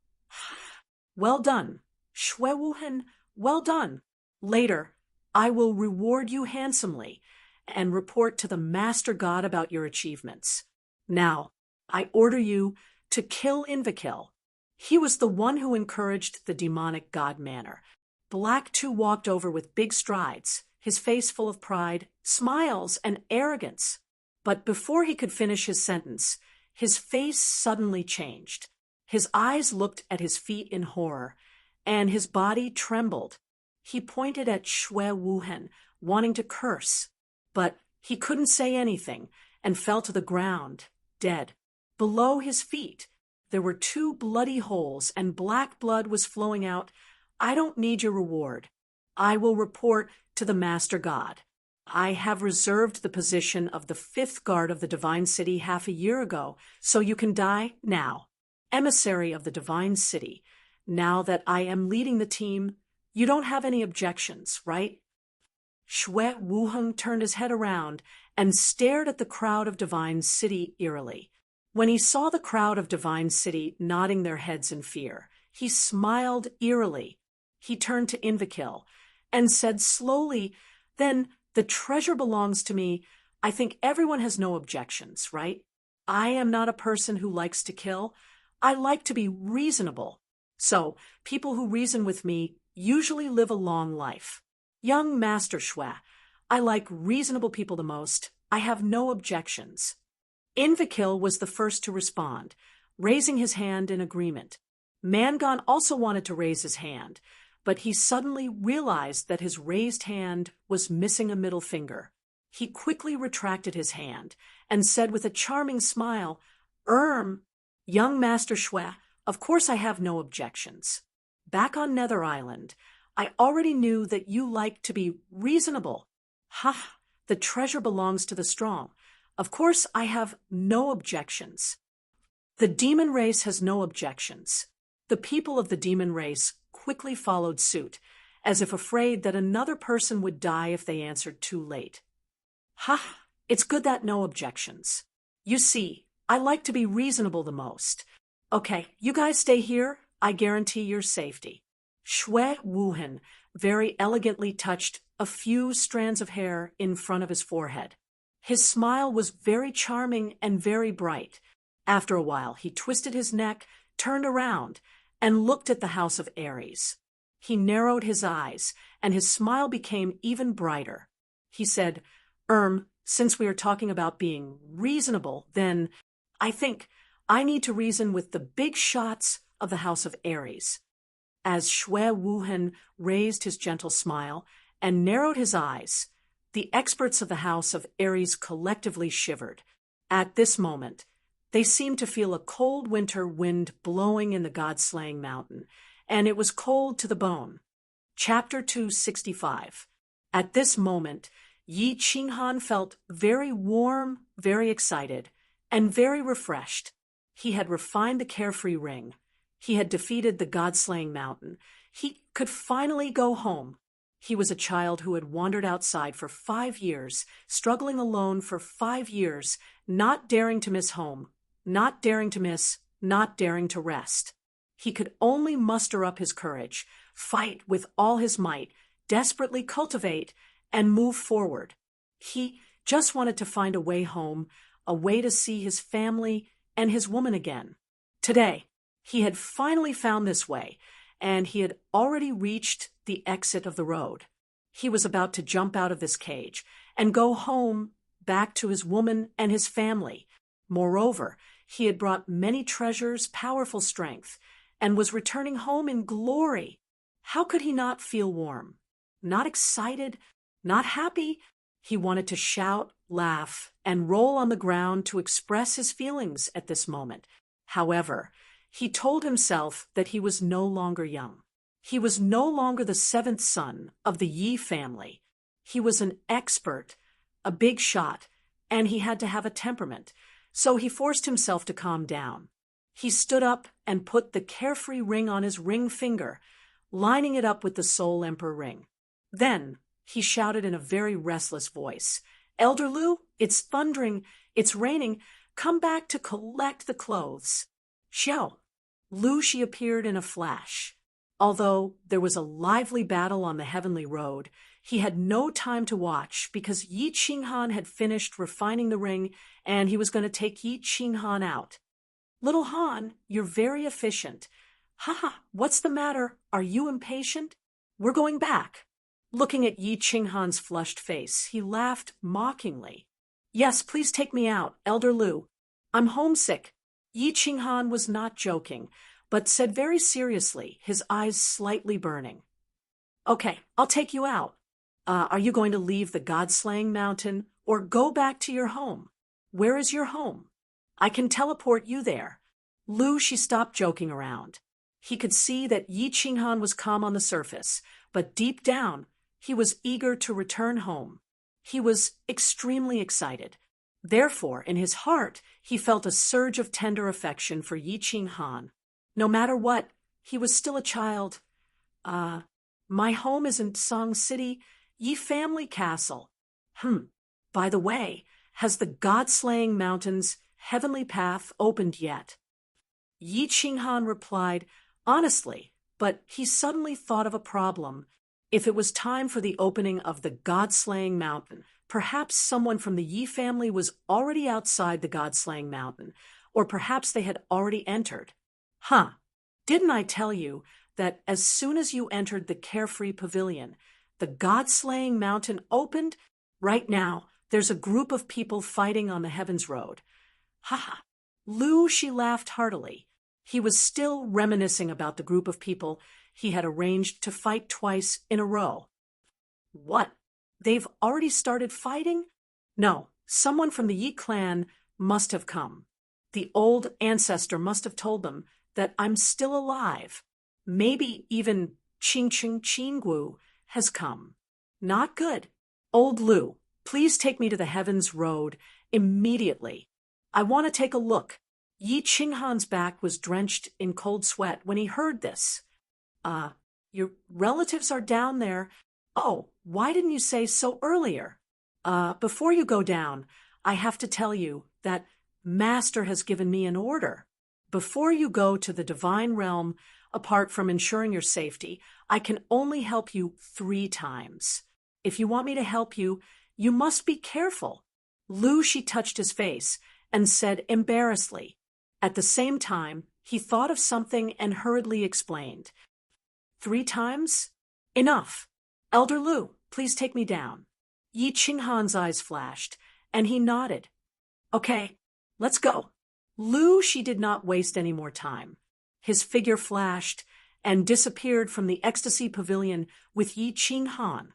Well done, Shui Wuhan, well done. Later, I will reward you handsomely and report to the Master God about your achievements. Now, I order you to kill Invakil. He was the one who encouraged the demonic god manor. Black 2 walked over with big strides, his face full of pride, smiles, and arrogance. But before he could finish his sentence, his face suddenly changed. His eyes looked at his feet in horror, and his body trembled. He pointed at Shui Wuhan, wanting to curse, but he couldn't say anything and fell to the ground, dead. Below his feet, there were 2 bloody holes, and black blood was flowing out. I don't need your reward. I will report to the Master God. I have reserved the position of the 5th guard of the Divine City half a year ago, so you can die now. Emissary of the Divine City, now that I am leading the team, you don't have any objections, right? Shui Wuhan turned his head around and stared at the crowd of Divine City eerily. When he saw the crowd of Divine City nodding their heads in fear, he smiled eerily. He turned to Invicil and said slowly, "Then the treasure belongs to me. I think everyone has no objections, right? I am not a person who likes to kill. I like to be reasonable. So, people who reason with me usually live a long life. Young Master Shui, I like reasonable people the most. I have no objections." Invicil was the first to respond, raising his hand in agreement. Mangon also wanted to raise his hand, but he suddenly realized that his raised hand was missing a middle finger. He quickly retracted his hand and said with a charming smile, Young Master Shui, of course I have no objections. Back on Nether Island, I already knew that you like to be reasonable. Ha! The treasure belongs to the strong. Of course I have no objections. The demon race has no objections. The people of the demon race quickly followed suit, as if afraid that another person would die if they answered too late. Ha! It's good that no objections. You see, I like to be reasonable the most. Okay, you guys stay here. I guarantee your safety. Shui Wuhan very elegantly touched a few strands of hair in front of his forehead. His smile was very charming and very bright. After a while, he twisted his neck, turned around, and looked at the house of Ares. He narrowed his eyes, and his smile became even brighter. He said, since we are talking about being reasonable, then I think I need to reason with the big shots of the house of Ares." As Shui Wuhan raised his gentle smile and narrowed his eyes, the experts of the house of Ares collectively shivered. At this moment, they seemed to feel a cold winter wind blowing in the god-slaying mountain, and it was cold to the bone. Chapter 265. At this moment, Yi Qinghan felt very warm, very excited, and very refreshed. He had refined the carefree ring. He had defeated the god-slaying mountain. He could finally go home. He was a child who had wandered outside for 5 years, struggling alone for 5 years, not daring to miss home, not daring to miss, not daring to rest. He could only muster up his courage, fight with all his might, desperately cultivate, and move forward. He just wanted to find a way home, a way to see his family and his woman again. Today, he had finally found this way, and he had already reached the exit of the road. He was about to jump out of this cage and go home, back to his woman and his family. Moreover, he had brought many treasures, powerful strength, and was returning home in glory. How could he not feel warm? Not excited? Not happy? He wanted to shout, laugh, and roll on the ground to express his feelings at this moment. However, he told himself that he was no longer young. He was no longer the 7th son of the Yi family. He was an expert, a big shot, and he had to have a temperament, so he forced himself to calm down. He stood up and put the carefree ring on his ring finger, lining it up with the Soul Emperor ring. Then he shouted in a very restless voice, "Elder Lu, it's thundering, it's raining, come back to collect the clothes." Xiao. Lu Shi appeared in a flash. Although there was a lively battle on the heavenly road, he had no time to watch because Yi Qinghan had finished refining the ring and he was going to take Yi Qinghan out. "Little Han, you're very efficient." "Ha, what's the matter? Are you impatient?" "We're going back." Looking at Yi Qinghan's flushed face, he laughed mockingly. "Yes, please take me out, Elder Lu. I'm homesick." Yi Qinghan was not joking, but said very seriously, his eyes slightly burning. "Okay, I'll take you out. Are you going to leave the god-slaying mountain or go back to your home? Where is your home? I can teleport you there." Lu Shi stopped joking around. He could see that Yi Qinghan was calm on the surface, but deep down, he was eager to return home. He was extremely excited. Therefore, in his heart, he felt a surge of tender affection for Yi Qinghan. No matter what, he was still a child. My home is in Song City, Yi Family Castle. By the way, has the god-slaying mountains, heavenly path opened yet? Yi Qinghan replied, honestly, but he suddenly thought of a problem. If it was time for the opening of the God-slaying mountain, perhaps someone from the Yi family was already outside the God-slaying mountain, or perhaps they had already entered. Huh, didn't I tell you that as soon as you entered the carefree pavilion, the God-slaying mountain opened? Right now, there's a group of people fighting on the Heavens Road. Ha ha. Lu, she laughed heartily. He was still reminiscing about the group of people he had arranged to fight twice in a row. What? They've already started fighting? No, someone from the Yi clan must have come. The old ancestor must have told them that I'm still alive. Maybe even Qinggu has come. Not good. Old Lu, please take me to the Heavens Road immediately. I want to take a look. Yi Qinghan's back was drenched in cold sweat when he heard this. Your relatives are down there. Oh, why didn't you say so earlier? Before you go down, I have to tell you that Master has given me an order. Before you go to the divine realm, apart from ensuring your safety, I can only help you 3 times. If you want me to help you, you must be careful. Lu, she touched his face and said embarrassedly. At the same time, he thought of something and hurriedly explained. 3 times? Enough. Elder Lu, please take me down. Yi Qinghan's eyes flashed, and he nodded. Okay, let's go. Lu, she did not waste any more time. His figure flashed and disappeared from the ecstasy pavilion with Yi Qinghan.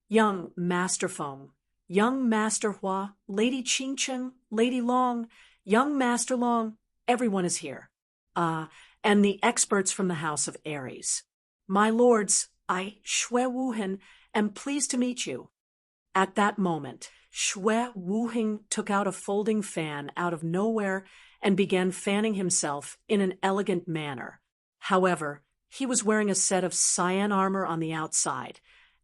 Young Master Feng, Young Master Hua, Lady Qingcheng, Lady Long, Young Master Long, everyone is here. And the experts from the House of Aries. My lords, I, Xue Wuhen, am pleased to meet you. At that moment, Xue Wuheng took out a folding fan out of nowhere and began fanning himself in an elegant manner. However, he was wearing a set of cyan armor on the outside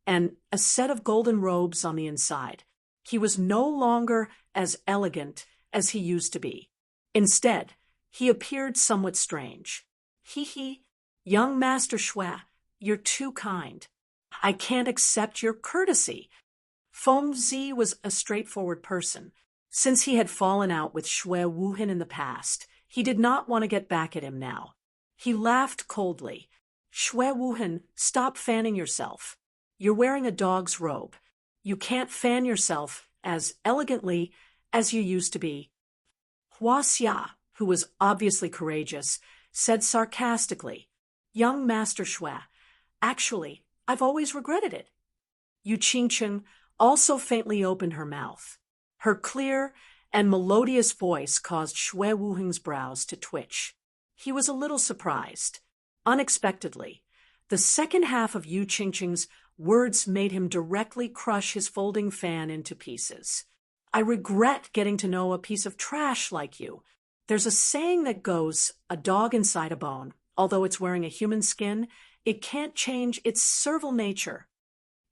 and a set of golden robes on the inside. He was no longer as elegant as he used to be. Instead, he appeared somewhat strange. Hee, young Master Xue, you're too kind. I can't accept your courtesy. Feng Zi was a straightforward person. Since he had fallen out with Xue Wuhen in the past, he did not want to get back at him now. He laughed coldly. Xue Wuhen, stop fanning yourself. You're wearing a dog's robe. You can't fan yourself as elegantly as you used to be. Hua Xia, who was obviously courageous, said sarcastically, Young Master Xue, actually, I've always regretted it. Yu Qingcheng also faintly opened her mouth. Her clear and melodious voice caused Xue Wuheng's brows to twitch. He was a little surprised. Unexpectedly, the second half of Yu Qingcheng's words made him directly crush his folding fan into pieces. I regret getting to know a piece of trash like you. There's a saying that goes, a dog inside a bone, although it's wearing a human skin, it can't change its servile nature.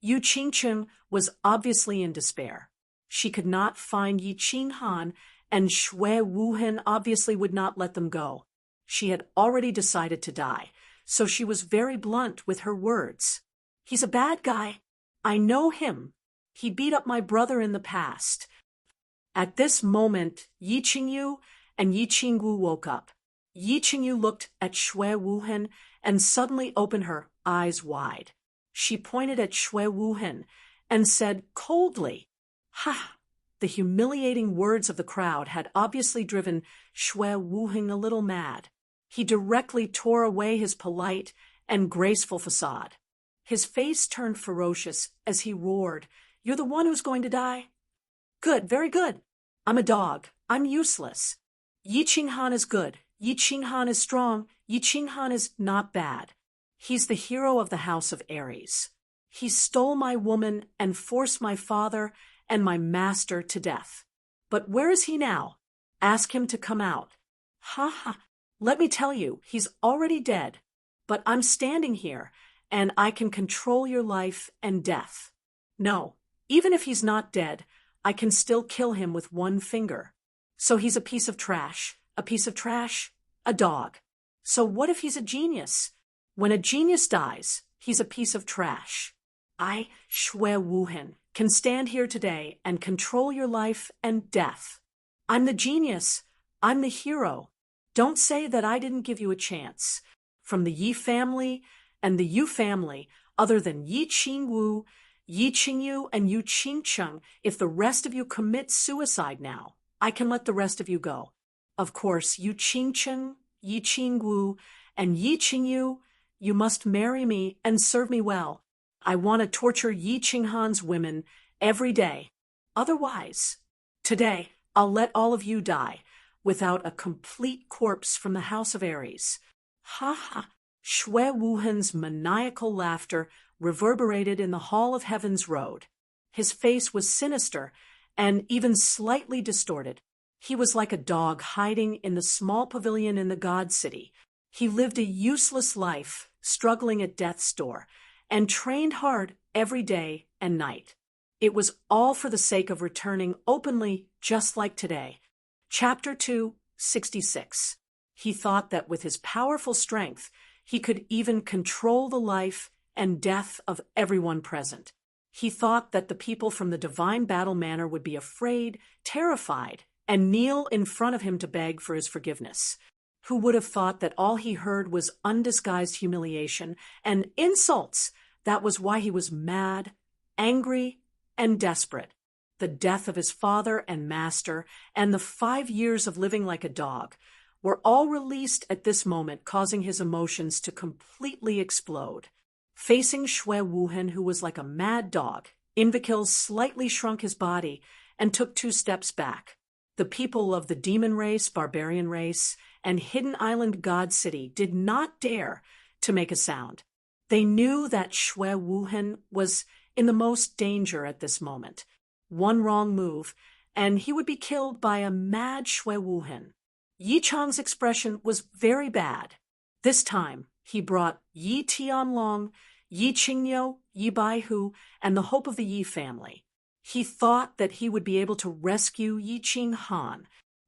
Yu Qingcheng was obviously in despair. She could not find Yi Qinghan, and Xue Wuhen obviously would not let them go. She had already decided to die, so she was very blunt with her words. He's a bad guy. I know him. He beat up my brother in the past. At this moment, Yi Qingyu and Yi Qinggu woke up. Yi Qingyu looked at Xue Wuhen and suddenly opened her eyes wide. She pointed at Xue Wuhen and said coldly, Ha! The humiliating words of the crowd had obviously driven Xue Wuheng a little mad. He directly tore away his polite and graceful facade. His face turned ferocious as he roared, You're the one who's going to die? Good, very good. I'm a dog. I'm useless. Yi Qinghan is good. Yi Qinghan is strong. Yi Qinghan is not bad. He's the hero of the House of Aries. He stole my woman and forced my father and my master to death. But where is he now? Ask him to come out. Ha ha. Let me tell you, he's already dead. But I'm standing here, and I can control your life and death. No, even if he's not dead, I can still kill him with one finger. So he's a piece of trash. A piece of trash? A dog. So what if he's a genius? When a genius dies, he's a piece of trash. I, Xue Wuhan, can stand here today and control your life and death. I'm the genius. I'm the hero. Don't say that I didn't give you a chance. From the Yi family and the Yu family, other than Yi Qingwu, Yi Qingyu, and Yu Qingcheng, if the rest of you commit suicide now, I can let the rest of you go. Of course, Yu Qingcheng, Yi Qingwu, and Yi Qingyu, you must marry me and serve me well. I want to torture Yi Qinghan's women every day. Otherwise, today, I'll let all of you die without a complete corpse from the House of Aries. Ha ha! Xue Wuhan's maniacal laughter reverberated in the Hall of Heaven's Road. His face was sinister and even slightly distorted. He was like a dog hiding in the small pavilion in the God City. He lived a useless life, struggling at death's door, and trained hard every day and night. It was all for the sake of returning openly, just like today. Chapter 266. He thought that with his powerful strength, he could even control the life and death of everyone present. He thought that the people from the Divine Battle Manor would be afraid, terrified, and kneel in front of him to beg for his forgiveness. Who would have thought that all he heard was undisguised humiliation and insults? That was why he was mad, angry, and desperate. The death of his father and master, and the 5 years of living like a dog, were all released at this moment, causing his emotions to completely explode. Facing Xue Wuhan, who was like a mad dog, Invekil slightly shrunk his body and took 2 steps back. The people of the demon race, barbarian race, and Hidden Island God City did not dare to make a sound. They knew that Xue Wuhan was in the most danger at this moment. One wrong move, and he would be killed by a mad Xue Wuhan. Yi Chang's expression was very bad. This time, he brought Yi Tianlong, Yi Qingyo, Yi Baihu, and the hope of the Yi family. He thought that he would be able to rescue Yi Qinghan.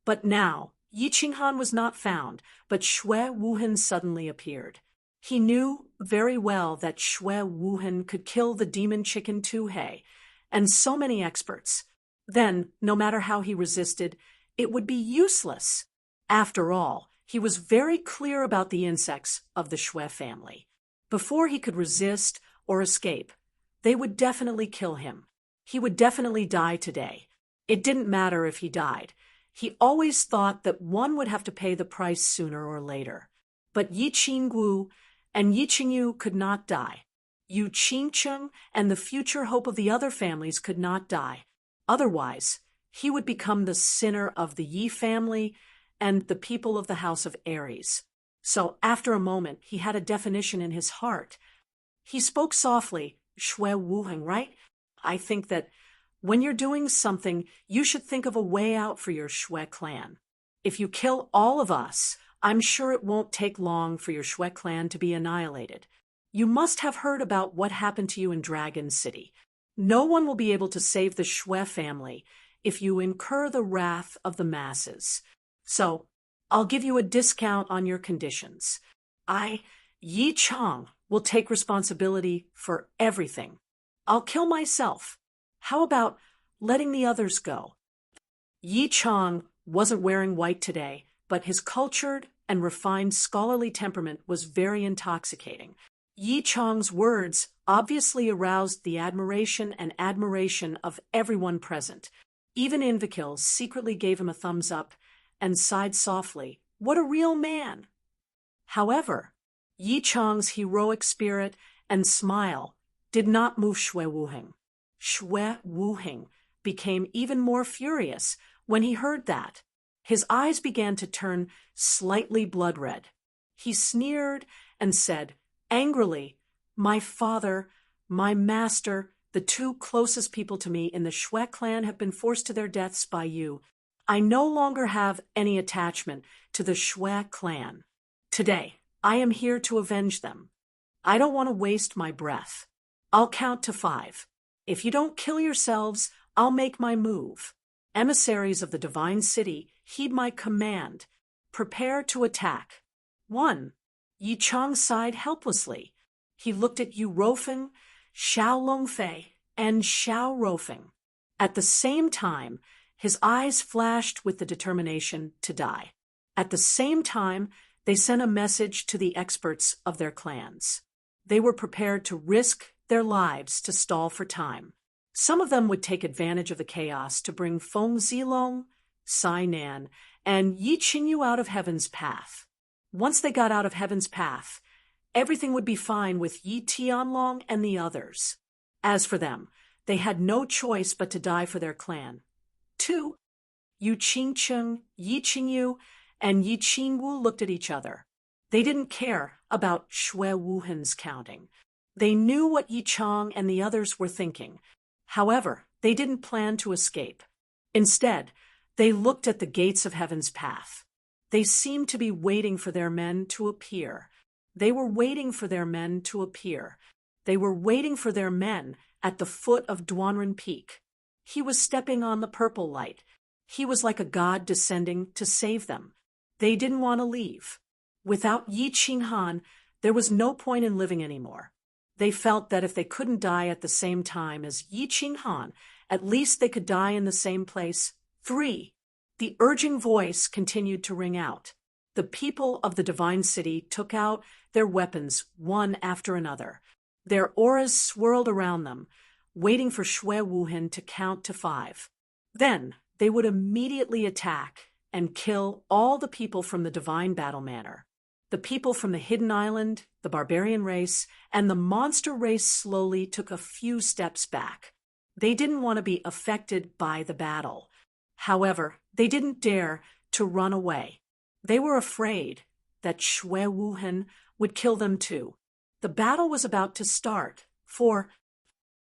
But now, Yi Qinghan was not found, but Xue Wuhan suddenly appeared. He knew very well that Xue Wuhan could kill the demon chicken Tuhei, and so many experts. Then, no matter how he resisted, it would be useless. After all, he was very clear about the insects of the Xue family. Before he could resist or escape, they would definitely kill him. He would definitely die today. It didn't matter if he died. He always thought that one would have to pay the price sooner or later. But Yi Qingwu and Yi Qingyu could not die. Yu Qingcheng and the future hope of the other families could not die. Otherwise, he would become the sinner of the Yi family and the people of the House of Aries. So after a moment, he had a definition in his heart. He spoke softly, Xue Wuhan, right? I think that when you're doing something, you should think of a way out for your Xue clan. If you kill all of us, I'm sure it won't take long for your Xue clan to be annihilated. You must have heard about what happened to you in Dragon City. No one will be able to save the Xue family if you incur the wrath of the masses. So, I'll give you a discount on your conditions. I, Yi Chang, will take responsibility for everything. I'll kill myself. How about letting the others go? Yi Chang wasn't wearing white today, but his cultured and refined scholarly temperament was very intoxicating. Yi Chang's words obviously aroused the admiration and admiration of everyone present. Even Invekil secretly gave him a thumbs up and sighed softly. What a real man! However, Yi Chang's heroic spirit and smile did not move Xue Wuhan. Xue Wuhan became even more furious when he heard that. His eyes began to turn slightly blood red. He sneered and said, angrily, "My father, my master, the 2 closest people to me in the Xue clan have been forced to their deaths by you. I no longer have any attachment to the Xue clan. Today, I am here to avenge them. I don't want to waste my breath. I'll count to 5. If you don't kill yourselves, I'll make my move." Emissaries of the Divine City Heed my command. Prepare to attack. 1. Yi Chang sighed helplessly. He looked at Yu Rofeng, Xiao Longfei, and Xiao Rofeng. At the same time, his eyes flashed with the determination to die. At the same time, they sent a message to the experts of their clans. They were prepared to risk their lives to stall for time. Some of them would take advantage of the chaos to bring Feng Zilong, Sai Nan, and Yi Qingyu out of Heaven's path. Once they got out of Heaven's path, everything would be fine with Yi Tianlong and the others. As for them, they had no choice but to die for their clan. 2. Yu Qingcheng, Yi Qingyu, and Yi Qingwu looked at each other. They didn't care about Xue Wuhan's counting. They knew what Yi Chang and the others were thinking. However, they didn't plan to escape. Instead, they looked at the gates of Heaven's path. They seemed to be waiting for their men to appear. They were waiting for their men to appear. They were waiting for their men at the foot of Duanren Peak. He was stepping on the purple light. He was like a god descending to save them. They didn't want to leave. Without Yi Qinghan, there was no point in living anymore. They felt that if they couldn't die at the same time as Yi Qinghan, at least they could die in the same place. 3. The urging voice continued to ring out. The people of the divine city took out their weapons one after another. Their auras swirled around them, waiting for Xue Wuhan to count to 5. Then they would immediately attack and kill all the people from the divine battle manor. The people from the hidden island, the barbarian race, and the monster race slowly took a few steps back. They didn't want to be affected by the battle. However, they didn't dare to run away. They were afraid that Xue Wuhan would kill them too. The battle was about to start, for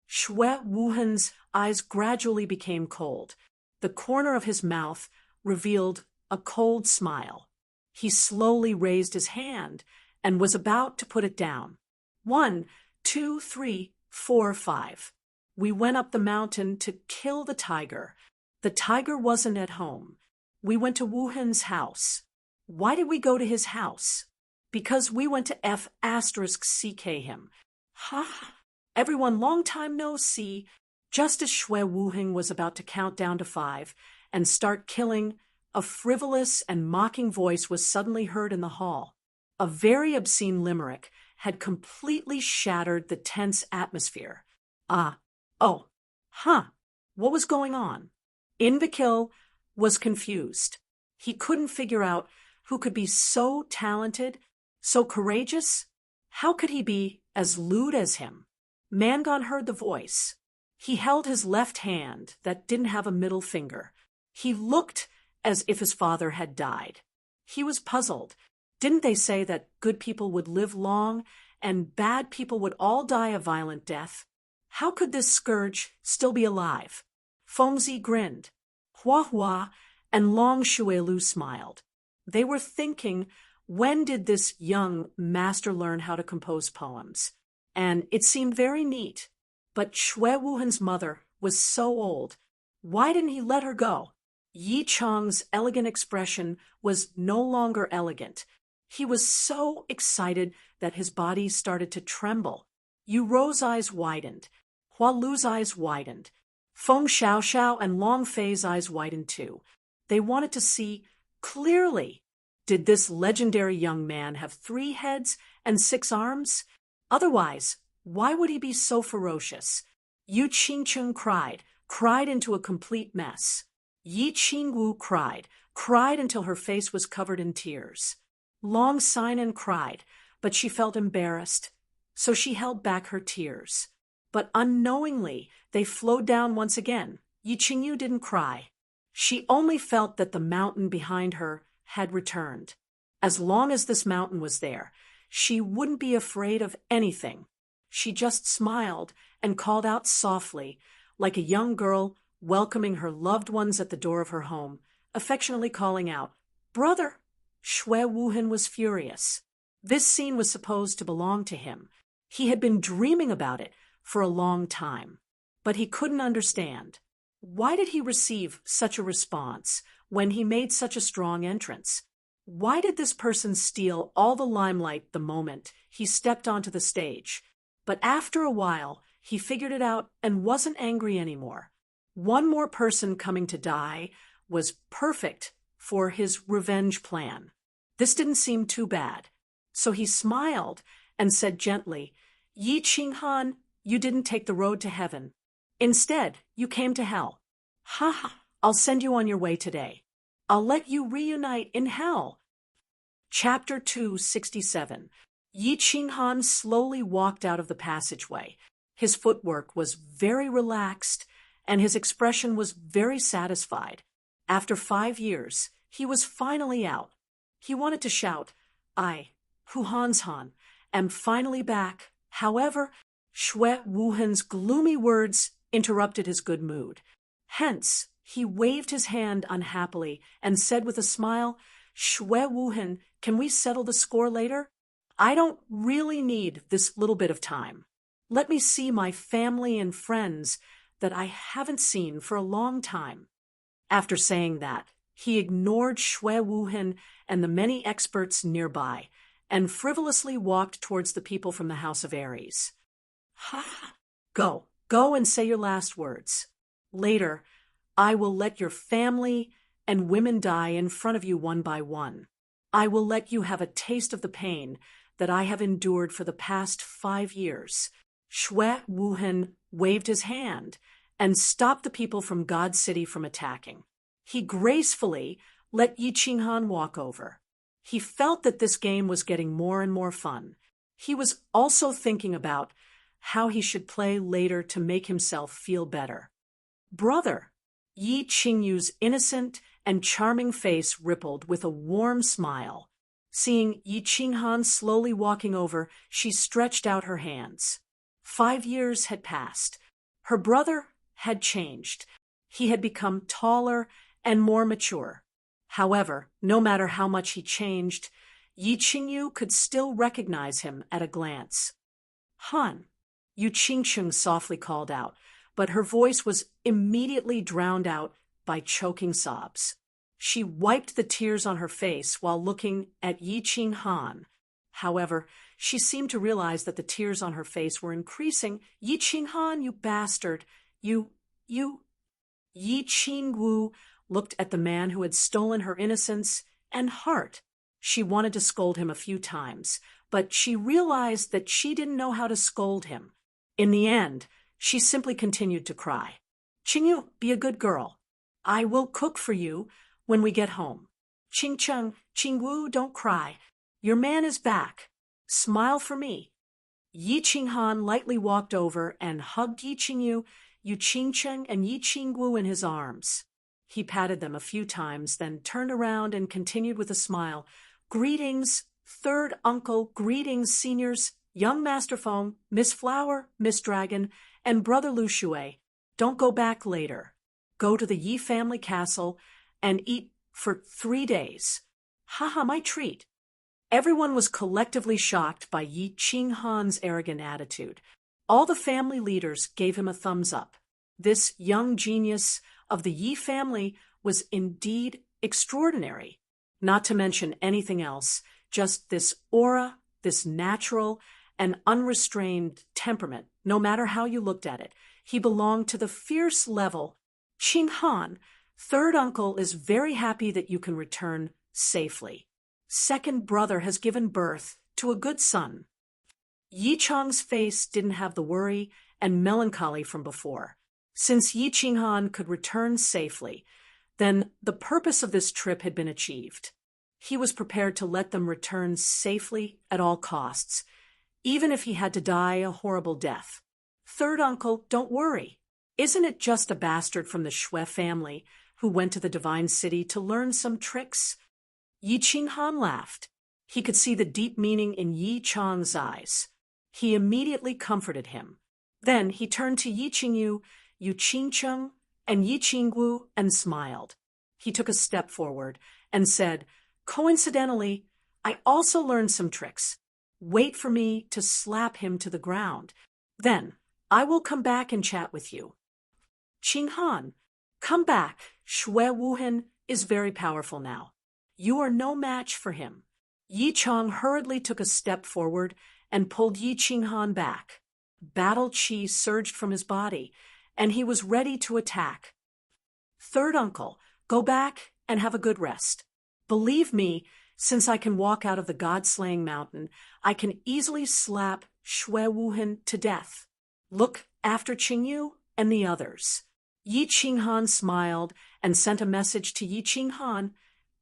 Xue Wuhan's eyes gradually became cold. The corner of his mouth revealed a cold smile. He slowly raised his hand and was about to put it down. 1, 2, 3, 4, 5. We went up the mountain to kill the tiger. The tiger wasn't at home. We went to Wuhan's house. Why did we go to his house? Because we went to F***CK him. Ha! Everyone long time no see. Just as Xue Wuheng was about to count down to 5 and start killing, a frivolous and mocking voice was suddenly heard in the hall. A very obscene limerick had completely shattered the tense atmosphere. What was going on? Invakil was confused. He couldn't figure out who could be so talented, so courageous. How could he be as lewd as him? Mangon heard the voice. He held his left hand that didn't have a middle finger. He looked as if his father had died. He was puzzled. Didn't they say that good people would live long and bad people would all die a violent death? How could this scourge still be alive? Fengzi grinned. Hua Hua and Long Shuelu smiled. They were thinking, when did this young master learn how to compose poems? And it seemed very neat. But Xue Wuhan's mother was so old. Why didn't he let her go? Yi Chang's elegant expression was no longer elegant. He was so excited that his body started to tremble. Yu Ro's eyes widened. Hua Lu's eyes widened. Feng Xiaoxiao and Long Fei's eyes widened too. They wanted to see clearly. Did this legendary young man have 3 heads and 6 arms? Otherwise, why would he be so ferocious? Yu Qingcheng cried into a complete mess. Yi Qingwu cried until her face was covered in tears. Long Sinan cried, but she felt embarrassed, so she held back her tears. But unknowingly, they flowed down once again. Yi Qingyu didn't cry. She only felt that the mountain behind her had returned. As long as this mountain was there, she wouldn't be afraid of anything. She just smiled and called out softly, like a young girl welcoming her loved ones at the door of her home, affectionately calling out, "Brother!" Xue Wuhan was furious. This scene was supposed to belong to him. He had been dreaming about it for a long time. But he couldn't understand. Why did he receive such a response when he made such a strong entrance? Why did this person steal all the limelight the moment he stepped onto the stage? But after a while, he figured it out and wasn't angry anymore. One more person coming to die was perfect for his revenge plan. This didn't seem too bad. So he smiled and said gently, "Yi Qinghan, you didn't take the road to heaven. Instead, you came to hell. Ha ha, I'll send you on your way today. I'll let you reunite in hell." Chapter 267. Yi Qinghan slowly walked out of the passageway. His footwork was very relaxed, and his expression was very satisfied. After 5 years, he was finally out. He wanted to shout, "I, Hu Hanshan, am finally back." However, Shui Wuhan's gloomy words interrupted his good mood. Hence, he waved his hand unhappily and said with a smile, "Shui Wuhan, can we settle the score later? I don't really need this little bit of time. Let me see my family and friends that I haven't seen for a long time." After saying that, he ignored Shui Wuhan and the many experts nearby, and frivolously walked towards the people from the House of Aries. "Ha! Go and say your last words. Later, I will let your family and women die in front of you one by one. I will let you have a taste of the pain that I have endured for the past 5 years." Shui Wuhan waved his hand and stopped the people from God's city from attacking. He gracefully let Yi Qinghan walk over. He felt that this game was getting more and more fun. He was also thinking about how he should play later to make himself feel better. "Brother," Yi Qingyu's innocent and charming face rippled with a warm smile. Seeing Yi Qinghan slowly walking over, she stretched out her hands. 5 years had passed. Her brother had changed. He had become taller and more mature. However, no matter how much he changed, Yi Qingyu could still recognize him at a glance. "Han," Yu Qingcheng softly called out, but her voice was immediately drowned out by choking sobs. She wiped the tears on her face while looking at Yi Qinghan. However, she seemed to realize that the tears on her face were increasing. "Yi Qinghan, you bastard! You... Yi Qingwu looked at the man who had stolen her innocence and heart. She wanted to scold him a few times, but she realized that she didn't know how to scold him. In the end, she simply continued to cry. "Qingyu, be a good girl. I will cook for you when we get home. Qingcheng, Qingwu, don't cry. Your man is back. Smile for me." Yi Qinghan lightly walked over and hugged Yi Qingyu, Yu Qingcheng, and Yi Qingwu in his arms. He patted them a few times, then turned around and continued with a smile. "Greetings, third uncle, greetings, seniors, young Master Feng, Miss Flower, Miss Dragon, and Brother Lu Shui. Don't go back later. Go to the Yi family castle and eat for 3 days. Haha, my treat." Everyone was collectively shocked by Yi Qinghan's arrogant attitude. All the family leaders gave him a thumbs up. This young genius of the Yi family was indeed extraordinary. Not to mention anything else, just this aura, this natural and unrestrained temperament, no matter how you looked at it. He belonged to the fierce level. "Qinghan, third uncle is very happy that you can return safely. Second brother has given birth to a good son." Yi Chang's face didn't have the worry and melancholy from before. Since Yi Qinghan could return safely, then the purpose of this trip had been achieved. He was prepared to let them return safely at all costs, even if he had to die a horrible death. "Third uncle, don't worry. Isn't it just a bastard from the Shui family who went to the Divine City to learn some tricks?" Yi Qinghan laughed. He could see the deep meaning in Yi Chang's eyes. He immediately comforted him. Then he turned to Yi Qingyu, Yu Qingcheng, and Yi Qingwu and smiled. He took a step forward and said, "Coincidentally, I also learned some tricks. Wait for me to slap him to the ground. Then I will come back and chat with you." "Qinghan, Come back, Shui Wuhan is very powerful now. You are no match for him. Yi Chong hurriedly took a step forward and pulled Yi Qinghan back. Battle chi surged from his body, and he was ready to attack. Third uncle, go back and have a good rest. Believe me, since I can walk out of the god-slaying mountain, I can easily slap Shui Wuhan to death. Look after Qingyu and the others. Yi Qinghan smiled and sent a message to Yi Qinghan,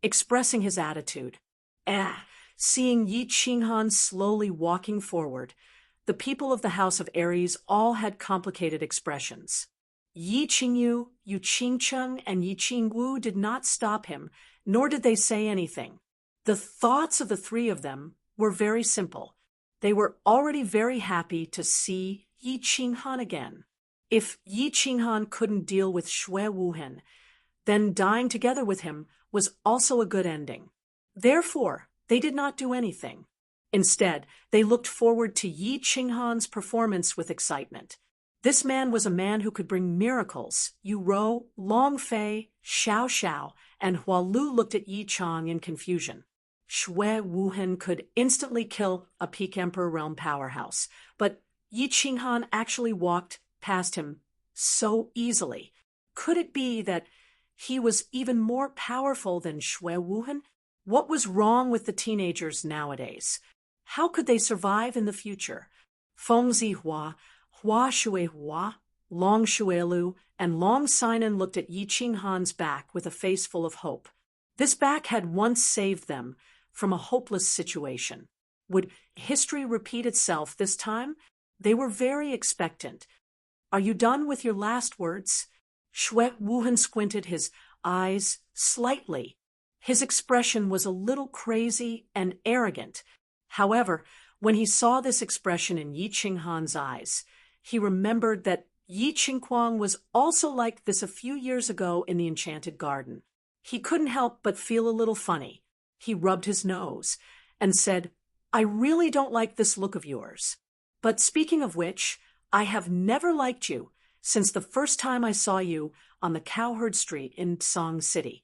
expressing his attitude. Seeing Yi Qinghan slowly walking forward, the people of the House of Aries all had complicated expressions. Yi Qingyu, Yu Qingcheng, and Yi Qingwu did not stop him, nor did they say anything. The thoughts of the three of them were very simple. They were already very happy to see Yi Qinghan again. If Yi Qinghan couldn't deal with Shui Wuhan, then dying together with him was also a good ending. Therefore, they did not do anything. Instead, they looked forward to Yi Qinghan's performance with excitement. This man was a man who could bring miracles. Yu Rou, Long Fei, Xiao Xiao, and Hua Lu looked at Yi Chong in confusion. Shui Wuhan could instantly kill a Peak Emperor Realm powerhouse, but Yi Qinghan actually walked past him so easily. Could it be that he was even more powerful than Shui Wuhan? What was wrong with the teenagers nowadays? How could they survive in the future? Feng Zihua, Hua Shuihua, Long Shuilu, and Long Sinan looked at Yi Qinghan's back with a face full of hope. This back had once saved them from a hopeless situation. Would history repeat itself this time? They were very expectant. Are you done with your last words? Shui Wuhan squinted his eyes slightly. His expression was a little crazy and arrogant. However, when he saw this expression in Yi Qinghan's eyes, he remembered that Yi Qingquang was also like this a few years ago in the Enchanted Garden. He couldn't help but feel a little funny. He rubbed his nose and said, I really don't like this look of yours. But speaking of which, I have never liked you since the first time I saw you on the Cowherd Street in Song City.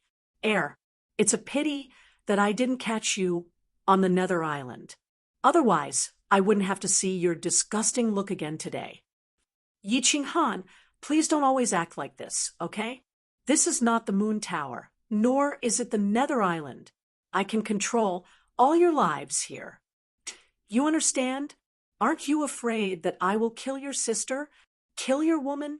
It's a pity that I didn't catch you on the Nether Island. Otherwise, I wouldn't have to see your disgusting look again today. Yi Qinghan, please don't always act like this, okay? This is not the Moon Tower, nor is it the Nether Island. I can control all your lives here. You understand? Aren't you afraid that I will kill your sister, kill your woman,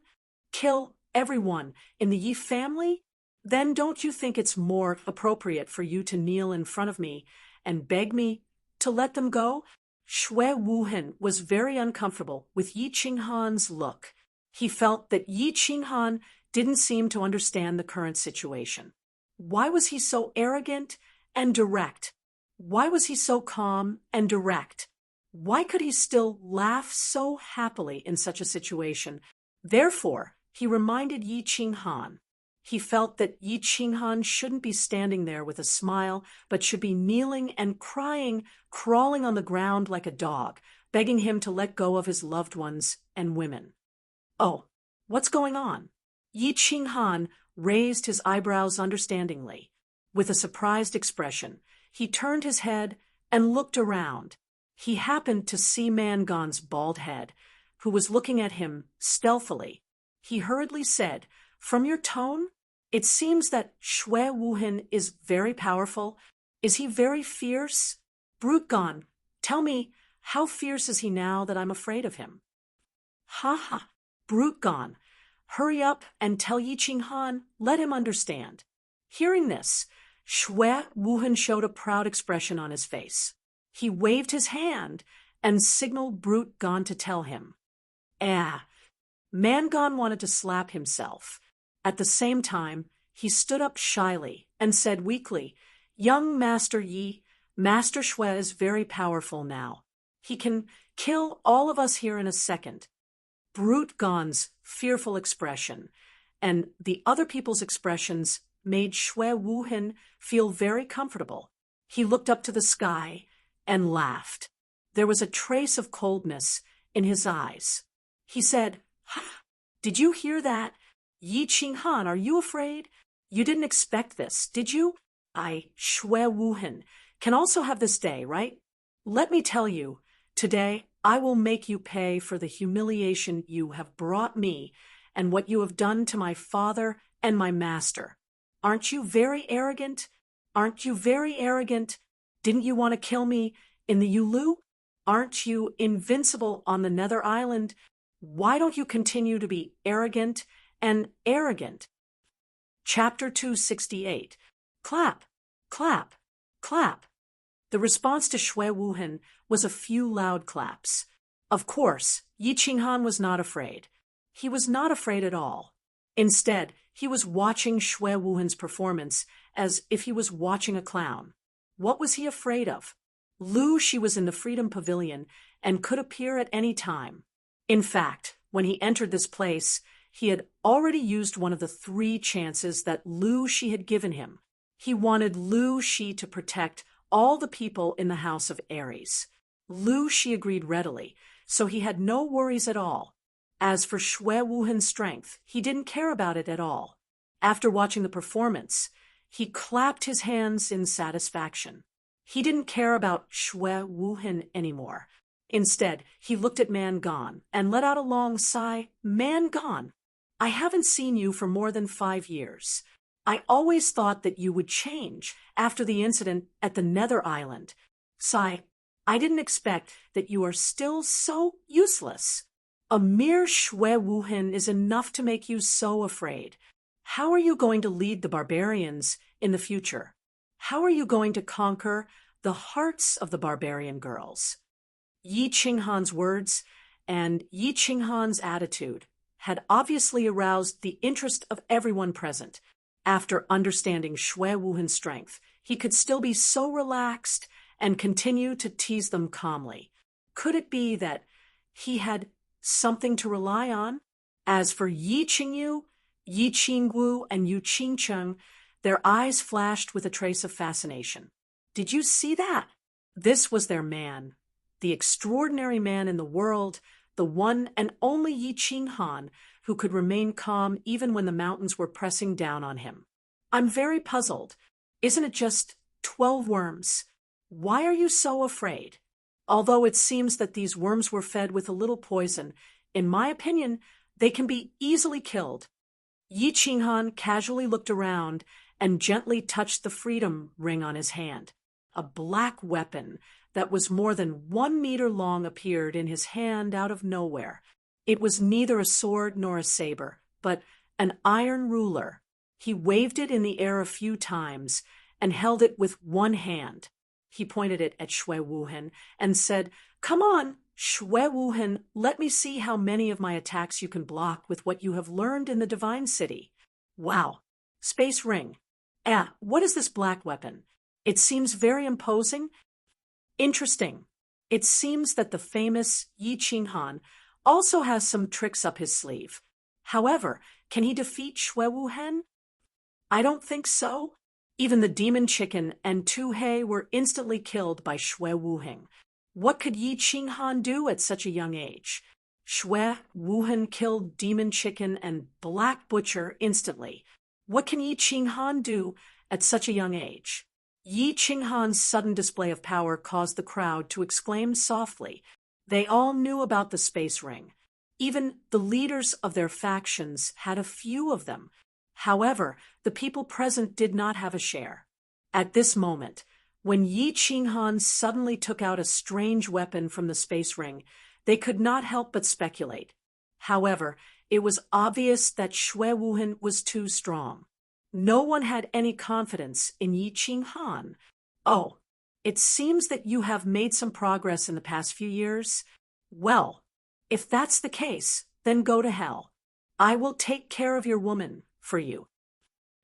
kill everyone in the Yi family? Then don't you think it's more appropriate for you to kneel in front of me and beg me to let them go? Shui Wuhan was very uncomfortable with Yi Qinghan's look. He felt that Yi Qinghan didn't seem to understand the current situation. Why was he so arrogant and direct? Why was he so calm and direct? Why could he still laugh so happily in such a situation? Therefore, he reminded Yi Qinghan. He felt that Yi Qinghan shouldn't be standing there with a smile, but should be kneeling and crying, crawling on the ground like a dog, begging him to let go of his loved ones and women. Oh, what's going on? Yi Qinghan raised his eyebrows understandingly. With a surprised expression, he turned his head and looked around. He happened to see Mangon's bald head, who was looking at him stealthily. He hurriedly said, From your tone, it seems that Shui Wuhan is very powerful. Is he very fierce? Brutgon, tell me, how fierce is he now that I'm afraid of him? Ha ha, Brutgon, hurry up and tell Yi Qinghan, let him understand. Hearing this, Shui Wuhan showed a proud expression on his face. He waved his hand and signaled Brutgon to tell him. Mangon wanted to slap himself. At the same time, he stood up shyly and said weakly, Young Master Yi, Master Shui is very powerful now. He can kill all of us here in a second. Brutgon's fearful expression and the other people's expressions made Shui Wuhan feel very comfortable. He looked up to the sky and laughed. There was a trace of coldness in his eyes. He said, Did you hear that? Yi Qinghan, are you afraid? You didn't expect this, did you? I, Shui Wuhan, can also have this day, right? Let me tell you, today I will make you pay for the humiliation you have brought me and what you have done to my father and my master. Aren't you very arrogant? Aren't you very arrogant? Didn't you want to kill me in the Yulu? Aren't you invincible on the Nether Island? Why don't you continue to be arrogant and arrogant? Chapter 268. Clap, clap, clap. The response to Shui Wuhan was a few loud claps. Of course, Yi Qinghan was not afraid. He was not afraid at all. Instead, he was watching Shui Wuhan's performance as if he was watching a clown. What was he afraid of? She was in the Freedom Pavilion and could appear at any time. In fact, when he entered this place, he had already used one of the 3 chances that she had given him. He wanted Shi to protect all the people in the House of Aries. Shi agreed readily, so he had no worries at all. As for Shui Wuhan's strength, he didn't care about it at all. After watching the performance, he clapped his hands in satisfaction. He didn't care about Shui Wuhan anymore. Instead, he looked at Man Gone and let out a long sigh. Man Gone, I haven't seen you for more than 5 years. I always thought that you would change after the incident at the Nether Island. Sigh, I didn't expect that you are still so useless. A mere Shui Wuhan is enough to make you so afraid. How are you going to lead the barbarians in the future? How are you going to conquer the hearts of the barbarian girls? Yi Qinghan's words and Yi Qinghan's attitude had obviously aroused the interest of everyone present. After understanding Shui Wuhan's strength, he could still be so relaxed and continue to tease them calmly. Could it be that he had something to rely on? As for Yi Qingyu, Yi Qingwu, and Yu Qingcheng, their eyes flashed with a trace of fascination. Did you see that? This was their man, the extraordinary man in the world, the one and only Yi Qinghan, who could remain calm even when the mountains were pressing down on him. I'm very puzzled. Isn't it just 12 worms? Why are you so afraid? Although it seems that these worms were fed with a little poison, in my opinion, they can be easily killed. Yi Qinghan casually looked around and gently touched the freedom ring on his hand. A black weapon that was more than 1 meter long appeared in his hand out of nowhere. It was neither a sword nor a saber, but an iron ruler. He waved it in the air a few times and held it with one hand. He pointed it at Shui Wuhan and said, "Come on, Shui Wuhan, let me see how many of my attacks you can block with what you have learned in the Divine City." Wow. Space ring. What is this black weapon? It seems very imposing. Interesting. It seems that the famous Yi Qinghan also has some tricks up his sleeve. However, can he defeat Shui Wuhan? I don't think so. Even the demon chicken and Tu He were instantly killed by Shui Wuhan. What could Yi Qinghan do at such a young age? Shui Wuhan killed demon chicken and black butcher instantly. What can Yi Qinghan do at such a young age? Yi Qinghan's sudden display of power caused the crowd to exclaim softly. They all knew about the space ring. Even the leaders of their factions had a few of them. However, the people present did not have a share. At this moment, when Yi Qinghan suddenly took out a strange weapon from the space ring, they could not help but speculate. However, it was obvious that Shui Wuhan was too strong. No one had any confidence in Yi Qinghan. "Oh, it seems that you have made some progress in the past few years. Well, if that's the case, then go to hell. I will take care of your woman for you."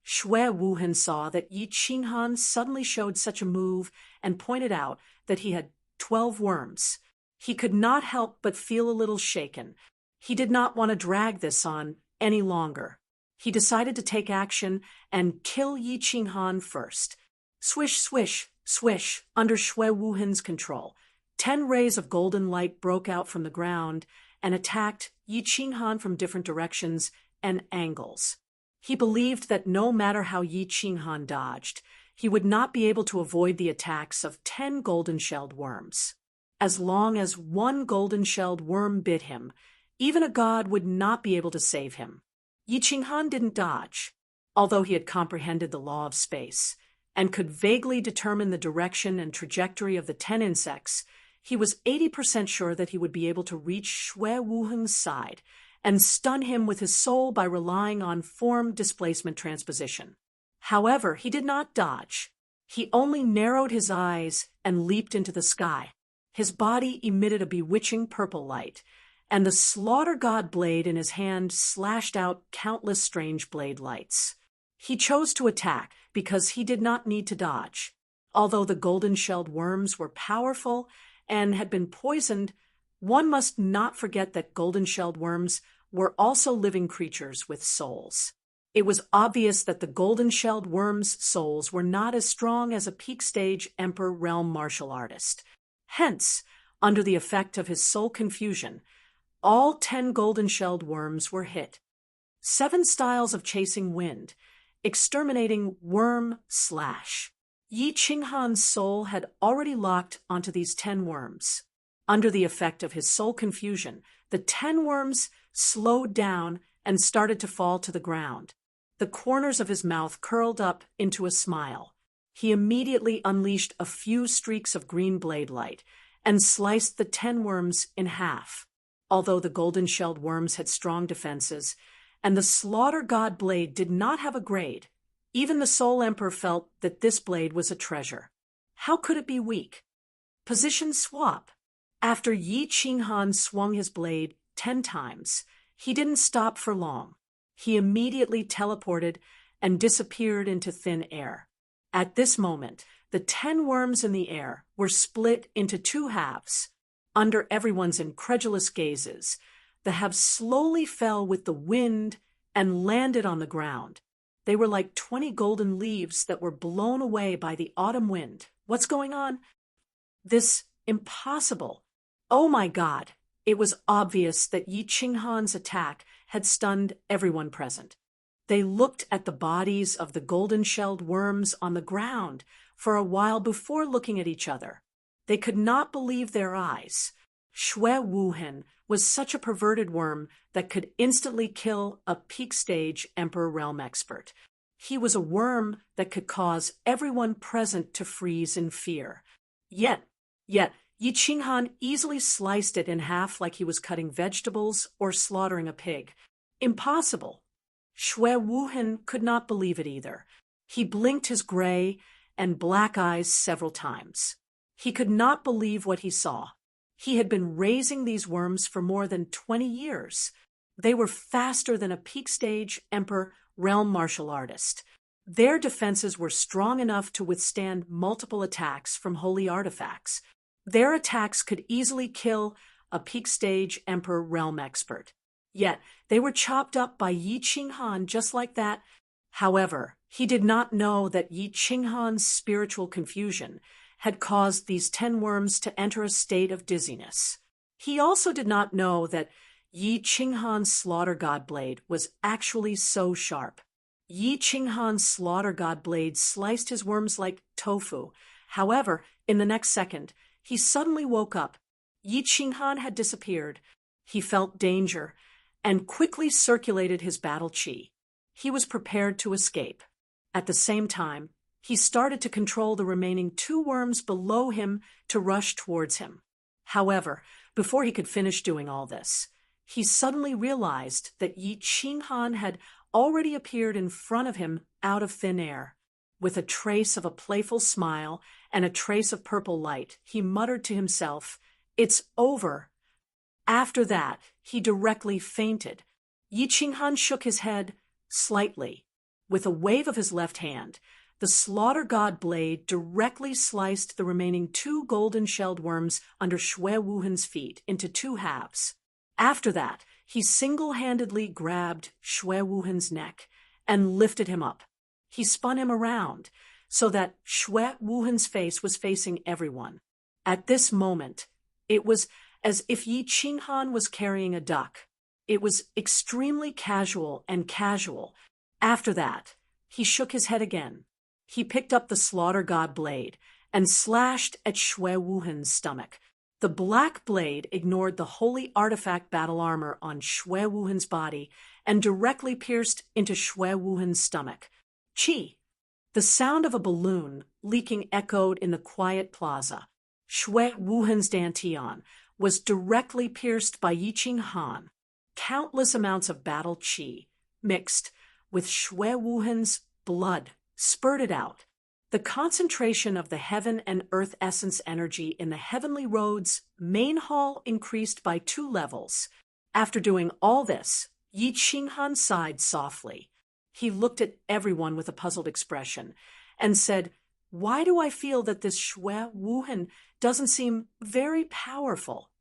Shui Wuhan saw that Yi Qinghan suddenly showed such a move and pointed out that he had 12 worms. He could not help but feel a little shaken. He did not want to drag this on any longer. He decided to take action and kill Yi Qinghan first. Swish, swish, swish, under Shui Wuhan's control. 10 rays of golden light broke out from the ground and attacked Yi Qinghan from different directions and angles. He believed that no matter how Yi Qinghan dodged, he would not be able to avoid the attacks of 10 golden-shelled worms. As long as one golden-shelled worm bit him, even a god would not be able to save him. Yi Qinghan didn't dodge, although he had comprehended the law of space and could vaguely determine the direction and trajectory of the 10 insects. He was 80% sure that he would be able to reach Shui Wuheng's side and stun him with his soul by relying on form displacement transposition. However, he did not dodge. He only narrowed his eyes and leaped into the sky. His body emitted a bewitching purple light, and the slaughter god blade in his hand slashed out countless strange blade lights. He chose to attack because he did not need to dodge. Although the golden-shelled worms were powerful and had been poisoned, one must not forget that golden-shelled worms were also living creatures with souls. It was obvious that the golden-shelled worms' souls were not as strong as a peak-stage Emperor realm martial artist. Hence, under the effect of his soul confusion, all 10 golden-shelled worms were hit. 7 styles of chasing wind, exterminating worm slash. Yi Qinghan's soul had already locked onto these 10 worms. Under the effect of his soul confusion, the 10 worms slowed down and started to fall to the ground. The corners of his mouth curled up into a smile. He immediately unleashed a few streaks of green blade light and sliced the 10 worms in half. Although the golden-shelled worms had strong defenses, and the slaughter god blade did not have a grade, even the Soul Emperor felt that this blade was a treasure. How could it be weak? Position swap. After Yi Qinghan swung his blade 10 times, he didn't stop for long. He immediately teleported and disappeared into thin air. At this moment, the 10 worms in the air were split into 2 halves. Under everyone's incredulous gazes, the halves slowly fell with the wind and landed on the ground. They were like 20 golden leaves that were blown away by the autumn wind. What's going on? This impossible. Oh my God! It was obvious that Yi Qinghan's attack had stunned everyone present. They looked at the bodies of the golden-shelled worms on the ground for a while before looking at each other. They could not believe their eyes. Shui Wuheng was such a perverted worm that could instantly kill a peak-stage Emperor realm expert. He was a worm that could cause everyone present to freeze in fear. Yet, Yi Qinghan easily sliced it in half like he was cutting vegetables or slaughtering a pig. Impossible. Shui Wuheng could not believe it either. He blinked his gray and black eyes several times. He could not believe what he saw. He had been raising these worms for more than 20 years. They were faster than a peak-stage Emperor realm martial artist. Their defenses were strong enough to withstand multiple attacks from holy artifacts. Their attacks could easily kill a peak-stage Emperor realm expert. Yet, they were chopped up by Yi Qinghan just like that. However, he did not know that Yi Qinghan's spiritual confusion had caused these 10 worms to enter a state of dizziness. He also did not know that Yi Qinghan's slaughter god blade was actually so sharp. Yi Qinghan's slaughter god blade sliced his worms like tofu. However, in the next second, he suddenly woke up. Yi Qinghan had disappeared. He felt danger and quickly circulated his battle chi. He was prepared to escape. At the same time, he started to control the remaining 2 worms below him to rush towards him. However, before he could finish doing all this, he suddenly realized that Yi Qinghan had already appeared in front of him out of thin air. With a trace of a playful smile and a trace of purple light, he muttered to himself, "It's over." After that, he directly fainted. Yi Qinghan shook his head slightly. With a wave of his left hand, the slaughter god blade directly sliced the remaining 2 golden-shelled worms under Shui Wuhen's feet into 2 halves. After that, he single-handedly grabbed Shui Wuhen's neck and lifted him up. He spun him around so that Shui Wuhen's face was facing everyone. At this moment, it was as if Yi Qinghan was carrying a duck. It was extremely casual and casual. After that, he shook his head again. He picked up the slaughter god blade and slashed at Shui Wuhan's stomach. The black blade ignored the holy artifact battle armor on Shui Wuhan's body and directly pierced into Shui Wuhan's stomach. Chi! The sound of a balloon leaking echoed in the quiet plaza. Shui Wuhan's dantian was directly pierced by Yiqing Han. Countless amounts of battle chi, mixed with Shui Wuhan's blood, spurted out. The concentration of the heaven and earth essence energy in the Heavenly Road's main hall increased by 2 levels. After doing all this, Yi Qinghan sighed softly. He looked at everyone with a puzzled expression and said, "Why do I feel that this Shui Wuhan doesn't seem very powerful?"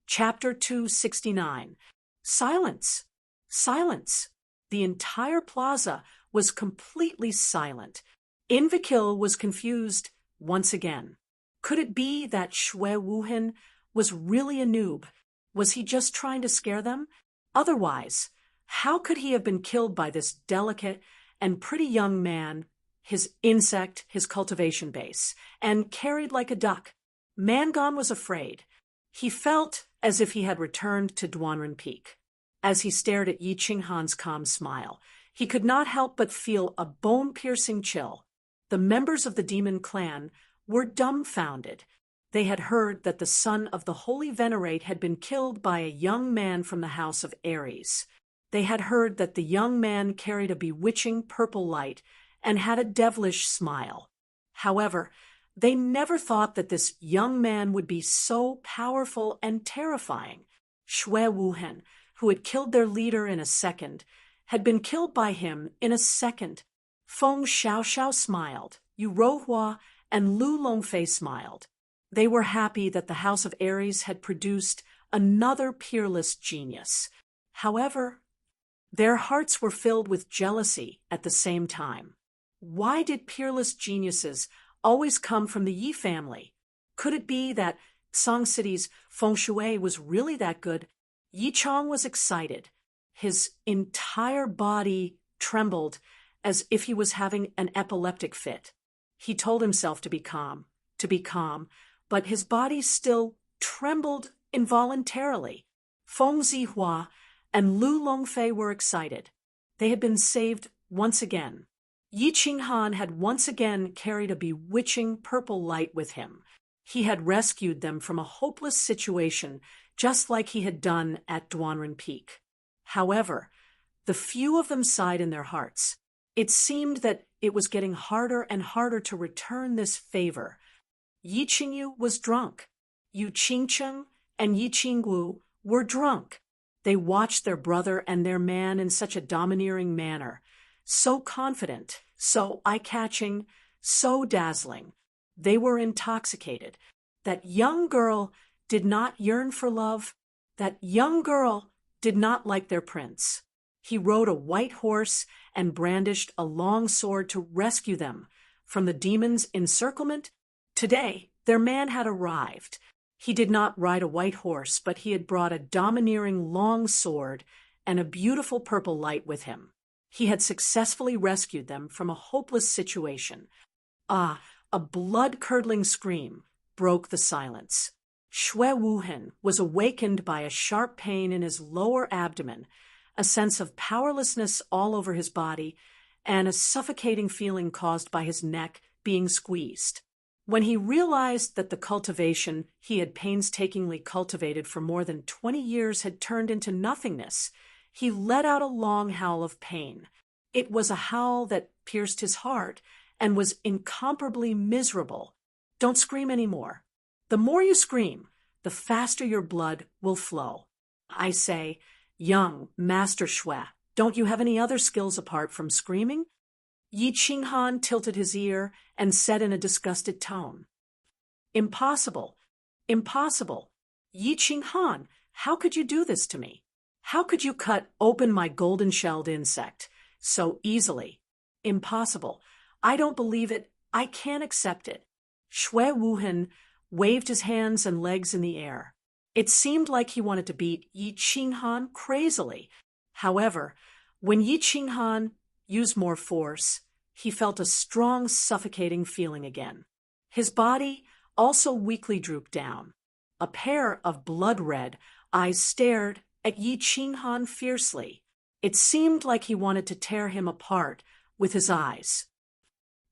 Chapter 269. Silence. Silence. The entire plaza was completely silent. Invikil was confused once again. Could it be that Shui Wuhan was really a noob? Was he just trying to scare them? Otherwise, how could he have been killed by this delicate and pretty young man, his insect, his cultivation base, and carried like a duck? Mangon was afraid. He felt as if he had returned to Duanren Peak. As he stared at Yi Qinghan's calm smile, he could not help but feel a bone-piercing chill. The members of the demon clan were dumbfounded. They had heard that the son of the Holy Venerate had been killed by a young man from the house of Ares. They had heard that the young man carried a bewitching purple light and had a devilish smile. However, they never thought that this young man would be so powerful and terrifying. Shui Wuhan, who had killed their leader in a second, had been killed by him in a second. Feng Xiaoxiao smiled, Yu Rohua and Lu Longfei smiled. They were happy that the House of Ares had produced another peerless genius. However, their hearts were filled with jealousy at the same time. Why did peerless geniuses always come from the Yi family? Could it be that Song City's feng shui was really that good? Yi Chong was excited. His entire body trembled as if he was having an epileptic fit. He told himself to be calm, but his body still trembled involuntarily. Feng Zihua and Lu Longfei were excited. They had been saved once again. Yi Qinghan had once again carried a bewitching purple light with him. He had rescued them from a hopeless situation, just like he had done at Duanren Peak. However, the few of them sighed in their hearts. It seemed that it was getting harder and harder to return this favor. Yi Qingyu was drunk. Yu Qingcheng and Yi Qingwu were drunk. They watched their brother and their man in such a domineering manner, so confident, so eye-catching, so dazzling. They were intoxicated. That young girl did not yearn for love. That young girl did not like their prince. He rode a white horse and brandished a long sword to rescue them from the demon's encirclement. Today, their man had arrived. He did not ride a white horse, but he had brought a domineering long sword and a beautiful purple light with him. He had successfully rescued them from a hopeless situation. Ah, a blood-curdling scream broke the silence. Shui Wuhan was awakened by a sharp pain in his lower abdomen, a sense of powerlessness all over his body, and a suffocating feeling caused by his neck being squeezed. When he realized that the cultivation he had painstakingly cultivated for more than 20 years had turned into nothingness, he let out a long howl of pain. It was a howl that pierced his heart and was incomparably miserable. Don't scream anymore. The more you scream, the faster your blood will flow. I say, young Master Shui, don't you have any other skills apart from screaming? Yi Qinghan tilted his ear and said in a disgusted tone, Impossible. Impossible. Yi Qinghan, how could you do this to me? How could you cut open my golden-shelled insect so easily? Impossible. I don't believe it. I can't accept it. Shui Wuhan waved his hands and legs in the air. It seemed like he wanted to beat Yi Qinghan crazily. However, when Yi Qinghan used more force, he felt a strong, suffocating feeling again. His body also weakly drooped down. A pair of blood-red eyes stared at Yi Qinghan fiercely. It seemed like he wanted to tear him apart with his eyes.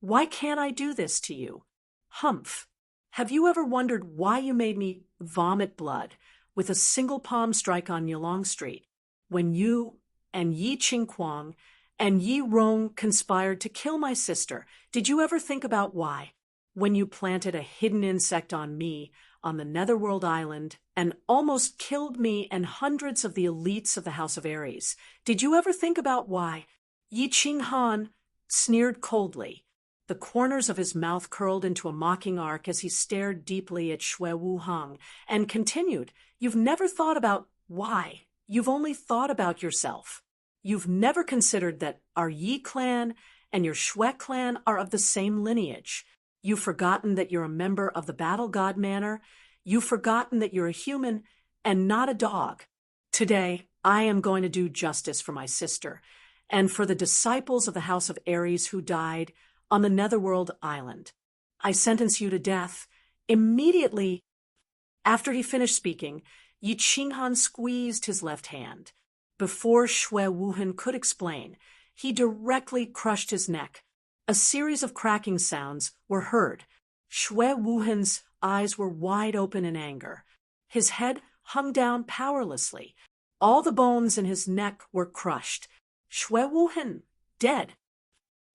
"Why can't I do this to you? Humph! Have you ever wondered why you made me vomit blood with a single palm strike on Yulong Street, when you and Yi Qingquang and Yi Rong conspired to kill my sister? Did you ever think about why? When you planted a hidden insect on me on the Netherworld Island and almost killed me and hundreds of the elites of the House of Aries, did you ever think about why?" Yi Qinghan sneered coldly. The corners of his mouth curled into a mocking arc as he stared deeply at Shui Wuhang and continued, "You've never thought about why. You've only thought about yourself. You've never considered that our Yi clan and your Shui clan are of the same lineage. You've forgotten that you're a member of the Battle God Manor. You've forgotten that you're a human and not a dog. Today, I am going to do justice for my sister and for the disciples of the House of Aries who died on the Netherworld Island. I sentence you to death." Immediately after he finished speaking, Yi Qinghan squeezed his left hand. Before Shui Wuhan could explain, he directly crushed his neck. A series of cracking sounds were heard. Shui Wuhan's eyes were wide open in anger. His head hung down powerlessly. All the bones in his neck were crushed. Shui Wuhan, dead.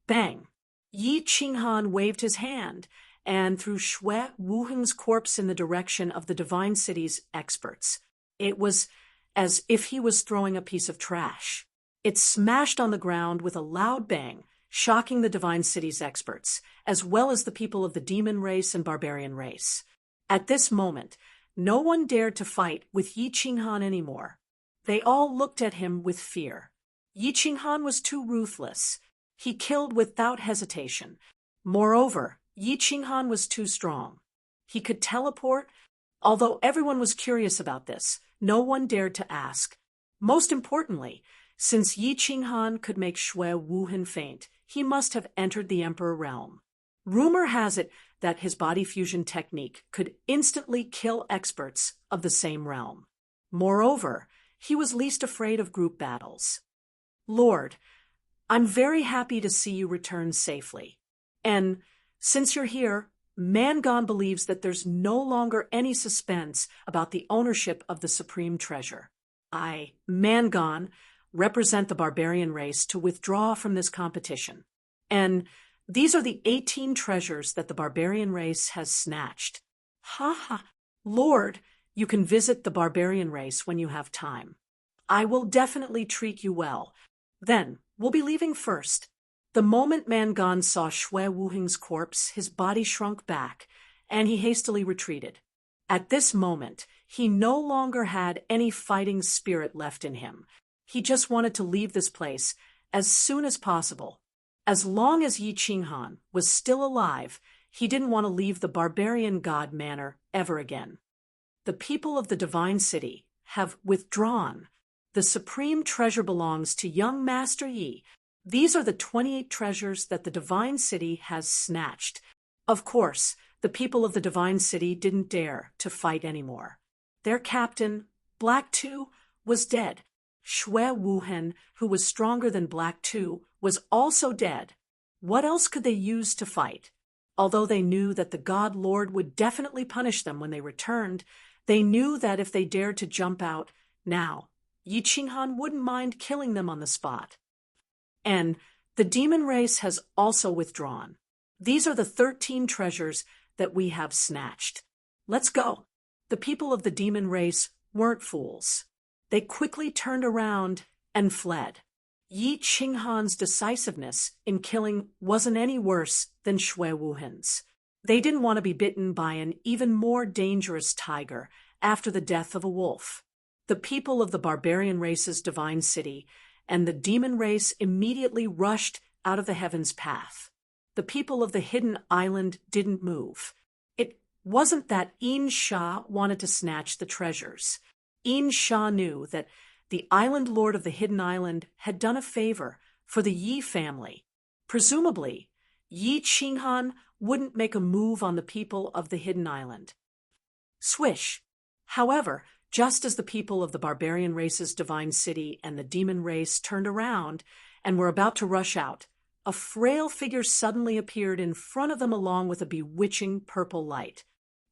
Bang! Yi Qinghan waved his hand and threw Shui Wuhan's corpse in the direction of the Divine City's experts. It was as if he was throwing a piece of trash. It smashed on the ground with a loud bang, shocking the Divine City's experts, as well as the people of the demon race and barbarian race. At this moment, no one dared to fight with Yi Qinghan anymore. They all looked at him with fear. Yi Qinghan was too ruthless. He killed without hesitation. Moreover, Yi Qinghan was too strong. He could teleport. Although everyone was curious about this, no one dared to ask. Most importantly, since Yi Qinghan could make Shui Wuhan faint, he must have entered the Emperor realm. Rumor has it that his body fusion technique could instantly kill experts of the same realm. Moreover, he was least afraid of group battles. "Lord, I'm very happy to see you return safely. And since you're here, Mangon believes that there's no longer any suspense about the ownership of the supreme treasure. I, Mangon, represent the barbarian race to withdraw from this competition. And these are the 18 treasures that the barbarian race has snatched. Ha ha! Lord, you can visit the barbarian race when you have time. I will definitely treat you well. Then, we'll be leaving first." The moment Mangon saw Shui Wuheng's corpse, his body shrunk back, and he hastily retreated. At this moment, he no longer had any fighting spirit left in him. He just wanted to leave this place as soon as possible. As long as Yi Qinghan was still alive, he didn't want to leave the barbarian god manor ever again. The people of the Divine City have withdrawn. The supreme treasure belongs to young Master Yi. These are the 28 treasures that the Divine City has snatched. Of course, the people of the Divine City didn't dare to fight anymore. Their captain, Black Two, was dead. Shui Wuhan, who was stronger than Black Two, was also dead. What else could they use to fight? Although they knew that the God Lord would definitely punish them when they returned, they knew that if they dared to jump out now, Yi Qinghan wouldn't mind killing them on the spot. And the demon race has also withdrawn. These are the 13 treasures that we have snatched. Let's go. The people of the demon race weren't fools. They quickly turned around and fled. Yi Qinghan's decisiveness in killing wasn't any worse than Shui Wuhan's. They didn't want to be bitten by an even more dangerous tiger after the death of a wolf. The people of the barbarian race's divine city and the demon race immediately rushed out of the heaven's path. The people of the hidden island didn't move. wasn't that In Shah wanted to snatch the treasures. In Shah knew that the island lord of the hidden island had done a favor for the Yi family. Presumably, Yi Qinghan wouldn't make a move on the people of the hidden island. Swish! However, just as the people of the barbarian race's divine city and the demon race turned around and were about to rush out, a frail figure suddenly appeared in front of them along with a bewitching purple light.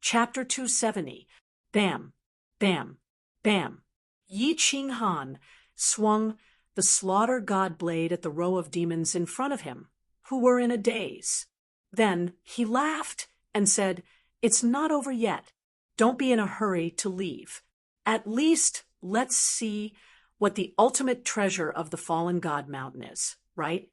Chapter 270. Bam! Bam! Bam! Yi Qinghan swung the slaughter god blade at the row of demons in front of him, who were in a daze. Then he laughed and said, "It's not over yet. Don't be in a hurry to leave. At least let's see what the ultimate treasure of the fallen god mountain is, right?"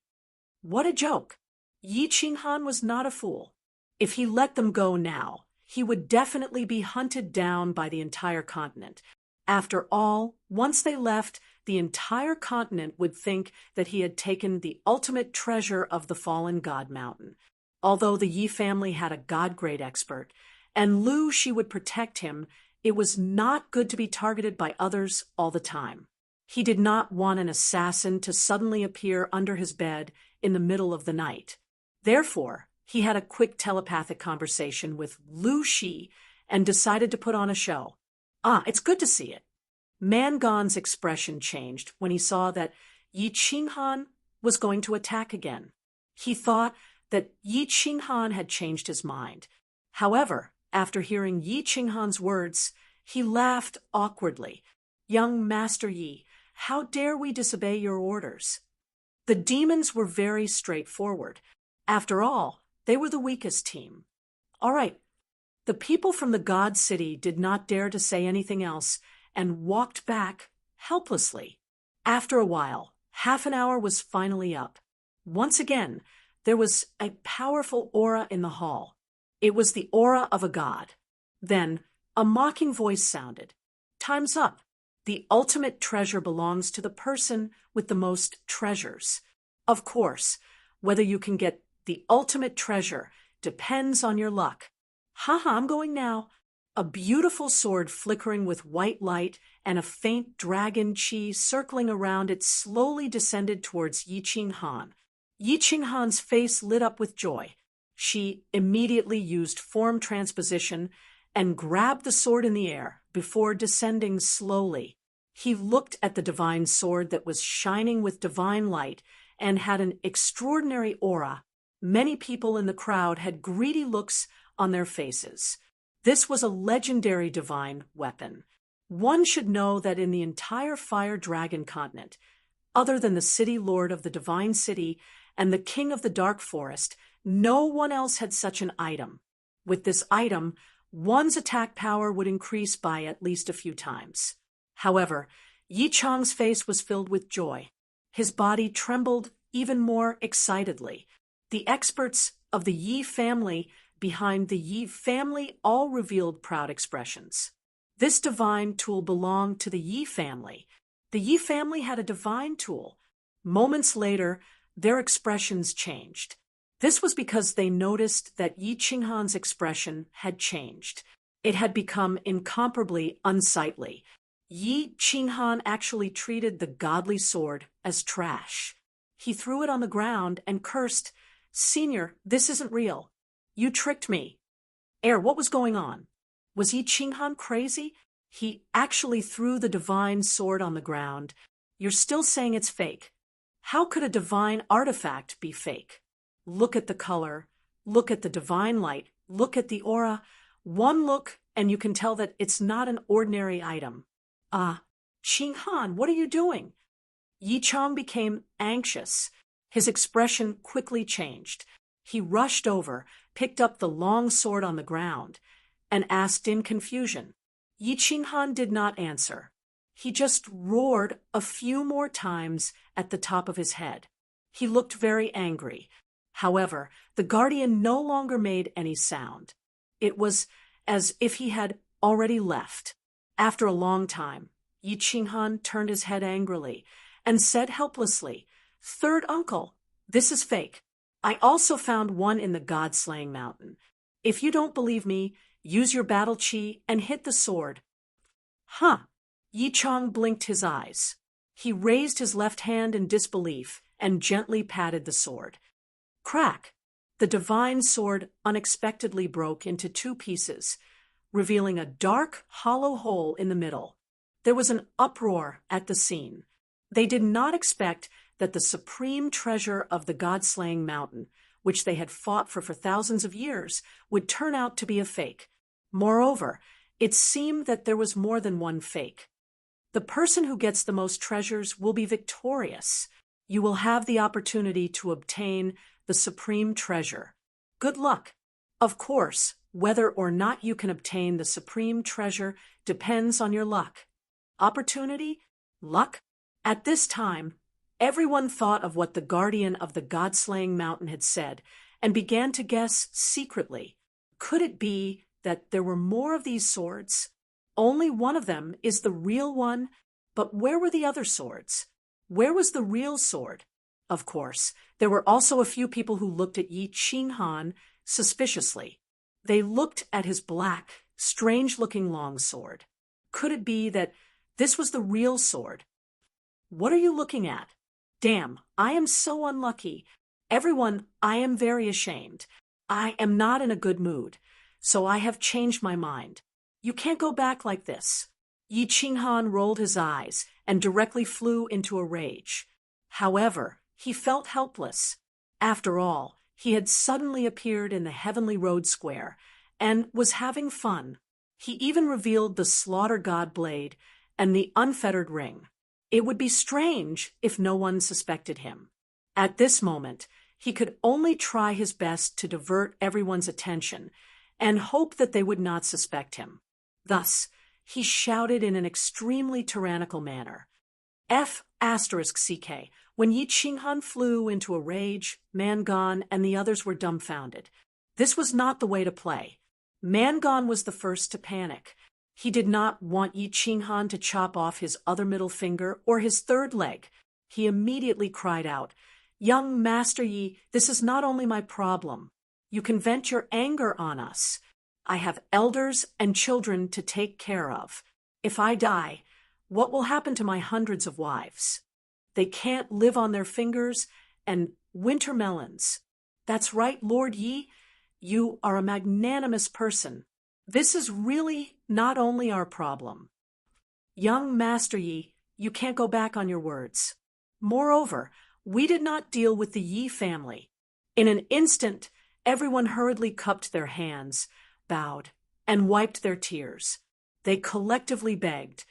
What a joke! Yi Qinghan was not a fool. If he let them go now, he would definitely be hunted down by the entire continent. After all, once they left, the entire continent would think that he had taken the ultimate treasure of the fallen god mountain. Although the Yi family had a god-grade expert, and Lu she would protect him, it was not good to be targeted by others all the time. He did not want an assassin to suddenly appear under his bed in the middle of the night. Therefore, he had a quick telepathic conversation with Lu Shi and decided to put on a show. It's good to see it. Mangon's expression changed when he saw that Yi Qinghan was going to attack again. He thought that Yi Qinghan had changed his mind. However, after hearing Yi Qinghan's words, he laughed awkwardly. "Young Master Yi, how dare we disobey your orders?" The demons were very straightforward. After all, they were the weakest team. All right. The people from the God City did not dare to say anything else and walked back helplessly. After a while, half an hour was finally up. Once again, there was a powerful aura in the hall. It was the aura of a god. Then, a mocking voice sounded. "Time's up. The ultimate treasure belongs to the person with the most treasures. Of course, whether you can get the ultimate treasure depends on your luck. Haha, I'm going now." A beautiful sword flickering with white light and a faint dragon chi circling around it slowly descended towards Yi Qinghan. Yi Qinghan's face lit up with joy. She immediately used form transposition and grabbed the sword in the air before descending slowly. He looked at the divine sword that was shining with divine light and had an extraordinary aura. Many people in the crowd had greedy looks on their faces. This was a legendary divine weapon. One should know that in the entire Fire Dragon continent, other than the city lord of the divine city and the king of the dark forest, no one else had such an item. With this item, one's attack power would increase by at least a few times. However, Yi Chang's face was filled with joy. His body trembled even more excitedly. The experts of the Yi family behind the Yi family all revealed proud expressions. This divine tool belonged to the Yi family. The Yi family had a divine tool. Moments later, their expressions changed. This was because they noticed that Yi Qinghan's expression had changed. It had become incomparably unsightly. Yi Qinghan actually treated the godly sword as trash. He threw it on the ground and cursed, "Senior, this isn't real. You tricked me." What was going on? Was Yi Qinghan crazy? He actually threw the divine sword on the ground. "You're still saying it's fake. How could a divine artifact be fake? Look at the color. Look at the divine light. Look at the aura. One look and you can tell that it's not an ordinary item." Qinghan, what are you doing?" Yi Chang became anxious. His expression quickly changed. He rushed over, picked up the long sword on the ground, and asked in confusion. Yi Qinghan did not answer. He just roared a few more times at the top of his head. He looked very angry. However, the guardian no longer made any sound. It was as if he had already left. After a long time, Yi Qinghan turned his head angrily and said helplessly, "Third uncle, this is fake. I also found one in the God-slaying mountain. If you don't believe me, Use your battle chi and hit the sword. Huh. Yi Chang blinked his eyes. He raised his left hand in disbelief and gently patted the sword. Crack! The divine sword unexpectedly broke into two pieces, revealing a dark, hollow hole in the middle. There was an uproar at the scene. They did not expect that the supreme treasure of the god-slaying mountain, which they had fought for thousands of years, would turn out to be a fake. Moreover, it seemed that there was more than one fake. The person who gets the most treasures will be victorious. You will have the opportunity to obtain the supreme treasure. Good luck. Of course, whether or not you can obtain the supreme treasure depends on your luck. Opportunity? Luck? At this time, everyone thought of what the guardian of the god-slaying mountain had said and began to guess secretly. Could it be that there were more of these swords? Only one of them is the real one, but where were the other swords? Where was the real sword? Of course, there were also a few people who looked at Yi Qinghan suspiciously. They looked at his black, strange-looking longsword. Could it be that this was the real sword? What are you looking at? Damn, I am so unlucky. Everyone, I am very ashamed. I am not in a good mood, so I have changed my mind. You can't go back like this. Yi Qinghan rolled his eyes and directly flew into a rage. However, he felt helpless. After all, he had suddenly appeared in the heavenly road square and was having fun. He even revealed the slaughter god blade and the unfettered ring. It would be strange if no one suspected him. At this moment, he could only try his best to divert everyone's attention and hope that they would not suspect him. Thus, he shouted in an extremely tyrannical manner. F***CK. When Yi Qinghan flew into a rage, Mangan and the others were dumbfounded. This was not the way to play. Mangan was the first to panic. He did not want Yi Qinghan to chop off his other middle finger or his third leg. He immediately cried out, "Young Master Yi, this is not only my problem. You can vent your anger on us. I have elders and children to take care of. If I die, what will happen to my hundreds of wives? They can't live on their fingers and winter melons. That's right, Lord Yi. You are a magnanimous person. This is really not only our problem. Young Master Yi, you can't go back on your words. Moreover, we did not deal with the Yi family." In an instant, everyone hurriedly cupped their hands, bowed, and wiped their tears. They collectively begged,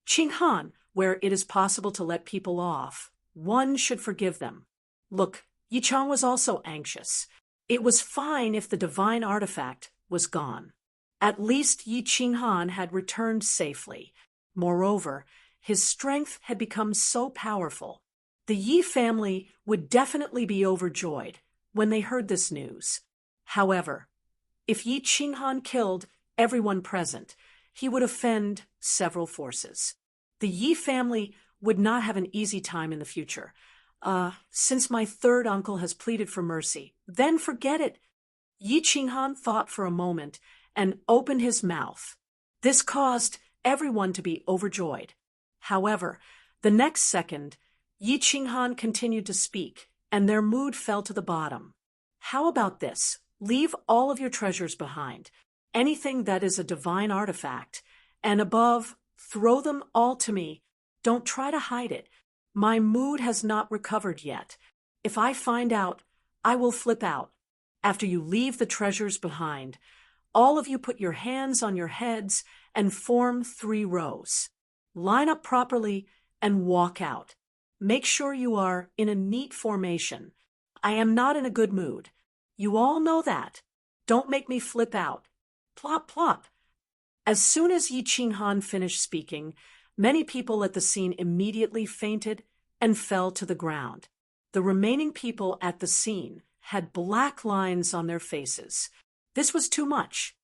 "Qinghan, where it is possible to let people off, one should forgive them." Look, Yi Chang was also anxious. It was fine if the divine artifact was gone. At least Yi Qinghan had returned safely. Moreover, his strength had become so powerful. The Yi family would definitely be overjoyed when they heard this news. However, if Yi Qinghan killed everyone present, he would offend several forces. The Yi family would not have an easy time in the future. Since my third uncle has pleaded for mercy, then forget it. Yi Qinghan thought for a moment and opened his mouth. This caused everyone to be overjoyed. However, the next second, Yi Qinghan continued to speak, and their mood fell to the bottom. How about this? Leave all of your treasures behind, anything that is a divine artifact, and above, throw them all to me. Don't try to hide it. My mood has not recovered yet. If I find out, I will flip out. After you leave the treasures behind, all of you put your hands on your heads and form 3 rows. Line up properly and walk out. Make sure you are in a neat formation. I am not in a good mood. You all know that. Don't make me flip out. Plop, plop. As soon as Yi Qinghan finished speaking, many people at the scene immediately fainted and fell to the ground. The remaining people at the scene had black lines on their faces. This was too much.